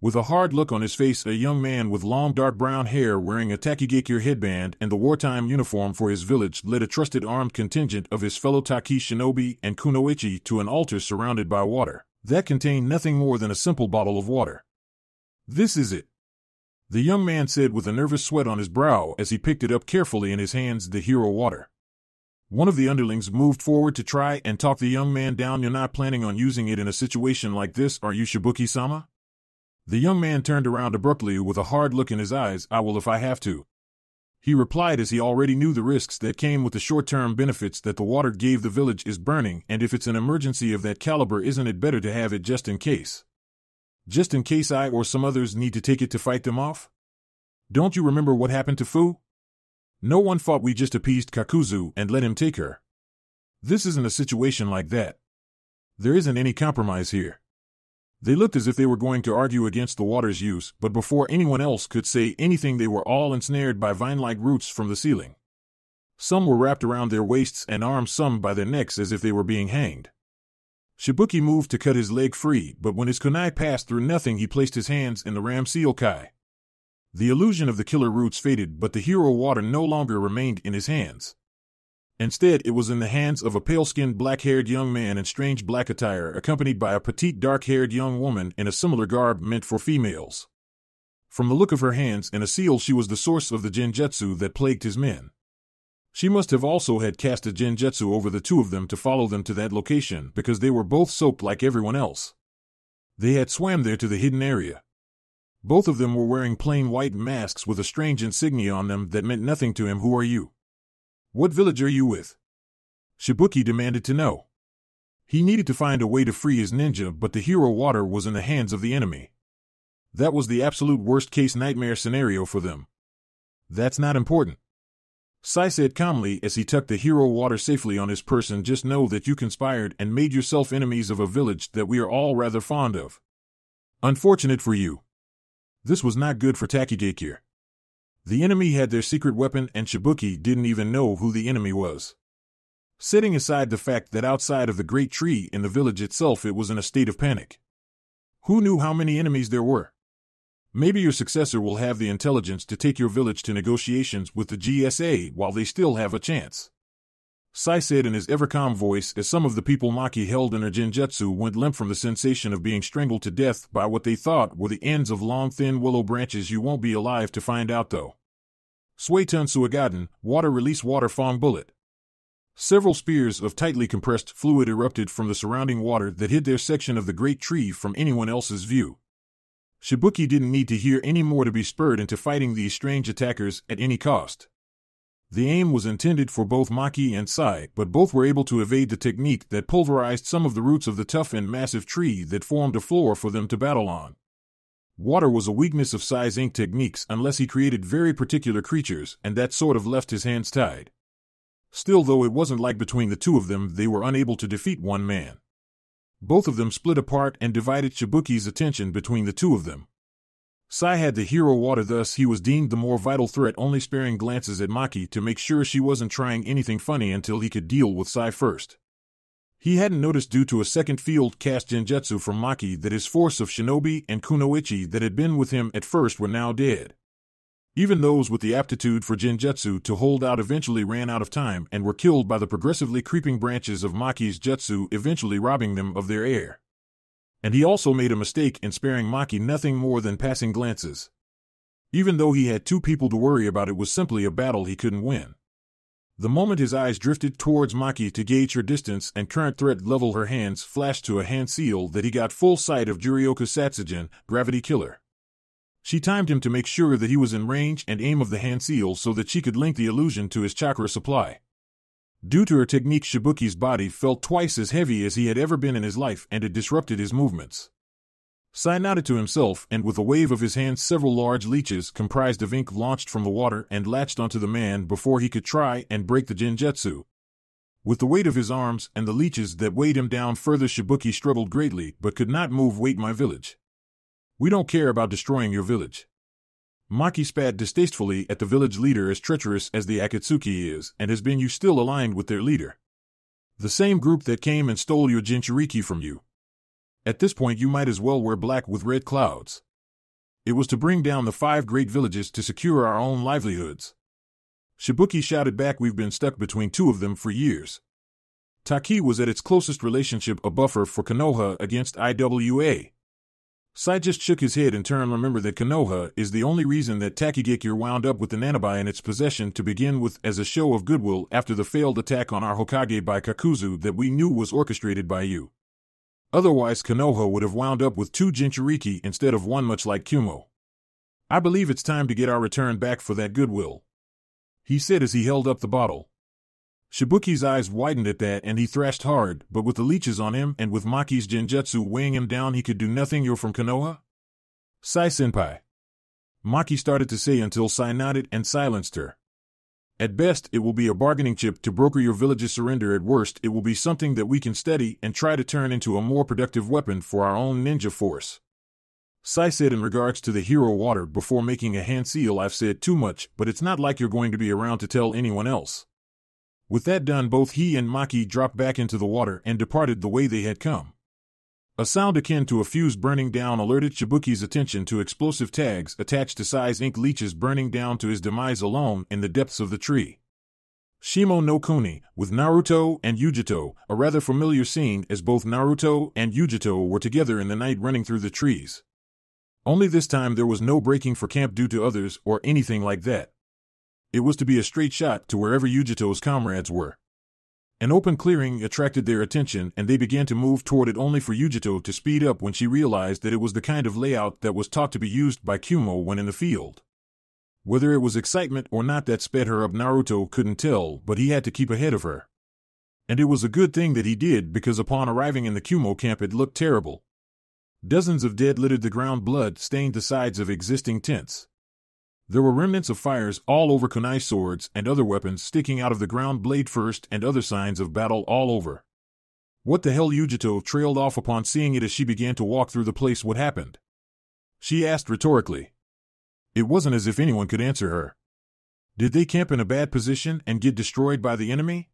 With a hard look on his face, a young man with long dark brown hair wearing a Takigakure headband and the wartime uniform for his village led a trusted armed contingent of his fellow Taki shinobi and kunoichi to an altar surrounded by water that contained nothing more than a simple bottle of water. "This is it," the young man said with a nervous sweat on his brow as he picked it up carefully in his hands, the hero water. One of the underlings moved forward to try and talk the young man down. "You're not planning on using it in a situation like this, are you, Shibuki-sama?" The young man turned around abruptly with a hard look in his eyes. "I will if I have to," he replied, as he already knew the risks that came with the short-term benefits that the water gave. "The village is burning, and if it's an emergency of that caliber, isn't it better to have it just in case? Just in case I or some others need to take it to fight them off? Don't you remember what happened to Fu? No one fought, we just appeased Kakuzu and let him take her. This isn't a situation like that. There isn't any compromise here." They looked as if they were going to argue against the water's use, but before anyone else could say anything, they were all ensnared by vine-like roots from the ceiling. Some were wrapped around their waists and arms, some by their necks as if they were being hanged. Shibuki moved to cut his leg free, but when his kunai passed through nothing, he placed his hands in the ram Sealed Kunai. The illusion of the killer roots faded, but the hero water no longer remained in his hands. Instead, it was in the hands of a pale-skinned black-haired young man in strange black attire, accompanied by a petite dark-haired young woman in a similar garb meant for females. From the look of her hands in a seal, she was the source of the genjutsu that plagued his men. She must have also had cast a genjutsu over the two of them to follow them to that location, because they were both soaked like everyone else. They had swam there to the hidden area. Both of them were wearing plain white masks with a strange insignia on them that meant nothing to him. "Who are you? What village are you with?" Shibuki demanded to know. He needed to find a way to free his ninja, but the hero water was in the hands of the enemy. That was the absolute worst-case nightmare scenario for them. "That's not important," Sai said calmly as he tucked the hero water safely on his person. "Just know that you conspired and made yourself enemies of a village that we are all rather fond of. Unfortunate for you. This was not good for Takigakure. The enemy had their secret weapon, and Shibuki didn't even know who the enemy was. Setting aside the fact that outside of the great tree in the village itself it was in a state of panic. Who knew how many enemies there were? Maybe your successor will have the intelligence to take your village to negotiations with the GSA while they still have a chance," Sai said in his ever-calm voice as some of the people Maki held in her genjutsu went limp from the sensation of being strangled to death by what they thought were the ends of long thin willow branches. "You won't be alive to find out though. Suetun Suagaden, water release water fong bullet." Several spears of tightly compressed fluid erupted from the surrounding water that hid their section of the great tree from anyone else's view. Shibuki didn't need to hear any more to be spurred into fighting these strange attackers at any cost. The aim was intended for both Maki and Sai, but both were able to evade the technique that pulverized some of the roots of the tough and massive tree that formed a floor for them to battle on. Water was a weakness of Sai's ink techniques unless he created very particular creatures, and that sort of left his hands tied. Still, though, it wasn't like between the two of them they were unable to defeat one man. Both of them split apart and divided Shibuki's attention between the two of them. Sai had the hero water, thus he was deemed the more vital threat, only sparing glances at Maki to make sure she wasn't trying anything funny until he could deal with Sai first. He hadn't noticed, due to a second field cast genjutsu from Maki, that his force of shinobi and kunoichi that had been with him at first were now dead. Even those with the aptitude for genjutsu to hold out eventually ran out of time and were killed by the progressively creeping branches of Maki's jutsu, eventually robbing them of their air. And he also made a mistake in sparing Maki nothing more than passing glances. Even though he had two people to worry about, it was simply a battle he couldn't win. The moment his eyes drifted towards Maki to gauge her distance and current threat level, her hands flashed to a hand seal that he got full sight of Jurioka Satsujin, Gravity Killer. She timed him to make sure that he was in range and aim of the hand seal so that she could link the illusion to his chakra supply. Due to her technique, Shibuki's body felt twice as heavy as he had ever been in his life, and it disrupted his movements. Sai nodded to himself, and with a wave of his hands several large leeches comprised of ink launched from the water and latched onto the man before he could try and break the genjutsu. With the weight of his arms and the leeches that weighed him down further, Shibuki struggled greatly but could not move. Wait, my village. We don't care about destroying your village. Maki spat distastefully at the village leader. As treacherous as the Akatsuki is, and has been, you still aligned with their leader. The same group that came and stole your Jinchuriki from you. At this point you might as well wear black with red clouds. It was to bring down the 5 great villages to secure our own livelihoods. Shibuki shouted back, we've been stuck between 2 of them for years. Taki was at its closest relationship a buffer for Konoha against IWA. Sai just shook his head in turn. Remember that Konoha is the only reason that Takigekure wound up with the Nanabi in its possession to begin with, as a show of goodwill after the failed attack on our Hokage by Kakuzu that we knew was orchestrated by you. Otherwise Konoha would have wound up with 2 Jinchuriki instead of 1, much like Kumo. I believe it's time to get our return back for that goodwill, he said as he held up the bottle. Shibuki's eyes widened at that, and he thrashed hard, but with the leeches on him and with Maki's genjutsu weighing him down, he could do nothing. You're from Konoha? Sai-senpai. Maki started to say until Sai nodded and silenced her. At best, it will be a bargaining chip to broker your village's surrender. At worst, it will be something that we can study and try to turn into a more productive weapon for our own ninja force. Sai said in regards to the hero water before making a hand seal, I've said too much, but it's not like you're going to be around to tell anyone else. With that done, both he and Maki dropped back into the water and departed the way they had come. A sound akin to a fuse burning down alerted Shibuki's attention to explosive tags attached to Sai's ink leeches burning down to his demise alone in the depths of the tree. Shimo no Kuni, with Naruto and Yujito, a rather familiar scene as both Naruto and Yujito were together in the night running through the trees. Only this time there was no breaking for camp due to others or anything like that. It was to be a straight shot to wherever Yujito's comrades were. An open clearing attracted their attention, and they began to move toward it, only for Yujito to speed up when she realized that it was the kind of layout that was taught to be used by Kumo when in the field. Whether it was excitement or not that sped her up, Naruto couldn't tell, but he had to keep ahead of her. And it was a good thing that he did, because upon arriving in the Kumo camp it looked terrible. Dozens of dead littered the ground, blood stained the sides of existing tents. There were remnants of fires all over kunai swords and other weapons sticking out of the ground, blade first, and other signs of battle all over. What the hell? Yujito trailed off upon seeing it as she began to walk through the place. What happened? She asked rhetorically. It wasn't as if anyone could answer her. Did they camp in a bad position and get destroyed by the enemy?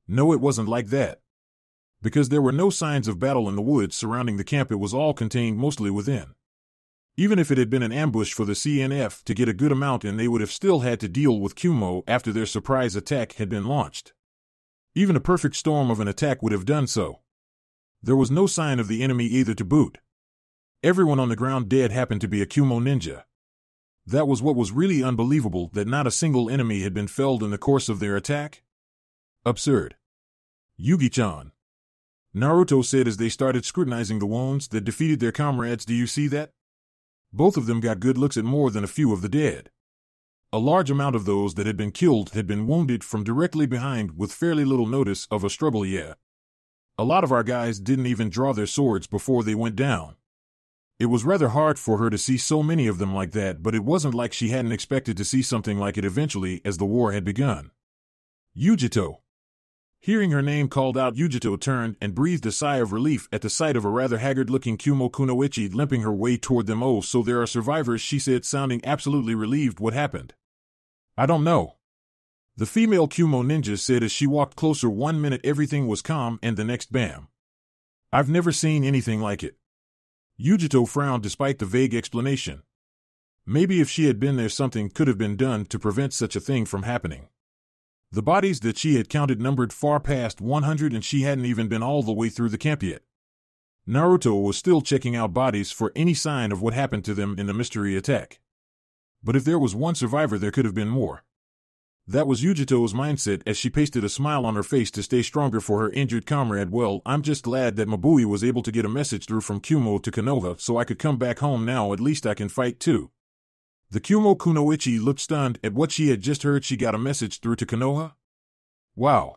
No, it wasn't like that. Because there were no signs of battle in the woods surrounding the camp, it was all contained mostly within. Even if it had been an ambush for the CNF to get a good amount in, they would have still had to deal with Kumo after their surprise attack had been launched. Even a perfect storm of an attack would have done so. There was no sign of the enemy either to boot. Everyone on the ground dead happened to be a Kumo ninja. That was what was really unbelievable, that not a single enemy had been felled in the course of their attack. Absurd. Yugi-chan, Naruto said as they started scrutinizing the wounds that defeated their comrades. Do you see that? Both of them got good looks at more than a few of the dead. A large amount of those that had been killed had been wounded from directly behind with fairly little notice of a struggle. Yeah. A lot of our guys didn't even draw their swords before they went down. It was rather hard for her to see so many of them like that, but it wasn't like she hadn't expected to see something like it eventually as the war had begun. Yujito. Hearing her name called out, Yujito turned and breathed a sigh of relief at the sight of a rather haggard-looking Kumo Kunoichi limping her way toward them. Oh, so there are survivors, she said, sounding absolutely relieved. What happened? I don't know. The female Kumo ninja said as she walked closer. 1 minute everything was calm, and the next, bam. I've never seen anything like it. Yujito frowned despite the vague explanation. Maybe if she had been there, something could have been done to prevent such a thing from happening. The bodies that she had counted numbered far past 100, and she hadn't even been all the way through the camp yet. Naruto was still checking out bodies for any sign of what happened to them in the mystery attack. But if there was one survivor, there could have been more. That was Yujito's mindset as she pasted a smile on her face to stay stronger for her injured comrade. Well, I'm just glad that Mabui was able to get a message through from Kumo to Konoha so I could come back home now. At least I can fight too. The Kumo Kunoichi looked stunned at what she had just heard. She got a message through to Konoha? Wow.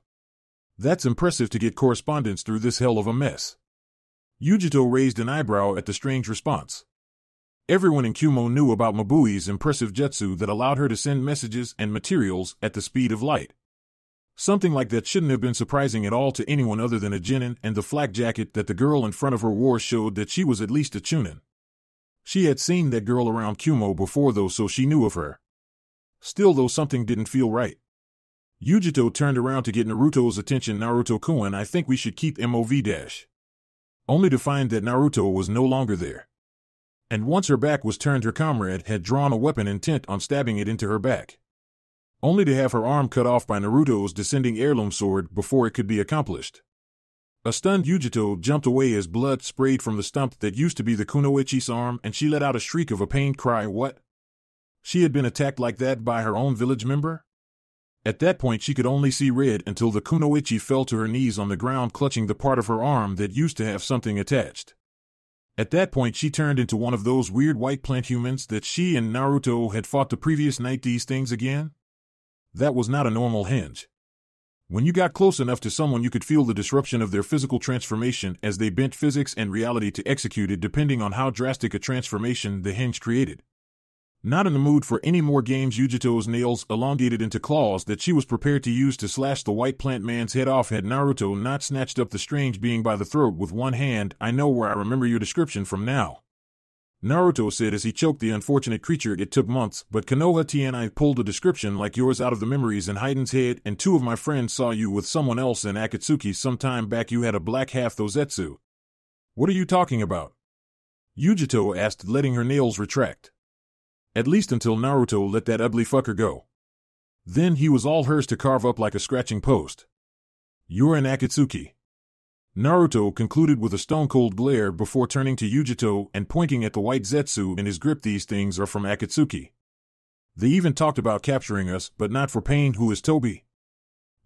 That's impressive to get correspondence through this hell of a mess. Yujito raised an eyebrow at the strange response. Everyone in Kumo knew about Mabui's impressive jutsu that allowed her to send messages and materials at the speed of light. Something like that shouldn't have been surprising at all to anyone other than a genin, and the flak jacket that the girl in front of her wore showed that she was at least a chunin. She had seen that girl around Kumo before though, so she knew of her. Still though, something didn't feel right. Yujito turned around to get Naruto's attention. Naruto-kun, I think we should keep MOV-. Only to find that Naruto was no longer there. And once her back was turned, her comrade had drawn a weapon intent on stabbing it into her back. Only to have her arm cut off by Naruto's descending heirloom sword before it could be accomplished. A stunned Yujito jumped away as blood sprayed from the stump that used to be the Kunoichi's arm, and she let out a shriek of a pained cry. What? She had been attacked like that by her own village member? At that point she could only see red until the Kunoichi fell to her knees on the ground, clutching the part of her arm that used to have something attached. At that point she turned into one of those weird white plant humans that she and Naruto had fought the previous night. These things again? That was not a normal hinge. When you got close enough to someone you could feel the disruption of their physical transformation as they bent physics and reality to execute it depending on how drastic a transformation the hinge created. Not in the mood for any more games, Yujito's nails elongated into claws that she was prepared to use to slash the white plant man's head off had Naruto not snatched up the strange being by the throat with one hand. I know where I remember your description from now, Naruto said as he choked the unfortunate creature. It took months, but Konoha Tni pulled a description like yours out of the memories in Hayden's head, and 2 of my friends saw you with someone else in Akatsuki some time back. You had a black half-thosetsu. What are you talking about? Yujito asked, letting her nails retract. At least until Naruto let that ugly fucker go. Then he was all hers to carve up like a scratching post. You're an Akatsuki. Naruto concluded with a stone-cold glare before turning to Yujito and pointing at the white zetsu in his grip. These things are from Akatsuki. They even talked about capturing us, but not for pain. Who is Tobi?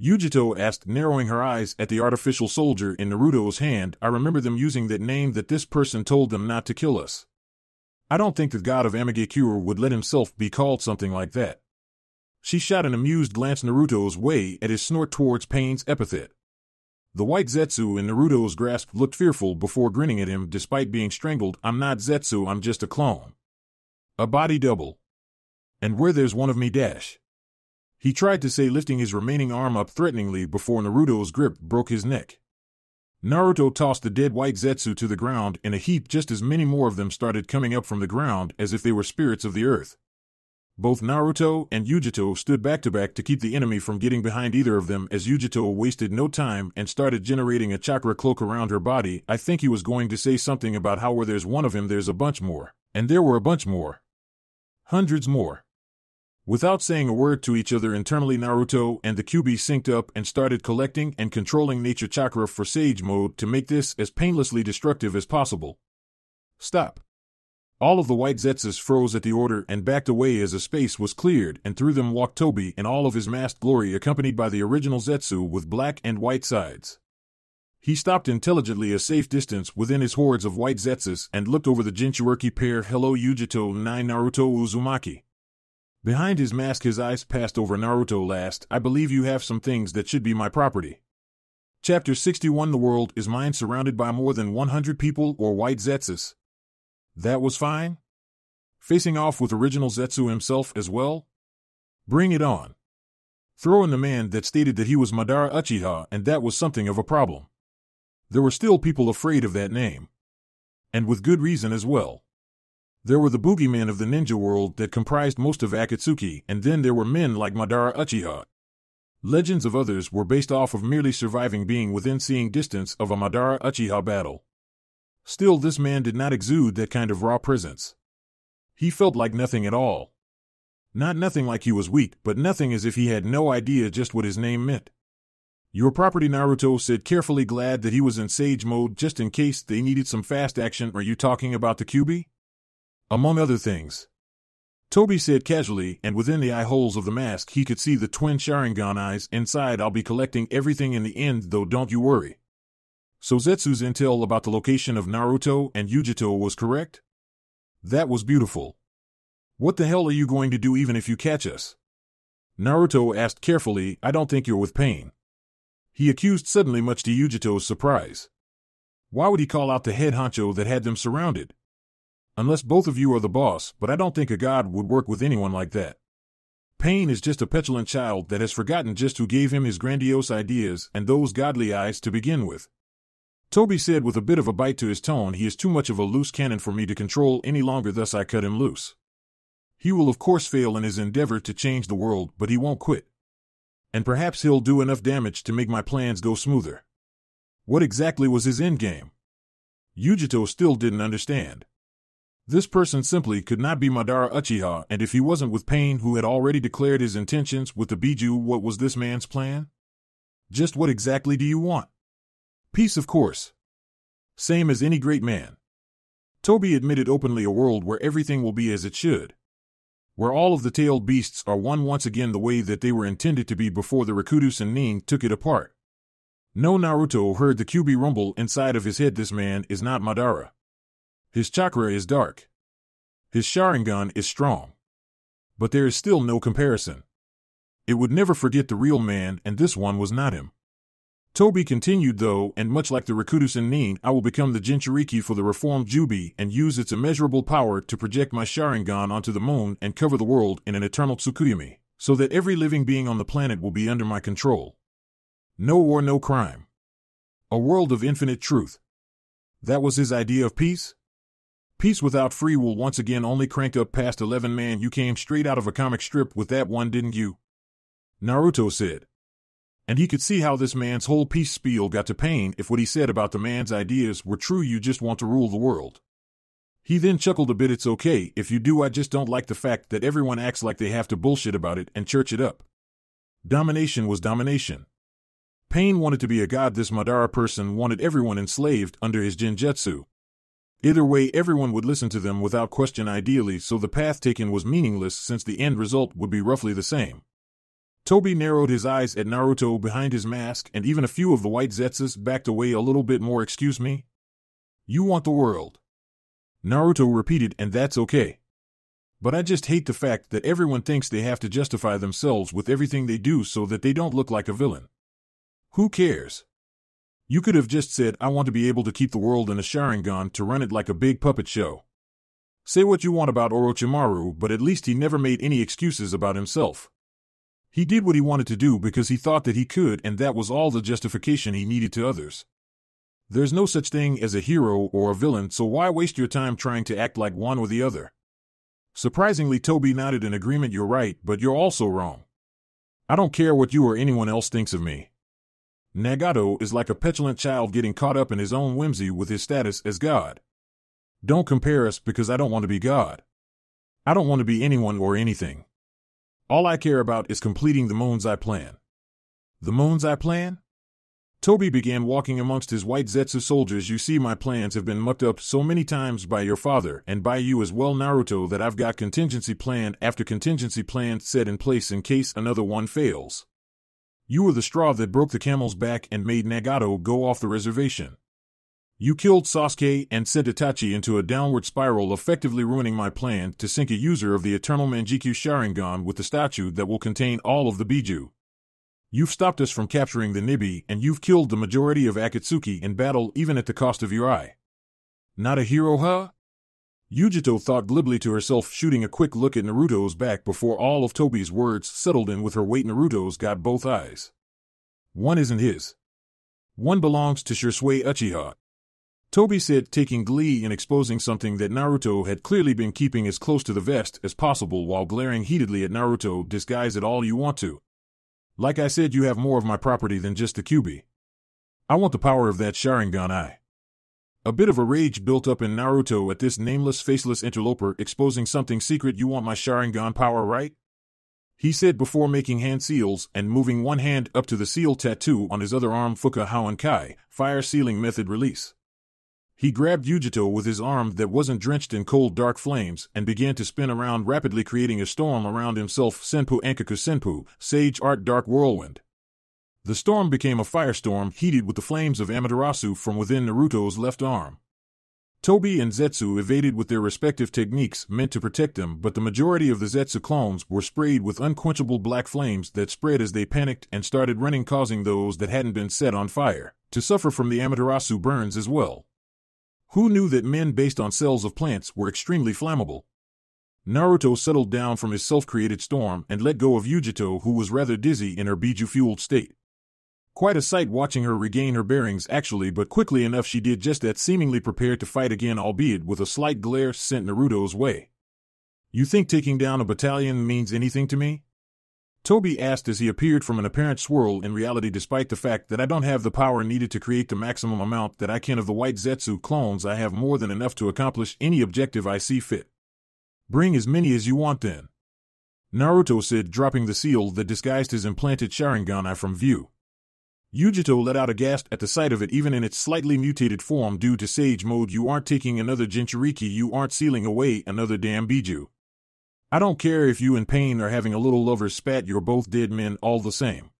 Yujito asked, narrowing her eyes at the artificial soldier in Naruto's hand. I remember them using that name that this person told them not to kill us. I don't think the god of Amagekure would let himself be called something like that. She shot an amused glance Naruto's way at his snort towards Pain's epithet. The white zetsu in Naruto's grasp looked fearful before grinning at him despite being strangled. I'm not zetsu, I'm just a clone. A body double. And where there's one of me dash. He tried to say, lifting his remaining arm up threateningly before Naruto's grip broke his neck. Naruto tossed the dead white zetsu to the ground in a heap. Just as many more of them started coming up from the ground as if they were spirits of the earth. Both Naruto and Yujito stood back to back to keep the enemy from getting behind either of them as Yujito wasted no time and started generating a chakra cloak around her body. I think he was going to say something about how where there's one of him there's a bunch more. And there were a bunch more. Hundreds more. Without saying a word to each other internally, Naruto and the Kyuubi synced up and started collecting and controlling nature chakra for Sage Mode to make this as painlessly destructive as possible. Stop. All of the white zetsus froze at the order and backed away as a space was cleared, and through them walked Tobi in all of his masked glory, accompanied by the original zetsu with black and white sides. He stopped intelligently a safe distance within his hordes of white zetsus and looked over the Jinchuuriki pair. Hello Yujito, Nai Naruto Uzumaki. Behind his mask his eyes passed over Naruto. Last, I believe you have some things that should be my property. Chapter 61. The world is mine, surrounded by more than 100 people or white zetsus. That was fine? Facing off with original zetsu himself as well? Bring it on. Throw in the man that stated that he was Madara Uchiha, and that was something of a problem. There were still people afraid of that name. And with good reason as well. There were the boogeymen of the ninja world that comprised most of Akatsuki, and then there were men like Madara Uchiha. Legends of others were based off of merely surviving being within seeing distance of a Madara Uchiha battle. Still, this man did not exude that kind of raw presence. He felt like nothing at all. Not nothing like he was weak, but nothing as if he had no idea just what his name meant. Your property, Naruto said carefully, glad that he was in Sage Mode just in case they needed some fast action. Are you talking about the Kyuubi? Among other things. Tobi said casually, and within the eye holes of the mask he could see the twin Sharingan eyes. Inside, I'll be collecting everything in the end though, don't you worry. So Zetsu's intel about the location of Naruto and Yujito was correct? That was beautiful. What the hell are you going to do even if you catch us? Naruto asked carefully. I don't think you're with Pain. He accused suddenly, much to Yujito's surprise. Why would he call out the head honcho that had them surrounded? Unless both of you are the boss, but I don't think a god would work with anyone like that. Pain is just a petulant child that has forgotten just who gave him his grandiose ideas and those godly eyes to begin with. Toby said with a bit of a bite to his tone. He is too much of a loose cannon for me to control any longer, thus I cut him loose. He will of course fail in his endeavor to change the world, but he won't quit. And perhaps he'll do enough damage to make my plans go smoother. What exactly was his endgame? Yujito still didn't understand. This person simply could not be Madara Uchiha, and if he wasn't with Pain, who had already declared his intentions with the Biju, what was this man's plan? Just what exactly do you want? Peace, of course. Same as any great man. Toby admitted openly, a world where everything will be as it should. Where all of the tailed beasts are one once again the way that they were intended to be before the Rikudu and Nin took it apart. No, Naruto heard the Kyuubi rumble inside of his head. This man is not Madara. His chakra is dark. His Sharingan is strong. But there is still no comparison. It would never forget the real man, and this one was not him. Toby continued though, and much like the Rikudu and Nin, I will become the Jinchuriki for the reformed Jubi and use its immeasurable power to project my Sharingan onto the moon and cover the world in an eternal Tsukuyomi, so that every living being on the planet will be under my control. No war, no crime. A world of infinite truth. That was his idea of peace? Peace without free will, once again only cranked up past 11. Man, you came straight out of a comic strip with that one, didn't you? Naruto said. And he could see how this man's whole peace spiel got to Pain. If what he said about the man's ideas were true, you just want to rule the world. He then chuckled a bit. It's okay if you do, I just don't like the fact that everyone acts like they have to bullshit about it and church it up. Domination was domination. Pain wanted to be a god. This Madara person wanted everyone enslaved under his Genjutsu. Either way, everyone would listen to them without question ideally, so the path taken was meaningless since the end result would be roughly the same. Toby narrowed his eyes at Naruto behind his mask, and even a few of the white Zetsus backed away a little bit more. Excuse me? You want the world? Naruto repeated, and that's okay. But I just hate the fact that everyone thinks they have to justify themselves with everything they do so that they don't look like a villain. Who cares? You could have just said, I want to be able to keep the world in a Sharingan to run it like a big puppet show. Say what you want about Orochimaru, but at least he never made any excuses about himself. He did what he wanted to do because he thought that he could, and that was all the justification he needed to others. There's no such thing as a hero or a villain, so why waste your time trying to act like one or the other? Surprisingly, Toby nodded in agreement. You're right, but you're also wrong. I don't care what you or anyone else thinks of me. Nagato is like a petulant child getting caught up in his own whimsy with his status as God. Don't compare us because I don't want to be God. I don't want to be anyone or anything. All I care about is completing the moon's eye plan. The moon's eye plan? Toby began walking amongst his white Zetsu soldiers. You see, my plans have been mucked up so many times by your father and by you as well, Naruto, that I've got contingency plan after contingency plan set in place in case another one fails. You were the straw that broke the camel's back and made Nagato go off the reservation. You killed Sasuke and sent Itachi into a downward spiral, effectively ruining my plan to sink a user of the Eternal Manjikyu Sharingan with the statue that will contain all of the Biju. You've stopped us from capturing the Nibi, and you've killed the majority of Akatsuki in battle, even at the cost of your eye. Not a hero, huh? Yujito thought glibly to herself, shooting a quick look at Naruto's back before all of Toby's words settled in with her weight. Naruto's got both eyes. One isn't his. One belongs to Shisui Uchiha. Toby said, taking glee in exposing something that Naruto had clearly been keeping as close to the vest as possible while glaring heatedly at Naruto. Disguise it all you want to. Like I said, you have more of my property than just the Kyuubi. I want the power of that Sharingan eye. A bit of a rage built up in Naruto at this nameless, faceless interloper exposing something secret. You want my Sharingan power, right? He said before making hand seals and moving one hand up to the seal tattoo on his other arm. Fuka Haon Kai, fire sealing method release. He grabbed Yujito with his arm that wasn't drenched in cold dark flames and began to spin around rapidly, creating a storm around himself. Senpu Ankaku Senpu, Sage Art Dark Whirlwind. The storm became a firestorm heated with the flames of Amaterasu from within Naruto's left arm. Tobi and Zetsu evaded with their respective techniques meant to protect them, but the majority of the Zetsu clones were sprayed with unquenchable black flames that spread as they panicked and started running, causing those that hadn't been set on fire to suffer from the Amaterasu burns as well. Who knew that men based on cells of plants were extremely flammable? Naruto settled down from his self-created storm and let go of Yujito, who was rather dizzy in her biju-fueled state. Quite a sight watching her regain her bearings actually, but quickly enough she did just that, seemingly prepared to fight again, albeit with a slight glare sent Naruto's way. "You think taking down a battalion means anything to me?" Tobi asked as he appeared from an apparent swirl in reality. "Despite the fact that I don't have the power needed to create the maximum amount that I can of the white Zetsu clones, I have more than enough to accomplish any objective I see fit." "Bring as many as you want then," Naruto said, dropping the seal that disguised his implanted Sharingan from view. Yujito let out a gasp at the sight of it, even in its slightly mutated form due to Sage Mode. "You aren't taking another Jinchuriki, you aren't sealing away another damn Biju. I don't care if you and Pain are having a little lover's spat, you're both dead men all the same."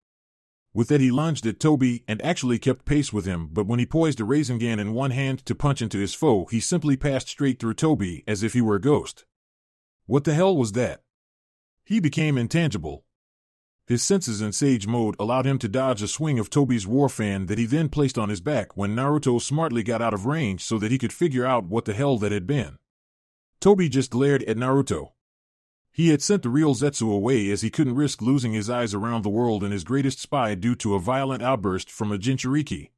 With that he lunged at Tobi and actually kept pace with him, but when he poised a Rasengan in one hand to punch into his foe, he simply passed straight through Tobi as if he were a ghost. What the hell was that? He became intangible. His senses in Sage Mode allowed him to dodge a swing of Tobi's war fan that he then placed on his back when Naruto smartly got out of range so that he could figure out what the hell that had been. Tobi just glared at Naruto. He had sent the real Zetsu away as he couldn't risk losing his eyes around the world and his greatest spy due to a violent outburst from a Jinchuriki.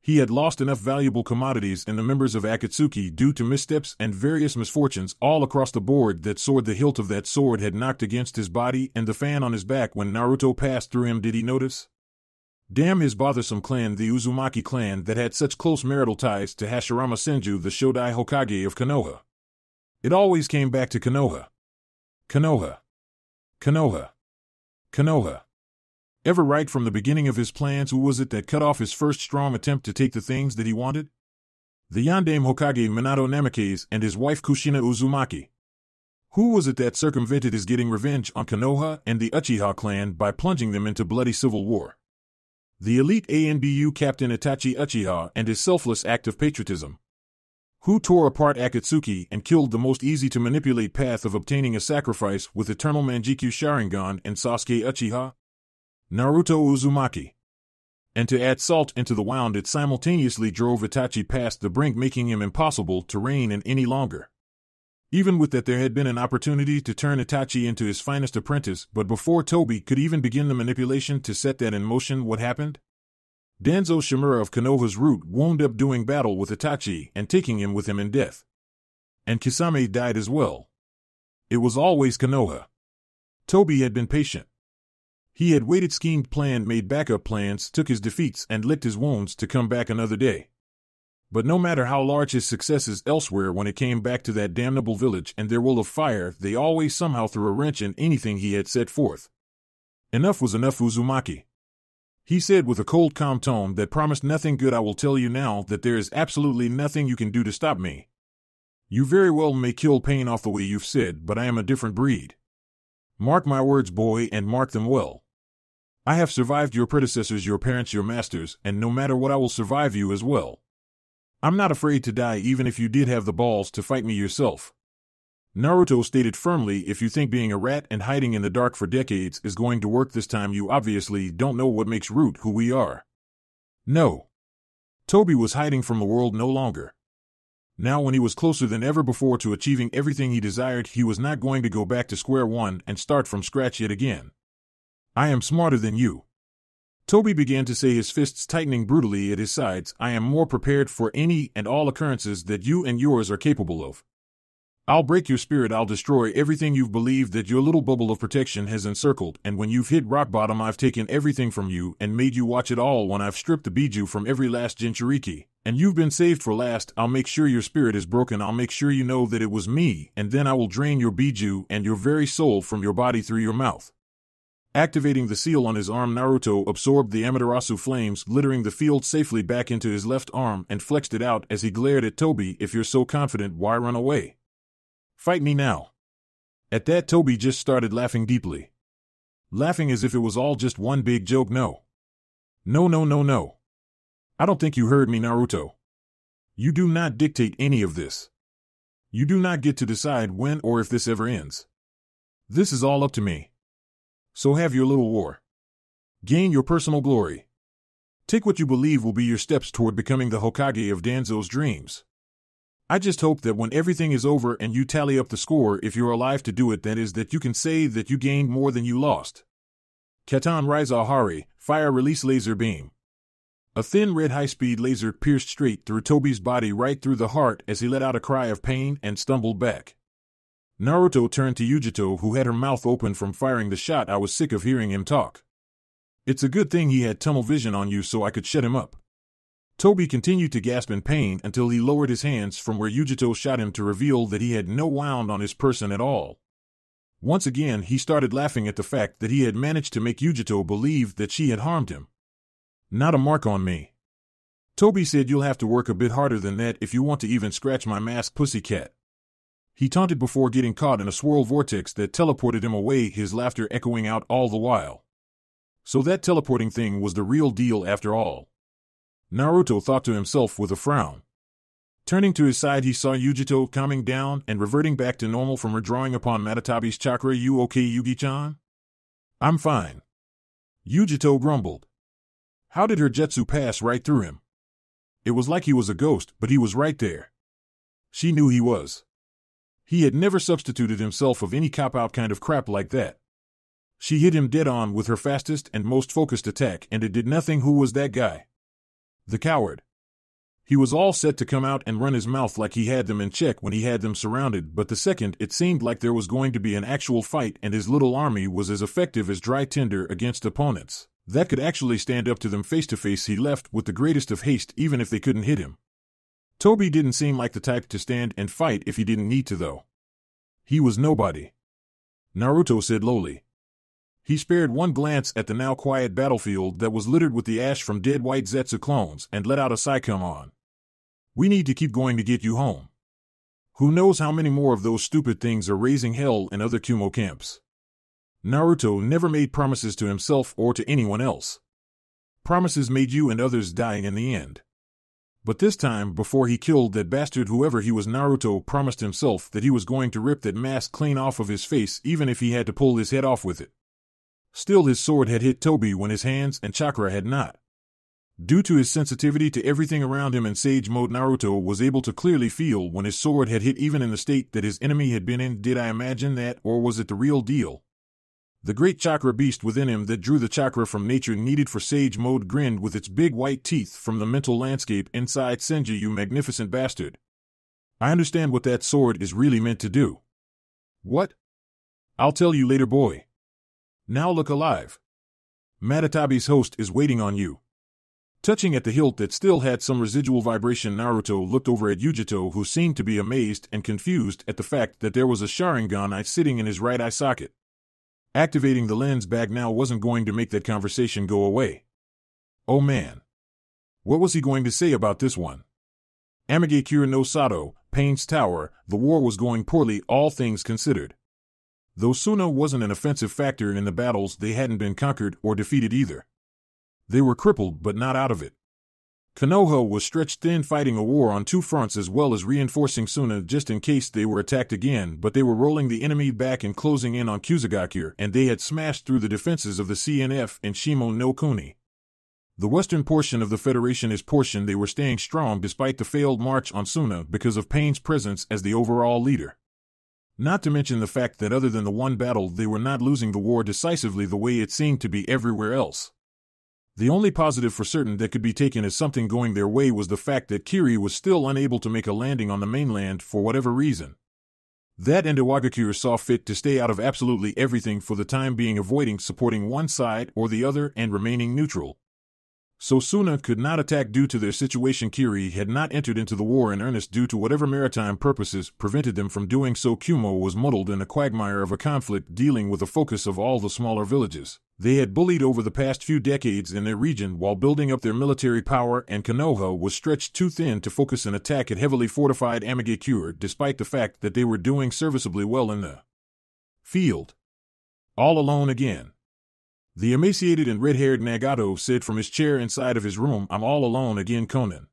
He had lost enough valuable commodities and the members of Akatsuki due to missteps and various misfortunes all across the board. That sword, the hilt of that sword had knocked against his body and the fan on his back when Naruto passed through him. Did he notice? Damn his bothersome clan, the Uzumaki clan that had such close marital ties to Hashirama Senju, the Shodai Hokage of Konoha. It always came back to Konoha. Konoha. Konoha. Konoha. Ever right from the beginning of his plans, who was it that cut off his first strong attempt to take the things that he wanted? The Yandame Hokage Minato Namikaze and his wife Kushina Uzumaki. Who was it that circumvented his getting revenge on Konoha and the Uchiha clan by plunging them into bloody civil war? The elite ANBU captain Itachi Uchiha and his selfless act of patriotism. Who tore apart Akatsuki and killed the most easy-to-manipulate path of obtaining a sacrifice with Eternal Manjikyu Sharingan and Sasuke Uchiha? Naruto Uzumaki. And to add salt into the wound, it simultaneously drove Itachi past the brink, making him impossible to rein in any longer. Even with that, there had been an opportunity to turn Itachi into his finest apprentice, but before Tobi could even begin the manipulation to set that in motion, what happened? Danzo Shimura of Konoha's root wound up doing battle with Itachi and taking him with him in death. And Kisame died as well. It was always Konoha. Tobi had been patient. He had waited, schemed, planned, made backup plans, took his defeats, and licked his wounds to come back another day. But no matter how large his successes elsewhere, when it came back to that damnable village and their will of fire, they always somehow threw a wrench in anything he had set forth. Enough was enough, Uzumaki. He said with a cold, calm tone that promised nothing good. "I will tell you now that there is absolutely nothing you can do to stop me. You very well may kill Pain off the way you've said, but I am a different breed. Mark my words, boy, and mark them well. I have survived your predecessors, your parents, your masters, and no matter what, I will survive you as well. I'm not afraid to die, even if you did have the balls to fight me yourself." Naruto stated firmly, "If you think being a rat and hiding in the dark for decades is going to work this time, you obviously don't know what makes Root who we are." No. Tobi was hiding from the world no longer. Now, when he was closer than ever before to achieving everything he desired, he was not going to go back to square one and start from scratch yet again. "I am smarter than you." Tobi began to say, his fists tightening brutally at his sides. "I am more prepared for any and all occurrences that you and yours are capable of. I'll break your spirit, I'll destroy everything you've believed that your little bubble of protection has encircled, and when you've hit rock bottom, I've taken everything from you and made you watch it all. When I've stripped the Biju from every last Jinchuriki, and you've been saved for last, I'll make sure your spirit is broken. I'll make sure you know that it was me, and then I will drain your Biju and your very soul from your body through your mouth." Activating the seal on his arm, Naruto absorbed the Amaterasu flames, glittering the field safely back into his left arm, and flexed it out as he glared at Tobi. "If you're so confident, why run away? Fight me now." At that, Tobi just started laughing deeply. Laughing as if it was all just one big joke. No. No. I don't think you heard me, Naruto. You do not dictate any of this. You do not get to decide when or if this ever ends. This is all up to me. So have your little war. Gain your personal glory. Take what you believe will be your steps toward becoming the Hokage of Danzo's dreams. I just hope that when everything is over and you tally up the score, if you're alive to do it, that is, that you can say that you gained more than you lost. Katan Raiza Hari, Fire Release Laser Beam. A thin red high-speed laser pierced straight through Tobi's body, right through the heart, as he let out a cry of pain and stumbled back. Naruto turned to Yujito, who had her mouth open from firing the shot. I was sick of hearing him talk. It's a good thing he had tunnel vision on you so I could shut him up. Tobi continued to gasp in pain until he lowered his hands from where Yujito shot him to reveal that he had no wound on his person at all. Once again, he started laughing at the fact that he had managed to make Yujito believe that she had harmed him. Not a mark on me. Tobi said, you'll have to work a bit harder than that if you want to even scratch my masked pussycat. He taunted before getting caught in a swirl vortex that teleported him away, his laughter echoing out all the while. So that teleporting thing was the real deal after all. Naruto thought to himself with a frown. Turning to his side, he saw Yujito calming down and reverting back to normal from her drawing upon Matatabi's chakra. You okay, Yugi-chan? I'm fine. Yujito grumbled. How did her jutsu pass right through him? It was like he was a ghost, but he was right there. She knew he was. He had never substituted himself of any cop-out kind of crap like that. She hit him dead on with her fastest and most focused attack, and it did nothing. Who was that guy? The coward. He was all set to come out and run his mouth like he had them in check when he had them surrounded, but the second it seemed like there was going to be an actual fight and his little army was as effective as dry tinder against opponents that could actually stand up to them face to face, he left with the greatest of haste even if they couldn't hit him. Tobi didn't seem like the type to stand and fight if he didn't need to, though. He was nobody. Naruto said lowly. He spared one glance at the now quiet battlefield that was littered with the ash from dead white Zetsu clones and let out a sigh. Come on. We need to keep going to get you home. Who knows how many more of those stupid things are raising hell in other Kumo camps. Naruto never made promises to himself or to anyone else. Promises made you and others die in the end. But this time, before he killed that bastard whoever he was, Naruto promised himself that he was going to rip that mask clean off of his face even if he had to pull his head off with it. Still, his sword had hit Tobi when his hands and chakra had not. Due to his sensitivity to everything around him in Sage Mode, Naruto was able to clearly feel when his sword had hit, even in the state that his enemy had been in. Did I imagine that, or was it the real deal? The great chakra beast within him that drew the chakra from nature needed for Sage Mode grinned with its big white teeth from the mental landscape inside Senju. You magnificent bastard. I understand what that sword is really meant to do. What? I'll tell you later, boy. Now look alive. Matatabi's host is waiting on you. Touching at the hilt that still had some residual vibration, Naruto looked over at Yujito, who seemed to be amazed and confused at the fact that there was a Sharingan sitting in his right eye socket. Activating the lens bag now wasn't going to make that conversation go away. Oh man. What was he going to say about this one? Amigakure no Sato, Pain's Tower, the war was going poorly, all things considered. Though Suna wasn't an offensive factor in the battles, they hadn't been conquered or defeated either. They were crippled but not out of it. Konoha was stretched thin, fighting a war on two fronts as well as reinforcing Suna just in case they were attacked again, but they were rolling the enemy back and closing in on Kusagakure, and they had smashed through the defenses of the CNF and Shimon no Kuni. The western portion of the Federation's portion, they were staying strong despite the failed march on Suna because of Pain's presence as the overall leader. Not to mention the fact that other than the one battle, they were not losing the war decisively the way it seemed to be everywhere else. The only positive for certain that could be taken as something going their way was the fact that Kiri was still unable to make a landing on the mainland for whatever reason. That and Iwagakure saw fit to stay out of absolutely everything for the time being, avoiding supporting one side or the other and remaining neutral. So Suna could not attack due to their situation. Kiri had not entered into the war in earnest due to whatever maritime purposes prevented them from doing so. Kumo was muddled in a quagmire of a conflict dealing with the focus of all the smaller villages they had bullied over the past few decades in their region while building up their military power, and Konoha was stretched too thin to focus an attack at heavily fortified Amigakure despite the fact that they were doing serviceably well in the field. All alone again. The emaciated and red-haired Nagato said from his chair inside of his room, I'm all alone again, Conan.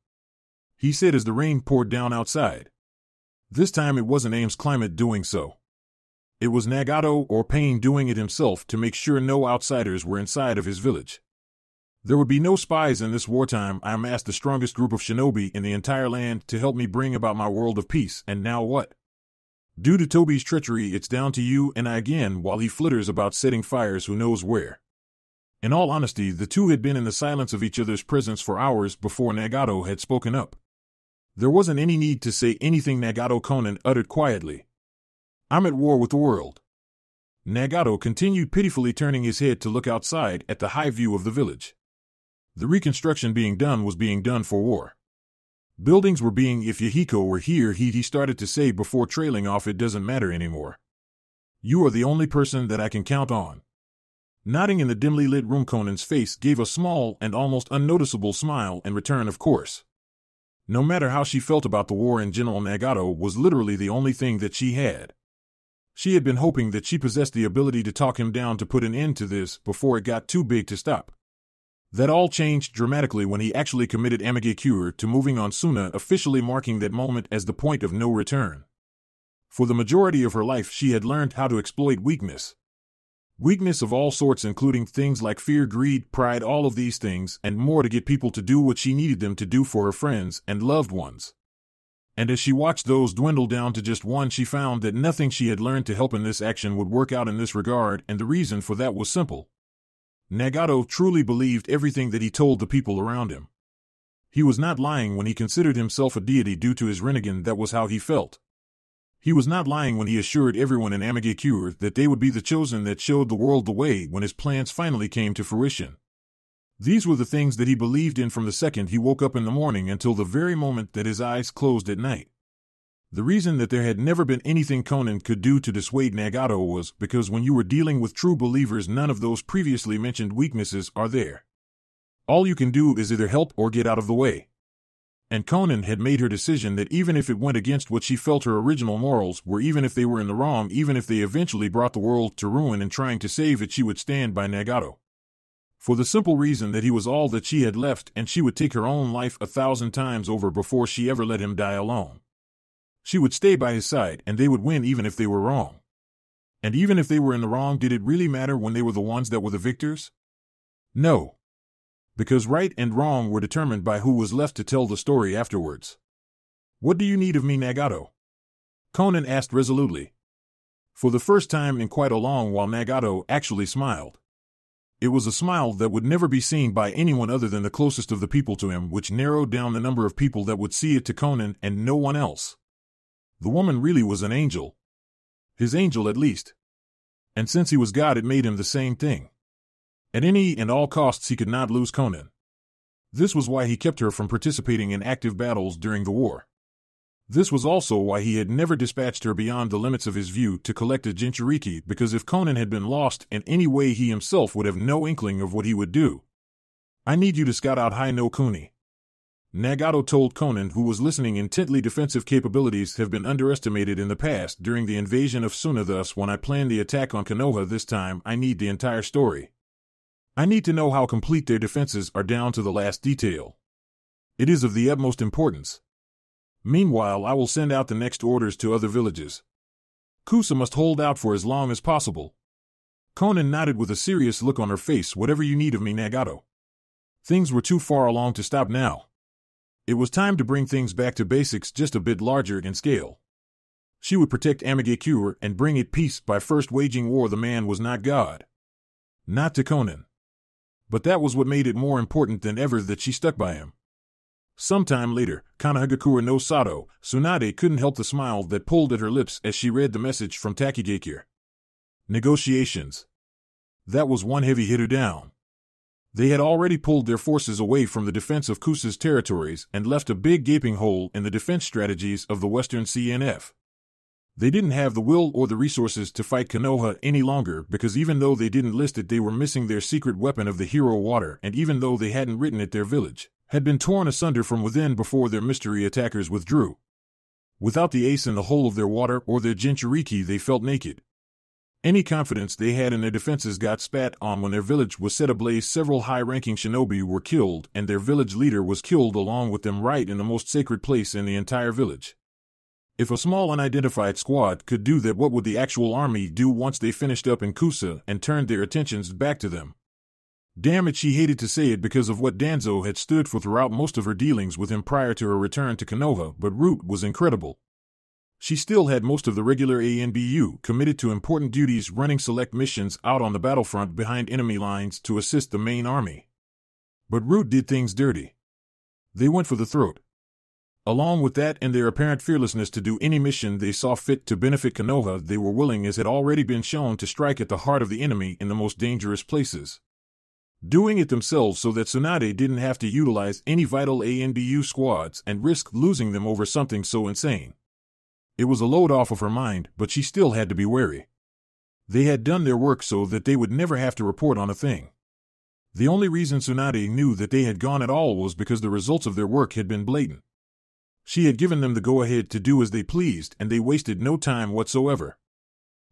he said as the rain poured down outside. This time it wasn't Ames Climate doing so. It was Nagato or Pain doing it himself to make sure no outsiders were inside of his village. There would be no spies in this wartime. I amassed the strongest group of shinobi in the entire land to help me bring about my world of peace, and now what? Due to Tobi's treachery, it's down to you and I again while he flitters about setting fires who knows where. In all honesty, the two had been in the silence of each other's presence for hours before Nagato had spoken up. There wasn't any need to say anything. Nagato Conan uttered quietly. I'm at war with the world. Nagato continued, pitifully turning his head to look outside at the high view of the village. The reconstruction being done was being done for war. Buildings were being, if Yahiko were here, he started to say before trailing off, it doesn't matter anymore. You are the only person that I can count on. Nodding in the dimly lit room, Conan's face gave a small and almost unnoticeable smile in return, of course. No matter how she felt about the war in general, Nagato was literally the only thing that she had. She had been hoping that she possessed the ability to talk him down to put an end to this before it got too big to stop. That all changed dramatically when he actually committed Amigakure to moving on Suna, officially marking that moment as the point of no return. For the majority of her life she had learned how to exploit weakness. Weakness of all sorts, including things like fear, greed, pride, all of these things and more, to get people to do what she needed them to do for her friends and loved ones. And as she watched those dwindle down to just one, she found that nothing she had learned to help in this action would work out in this regard, and the reason for that was simple. Nagato truly believed everything that he told the people around him. He was not lying when he considered himself a deity due to his Rinnegan. That was how he felt. He was not lying when he assured everyone in Amigakure that they would be the chosen that showed the world the way when his plans finally came to fruition. These were the things that he believed in from the second he woke up in the morning until the very moment that his eyes closed at night. The reason that there had never been anything Conan could do to dissuade Nagato was because when you were dealing with true believers, none of those previously mentioned weaknesses are there. All you can do is either help or get out of the way. And Conan had made her decision that even if it went against what she felt her original morals were, even if they were in the wrong, even if they eventually brought the world to ruin in trying to save it, she would stand by Nagato. For the simple reason that he was all that she had left, and she would take her own life 1,000 times over before she ever let him die alone. She would stay by his side, and they would win even if they were wrong. And even if they were in the wrong, did it really matter when they were the ones that were the victors? No. Because right and wrong were determined by who was left to tell the story afterwards. What do you need of me, Nagato? Conan asked resolutely. For the first time in quite a long while, Nagato actually smiled. It was a smile that would never be seen by anyone other than the closest of the people to him, which narrowed down the number of people that would see it to Conan and no one else. The woman really was an angel. His angel, at least. And since he was God, it made him the same thing. At any and all costs, he could not lose Conan. This was why he kept her from participating in active battles during the war. This was also why he had never dispatched her beyond the limits of his view to collect a Jinchuriki, because if Conan had been lost in any way, he himself would have no inkling of what he would do. I need you to scout out Hai no Kuni. Nagato told Conan, who was listening intently. Defensive capabilities have been underestimated in the past during the invasion of Suna, thus when I plan the attack on Konoha this time, I need the entire story. I need to know how complete their defenses are down to the last detail. It is of the utmost importance. Meanwhile, I will send out the next orders to other villages. Kusa must hold out for as long as possible. Conan nodded with a serious look on her face. Whatever you need of me, Nagato. Things were too far along to stop now. It was time to bring things back to basics, just a bit larger in scale. She would protect Amigakure and bring it peace by first waging war. The man was not God. Not to Conan. But that was what made it more important than ever that she stuck by him. Sometime later, Kanahagakure no Sato, Tsunade couldn't help the smile that pulled at her lips as she read the message from Takigakure. Negotiations. That was one heavy hitter down. They had already pulled their forces away from the defense of Kusa's territories and left a big gaping hole in the defense strategies of the Western CNF. They didn't have the will or the resources to fight Konoha any longer, because even though they didn't list it, they were missing their secret weapon of the hero water, and even though they hadn't written it, their village had been torn asunder from within before their mystery attackers withdrew. Without the ace in the hole of their water or their Jinchuriki, they felt naked. Any confidence they had in their defenses got spat on when their village was set ablaze. Several high-ranking shinobi were killed, and their village leader was killed along with them right in the most sacred place in the entire village. If a small unidentified squad could do that, what would the actual army do once they finished up in Kusa and turned their attentions back to them? Damn it, she hated to say it because of what Danzo had stood for throughout most of her dealings with him prior to her return to Konoha, but Root was incredible. She still had most of the regular ANBU committed to important duties, running select missions out on the battlefront behind enemy lines to assist the main army. But Root did things dirty. They went for the throat. Along with that and their apparent fearlessness to do any mission they saw fit to benefit Konoha, they were willing, as had already been shown, to strike at the heart of the enemy in the most dangerous places. Doing it themselves so that Tsunade didn't have to utilize any vital ANBU squads and risk losing them over something so insane. It was a load off of her mind, but she still had to be wary. They had done their work so that they would never have to report on a thing. The only reason Tsunade knew that they had gone at all was because the results of their work had been blatant. She had given them the go-ahead to do as they pleased, and they wasted no time whatsoever.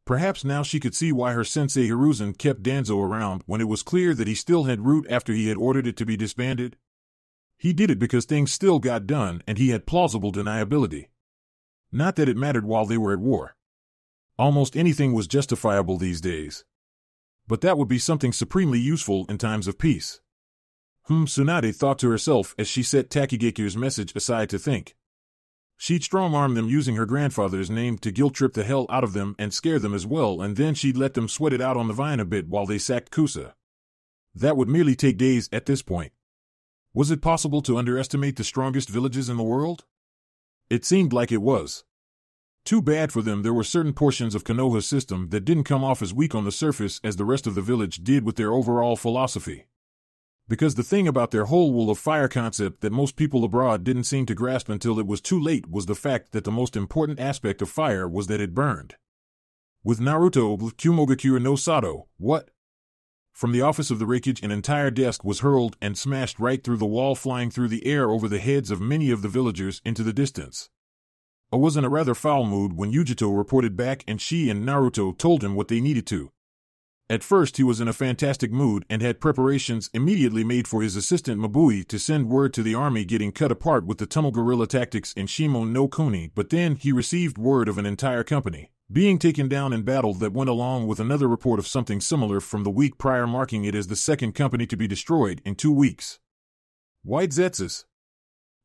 Perhaps now she could see why her sensei Hiruzen kept Danzo around when it was clear that he still had Root after he had ordered it to be disbanded. He did it because things still got done and he had plausible deniability. Not that it mattered while they were at war. Almost anything was justifiable these days. But that would be something supremely useful in times of peace. Tsunade thought to herself as she set Takigeku's message aside to think. She'd strong-arm them using her grandfather's name to guilt-trip the hell out of them and scare them as well, and then she'd let them sweat it out on the vine a bit while they sacked Kusa. That would merely take days at this point. Was it possible to underestimate the strongest villages in the world? It seemed like it was. Too bad for them, there were certain portions of Konoha's system that didn't come off as weak on the surface as the rest of the village did with their overall philosophy. Because the thing about their whole wool of fire concept that most people abroad didn't seem to grasp until it was too late was the fact that the most important aspect of fire was that it burned. With Naruto, Kumogakure no Sato, what? From the office of the Reikage, an entire desk was hurled and smashed right through the wall, flying through the air over the heads of many of the villagers into the distance. I was in a rather foul mood when Yujito reported back and she and Naruto told him what they needed to. At first he was in a fantastic mood and had preparations immediately made for his assistant Mabui to send word to the army getting cut apart with the tunnel guerrilla tactics in Shimon no Kuni, but then he received word of an entire company being taken down in battle that went along with another report of something similar from the week prior, marking it as the second company to be destroyed in 2 weeks. White Zetsus.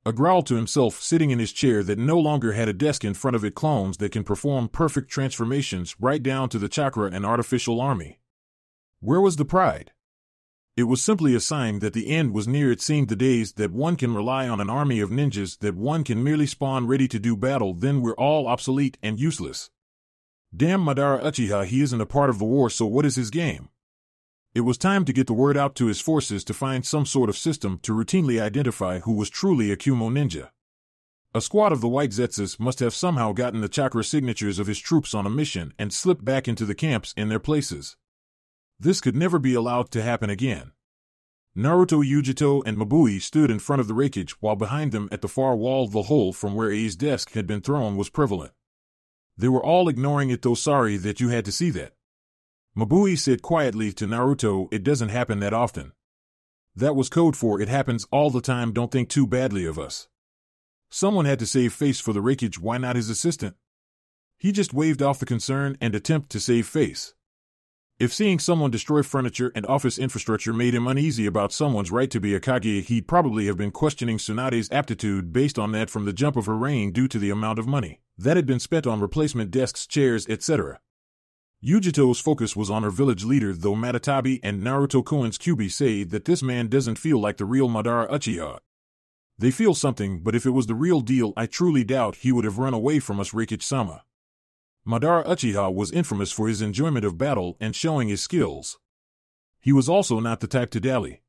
A growl to himself, sitting in his chair that no longer had a desk in front of it, clones that can perform perfect transformations right down to the chakra and artificial army. Where was the pride? It was simply a sign that the end was near. It seemed the days that one can rely on an army of ninjas, that one can merely spawn ready to do battle, then we're all obsolete and useless. Damn Madara Uchiha, he isn't a part of the war, so what is his game? It was time to get the word out to his forces to find some sort of system to routinely identify who was truly a Kumo ninja. A squad of the White Zetsus must have somehow gotten the chakra signatures of his troops on a mission and slipped back into the camps in their places. This could never be allowed to happen again. Naruto, Yujito, and Mabui stood in front of the Reikage, while behind them at the far wall the hole from where A's desk had been thrown was prevalent. They were all ignoring it, though. Sorry that you had to see that. Mabui said quietly to Naruto, it doesn't happen that often. That was code for it happens all the time, don't think too badly of us. Someone had to save face for the Reikage, why not his assistant? He just waved off the concern and attempt to save face. If seeing someone destroy furniture and office infrastructure made him uneasy about someone's right to be a Kage, he'd probably have been questioning Tsunade's aptitude based on that from the jump of her reign due to the amount of money that had been spent on replacement desks, chairs, etc. Yujito's focus was on her village leader, though Matatabi and Naruto-kun's Kyubi say that this man doesn't feel like the real Madara Uchiha. They feel something, but if it was the real deal, I truly doubt he would have run away from us, Reikage-sama. Madara Uchiha was infamous for his enjoyment of battle and showing his skills. He was also not the type to dally.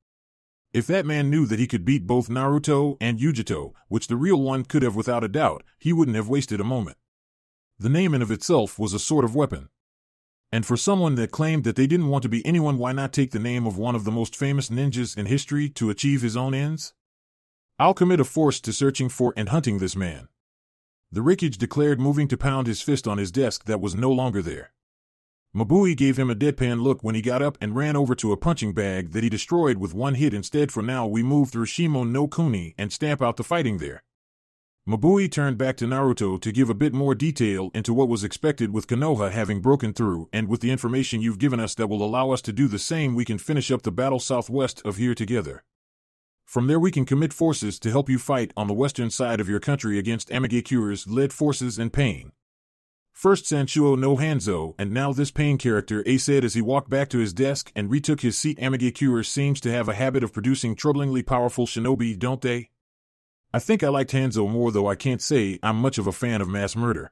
If that man knew that he could beat both Naruto and Yujito, which the real one could have without a doubt, he wouldn't have wasted a moment. The name in of itself was a sort of weapon. And for someone that claimed that they didn't want to be anyone, why not take the name of one of the most famous ninjas in history to achieve his own ends? I'll commit a force to searching for and hunting this man. The Reikage declared, moving to pound his fist on his desk that was no longer there. Mabui gave him a deadpan look when he got up and ran over to a punching bag that he destroyed with one hit. Instead, for now, we move through Shimo no Kuni and stamp out the fighting there. Mabui turned back to Naruto to give a bit more detail into what was expected with Konoha having broken through, and with the information you've given us that will allow us to do the same, we can finish up the battle southwest of here together. From there we can commit forces to help you fight on the western side of your country against Amegekure's led forces and Pain. First Sanchuo no Hanzo, and now this Pain character, A said as he walked back to his desk and retook his seat. Amegekure seems to have a habit of producing troublingly powerful shinobi, don't they? I think I liked Hanzo more, though I can't say I'm much of a fan of mass murder.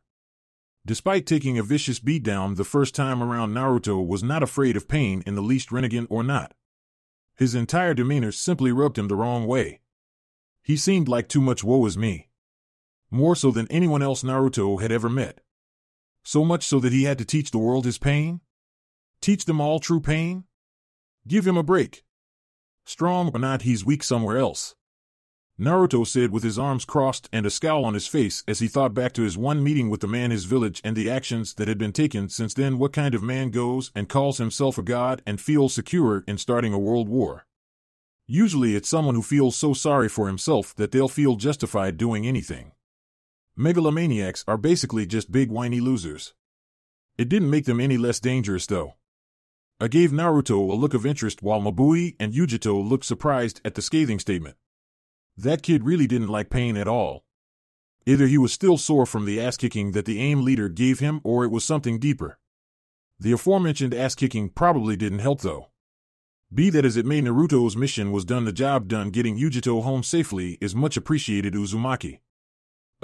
Despite taking a vicious beatdown the first time around, Naruto was not afraid of Pain in the least, Rinnegan or not. His entire demeanor simply rubbed him the wrong way. He seemed like too much woe is me. More so than anyone else Naruto had ever met. So much so that he had to teach the world his pain? Teach them all true pain? Give him a break. Strong or not, he's weak somewhere else. Naruto said with his arms crossed and a scowl on his face as he thought back to his one meeting with the man, his village, and the actions that had been taken since then. What kind of man goes and calls himself a god and feels secure in starting a world war? Usually it's someone who feels so sorry for himself that they'll feel justified doing anything. Megalomaniacs are basically just big whiny losers. It didn't make them any less dangerous, though. I gave Naruto a look of interest while Mabui and Yujito looked surprised at the scathing statement. That kid really didn't like Pain at all. Either he was still sore from the ass-kicking that the AIM leader gave him, or it was something deeper. The aforementioned ass-kicking probably didn't help, though. Be that as it may, Naruto's mission was done. The job done getting Yujito home safely is much appreciated, Uzumaki.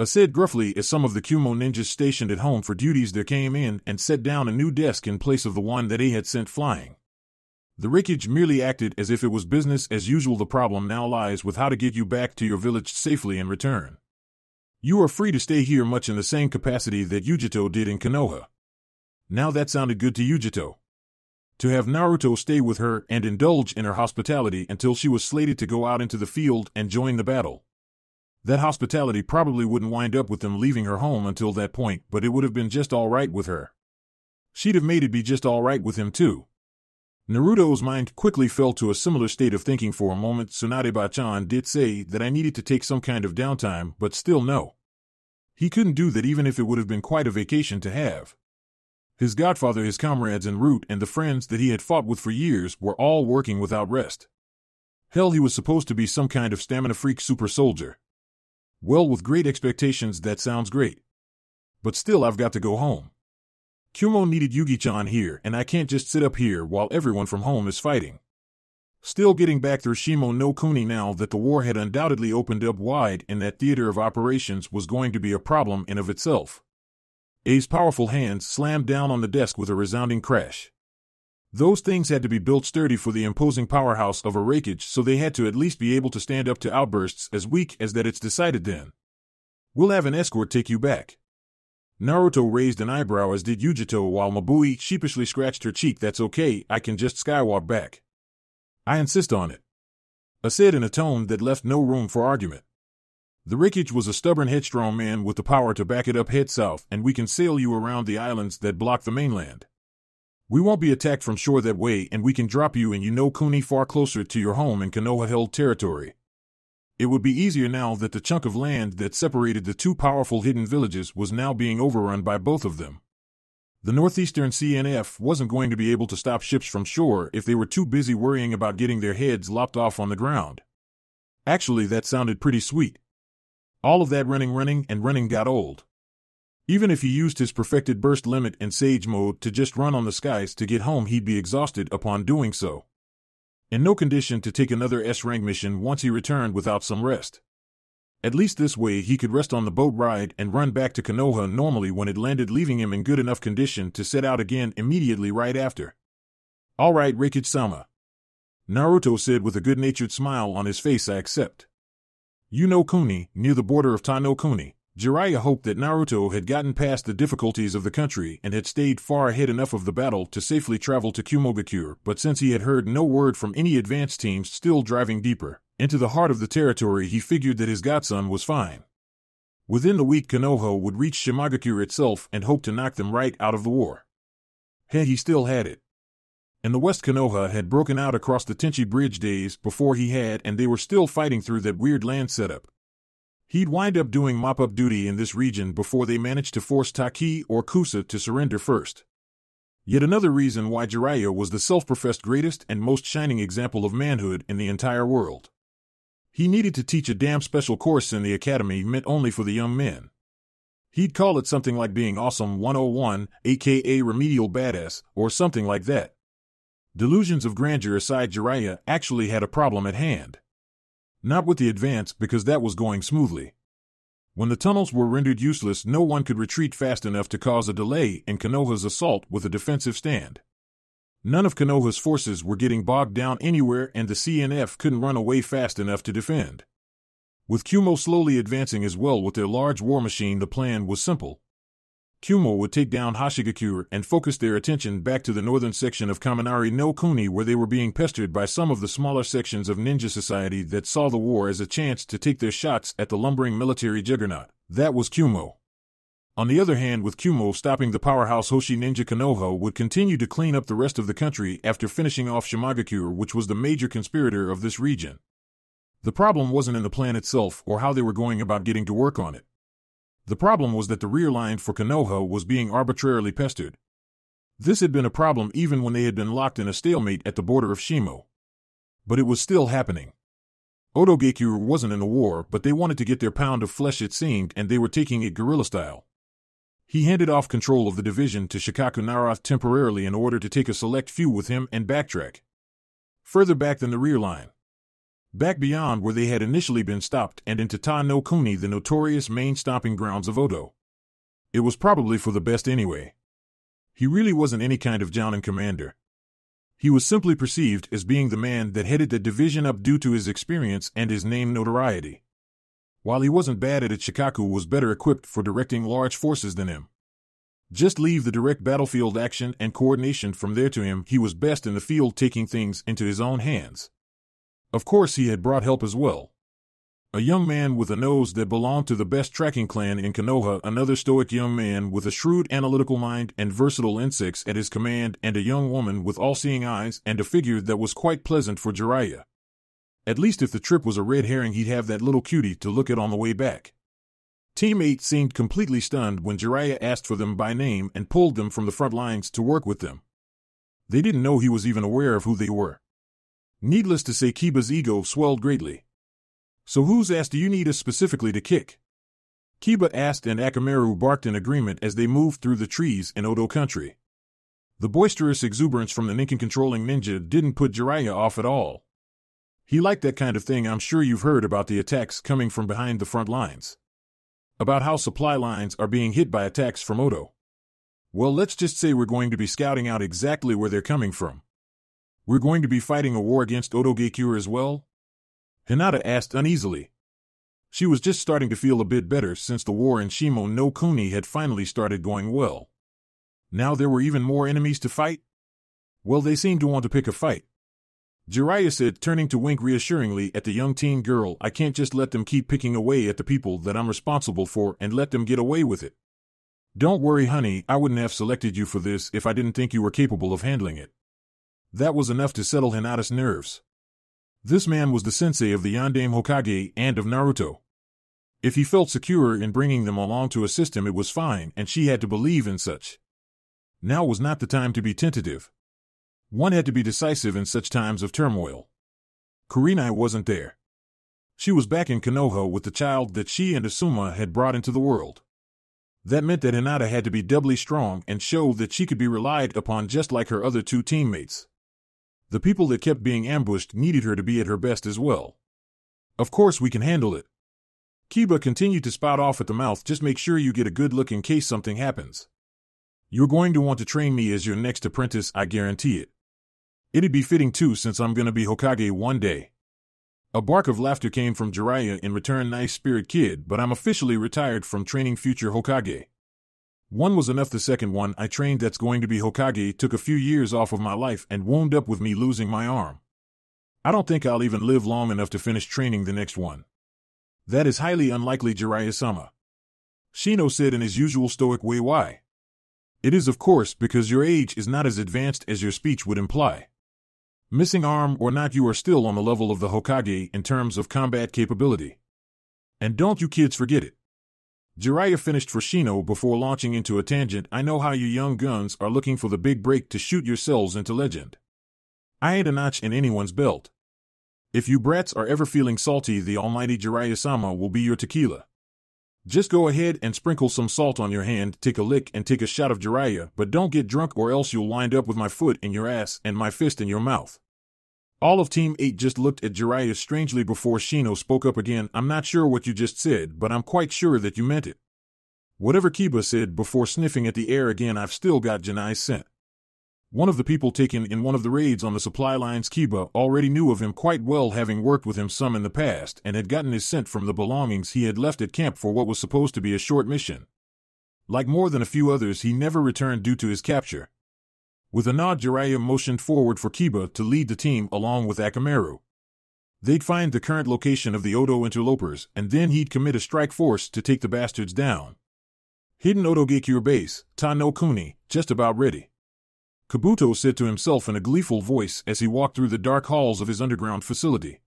Said gruffly as some of the Kumo ninjas stationed at home for duties there came in and set down a new desk in place of the one that A had sent flying. The wreckage merely acted as if it was business as usual. The problem now lies with how to get you back to your village safely in return. You are free to stay here much in the same capacity that Yujito did in Konoha. Now that sounded good to Yujito. To have Naruto stay with her and indulge in her hospitality until she was slated to go out into the field and join the battle. That hospitality probably wouldn't wind up with them leaving her home until that point, but it would have been just all right with her. She'd have made it be just all right with him too. Naruto's mind quickly fell to a similar state of thinking for a moment. Tsunade-ba-chan did say that I needed to take some kind of downtime, but still no. He couldn't do that even if it would have been quite a vacation to have. His godfather, his comrades en route, and the friends that he had fought with for years were all working without rest. Hell, he was supposed to be some kind of stamina freak super soldier. Well, with great expectations, that sounds great. But still, I've got to go home. Kumo needed Yugi-chan here, and I can't just sit up here while everyone from home is fighting. Still, getting back through Shimo no Kuni now that the war had undoubtedly opened up wide in that theater of operations was going to be a problem in of itself. A's powerful hands slammed down on the desk with a resounding crash. Those things had to be built sturdy for the imposing powerhouse of a rakeage, so they had to at least be able to stand up to outbursts as weak as that. It's decided then. We'll have an escort take you back. Naruto raised an eyebrow, as did Yujito, while Mabui sheepishly scratched her cheek. That's okay, I can just skywalk back. I insist on it. I said in a tone that left no room for argument. The wreckage was a stubborn, headstrong man with the power to back it up. Head south, and we can sail you around the islands that block the mainland. We won't be attacked from shore that way, and we can drop you in Kuni far closer to your home in Konoha-held territory. It would be easier now that the chunk of land that separated the two powerful hidden villages was now being overrun by both of them. The Northeastern CNF wasn't going to be able to stop ships from shore if they were too busy worrying about getting their heads lopped off on the ground. Actually, that sounded pretty sweet. All of that running got old. Even if he used his perfected burst limit in Sage mode to just run on the skies to get home, he'd be exhausted upon doing so. In no condition to take another S-rank mission once he returned without some rest. At least this way he could rest on the boat ride and run back to Konoha normally when it landed, leaving him in good enough condition to set out again immediately right after. All right, Raikage-sama. Naruto said with a good-natured smile on his face. I accept. Kuni, near the border of Tano Kuni. Jiraiya hoped that Naruto had gotten past the difficulties of the country and had stayed far ahead enough of the battle to safely travel to Kumogakure, but since he had heard no word from any advance teams still driving deeper into the heart of the territory, he figured that his godson was fine. Within the week, Konoha would reach Shimagakure itself and hope to knock them right out of the war. Hey, he still had it. And the West Konoha had broken out across the Tenchi Bridge days before he had, and they were still fighting through that weird land setup. He'd wind up doing mop-up duty in this region before they managed to force Taki or Kusa to surrender first. Yet another reason why Jiraiya was the self-professed greatest and most shining example of manhood in the entire world. He needed to teach a damn special course in the academy meant only for the young men. He'd call it something like being awesome 101, aka remedial badass, or something like that. Delusions of grandeur aside, Jiraiya actually had a problem at hand. Not with the advance, because that was going smoothly. When the tunnels were rendered useless, no one could retreat fast enough to cause a delay in Konoha's assault with a defensive stand. None of Konoha's forces were getting bogged down anywhere, and the CNF couldn't run away fast enough to defend. With Kumo slowly advancing as well with their large war machine, the plan was simple. Kumo would take down Hashigakure and focus their attention back to the northern section of Kaminari no Kuni, where they were being pestered by some of the smaller sections of ninja society that saw the war as a chance to take their shots at the lumbering military juggernaut. That was Kumo. On the other hand, with Kumo stopping, the powerhouse Hoshi Ninja Konoha would continue to clean up the rest of the country after finishing off Shimagakure, which was the major conspirator of this region. The problem wasn't in the plan itself or how they were going about getting to work on it. The problem was that the rear line for Konoha was being arbitrarily pestered. This had been a problem even when they had been locked in a stalemate at the border of Shimo. But it was still happening. Otogekyū wasn't in the war, but they wanted to get their pound of flesh, it seemed, and they were taking it guerrilla style. He handed off control of the division to Shikaku Narath temporarily in order to take a select few with him and backtrack. Further back than the rear line. Back beyond where they had initially been stopped and into Ta no Kuni, the notorious main stomping grounds of Oto. It was probably for the best anyway. He really wasn't any kind of Jounin commander. He was simply perceived as being the man that headed the division up due to his experience and his name notoriety. While he wasn't bad at it, Shikaku was better equipped for directing large forces than him. Just leave the direct battlefield action and coordination from there to him. He was best in the field, taking things into his own hands. Of course, he had brought help as well. A young man with a nose that belonged to the best tracking clan in Konoha, another stoic young man with a shrewd analytical mind and versatile instincts at his command, and a young woman with all-seeing eyes and a figure that was quite pleasant for Jiraiya. At least if the trip was a red herring, he'd have that little cutie to look at on the way back. Team 8 seemed completely stunned when Jiraiya asked for them by name and pulled them from the front lines to work with them. They didn't know he was even aware of who they were. Needless to say, Kiba's ego swelled greatly. So whose ass do you need us specifically to kick? Kiba asked, and Akamaru barked in agreement as they moved through the trees in Oto country. The boisterous exuberance from the Ninken-controlling ninja didn't put Jiraiya off at all. He liked that kind of thing. I'm sure you've heard about the attacks coming from behind the front lines. About how supply lines are being hit by attacks from Oto. Well, let's just say we're going to be scouting out exactly where they're coming from. We're going to be fighting a war against Otogekyū as well? Hinata asked uneasily. She was just starting to feel a bit better since the war in Shimo no Kuni had finally started going well. Now there were even more enemies to fight? Well, they seemed to want to pick a fight. Jiraiya said, turning to wink reassuringly at the young teen girl. I can't just let them keep picking away at the people that I'm responsible for and let them get away with it. Don't worry, honey, I wouldn't have selected you for this if I didn't think you were capable of handling it. That was enough to settle Hinata's nerves. This man was the sensei of the Yondaime Hokage and of Naruto. If he felt secure in bringing them along to assist him, it was fine, and she had to believe in such. Now was not the time to be tentative. One had to be decisive in such times of turmoil. Kurenai wasn't there. She was back in Konoha with the child that she and Asuma had brought into the world. That meant that Hinata had to be doubly strong and show that she could be relied upon just like her other two teammates. The people that kept being ambushed needed her to be at her best as well. Of course we can handle it. Kiba continued to spout off at the mouth. Just make sure you get a good look in case something happens. You're going to want to train me as your next apprentice, I guarantee it. It'd be fitting too, since I'm gonna be Hokage one day. A bark of laughter came from Jiraiya in return. Nice spirit, kid, but I'm officially retired from training future Hokage. One was enough. The second one I trained that's going to be Hokage took a few years off of my life and wound up with me losing my arm. I don't think I'll even live long enough to finish training the next one. That is highly unlikely, Jiraiya-sama. Shino said in his usual stoic way. Why? It is, of course, because your age is not as advanced as your speech would imply. Missing arm or not, you are still on the level of the Hokage in terms of combat capability. And don't you kids forget it. Jiraiya finished for Shino before launching into a tangent. I know how you young guns are looking for the big break to shoot yourselves into legend. I ain't a notch in anyone's belt. If you brats are ever feeling salty, the almighty Jiraiya-sama will be your tequila. Just go ahead and sprinkle some salt on your hand, take a lick and take a shot of Jiraiya, but don't get drunk or else you'll wind up with my foot in your ass and my fist in your mouth. All of Team 8 just looked at Jiraiya strangely before Shino spoke up again. I'm not sure what you just said, but I'm quite sure that you meant it. Whatever Kiba said before sniffing at the air again, I've still got Janai's scent. One of the people taken in one of the raids on the supply lines, Kiba, already knew of him quite well, having worked with him some in the past, and had gotten his scent from the belongings he had left at camp for what was supposed to be a short mission. Like more than a few others, he never returned due to his capture. With a nod, Jiraiya motioned forward for Kiba to lead the team along with Akamaru. They'd find the current location of the Odo interlopers, and then he'd commit a strike force to take the bastards down. Hidden Odogekure base, Ta no Kuni, just about ready. Kabuto said to himself in a gleeful voice as he walked through the dark halls of his underground facility.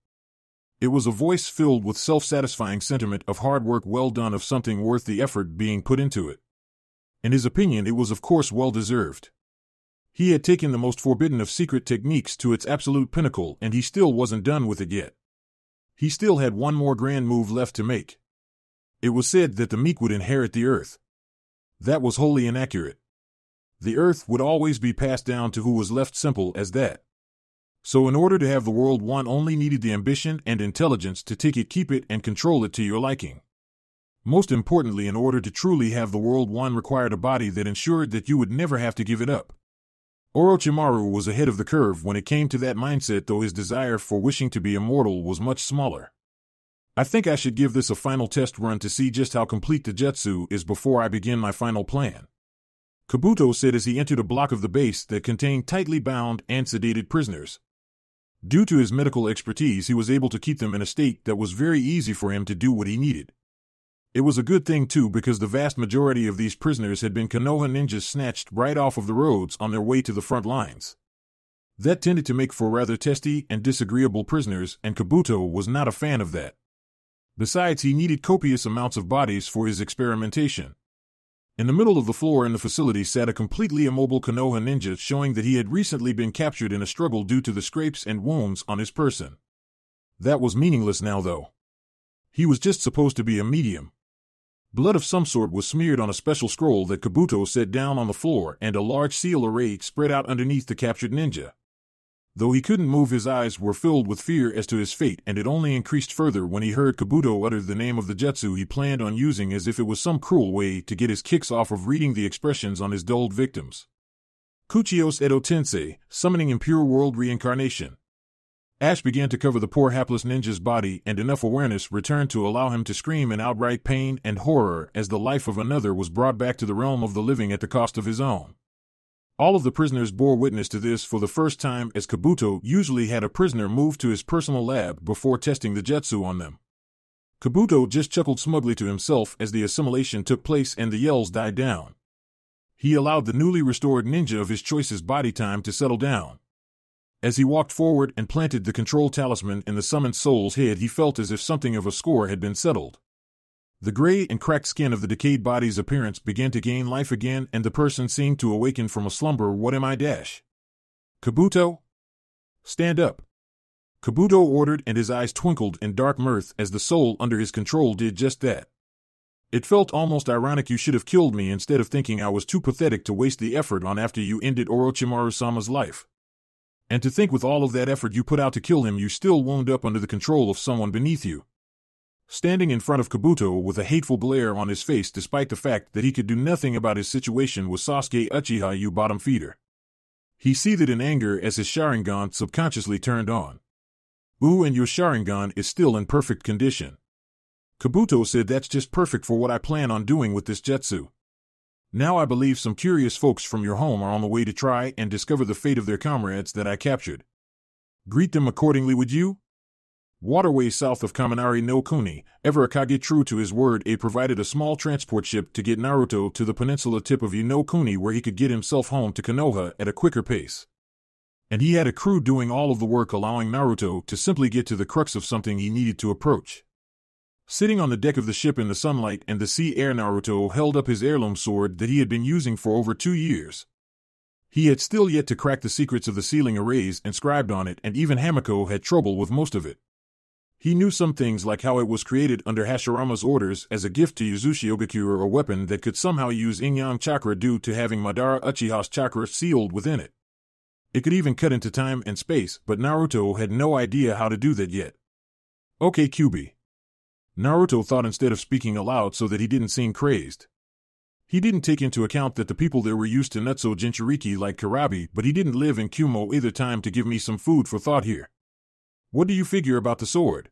It was a voice filled with self-satisfying sentiment of hard work well done, of something worth the effort being put into it. In his opinion, it was of course well-deserved. He had taken the most forbidden of secret techniques to its absolute pinnacle, and he still wasn't done with it yet. He still had one more grand move left to make. It was said that the meek would inherit the earth. That was wholly inaccurate. The earth would always be passed down to who was left, simple as that. So in order to have the world, one only needed the ambition and intelligence to take it, keep it, and control it to your liking. Most importantly, in order to truly have the world, one required a body that ensured that you would never have to give it up. Orochimaru was ahead of the curve when it came to that mindset, though his desire for wishing to be immortal was much smaller. I think I should give this a final test run to see just how complete the jutsu is before I begin my final plan, Kabuto said as he entered a block of the base that contained tightly bound and sedated prisoners. Due to his medical expertise, he was able to keep them in a state that was very easy for him to do what he needed. It was a good thing, too, because the vast majority of these prisoners had been Konoha ninjas snatched right off of the roads on their way to the front lines. That tended to make for rather testy and disagreeable prisoners, and Kabuto was not a fan of that. Besides, he needed copious amounts of bodies for his experimentation. In the middle of the floor in the facility sat a completely immobile Konoha ninja, showing that he had recently been captured in a struggle due to the scrapes and wounds on his person. That was meaningless now, though. He was just supposed to be a medium. Blood of some sort was smeared on a special scroll that Kabuto set down on the floor, and a large seal array spread out underneath the captured ninja. Though he couldn't move, his eyes were filled with fear as to his fate, and it only increased further when he heard Kabuto utter the name of the jutsu he planned on using, as if it was some cruel way to get his kicks off of reading the expressions on his dulled victims. Kuchios Edo Tensei, summoning impure world reincarnation. Ash began to cover the poor hapless ninja's body, and enough awareness returned to allow him to scream in outright pain and horror as the life of another was brought back to the realm of the living at the cost of his own. All of the prisoners bore witness to this for the first time, as Kabuto usually had a prisoner moved to his personal lab before testing the jutsu on them. Kabuto just chuckled smugly to himself as the assimilation took place and the yells died down. He allowed the newly restored ninja of his choice's body time to settle down. As he walked forward and planted the control talisman in the summoned soul's head, he felt as if something of a score had been settled. The gray and cracked skin of the decayed body's appearance began to gain life again, and the person seemed to awaken from a slumber. What am I dash? Kabuto? Stand up. Kabuto ordered, and his eyes twinkled in dark mirth as the soul under his control did just that. It felt almost ironic. You should have killed me instead of thinking I was too pathetic to waste the effort on after you ended Orochimaru-sama's life. And to think with all of that effort you put out to kill him, you still wound up under the control of someone beneath you. Standing in front of Kabuto with a hateful glare on his face despite the fact that he could do nothing about his situation was Sasuke Uchiha, you bottom feeder. He seethed in anger as his Sharingan subconsciously turned on. Ooh, and your Sharingan is still in perfect condition. Kabuto said, that's just perfect for what I plan on doing with this jutsu. Now I believe some curious folks from your home are on the way to try and discover the fate of their comrades that I captured. Greet them accordingly, would you? Waterway south of Kaminari no Kuni, ever Akage true to his word, provided a small transport ship to get Naruto to the peninsula tip of Kuni where he could get himself home to Konoha at a quicker pace. And he had a crew doing all of the work, allowing Naruto to simply get to the crux of something he needed to approach. Sitting on the deck of the ship in the sunlight and the sea air, Naruto held up his heirloom sword that he had been using for over 2 years. He had still yet to crack the secrets of the sealing arrays inscribed on it, and even Hamiko had trouble with most of it. He knew some things, like how it was created under Hashirama's orders as a gift to Yuzushi Ogakure, a weapon that could somehow use Yin-Yang chakra due to having Madara Uchiha's chakra sealed within it. It could even cut into time and space, but Naruto had no idea how to do that yet. Okay, Kyuubi. Naruto thought, instead of speaking aloud so that he didn't seem crazed. He didn't take into account that the people there were used to Nutso Jinchuriki like Karabi, but he didn't live in Kumo either. Time to give me some food for thought here. What do you figure about the sword?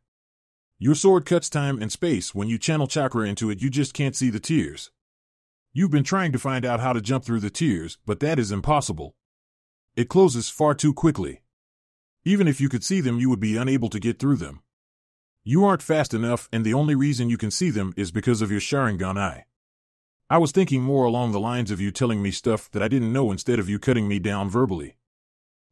Your sword cuts time and space. When you channel chakra into it, you just can't see the tears. You've been trying to find out how to jump through the tears, but that is impossible. It closes far too quickly. Even if you could see them, you would be unable to get through them. You aren't fast enough, and the only reason you can see them is because of your Sharingan eye. I was thinking more along the lines of you telling me stuff that I didn't know instead of you cutting me down verbally.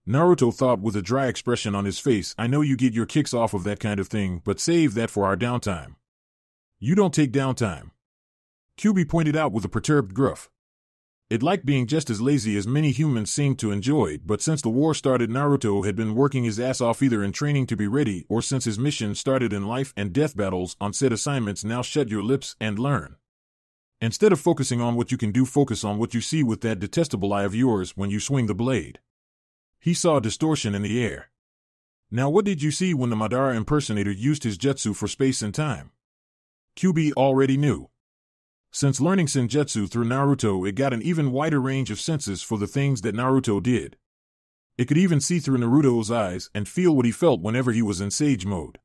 Naruto thought with a dry expression on his face, I know you get your kicks off of that kind of thing, but save that for our downtime. You don't take downtime. Kyuubi pointed out with a perturbed gruff. It liked being just as lazy as many humans seemed to enjoy, but since the war started, Naruto had been working his ass off either in training to be ready or since his mission started in life and death battles on set assignments. Now shut your lips and learn. Instead of focusing on what you can do, focus on what you see with that detestable eye of yours when you swing the blade. He saw a distortion in the air. Now what did you see when the Madara impersonator used his jutsu for space and time? Kyuubi already knew. Since learning Senjutsu through Naruto, it got an even wider range of senses for the things that Naruto did. It could even see through Naruto's eyes and feel what he felt whenever he was in sage mode.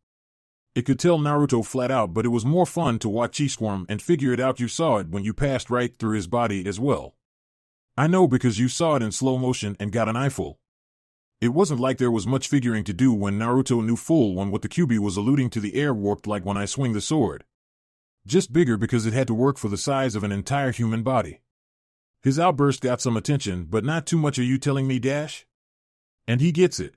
It could tell Naruto flat out, but it was more fun to watch he squirm and figure it out. You saw it when you passed right through his body as well. I know, because you saw it in slow motion and got an eyeful. It wasn't like there was much figuring to do when Naruto knew full well what the Kyuubi was alluding to. The air warped like when I swing the sword. Just bigger because it had to work for the size of an entire human body. His outburst got some attention, but not too much. Are you telling me, Dash? And he gets it.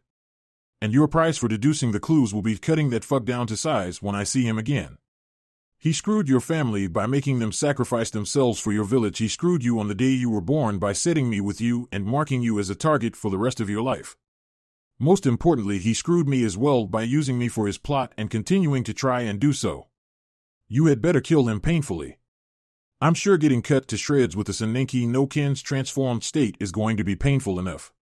And your price for deducing the clues will be cutting that fuck down to size when I see him again. He screwed your family by making them sacrifice themselves for your village. He screwed you on the day you were born by setting me with you and marking you as a target for the rest of your life. Most importantly, he screwed me as well by using me for his plot and continuing to try and do so. You had better kill him painfully. I'm sure getting cut to shreds with the Senenki no Ken's transformed state is going to be painful enough.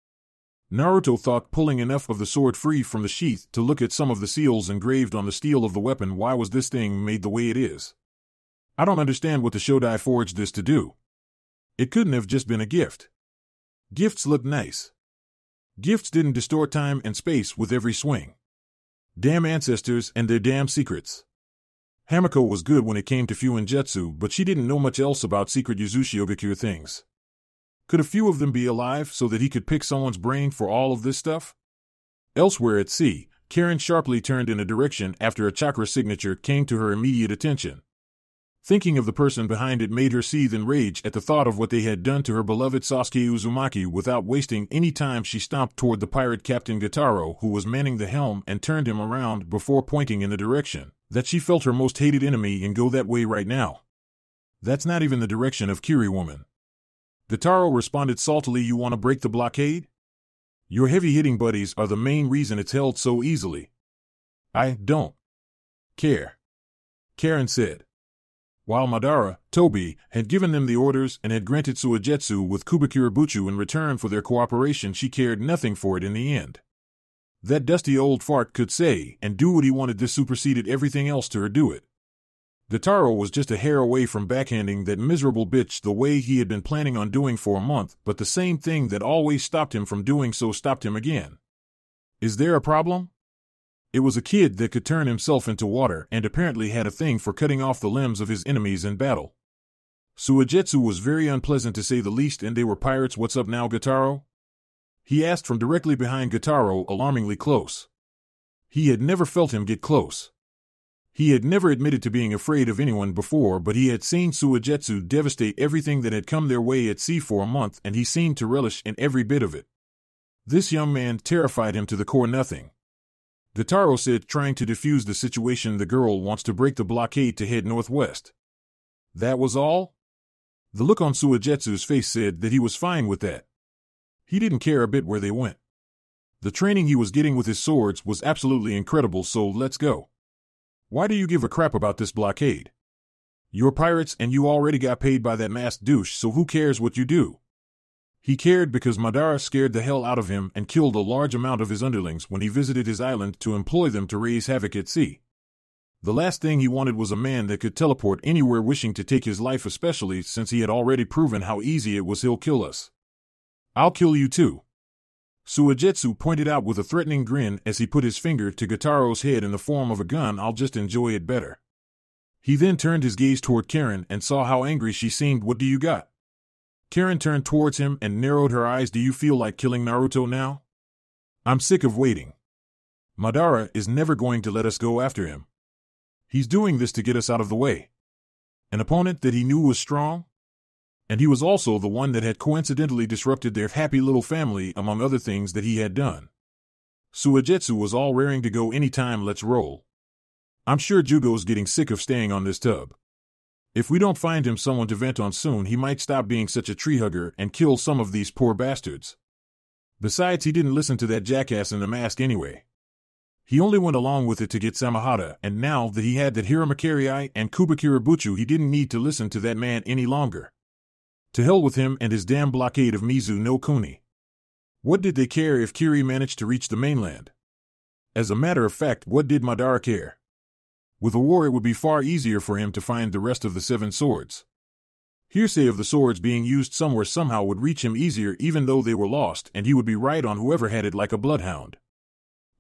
Naruto thought, pulling enough of the sword free from the sheath to look at some of the seals engraved on the steel of the weapon. Why was this thing made the way it is? I don't understand what the Shodai forged this to do. It couldn't have just been a gift. Gifts look nice. Gifts didn't distort time and space with every swing. Damn ancestors and their damn secrets. Hamiko was good when it came to Fuinjutsu, but she didn't know much else about secret Yuzushi Ogakure things. Could a few of them be alive so that he could pick someone's brain for all of this stuff? Elsewhere at sea, Karen sharply turned in a direction after a chakra signature came to her immediate attention. Thinking of the person behind it made her seethe in rage at the thought of what they had done to her beloved Sasuke Uzumaki. Without wasting any time, she stomped toward the pirate Captain Gotaro, who was manning the helm, and turned him around before pointing in the direction that she felt her most hated enemy and go that way right now. That's not even the direction of Kiri woman. Gotaro responded saltily, you want to break the blockade? Your heavy-hitting buddies are the main reason it's held so easily. I don't care, Karen said. While Madara, Tobi, had given them the orders and had granted Suigetsu with Kubikura Buchu in return for their cooperation, she cared nothing for it in the end. That dusty old fart could say and do what he wanted. This superseded everything else to her do it. Gotaro was just a hair away from backhanding that miserable bitch the way he had been planning on doing for a month, but the same thing that always stopped him from doing so stopped him again. Is there a problem? It was a kid that could turn himself into water and apparently had a thing for cutting off the limbs of his enemies in battle. Suigetsu was very unpleasant to say the least, and they were pirates. What's up now, Gotaro? He asked from directly behind Gotaro, alarmingly close. He had never felt him get close. He had never admitted to being afraid of anyone before, but he had seen Suigetsu devastate everything that had come their way at sea for a month, and he seemed to relish in every bit of it. This young man terrified him to the core. Nothing. Gotaro said, trying to defuse the situation. The girl wants to break the blockade to head northwest. That was all? The look on Suigetsu's face said that he was fine with that. He didn't care a bit where they went. The training he was getting with his swords was absolutely incredible, so let's go. Why do you give a crap about this blockade? You're pirates and you already got paid by that masked douche, so who cares what you do? He cared because Madara scared the hell out of him and killed a large amount of his underlings when he visited his island to employ them to raise havoc at sea. The last thing he wanted was a man that could teleport anywhere wishing to take his life, especially since he had already proven how easy it was. He'll kill us. I'll kill you too. Suigetsu pointed out with a threatening grin as he put his finger to Gotaro's head in the form of a gun. I'll just enjoy it better. He then turned his gaze toward Karen and saw how angry she seemed. What do you got? Karen turned towards him and narrowed her eyes. Do you feel like killing Naruto now? I'm sick of waiting. Madara is never going to let us go after him. He's doing this to get us out of the way. An opponent that he knew was strong? And he was also the one that had coincidentally disrupted their happy little family, among other things that he had done. Suigetsu was all raring to go. Anytime, let's roll. I'm sure Jugo's getting sick of staying on this tub. If we don't find him someone to vent on soon, he might stop being such a tree hugger and kill some of these poor bastards. Besides, he didn't listen to that jackass in the mask anyway. He only went along with it to get Samahata, and now that he had that Hiramakiri and Kubakirabuchu, he didn't need to listen to that man any longer. To hell with him and his damn blockade of Mizu no Kuni. What did they care if Kiri managed to reach the mainland? As a matter of fact, what did Madara care? With a war, it would be far easier for him to find the rest of the 7 swords. Hearsay of the swords being used somewhere somehow would reach him easier, even though they were lost, and he would be right on whoever had it like a bloodhound.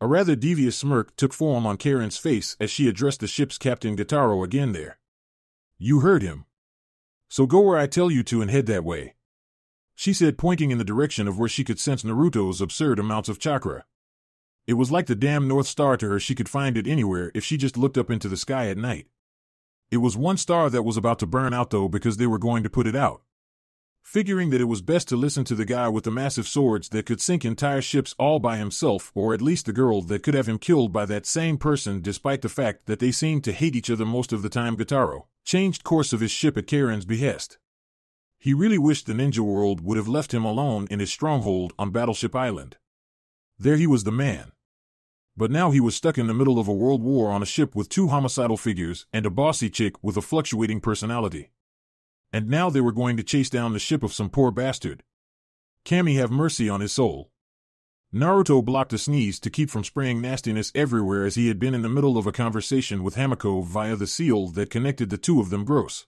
A rather devious smirk took form on Karen's face as she addressed the ship's captain. Gotaro again there. You heard him. So go where I tell you to and head that way, she said, pointing in the direction of where she could sense Naruto's absurd amounts of chakra. It was like the damn North Star to her. She could find it anywhere if she just looked up into the sky at night. It was one star that was about to burn out, though, because they were going to put it out. Figuring that it was best to listen to the guy with the massive swords that could sink entire ships all by himself, or at least the girl that could have him killed by that same person, despite the fact that they seemed to hate each other most of the time, Gotaro changed course of his ship at Karen's behest. He really wished the ninja world would have left him alone in his stronghold on Battleship Island. There he was the man. But now he was stuck in the middle of a world war on a ship with 2 homicidal figures and a bossy chick with a fluctuating personality. And now they were going to chase down the ship of some poor bastard. Kami have mercy on his soul. Naruto blocked a sneeze to keep from spraying nastiness everywhere as he had been in the middle of a conversation with Hamako via the seal that connected the two of them. Gross.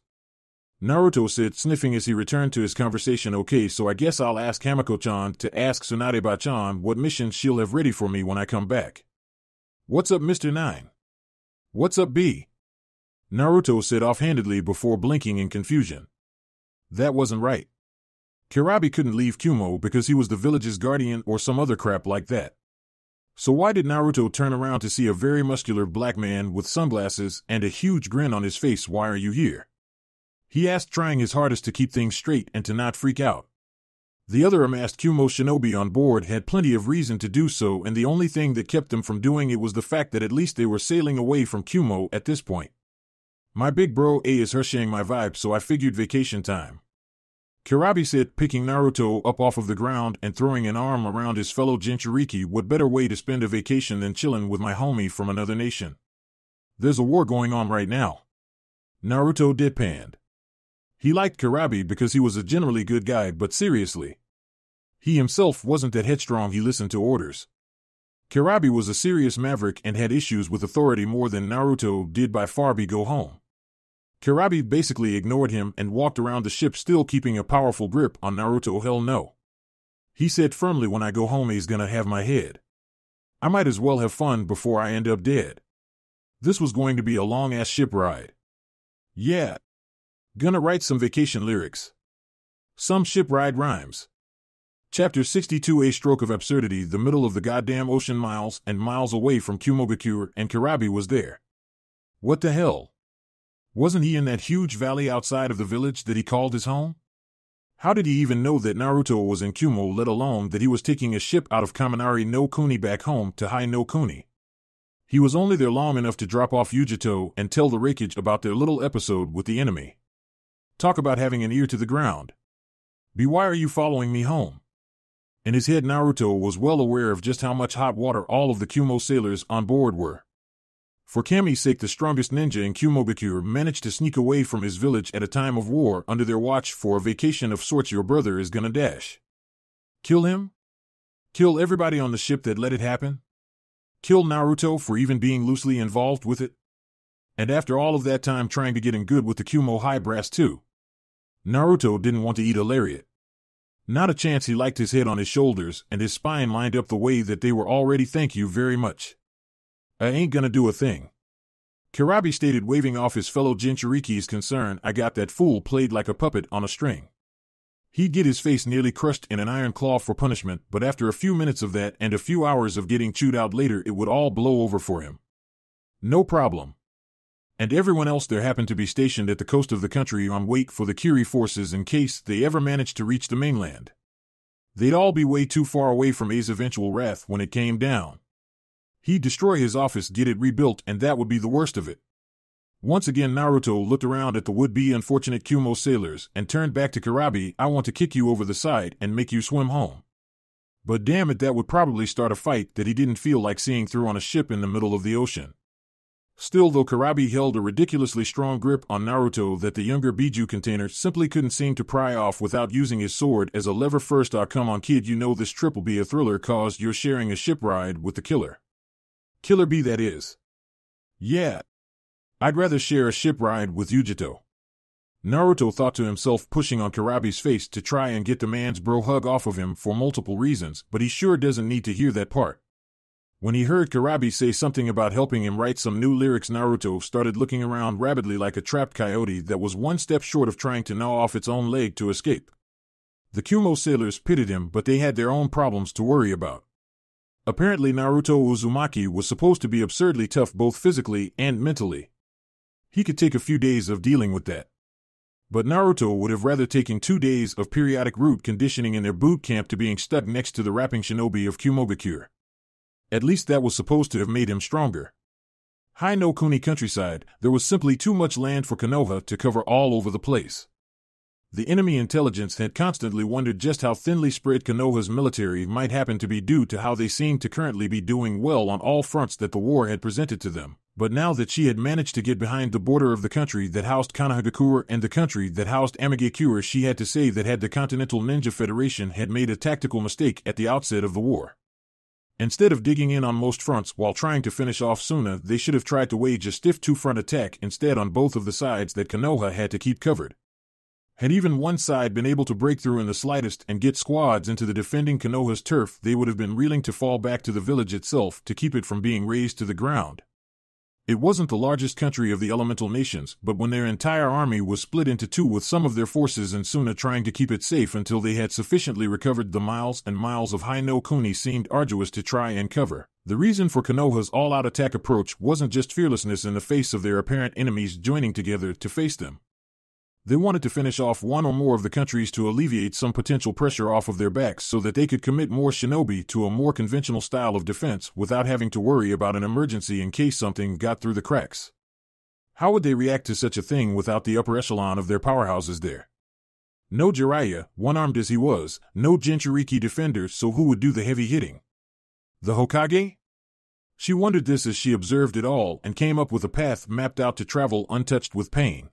Naruto said, sniffing as he returned to his conversation. Okay, so I guess I'll ask Hamako-chan to ask Tsunade-ba-chan what mission she'll have ready for me when I come back. What's up, Mr. 9? What's up, B? Naruto said offhandedly before blinking in confusion. That wasn't right. Kirabi couldn't leave Kumo because he was the village's guardian or some other crap like that. So why did Naruto turn around to see a very muscular black man with sunglasses and a huge grin on his face? Why are you here? He asked, trying his hardest to keep things straight and to not freak out. The other amassed Kumo shinobi on board had plenty of reason to do so, and the only thing that kept them from doing it was the fact that at least they were sailing away from Kumo at this point. My big bro A is Hersheying my vibe, so I figured vacation time. Kirabi said, picking Naruto up off of the ground and throwing an arm around his fellow Jinchuriki. What better way to spend a vacation than chillin' with my homie from another nation? There's a war going on right now. Naruto deadpanned. He liked Kirabi because he was a generally good guy, but seriously, he himself wasn't that headstrong. He listened to orders. Kirabi was a serious maverick and had issues with authority more than Naruto did by far. Go home. Kirabi basically ignored him and walked around the ship, still keeping a powerful grip on Naruto. Hell no. He said firmly, when I go home, he's gonna have my head. I might as well have fun before I end up dead. This was going to be a long-ass ship ride. Yeah. Gonna write some vacation lyrics. Some ship ride rhymes. Chapter 62. A stroke of absurdity. The middle of the goddamn ocean, miles and miles away from Kumogakure, and Kurabi was there. What the hell? Wasn't he in that huge valley outside of the village that he called his home? How did he even know that Naruto was in Kumo, let alone that he was taking a ship out of Kaminari no Kuni back home to Hai no Kuni? He was only there long enough to drop off Yujito and tell the Raikage about their little episode with the enemy. Talk about having an ear to the ground. Why are you following me home? In his head, Naruto was well aware of just how much hot water all of the Kumo sailors on board were. For Kami's sake, the strongest ninja in Kumogakure managed to sneak away from his village at a time of war under their watch for a vacation of sorts. Your brother is gonna dash. Kill him? Kill everybody on the ship that let it happen? Kill Naruto for even being loosely involved with it? And after all of that time trying to get in good with the Kumo high brass too. Naruto didn't want to eat a lariat. Not a chance. He liked his head on his shoulders and his spine lined up the way that they were already. Thank you very much. I ain't gonna do a thing. Kurabi stated, waving off his fellow Jinchuriki's concern. I got that fool played like a puppet on a string. He'd get his face nearly crushed in an iron claw for punishment, but after a few minutes of that and a few hours of getting chewed out later, it would all blow over for him. No problem. And everyone else there happened to be stationed at the coast of the country on wait for the Kiri forces in case they ever managed to reach the mainland. They'd all be way too far away from A's eventual wrath when it came down. He'd destroy his office, get it rebuilt, and that would be the worst of it. Once again, Naruto looked around at the would-be unfortunate Kumo sailors and turned back to Kurabi. I want to kick you over the side and make you swim home. But damn it, that would probably start a fight that he didn't feel like seeing through on a ship in the middle of the ocean. Still, though, Kurabi held a ridiculously strong grip on Naruto that the younger Biju container simply couldn't seem to pry off without using his sword as a lever. First, come on kid, you know this trip will be a thriller cause you're sharing a ship ride with the killer. Killer B, that is. Yeah. I'd rather share a ship ride with Yujito. Naruto thought to himself, pushing on Kurabi's face to try and get the man's bro hug off of him for multiple reasons, but he sure doesn't need to hear that part. When he heard Kurabi say something about helping him write some new lyrics, Naruto started looking around rapidly like a trapped coyote that was one step short of trying to gnaw off its own leg to escape. The Kumo sailors pitied him, but they had their own problems to worry about. Apparently, Naruto Uzumaki was supposed to be absurdly tough both physically and mentally. He could take a few days of dealing with that. But Naruto would have rather taken 2 days of periodic root conditioning in their boot camp to being stuck next to the rapping shinobi of Kumogakure. At least that was supposed to have made him stronger. Hai no Kuni countryside, there was simply too much land for Konoha to cover all over the place. The enemy intelligence had constantly wondered just how thinly spread Konoha's military might happen to be due to how they seemed to currently be doing well on all fronts that the war had presented to them. But now that she had managed to get behind the border of the country that housed Konohagakure and the country that housed Amigakure, she had to say that the Continental Ninja Federation had made a tactical mistake at the outset of the war. Instead of digging in on most fronts while trying to finish off Suna, they should have tried to wage a stiff two-front attack instead on both of the sides that Konoha had to keep covered. Had even one side been able to break through in the slightest and get squads into the defending Konoha's turf, they would have been reeling to fall back to the village itself to keep it from being razed to the ground. It wasn't the largest country of the elemental nations, but when their entire army was split into two with some of their forces in Suna trying to keep it safe until they had sufficiently recovered, the miles and miles of Hai no Kuni seemed arduous to try and cover. The reason for Konoha's all-out attack approach wasn't just fearlessness in the face of their apparent enemies joining together to face them. They wanted to finish off one or more of the countries to alleviate some potential pressure off of their backs so that they could commit more shinobi to a more conventional style of defense without having to worry about an emergency in case something got through the cracks. How would they react to such a thing without the upper echelon of their powerhouses there? No Jiraiya, one-armed as he was, no Jinchuriki defender, so who would do the heavy hitting? The Hokage? She wondered this as she observed it all and came up with a path mapped out to travel untouched with pain.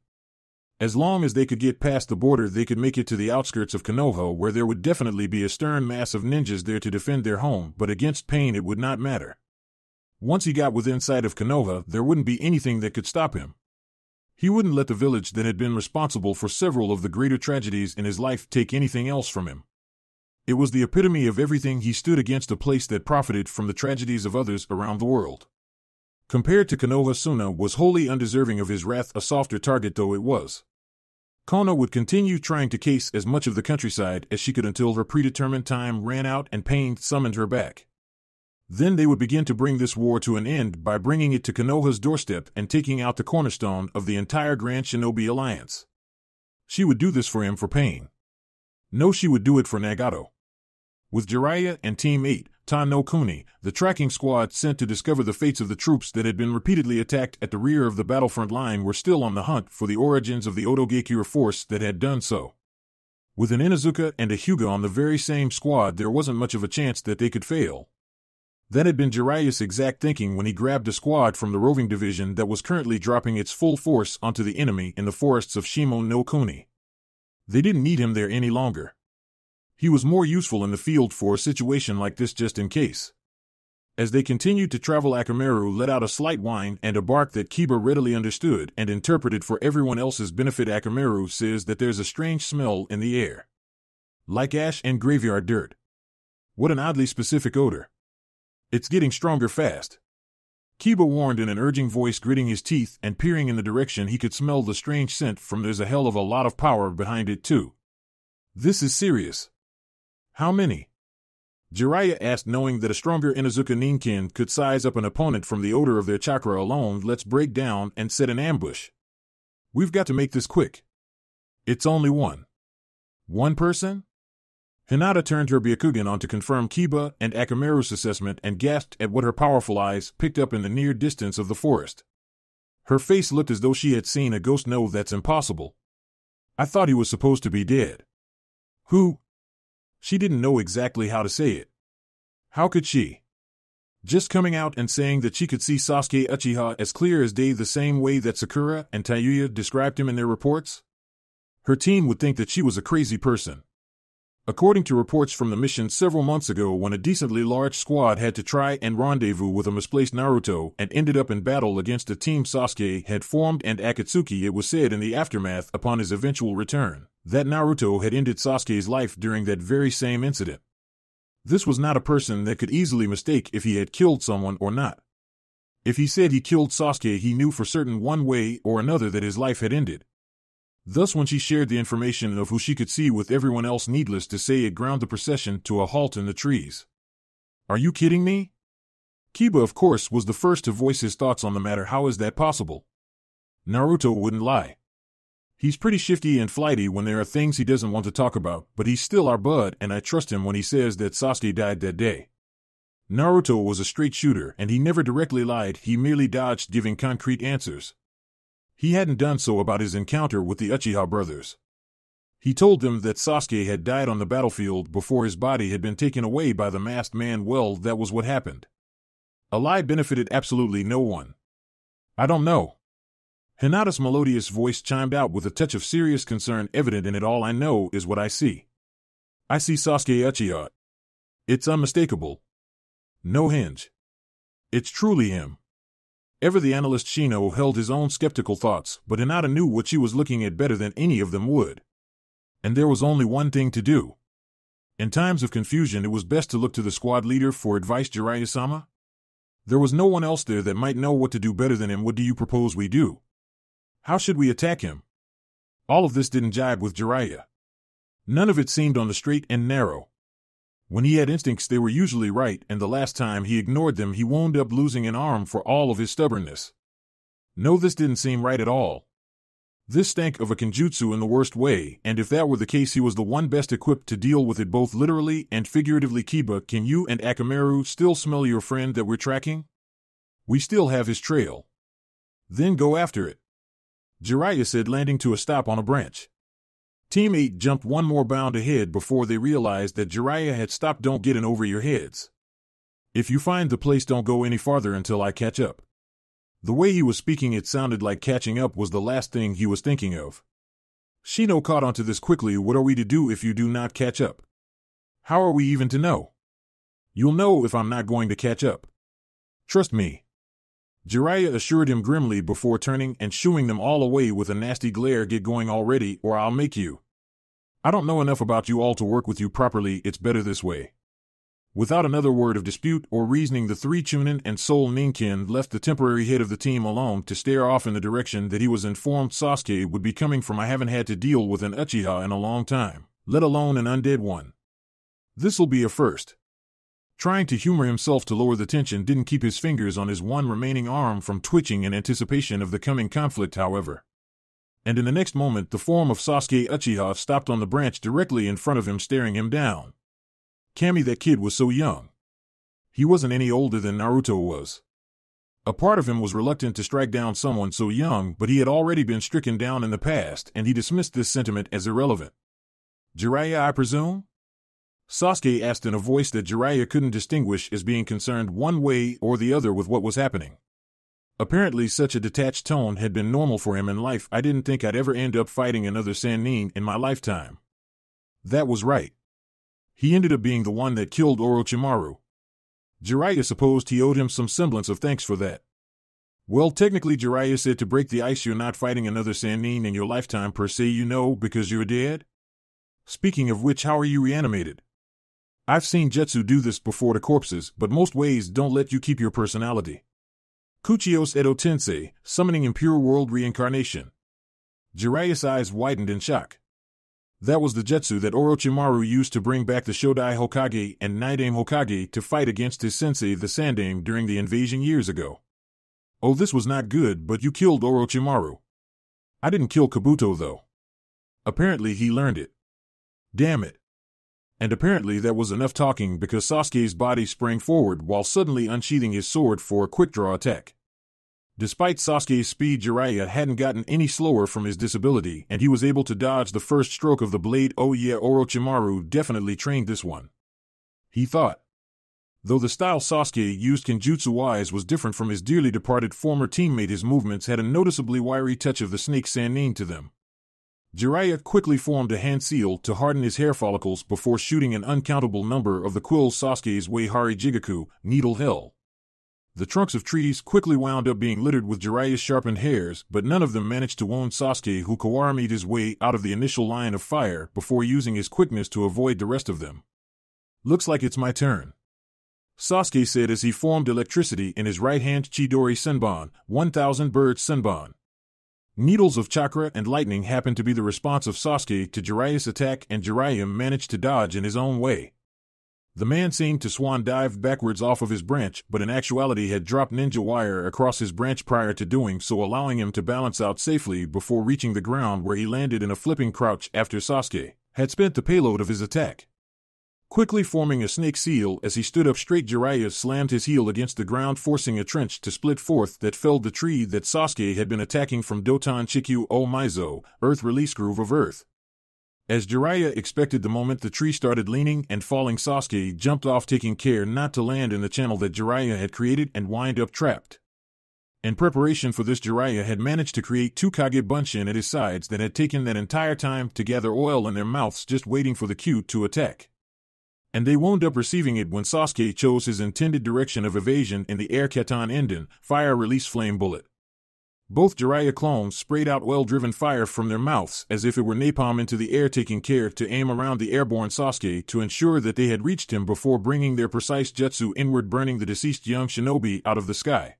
As long as they could get past the border, they could make it to the outskirts of Konoha, where there would definitely be a stern mass of ninjas there to defend their home, but against pain it would not matter. Once he got within sight of Konoha, there wouldn't be anything that could stop him. He wouldn't let the village that had been responsible for several of the greater tragedies in his life take anything else from him. It was the epitome of everything. He stood against a place that profited from the tragedies of others around the world. Compared to Konoha, Suna was wholly undeserving of his wrath, a softer target though it was. Konoha would continue trying to case as much of the countryside as she could until her predetermined time ran out and pain summoned her back. Then they would begin to bring this war to an end by bringing it to Konoha's doorstep and taking out the cornerstone of the entire Grand Shinobi Alliance. She would do this for him for pain. No, she would do it for Nagato. With Jiraiya and Team 8, Ta no Kuni, the tracking squad sent to discover the fates of the troops that had been repeatedly attacked at the rear of the battlefront line, were still on the hunt for the origins of the Otogekiura force that had done so. With an Inuzuka and a Hyuga on the very same squad, there wasn't much of a chance that they could fail. That had been Jiraiya's exact thinking when he grabbed a squad from the roving division that was currently dropping its full force onto the enemy in the forests of Shimo no Kuni. They didn't need him there any longer. He was more useful in the field for a situation like this, just in case. As they continued to travel, Akamaru let out a slight whine and a bark that Kiba readily understood and interpreted for everyone else's benefit. Akamaru says that there's a strange smell in the air. Like ash and graveyard dirt. What an oddly specific odor. It's getting stronger fast. Kiba warned in an urging voice, gritting his teeth and peering in the direction he could smell the strange scent from. There's a hell of a lot of power behind it too. This is serious. How many? Jiraiya asked, knowing that a stronger Inuzuka Ninkin could size up an opponent from the odor of their chakra alone. Let's break down and set an ambush. We've got to make this quick. It's only one. One person? Hinata turned her Byakugan on to confirm Kiba and Akamaru's assessment and gasped at what her powerful eyes picked up in the near distance of the forest. Her face looked as though she had seen a ghost. No, that's impossible. I thought he was supposed to be dead. Who? She didn't know exactly how to say it. How could she? Just coming out and saying that she could see Sasuke Uchiha as clear as day, the same way that Sakura and Tayuya described him in their reports? Her team would think that she was a crazy person. According to reports from the mission several months ago, when a decently large squad had to try and rendezvous with a misplaced Naruto and ended up in battle against a team Sasuke had formed and Akatsuki, it was said in the aftermath upon his eventual return that Naruto had ended Sasuke's life during that very same incident. This was not a person that could easily mistake if he had killed someone or not. If he said he killed Sasuke, he knew for certain one way or another that his life had ended. Thus, when she shared the information of who she could see with everyone else, needless to say, it ground the procession to a halt in the trees. Are you kidding me? Kiba, of course, was the first to voice his thoughts on the matter. How is that possible? Naruto wouldn't lie. He's pretty shifty and flighty when there are things he doesn't want to talk about, but he's still our bud, and I trust him when he says that Sasuke died that day. Naruto was a straight shooter, and he never directly lied, he merely dodged giving concrete answers. He hadn't done so about his encounter with the Uchiha brothers. He told them that Sasuke had died on the battlefield before his body had been taken away by the masked man. Well, that was what happened. A lie benefited absolutely no one. I don't know. Hinata's melodious voice chimed out with a touch of serious concern evident in it. All I know is what I see. I see Sasuke Uchiha. It's unmistakable. No hinge. It's truly him. Ever the analyst Shino held his own skeptical thoughts, but Hinata knew what she was looking at better than any of them would. And there was only one thing to do. In times of confusion, it was best to look to the squad leader for advice. Jiraiya-sama? There was no one else there that might know what to do better than him. What do you propose we do? How should we attack him? All of this didn't jibe with Jiraiya. None of it seemed on the straight and narrow. When he had instincts, they were usually right, and the last time he ignored them, he wound up losing an arm for all of his stubbornness. No, this didn't seem right at all. This stank of a kenjutsu in the worst way, and if that were the case, he was the one best equipped to deal with it both literally and figuratively. Kiba, can you and Akamaru still smell your friend that we're tracking? We still have his trail. Then go after it. Jiraiya said, landing to a stop on a branch. Team 8 jumped one more bound ahead before they realized that Jiraiya had stopped. Don't get in over your heads. If you find the place, don't go any farther until I catch up. The way he was speaking, it sounded like catching up was the last thing he was thinking of. Shino caught onto this quickly. What are we to do if you do not catch up? How are we even to know? You'll know if I'm not going to catch up. Trust me. Jiraiya assured him grimly before turning and shooing them all away with a nasty glare. Get going already, or I'll make you. I don't know enough about you all to work with you properly. It's better this way. Without another word of dispute or reasoning, the three Chunin and Soul Ninkin left the temporary head of the team alone to stare off in the direction that he was informed Sasuke would be coming from. I haven't had to deal with an Uchiha in a long time, let alone an undead one. This'll be a first. Trying to humor himself to lower the tension didn't keep his fingers on his one remaining arm from twitching in anticipation of the coming conflict, however. And in the next moment, the form of Sasuke Uchiha stopped on the branch directly in front of him, staring him down. Kami, that kid was so young. He wasn't any older than Naruto was. A part of him was reluctant to strike down someone so young, but he had already been stricken down in the past, and he dismissed this sentiment as irrelevant. Jiraiya, I presume? Sasuke asked in a voice that Jiraiya couldn't distinguish as being concerned one way or the other with what was happening. Apparently such a detached tone had been normal for him in life. I didn't think I'd ever end up fighting another Sannin in my lifetime. That was right. He ended up being the one that killed Orochimaru. Jiraiya supposed he owed him some semblance of thanks for that. Well, technically, Jiraiya said, to break the ice, you're not fighting another Sannin in your lifetime per se, you know, because you're dead. Speaking of which, how are you reanimated? I've seen Jutsu do this before to corpses, but most ways don't let you keep your personality. Kuchios Edo Tensei, summoning impure world reincarnation. Jiraiya's eyes widened in shock. That was the jutsu that Orochimaru used to bring back the Shodai Hokage and Nidaime Hokage to fight against his sensei the Sandaime during the invasion years ago. Oh, this was not good, but you killed Orochimaru. I didn't kill Kabuto, though. Apparently he learned it. Damn it. And apparently that was enough talking, because Sasuke's body sprang forward while suddenly unsheathing his sword for a quick-draw attack. Despite Sasuke's speed, Jiraiya hadn't gotten any slower from his disability, and he was able to dodge the first stroke of the blade. Oh yeah, Orochimaru definitely trained this one, he thought. Though the style Sasuke used Kenjutsu-wise was different from his dearly departed former teammate, his movements had a noticeably wiry touch of the snake Sannin to them. Jiraiya quickly formed a hand seal to harden his hair follicles before shooting an uncountable number of the quills Sasuke's way. Hari Jigaku, Needle Hell. The trunks of trees quickly wound up being littered with Jiraiya's sharpened hairs, but none of them managed to wound Sasuke, who kawaramied his way out of the initial line of fire before using his quickness to avoid the rest of them. Looks like it's my turn, Sasuke said as he formed electricity in his right hand. Chidori Senbon, 1000 Bird Senbon. Needles of chakra and lightning happened to be the response of Sasuke to Jiraiya's attack, and Jiraiya managed to dodge in his own way. The man seemed to swan dive backwards off of his branch, but in actuality had dropped ninja wire across his branch prior to doing so, allowing him to balance out safely before reaching the ground, where he landed in a flipping crouch after Sasuke had spent the payload of his attack. Quickly forming a snake seal as he stood up straight, Jiraiya slammed his heel against the ground, forcing a trench to split forth that felled the tree that Sasuke had been attacking from Doton Chikyu O Maizo, Earth Release Groove of Earth. As Jiraiya expected, the moment the tree started leaning and falling, Sasuke jumped off, taking care not to land in the channel that Jiraiya had created and wind up trapped. In preparation for this, Jiraiya had managed to create two Kage Bunshin at his sides that had taken that entire time to gather oil in their mouths, just waiting for the cue to attack. And they wound up receiving it when Sasuke chose his intended direction of evasion in the air. Ketan Enden, Fire Release Flame Bullet. Both Jiraiya clones sprayed out well-driven fire from their mouths as if it were napalm into the air, taking care to aim around the airborne Sasuke to ensure that they had reached him before bringing their precise jutsu inward, burning the deceased young shinobi out of the sky.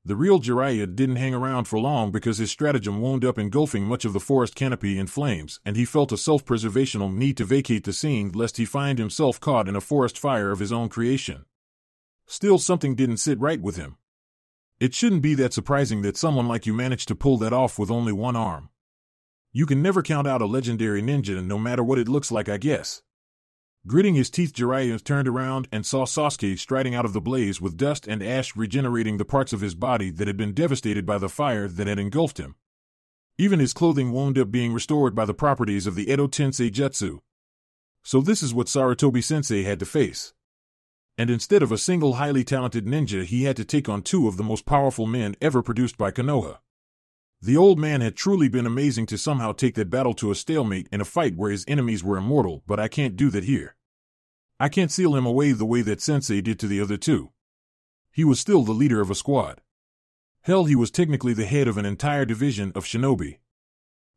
The real Jiraiya didn't hang around for long, because his stratagem wound up engulfing much of the forest canopy in flames, and he felt a self-preservational need to vacate the scene lest he find himself caught in a forest fire of his own creation. Still, something didn't sit right with him. It shouldn't be that surprising that someone like you managed to pull that off with only one arm. You can never count out a legendary ninja, no matter what it looks like, I guess. Gritting his teeth, Jiraiya turned around and saw Sasuke striding out of the blaze with dust and ash regenerating the parts of his body that had been devastated by the fire that had engulfed him. Even his clothing wound up being restored by the properties of the Edo Tensei Jutsu. So this is what Sarutobi-sensei had to face. And instead of a single highly talented ninja, he had to take on two of the most powerful men ever produced by Konoha. The old man had truly been amazing to somehow take that battle to a stalemate in a fight where his enemies were immortal, but I can't do that here. I can't seal him away the way that Sensei did to the other two. He was still the leader of a squad. Hell, he was technically the head of an entire division of shinobi.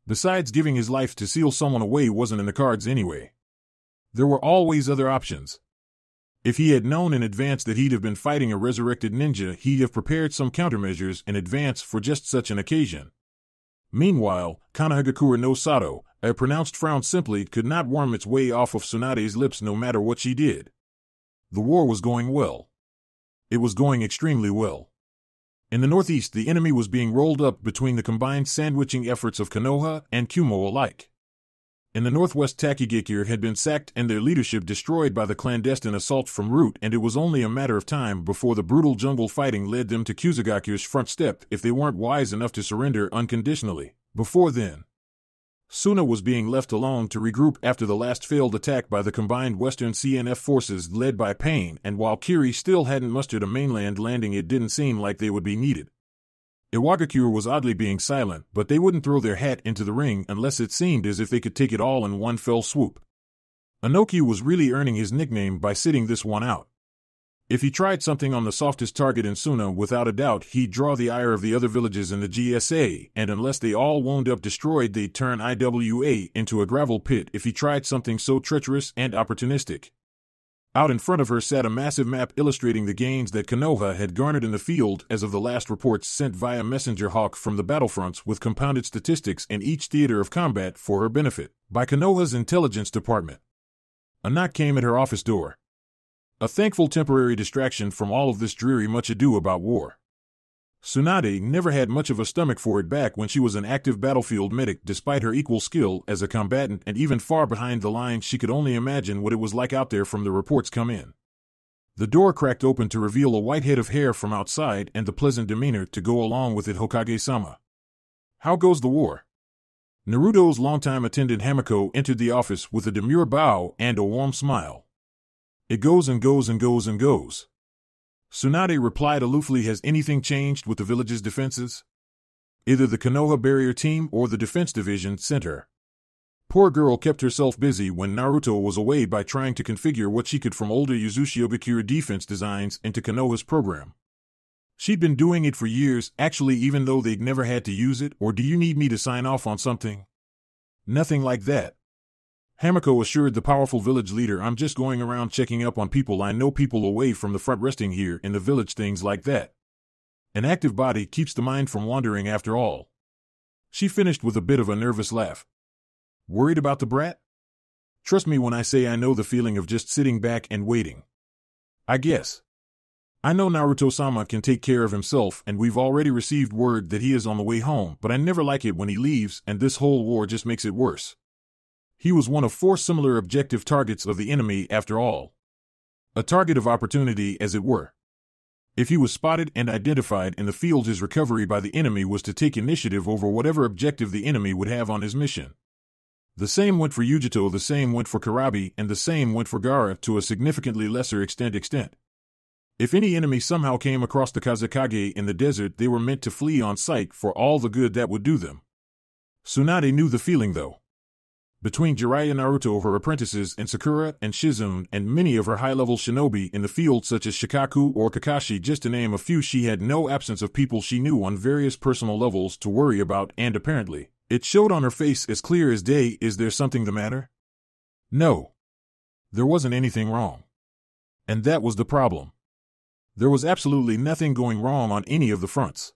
Besides, giving his life to seal someone away wasn't in the cards anyway. There were always other options. If he had known in advance that he'd have been fighting a resurrected ninja, he'd have prepared some countermeasures in advance for just such an occasion. Meanwhile, Konohagakure no Sato, a pronounced frown simply could not worm its way off of Tsunade's lips no matter what she did. The war was going well. It was going extremely well. In the northeast, the enemy was being rolled up between the combined sandwiching efforts of Konoha and Kumo alike. In the northwest, Takigakure had been sacked and their leadership destroyed by the clandestine assault from Root, and it was only a matter of time before the brutal jungle fighting led them to Kusagakure's front step if they weren't wise enough to surrender unconditionally. Before then, Suna was being left alone to regroup after the last failed attack by the combined Western CNF forces led by Pain, and while Kiri still hadn't mustered a mainland landing, it didn't seem like they would be needed. Iwagakure was oddly being silent, but they wouldn't throw their hat into the ring unless it seemed as if they could take it all in one fell swoop. Inoki was really earning his nickname by sitting this one out. If he tried something on the softest target in Suna, without a doubt he'd draw the ire of the other villages in the GSA, and unless they all wound up destroyed, they'd turn IWA into a gravel pit if he tried something so treacherous and opportunistic. Out in front of her sat a massive map illustrating the gains that Konoha had garnered in the field as of the last reports sent via Messenger Hawk from the battlefronts, with compounded statistics in each theater of combat for her benefit by Konoha's intelligence department. A knock came at her office door. A thankful temporary distraction from all of this dreary much ado about war. Tsunade never had much of a stomach for it back when she was an active battlefield medic, despite her equal skill as a combatant, and even far behind the lines she could only imagine what it was like out there from the reports come in. The door cracked open to reveal a white head of hair from outside and the pleasant demeanor to go along with it. Hokage-sama. How goes the war? Naruto's longtime attendant Hamiko entered the office with a demure bow and a warm smile. It goes and goes and goes and goes. Tsunade replied aloofly. Has anything changed with the village's defenses? Either the Konoha barrier team or the defense division sent her. Poor girl kept herself busy when Naruto was away by trying to configure what she could from older Yuzushiogakure defense designs into Konoha's program. She'd been doing it for years, actually, even though they'd never had to use it. Or do you need me to sign off on something? Nothing like that. Hamiko assured the powerful village leader. I'm just going around checking up on people I know, people away from the front, resting here in the village, things like that. An active body keeps the mind from wandering after all. She finished with a bit of a nervous laugh. Worried about the brat? Trust me when I say I know the feeling of just sitting back and waiting. I guess. I know Naruto-sama can take care of himself, and we've already received word that he is on the way home, but I never like it when he leaves, and this whole war just makes it worse. He was one of 4 similar objective targets of the enemy after all. A target of opportunity, as it were. If he was spotted and identified in the field, his recovery by the enemy was to take initiative over whatever objective the enemy would have on his mission. The same went for Yujito, the same went for Karabi, and the same went for Gaara to a significantly lesser extent. If any enemy somehow came across the Kazekage in the desert, they were meant to flee on sight for all the good that would do them. Tsunade knew the feeling, though. Between Jiraiya, Naruto, her apprentices, and Sakura and Shizune, and many of her high-level shinobi in the field such as Shikaku or Kakashi, just to name a few, she had no absence of people she knew on various personal levels to worry about, and apparently, it showed on her face as clear as day. Is there something the matter? No. There wasn't anything wrong. And that was the problem. There was absolutely nothing going wrong on any of the fronts.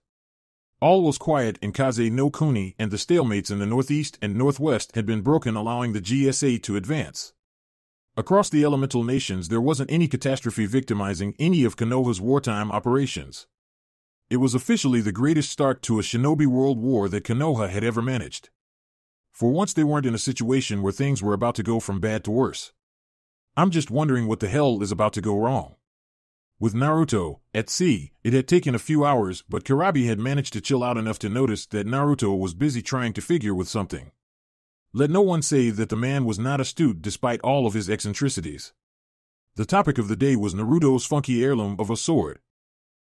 All was quiet in Kaze no Kuni, and the stalemates in the northeast and northwest had been broken, allowing the GSA to advance. Across the elemental nations, there wasn't any catastrophe victimizing any of Konoha's wartime operations. It was officially the greatest start to a shinobi world war that Konoha had ever managed. For once, they weren't in a situation where things were about to go from bad to worse. I'm just wondering what the hell is about to go wrong. With Naruto at sea, it had taken a few hours, but Karabi had managed to chill out enough to notice that Naruto was busy trying to figure with something. Let no one say that the man was not astute despite all of his eccentricities. The topic of the day was Naruto's funky heirloom of a sword.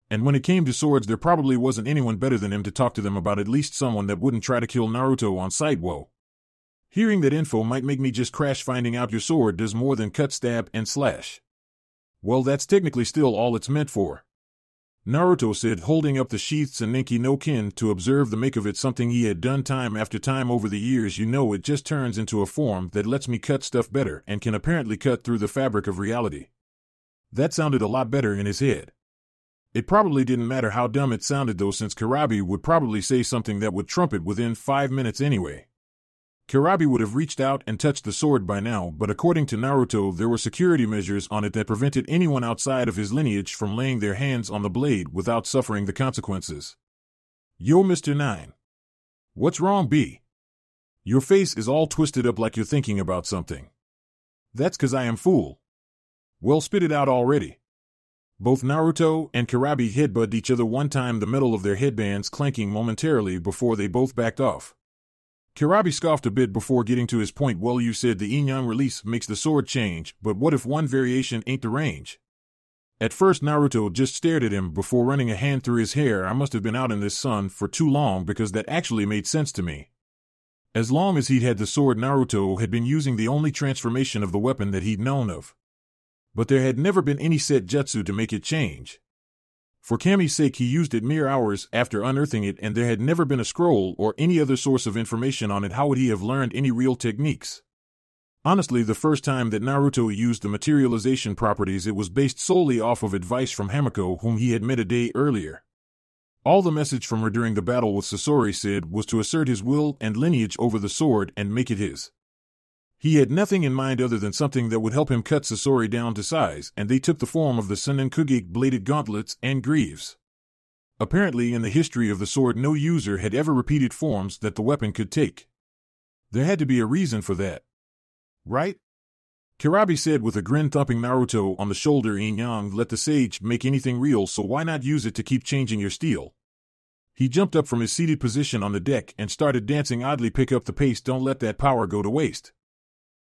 And when it came to swords, there probably wasn't anyone better than him to talk to them about, at least someone that wouldn't try to kill Naruto on sight. Whoa. Hearing that info might make me just crash. Finding out your sword does more than cut, stab, and slash. Well, that's technically still all it's meant for. Naruto said, holding up the sheaths and Ninki no Kin to observe the make of it, something he had done time after time over the years. You know, it just turns into a form that lets me cut stuff better and can apparently cut through the fabric of reality. That sounded a lot better in his head. It probably didn't matter how dumb it sounded though, since Karabi would probably say something that would trump it within 5 minutes anyway. Karabi would have reached out and touched the sword by now, but according to Naruto there were security measures on it that prevented anyone outside of his lineage from laying their hands on the blade without suffering the consequences. Yo, Mr. 9. What's wrong, B? Your face is all twisted up like you're thinking about something. That's 'cause I am fool. Well, spit it out already. Both Naruto and Karabi headbutted each other one time, the metal of their headbands clanking momentarily before they both backed off. Karabi scoffed a bit before getting to his point. Well, you said the yin-yang release makes the sword change, but what if one variation ain't the range? At first Naruto just stared at him before running a hand through his hair. I must have been out in this sun for too long, because that actually made sense to me. As long as he'd had the sword, Naruto had been using the only transformation of the weapon that he'd known of. But there had never been any set jutsu to make it change. For Kami's sake, he used it mere hours after unearthing it, and there had never been a scroll or any other source of information on it. How would he have learned any real techniques? Honestly, the first time that Naruto used the materialization properties, it was based solely off of advice from Hamiko, whom he had met a day earlier. All the message from her during the battle with Sasori said was to assert his will and lineage over the sword and make it his. He had nothing in mind other than something that would help him cut Sasori down to size, and they took the form of the Senenkugeki bladed gauntlets and greaves. Apparently, in the history of the sword, no user had ever repeated forms that the weapon could take. There had to be a reason for that. Right? Karabi said with a grin, thumping Naruto on the shoulder. Yin-yang let the sage make anything real, so why not use it to keep changing your steel? He jumped up from his seated position on the deck and started dancing oddly. Pick up the pace, don't let that power go to waste.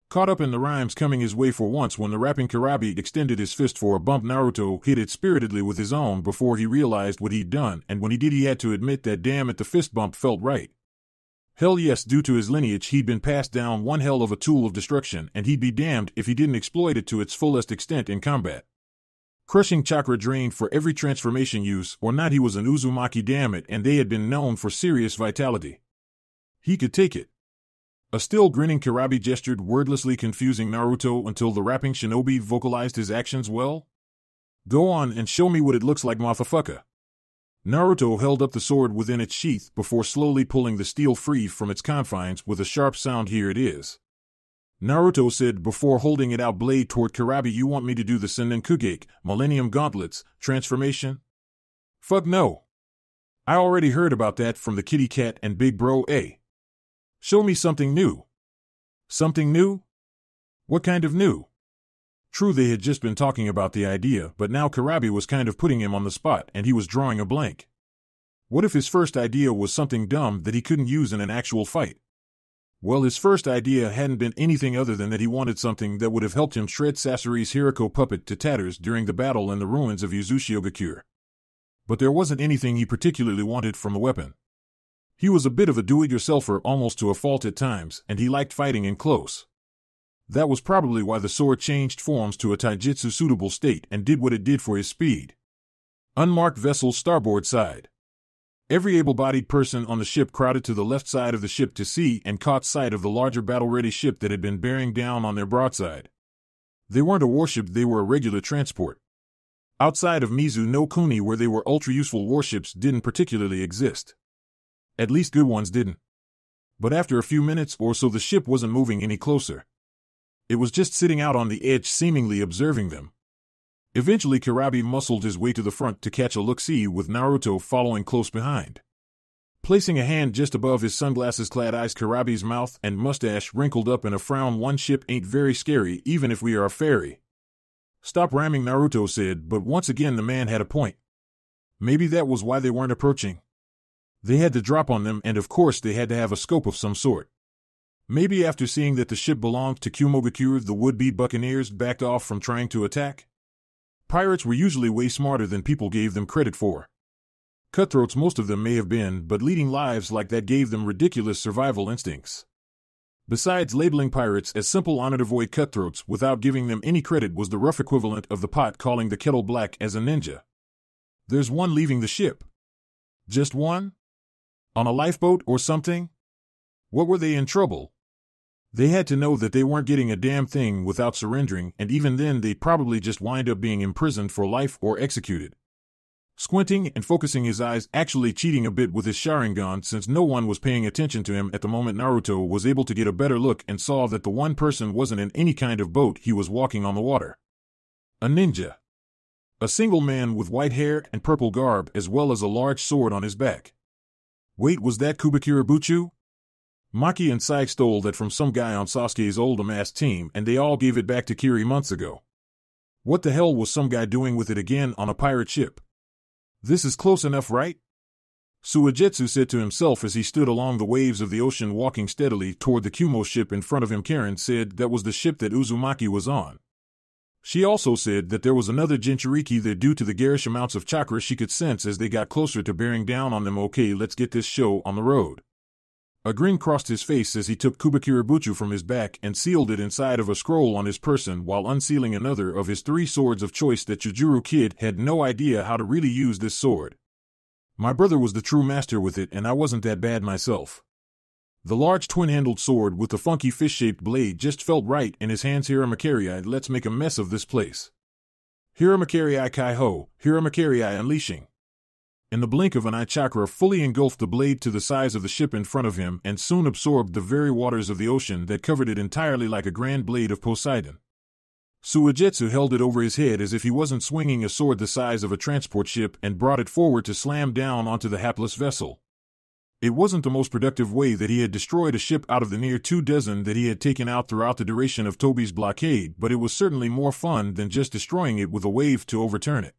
Caught up in the rhymes coming his way for once, when the rapping Karabi extended his fist for a bump, Naruto hit it spiritedly with his own before he realized what he'd done, and when he did he had to admit that damn it, the fist bump felt right. Hell yes, due to his lineage he'd been passed down one hell of a tool of destruction, and he'd be damned if he didn't exploit it to its fullest extent in combat. Crushing chakra drained for every transformation use or not, he was an Uzumaki, damn it, and they had been known for serious vitality. He could take it. A still grinning Karabi gestured wordlessly, confusing Naruto until the rapping shinobi vocalized his actions well. Go on and show me what it looks like, motherfucker. Naruto held up the sword within its sheath before slowly pulling the steel free from its confines with a sharp sound. Here it is. Naruto said before holding it out blade toward Karabi. You want me to do the Senenkugeki, Millennium Gauntlets, transformation? Fuck no. I already heard about that from the kitty cat and big bro A. Show me something new. Something new? What kind of new? True, they had just been talking about the idea, but now Karabi was kind of putting him on the spot, and he was drawing a blank. What if his first idea was something dumb that he couldn't use in an actual fight? Well, his first idea hadn't been anything other than that he wanted something that would have helped him shred Sasori's Hiriko puppet to tatters during the battle in the ruins of Uzushigakure. But there wasn't anything he particularly wanted from a weapon. He was a bit of a do-it-yourselfer almost to a fault at times, and he liked fighting in close. That was probably why the sword changed forms to a taijutsu-suitable state and did what it did for his speed. Unmarked vessel starboard side. Every able-bodied person on the ship crowded to the left side of the ship to see and caught sight of the larger battle-ready ship that had been bearing down on their broadside. They weren't a warship, they were a regular transport. Outside of Mizu no Kuni, where they were ultra-useful warships, didn't particularly exist. At least good ones didn't. But after a few minutes or so the ship wasn't moving any closer. It was just sitting out on the edge, seemingly observing them. Eventually Karabi muscled his way to the front to catch a look-see, with Naruto following close behind. Placing a hand just above his sunglasses-clad eyes, Karabi's mouth and mustache wrinkled up in a frown. One ship ain't very scary, even if we are a ferry. Stop rhyming, Naruto said, but once again the man had a point. Maybe that was why they weren't approaching. They had to drop on them, and of course they had to have a scope of some sort. Maybe after seeing that the ship belonged to Kumogakure, the would-be buccaneers backed off from trying to attack. Pirates were usually way smarter than people gave them credit for. Cutthroats most of them may have been, but leading lives like that gave them ridiculous survival instincts. Besides, labeling pirates as simple honor-devoid cutthroats without giving them any credit was the rough equivalent of the pot calling the kettle black as a ninja. There's one leaving the ship. Just one? On a lifeboat or something? What were they in trouble? They had to know that they weren't getting a damn thing without surrendering, and even then they'd probably just wind up being imprisoned for life or executed. Squinting and focusing his eyes, actually cheating a bit with his Sharingan since no one was paying attention to him at the moment, Naruto was able to get a better look and saw that the one person wasn't in any kind of boat, he was walking on the water. A ninja. A single man with white hair and purple garb as well as a large sword on his back. Wait, was that Kubikira Buchu? Maki and Sai stole that from some guy on Sasuke's old amassed team and they all gave it back to Kiri months ago. What the hell was some guy doing with it again on a pirate ship? This is close enough, right? Suigetsu said to himself as he stood along the waves of the ocean walking steadily toward the Kumo ship in front of him. Karen said that was the ship that Uzumaki was on. She also said that there was another Jinchuriki there due to the garish amounts of chakra she could sense as they got closer to bearing down on them. Okay, let's get this show on the road. A grin crossed his face as he took Kubikira Buchu from his back and sealed it inside of a scroll on his person while unsealing another of his 3 swords of choice. That Chujuru kid had no idea how to really use this sword. My brother was the true master with it and I wasn't that bad myself. The large twin-handled sword with the funky fish-shaped blade just felt right in his hands. Hiramakerii, let's make a mess of this place. Hiramakerii Kai-Ho, Hiramakerii unleashing. In the blink of an eye, chakra fully engulfed the blade to the size of the ship in front of him and soon absorbed the very waters of the ocean that covered it entirely like a grand blade of Poseidon. Suigetsu held it over his head as if he wasn't swinging a sword the size of a transport ship and brought it forward to slam down onto the hapless vessel. It wasn't the most productive way that he had destroyed a ship out of the near 2 dozen that he had taken out throughout the duration of Toby's blockade, but it was certainly more fun than just destroying it with a wave to overturn it.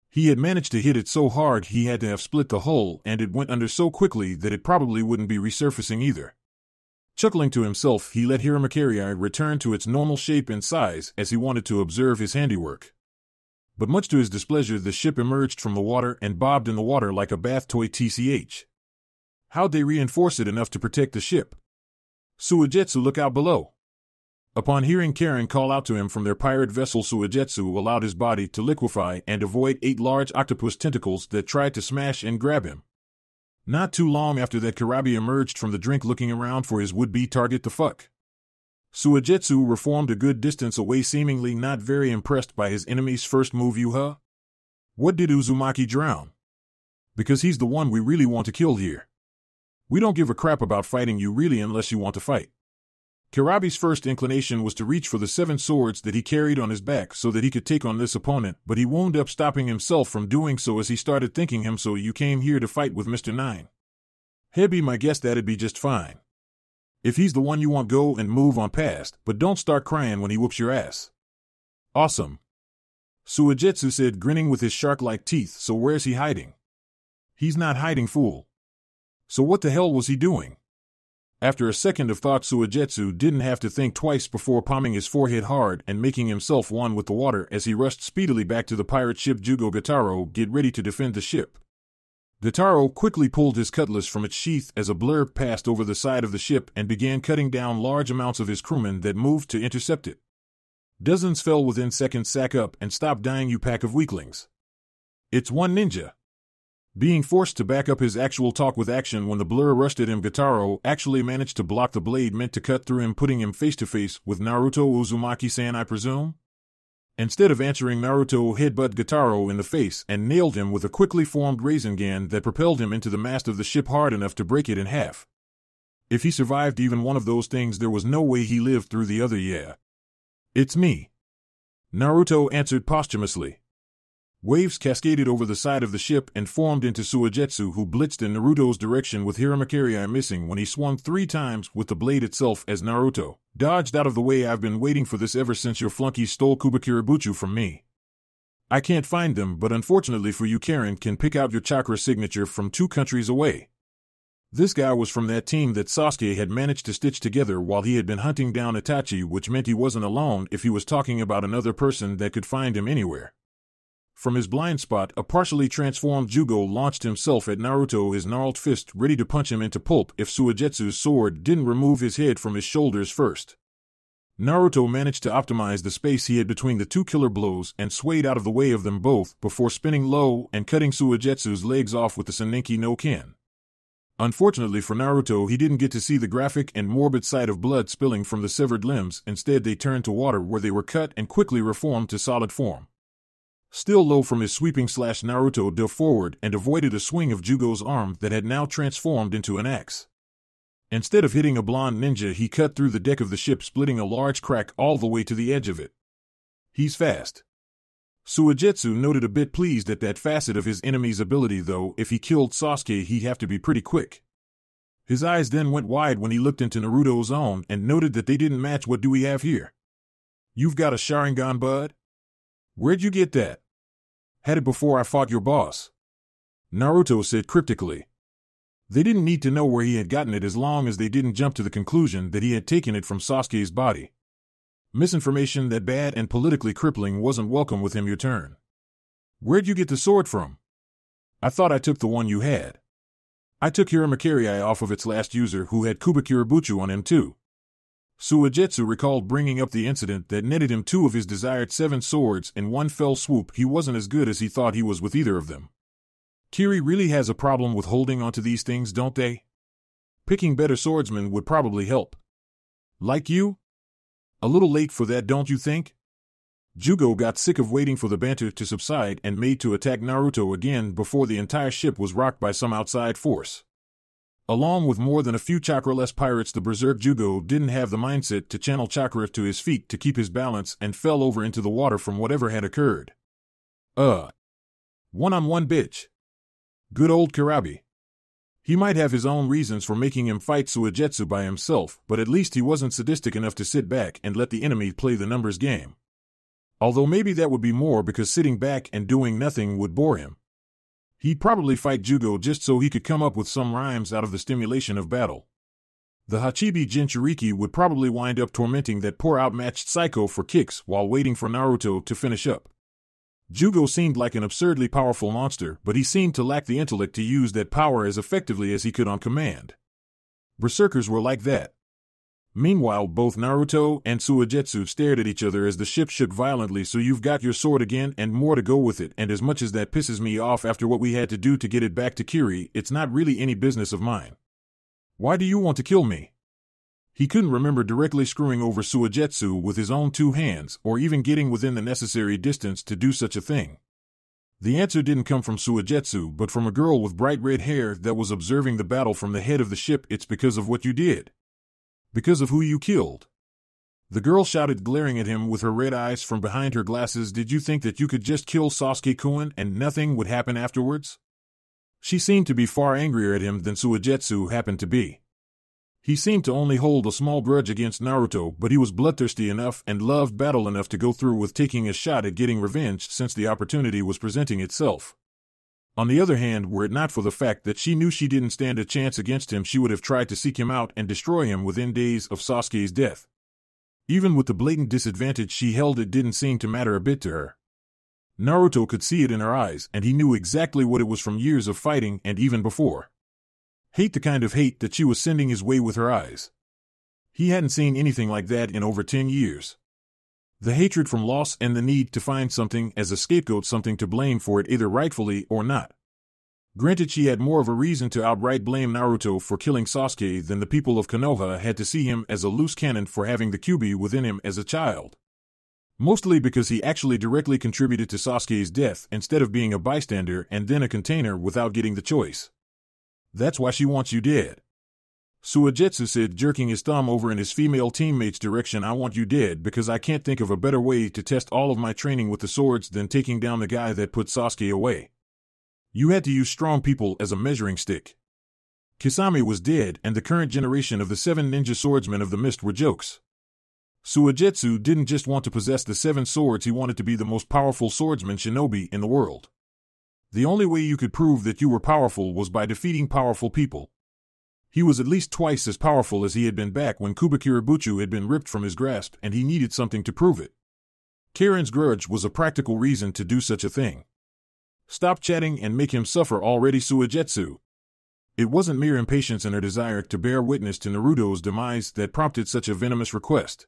He had managed to hit it so hard he had to have split the hull, and it went under so quickly that it probably wouldn't be resurfacing either. Chuckling to himself, he let Hiramakerii return to its normal shape and size as he wanted to observe his handiwork. But much to his displeasure, the ship emerged from the water and bobbed in the water like a bath toy. TCH. How'd they reinforce it enough to protect the ship? Suigetsu, look out below. Upon hearing Karen call out to him from their pirate vessel, Suigetsu allowed his body to liquefy and avoid 8 large octopus tentacles that tried to smash and grab him. Not too long after that, Karabi emerged from the drink looking around for his would-be target to fuck. Suigetsu reformed a good distance away, seemingly not very impressed by his enemy's first move. Yuha? What did Uzumaki drown? Because he's the one we really want to kill here. We don't give a crap about fighting you really unless you want to fight. Karabi's first inclination was to reach for the 7 swords that he carried on his back so that he could take on this opponent, but he wound up stopping himself from doing so as he started thinking him, so you came here to fight with Mr. Nine? He'd be my guess that'd be just fine. If he's the one you want, go and move on past, but don't start crying when he whoops your ass. Awesome. Suigetsu said, grinning with his shark-like teeth. So where's he hiding? He's not hiding, fool. So what the hell was he doing? After a second of thought, Suigetsu didn't have to think twice before palming his forehead hard and making himself one with the water as he rushed speedily back to the pirate ship. Jugo Gataro, get ready to defend the ship. Gataro quickly pulled his cutlass from its sheath as a blurb passed over the side of the ship and began cutting down large amounts of his crewmen that moved to intercept it. Dozens fell within seconds. Sack up and stop dying, you pack of weaklings. It's one ninja. Being forced to back up his actual talk with action when the blur rushed at him, Gataro actually managed to block the blade meant to cut through him, putting him face to face with Naruto Uzumaki-san, I presume? Instead of answering, Naruto headbutted Gataro in the face and nailed him with a quickly formed Rasengan that propelled him into the mast of the ship hard enough to break it in half. If he survived even one of those things, there was no way he lived through the other. Yeah. It's me. Naruto answered posthumously. Waves cascaded over the side of the ship and formed into Suigetsu, who blitzed in Naruto's direction with Hiramakerii missing when he swung 3 times with the blade itself as Naruto dodged out of the way. I've been waiting for this ever since your flunkies stole Kubikira Buchu from me. I can't find them, but unfortunately for you, Karen can pick out your chakra signature from 2 countries away. This guy was from that team that Sasuke had managed to stitch together while he had been hunting down Itachi, which meant he wasn't alone if he was talking about another person that could find him anywhere. From his blind spot, a partially transformed Jugo launched himself at Naruto, his gnarled fist ready to punch him into pulp if Suigetsu's sword didn't remove his head from his shoulders first. Naruto managed to optimize the space he had between the 2 killer blows and swayed out of the way of them both before spinning low and cutting Suigetsu's legs off with the Senninki no Ken. Unfortunately for Naruto, he didn't get to see the graphic and morbid sight of blood spilling from the severed limbs. Instead, they turned to water where they were cut and quickly reformed to solid form. Still low from his sweeping slash, Naruto dove forward and avoided a swing of Jugo's arm that had now transformed into an axe. Instead of hitting a blonde ninja, he cut through the deck of the ship, splitting a large crack all the way to the edge of it. He's fast. Suigetsu noted, a bit pleased at that facet of his enemy's ability, though if he killed Sasuke he'd have to be pretty quick. His eyes then went wide when he looked into Naruto's own and noted that they didn't match. What do we have here? You've got a Sharingan, bud? Where'd you get that? Had it before I fought your boss, Naruto said cryptically. They didn't need to know where he had gotten it as long as they didn't jump to the conclusion that he had taken it from Sasuke's body. Misinformation that bad and politically crippling wasn't welcome with him. Your turn. Where'd you get the sword from? I thought I took the one you had. I took Hiramakiri off of its last user, who had Kubakirabutsu on him too. Suigetsu recalled bringing up the incident that netted him 2 of his desired 7 swords in one fell swoop. He wasn't as good as he thought he was with either of them. Kiri really has a problem with holding onto these things, don't they? Picking better swordsmen would probably help. Like you? A little late for that, don't you think? Jugo got sick of waiting for the banter to subside and made to attack Naruto again before the entire ship was rocked by some outside force. Along with more than a few chakraless pirates, the berserk Jugo didn't have the mindset to channel chakra to his feet to keep his balance and fell over into the water from whatever had occurred. One-on-one bitch. Good old Karabi. He might have his own reasons for making him fight Suigetsu by himself, but at least he wasn't sadistic enough to sit back and let the enemy play the numbers game. Although maybe that would be more because sitting back and doing nothing would bore him. He'd probably fight Jugo just so he could come up with some rhymes out of the stimulation of battle. The Hachibi Jinchuriki would probably wind up tormenting that poor outmatched psycho for kicks while waiting for Naruto to finish up. Jugo seemed like an absurdly powerful monster, but he seemed to lack the intellect to use that power as effectively as he could on command. Berserkers were like that. Meanwhile, both Naruto and Suigetsu stared at each other as the ship shook violently. So you've got your sword again and more to go with it, and as much as that pisses me off after what we had to do to get it back to Kiri, it's not really any business of mine. Why do you want to kill me? He couldn't remember directly screwing over Suigetsu with his own 2 hands, or even getting within the necessary distance to do such a thing. The answer didn't come from Suigetsu, but from a girl with bright red hair that was observing the battle from the head of the ship. It's because of what you did. Because of who you killed. The girl shouted, glaring at him with her red eyes from behind her glasses. Did you think that you could just kill Sasuke-kun and nothing would happen afterwards? She seemed to be far angrier at him than Suigetsu happened to be. He seemed to only hold a small grudge against Naruto, but he was bloodthirsty enough and loved battle enough to go through with taking a shot at getting revenge since the opportunity was presenting itself. On the other hand, were it not for the fact that she knew she didn't stand a chance against him, she would have tried to seek him out and destroy him within days of Sasuke's death. Even with the blatant disadvantage she held, it didn't seem to matter a bit to her. Naruto could see it in her eyes, and he knew exactly what it was from years of fighting and even before. Hate, the kind of hate that she was sending his way with her eyes. He hadn't seen anything like that in over 10 years. The hatred from loss and the need to find something as a scapegoat, something to blame for it either rightfully or not. Granted, she had more of a reason to outright blame Naruto for killing Sasuke than the people of Konoha had to see him as a loose cannon for having the Kyuubi within him as a child. Mostly because he actually directly contributed to Sasuke's death instead of being a bystander and then a container without getting the choice. That's why she wants you dead. Suigetsu said, jerking his thumb over in his female teammate's direction. I want you dead because I can't think of a better way to test all of my training with the swords than taking down the guy that put Sasuke away. You had to use strong people as a measuring stick. Kisame was dead, and the current generation of the 7 ninja swordsmen of the mist were jokes. Suigetsu didn't just want to possess the 7 swords, he wanted to be the most powerful swordsman shinobi in the world. The only way you could prove that you were powerful was by defeating powerful people. He was at least twice as powerful as he had been back when Kubakirabutsu had been ripped from his grasp, and he needed something to prove it. Karen's grudge was a practical reason to do such a thing. Stop chatting and make him suffer already, Suigetsu. It wasn't mere impatience and her desire to bear witness to Naruto's demise that prompted such a venomous request.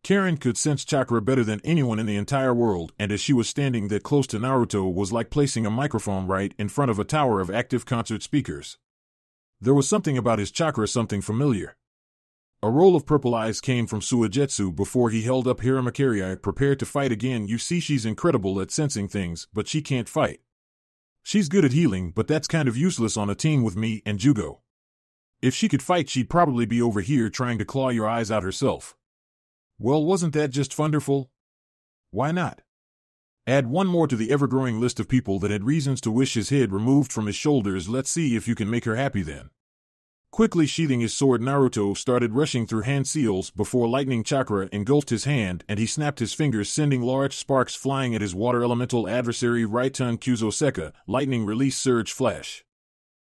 Karen could sense chakra better than anyone in the entire world, and as she was standing that close to Naruto was like placing a microphone right in front of a tower of active concert speakers. There was something about his chakra, something familiar. A roll of purple eyes came from Suigetsu before he held up Hiramakiri, prepared to fight again. You see, she's incredible at sensing things, but she can't fight. She's good at healing, but that's kind of useless on a team with me and Jugo. If she could fight, she'd probably be over here trying to claw your eyes out herself. Well, wasn't that just wonderful? Why not? Add one more to the ever-growing list of people that had reasons to wish his head removed from his shoulders. Let's see if you can make her happy then. Quickly sheathing his sword, Naruto started rushing through hand seals before lightning chakra engulfed his hand and he snapped his fingers, sending large sparks flying at his water elemental adversary. Raiton Kyuzoseka, lightning release, surge flash.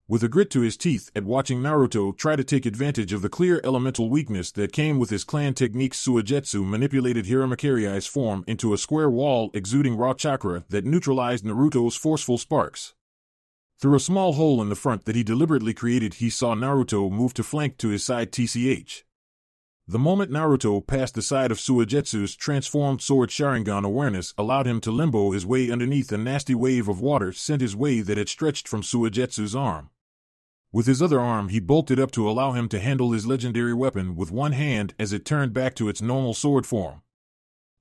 With a grit to his teeth at watching Naruto try to take advantage of the clear elemental weakness that came with his clan techniques, Suigetsu manipulated Hiramakiri's form into a square wall exuding raw chakra that neutralized Naruto's forceful sparks. Through a small hole in the front that he deliberately created, he saw Naruto move to flank to his side. TCH. The moment Naruto passed the side of Suigetsu's transformed sword, Sharingan awareness allowed him to limbo his way underneath. A nasty wave of water sent his way that had stretched from Suigetsu's arm. With his other arm, he bolted up to allow him to handle his legendary weapon with one hand as it turned back to its normal sword form.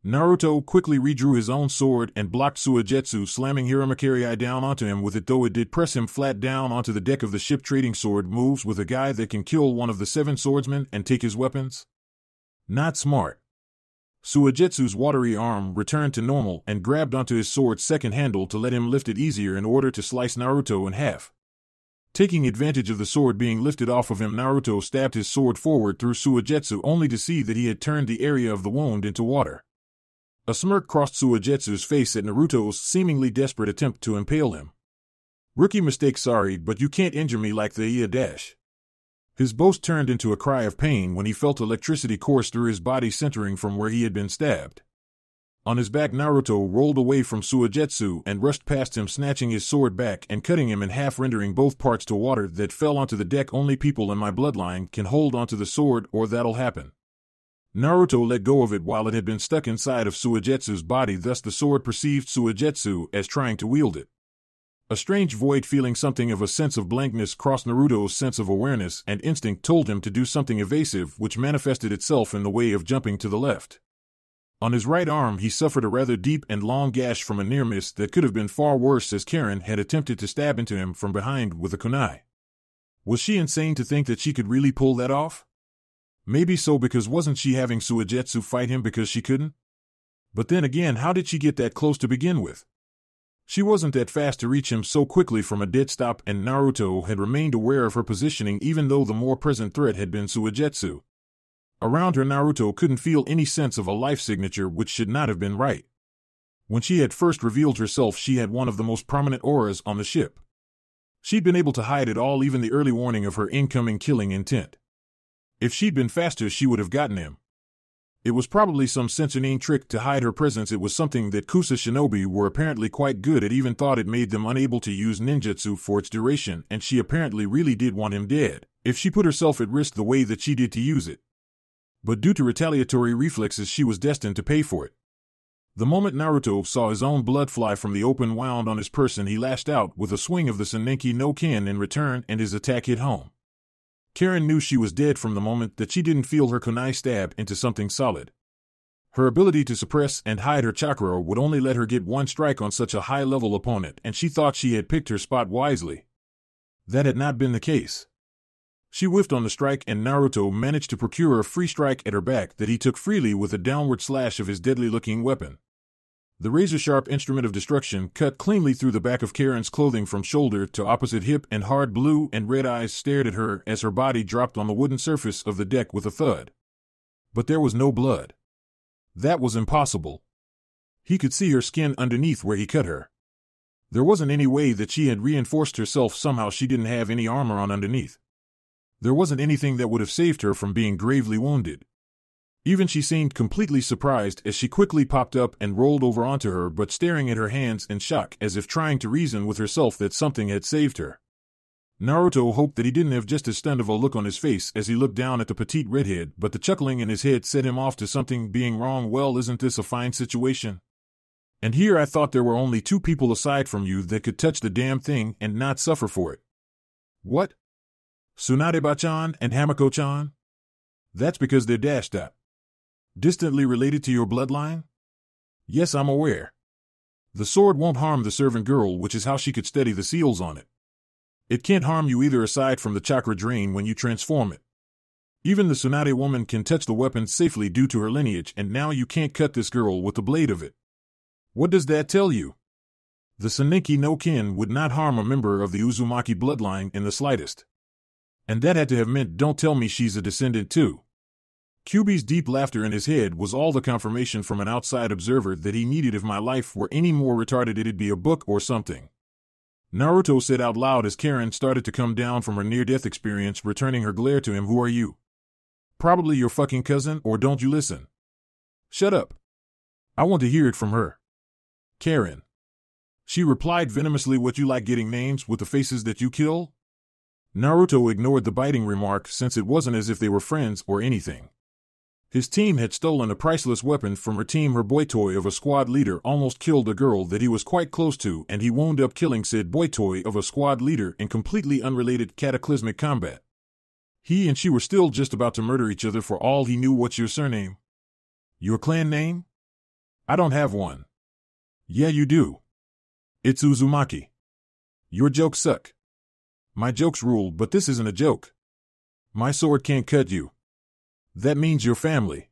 Naruto quickly redrew his own sword and blocked Suigetsu, slamming Hiramakiri down onto him with it, though it did press him flat down onto the deck of the ship. Trading sword moves with a guy that can kill one of the 7 swordsmen and take his weapons? Not smart. Suigetsu's watery arm returned to normal and grabbed onto his sword's second handle to let him lift it easier in order to slice Naruto in half. Taking advantage of the sword being lifted off of him, Naruto stabbed his sword forward through Suigetsu, only to see that he had turned the area of the wound into water. A smirk crossed Suigetsu's face at Naruto's seemingly desperate attempt to impale him. Rookie mistake, sorry, but you can't injure me like the Ia dash. His boast turned into a cry of pain when he felt electricity course through his body, centering from where he had been stabbed. On his back, Naruto rolled away from Suigetsu and rushed past him, snatching his sword back and cutting him in half, rendering both parts to water that fell onto the deck. Only people in my bloodline can hold onto the sword, or that'll happen. Naruto let go of it while it had been stuck inside of Suigetsu's body, thus the sword perceived Suigetsu as trying to wield it. A strange void feeling, something of a sense of blankness, crossed Naruto's sense of awareness, and instinct told him to do something evasive, which manifested itself in the way of jumping to the left. On his right arm, he suffered a rather deep and long gash from a near miss that could have been far worse, as Karen had attempted to stab into him from behind with a kunai. Was she insane to think that she could really pull that off? Maybe so, because wasn't she having Suigetsu fight him because she couldn't? But then again, how did she get that close to begin with? She wasn't that fast to reach him so quickly from a dead stop, and Naruto had remained aware of her positioning even though the more present threat had been Suigetsu. Around her, Naruto couldn't feel any sense of a life signature, which should not have been right. When she had first revealed herself, she had one of the most prominent auras on the ship. She'd been able to hide it all, even the early warning of her incoming killing intent. If she'd been faster, she would have gotten him. It was probably some censoring trick to hide her presence. It was something that Kusa shinobi were apparently quite good at, even thought it made them unable to use ninjutsu for its duration, and she apparently really did want him dead, if she put herself at risk the way that she did to use it. But due to retaliatory reflexes, she was destined to pay for it. The moment Naruto saw his own blood fly from the open wound on his person, he lashed out with a swing of the Senenki no Ken in return, and his attack hit home. Karen knew she was dead from the moment that she didn't feel her kunai stab into something solid. Her ability to suppress and hide her chakra would only let her get one strike on such a high-level opponent, and she thought she had picked her spot wisely. That had not been the case. She whiffed on the strike, and Naruto managed to procure a free strike at her back that he took freely with a downward slash of his deadly-looking weapon. The razor-sharp instrument of destruction cut cleanly through the back of Karen's clothing from shoulder to opposite hip, and hard blue and red eyes stared at her as her body dropped on the wooden surface of the deck with a thud. But there was no blood. That was impossible. He could see her skin underneath where he cut her. There wasn't any way that she had reinforced herself somehow. She didn't have any armor on underneath. There wasn't anything that would have saved her from being gravely wounded. Even she seemed completely surprised as she quickly popped up and rolled over onto her, but staring at her hands in shock, as if trying to reason with herself that something had saved her. Naruto hoped that he didn't have just as stunned of a look on his face as he looked down at the petite redhead, but the chuckling in his head set him off to something being wrong. Well, isn't this a fine situation? And here I thought there were only 2 people aside from you that could touch the damn thing and not suffer for it. What? Tsunade-chan and Hamako-chan? That's because they're dashed up. Distantly related to your bloodline? Yes, I'm aware. The sword won't harm the servant girl, which is how she could steady the seals on it. It can't harm you either aside from the chakra drain when you transform it. Even the Tsunade woman can touch the weapon safely due to her lineage, and now you can't cut this girl with the blade of it. What does that tell you? The Senki no Kin would not harm a member of the Uzumaki bloodline in the slightest. And that had to have meant don't tell me she's a descendant too. Kyuubi's deep laughter in his head was all the confirmation from an outside observer that he needed. If my life were any more retarded, it'd be a book or something. Naruto said out loud as Karen started to come down from her near-death experience, returning her glare to him. Who are you? Probably your fucking cousin, or don't you listen? Shut up. I want to hear it from her. Karen. She replied venomously. What, you like getting names with the faces that you kill? Naruto ignored the biting remark since it wasn't as if they were friends or anything. His team had stolen a priceless weapon from her team. Her boy toy of a squad leader almost killed a girl that he was quite close to, and he wound up killing said boy toy of a squad leader in completely unrelated cataclysmic combat. He and she were still just about to murder each other for all he knew. What's your surname? Your clan name? I don't have one. Yeah, you do. It's Uzumaki. Your jokes suck. My jokes rule, but this isn't a joke. My sword can't cut you. That means your family.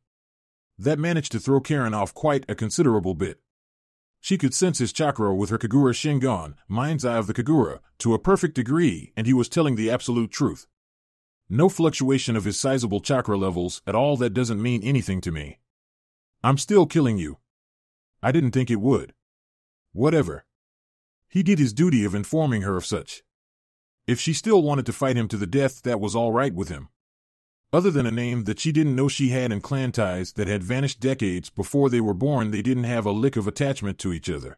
That managed to throw Karen off quite a considerable bit. She could sense his chakra with her Kagura Shingon, mind's eye of the Kagura, to a perfect degree, and he was telling the absolute truth. No fluctuation of his sizable chakra levels at all. That doesn't mean anything to me. I'm still killing you. I didn't think it would. Whatever. He did his duty of informing her of such. If she still wanted to fight him to the death, that was all right with him. Other than a name that she didn't know she had and clan ties that had vanished decades before they were born, they didn't have a lick of attachment to each other.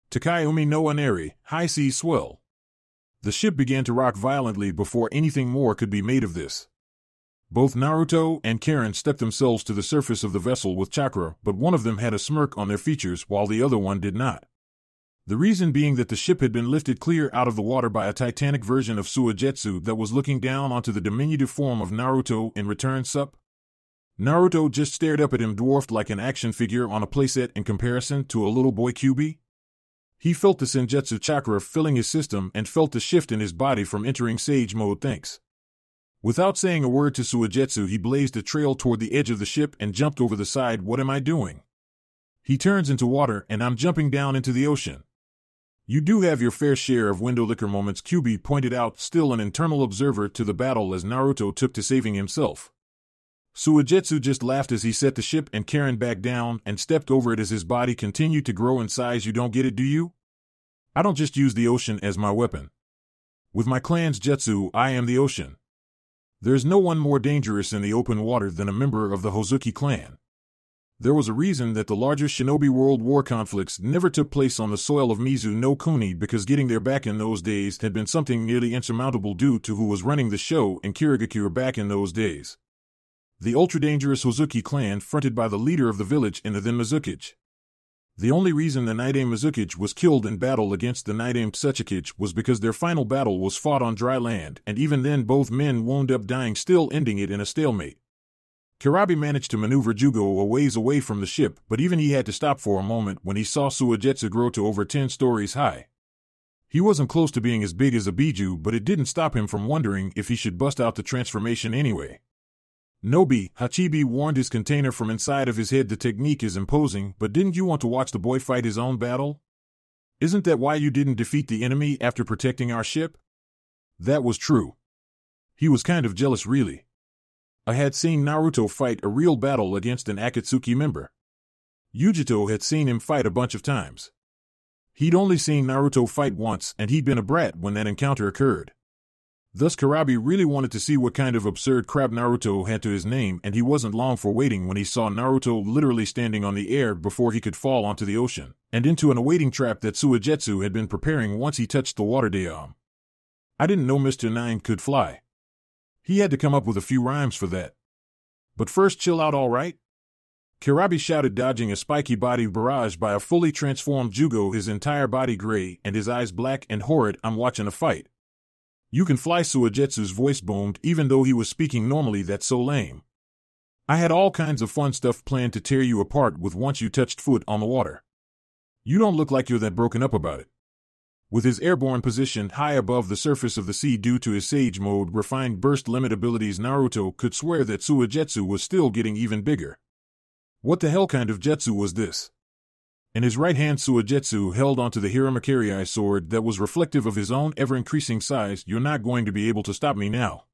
Takayumi no Aneri, high seas swell. The ship began to rock violently before anything more could be made of this. Both Naruto and Karen stepped themselves to the surface of the vessel with chakra, but one of them had a smirk on their features while the other one did not. The reason being that the ship had been lifted clear out of the water by a titanic version of Suigetsu that was looking down onto the diminutive form of Naruto in return. Sup? Naruto just stared up at him, dwarfed like an action figure on a playset in comparison to a little boy Kyuubi. He felt the Senjutsu chakra filling his system and felt the shift in his body from entering sage mode. Thanks. Without saying a word to Suigetsu, he blazed a trail toward the edge of the ship and jumped over the side. What am I doing? He turns into water and I'm jumping down into the ocean. You do have your fair share of window liquor moments, Kyuubi pointed out, still an internal observer to the battle as Naruto took to saving himself. Suigetsu just laughed as he set the ship and Karen back down and stepped over it as his body continued to grow in size. You don't get it, do you? I don't just use the ocean as my weapon. With my clan's jutsu, I am the ocean. There's no one more dangerous in the open water than a member of the Hozuki clan. There was a reason that the larger shinobi world war conflicts never took place on the soil of Mizu no Kuni, because getting there back in those days had been something nearly insurmountable due to who was running the show in Kirigakure back in those days. The ultra-dangerous Hozuki clan fronted by the leader of the village in the then Mizukage. The only reason the Nidaime Mizukage was killed in battle against the Nidaime Tsuchikage was because their final battle was fought on dry land, and even then both men wound up dying, still ending it in a stalemate. Karabi managed to maneuver Jugo a ways away from the ship, but even he had to stop for a moment when he saw Suigetsu grow to over 10 stories high. He wasn't close to being as big as a Biju, but it didn't stop him from wondering if he should bust out the transformation anyway. Nobi, Hachibi warned his container from inside of his head. The technique is imposing, but didn't you want to watch the boy fight his own battle? Isn't that why you didn't defeat the enemy after protecting our ship? That was true. He was kind of jealous, really. I had seen Naruto fight a real battle against an Akatsuki member. Yujito had seen him fight a bunch of times. He'd only seen Naruto fight once, and he'd been a brat when that encounter occurred. Thus Karabi really wanted to see what kind of absurd crap Naruto had to his name, and he wasn't long for waiting when he saw Naruto literally standing on the air before he could fall onto the ocean, and into an awaiting trap that Suigetsu had been preparing once he touched the water. I didn't know Mr. Nine could fly. He had to come up with a few rhymes for that. But first, chill out, all right? Karabi shouted, dodging a spiky body barrage by a fully transformed Jugo, his entire body gray and his eyes black and horrid. I'm watching a fight. You can fly, Suigetsu's voice boomed, even though he was speaking normally. That's so lame. I had all kinds of fun stuff planned to tear you apart with once you touched foot on the water. You don't look like you're that broken up about it. With his airborne position high above the surface of the sea due to his Sage Mode refined burst limit abilities, Naruto could swear that Suigetsu was still getting even bigger. What the hell kind of jutsu was this? In his right hand, Suigetsu held onto the Hiramakiri sword that was reflective of his own ever-increasing size. You're not going to be able to stop me now,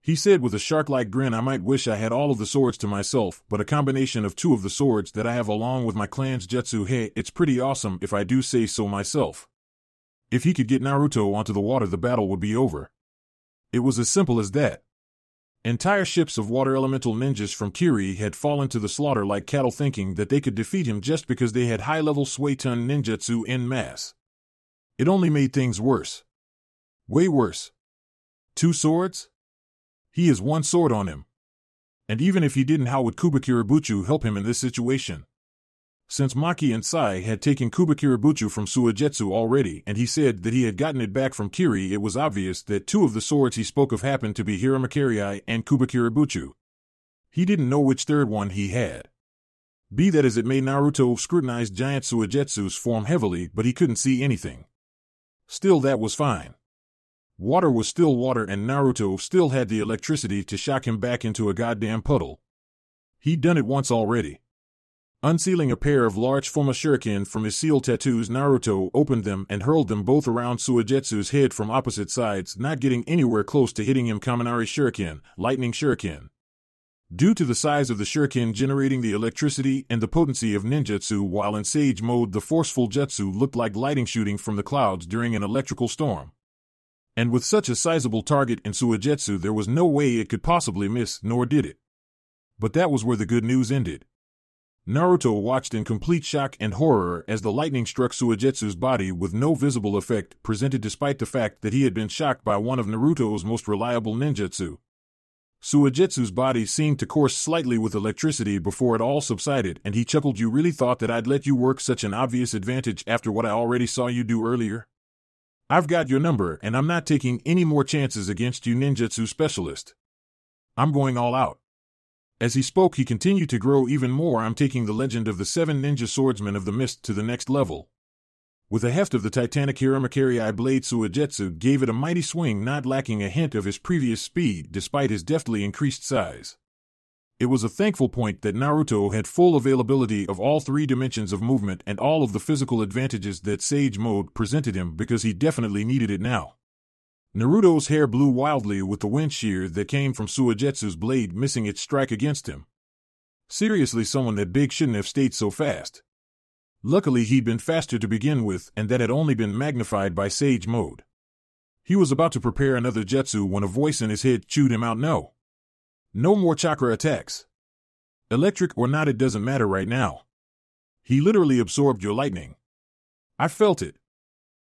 he said with a shark-like grin. I might wish I had all of the swords to myself, but a combination of 2 of the swords that I have along with my clan's jutsu, hey, it's pretty awesome if I do say so myself. If he could get Naruto onto the water, the battle would be over. It was as simple as that. Entire ships of water elemental ninjas from Kiri had fallen to the slaughter like cattle, thinking that they could defeat him just because they had high-level Suiton ninjutsu en masse. It only made things worse. Way worse. 2 swords? He has 1 sword on him. And even if he didn't, how would Kubikiributsu help him in this situation? Since Maki and Sai had taken Kubikiributsu from Suigetsu already, and he said that he had gotten it back from Kiri, it was obvious that 2 of the swords he spoke of happened to be Hiramakiri and Kubikiributsu. He didn't know which third one he had. Be that as it may, Naruto scrutinized giant Suigetsu's form heavily, but he couldn't see anything. Still, that was fine. Water was still water, and Naruto still had the electricity to shock him back into a goddamn puddle. He'd done it once already. Unsealing a pair of large Fuma shuriken from his seal tattoos, Naruto opened them and hurled them both around Suigetsu's head from opposite sides, not getting anywhere close to hitting him. Kaminari shuriken, lightning shuriken. Due to the size of the shuriken generating the electricity and the potency of ninjutsu while in Sage Mode, the forceful jutsu looked like lightning shooting from the clouds during an electrical storm. And with such a sizable target in Suigetsu, there was no way it could possibly miss, nor did it. But that was where the good news ended. Naruto watched in complete shock and horror as the lightning struck Suigetsu's body with no visible effect presented, despite the fact that he had been shocked by one of Naruto's most reliable ninjutsu. Suigetsu's body seemed to course slightly with electricity before it all subsided, and he chuckled. You really thought that I'd let you work such an obvious advantage after what I already saw you do earlier? I've got your number, and I'm not taking any more chances against you, ninjutsu specialist. I'm going all out. As he spoke, he continued to grow even more. I'm taking the legend of the 7 ninja swordsmen of the mist to the next level. With the heft of the titanic Hiramakiri blade, Suigetsu gave it a mighty swing, not lacking a hint of his previous speed despite his deftly increased size. It was a thankful point that Naruto had full availability of all 3 dimensions of movement and all of the physical advantages that Sage Mode presented him, because he definitely needed it now. Naruto's hair blew wildly with the wind shear that came from Suigetsu's blade missing its strike against him. Seriously, someone that big shouldn't have stayed so fast. Luckily, he'd been faster to begin with, and that had only been magnified by Sage Mode. He was about to prepare another jutsu when a voice in his head chewed him out. No. No more chakra attacks. Electric or not, it doesn't matter right now. He literally absorbed your lightning. I felt it.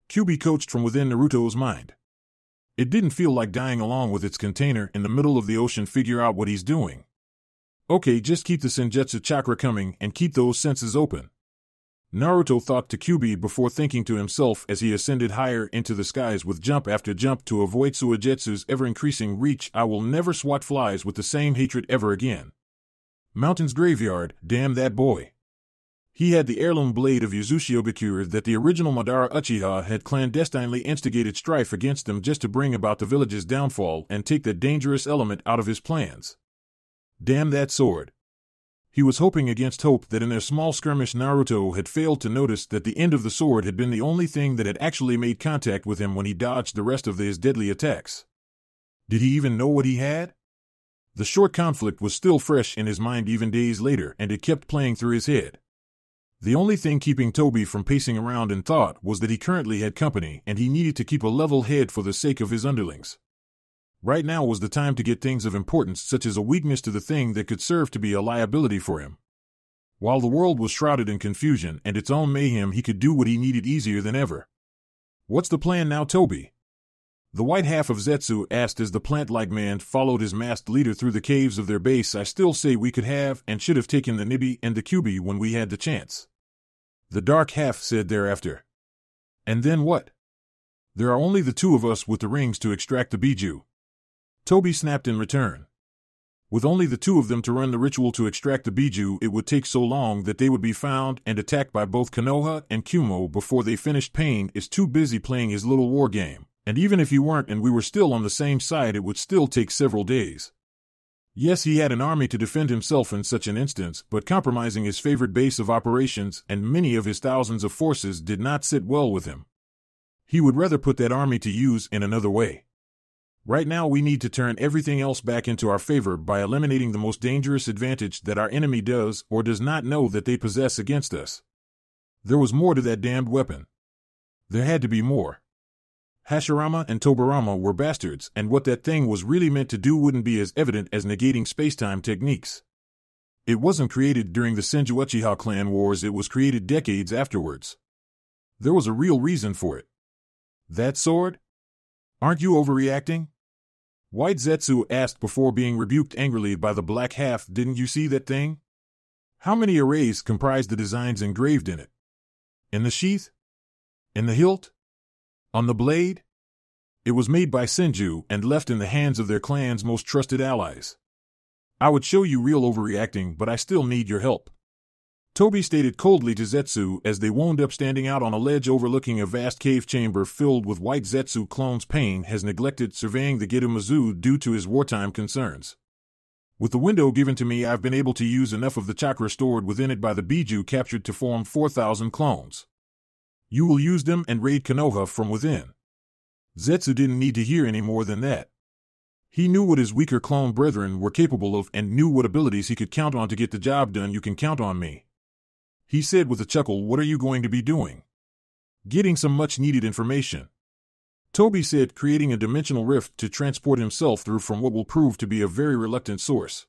Kyuubi coached from within Naruto's mind. It didn't feel like dying along with its container in the middle of the ocean. Figure out what he's doing. Okay, just keep the Senjutsu chakra coming and keep those senses open. Naruto thought to Kyuubi before thinking to himself as he ascended higher into the skies with jump after jump to avoid Suigetsu's ever-increasing reach. I will never swat flies with the same hatred ever again. Mountain's graveyard, damn that boy. He had the heirloom blade of Yuzushiogakure that the original Madara Uchiha had clandestinely instigated strife against them just to bring about the village's downfall and take that dangerous element out of his plans. Damn that sword. He was hoping against hope that in their small skirmish Naruto had failed to notice that the end of the sword had been the only thing that had actually made contact with him when he dodged the rest of his deadly attacks. Did he even know what he had? The short conflict was still fresh in his mind even days later, and it kept playing through his head. The only thing keeping Toby from pacing around in thought was that he currently had company, and he needed to keep a level head for the sake of his underlings. Right now was the time to get things of importance, such as a weakness to the thing that could serve to be a liability for him. While the world was shrouded in confusion and its own mayhem, he could do what he needed easier than ever. What's the plan now, Toby? The white half of Zetsu asked as the plant-like man followed his masked leader through the caves of their base. I still say we could have and should have taken the Nibi and the Kyuubi when we had the chance. The dark half said thereafter. And then what? There are only the two of us with the rings to extract the Biju. Toby snapped in return. With only the two of them to run the ritual to extract the Biju, it would take so long that they would be found and attacked by both Konoha and Kumo before they finished. Pain is too busy playing his little war game, and even if he weren't and we were still on the same side, it would still take several days. Yes, he had an army to defend himself in such an instance, but compromising his favorite base of operations and many of his thousands of forces did not sit well with him. He would rather put that army to use in another way. Right now we need to turn everything else back into our favor by eliminating the most dangerous advantage that our enemy does or does not know that they possess against us. There was more to that damned weapon. There had to be more. Hashirama and Tobirama were bastards, and what that thing was really meant to do wouldn't be as evident as negating spacetime techniques. It wasn't created during the Senju Uchiha clan wars, it was created decades afterwards. There was a real reason for it. That sword? Aren't you overreacting? White Zetsu asked before being rebuked angrily by the black half. Didn't you see that thing? How many arrays comprised the designs engraved in it? In the sheath? In the hilt? On the blade? It was made by Senju and left in the hands of their clan's most trusted allies. I would show you real overreacting, but I still need your help. Toby stated coldly to Zetsu as they wound up standing out on a ledge overlooking a vast cave chamber filled with white Zetsu clones. Pain has neglected surveying the Gerumazu due to his wartime concerns. With the window given to me, I've been able to use enough of the chakra stored within it by the Biju captured to form 4,000 clones. You will use them and raid Konoha from within. Zetsu didn't need to hear any more than that. He knew what his weaker clone brethren were capable of and knew what abilities he could count on to get the job done. You can count on me, he said with a chuckle. What are you going to be doing? Getting some much-needed information. Toby said, creating a dimensional rift to transport himself through from what will prove to be a very reluctant source.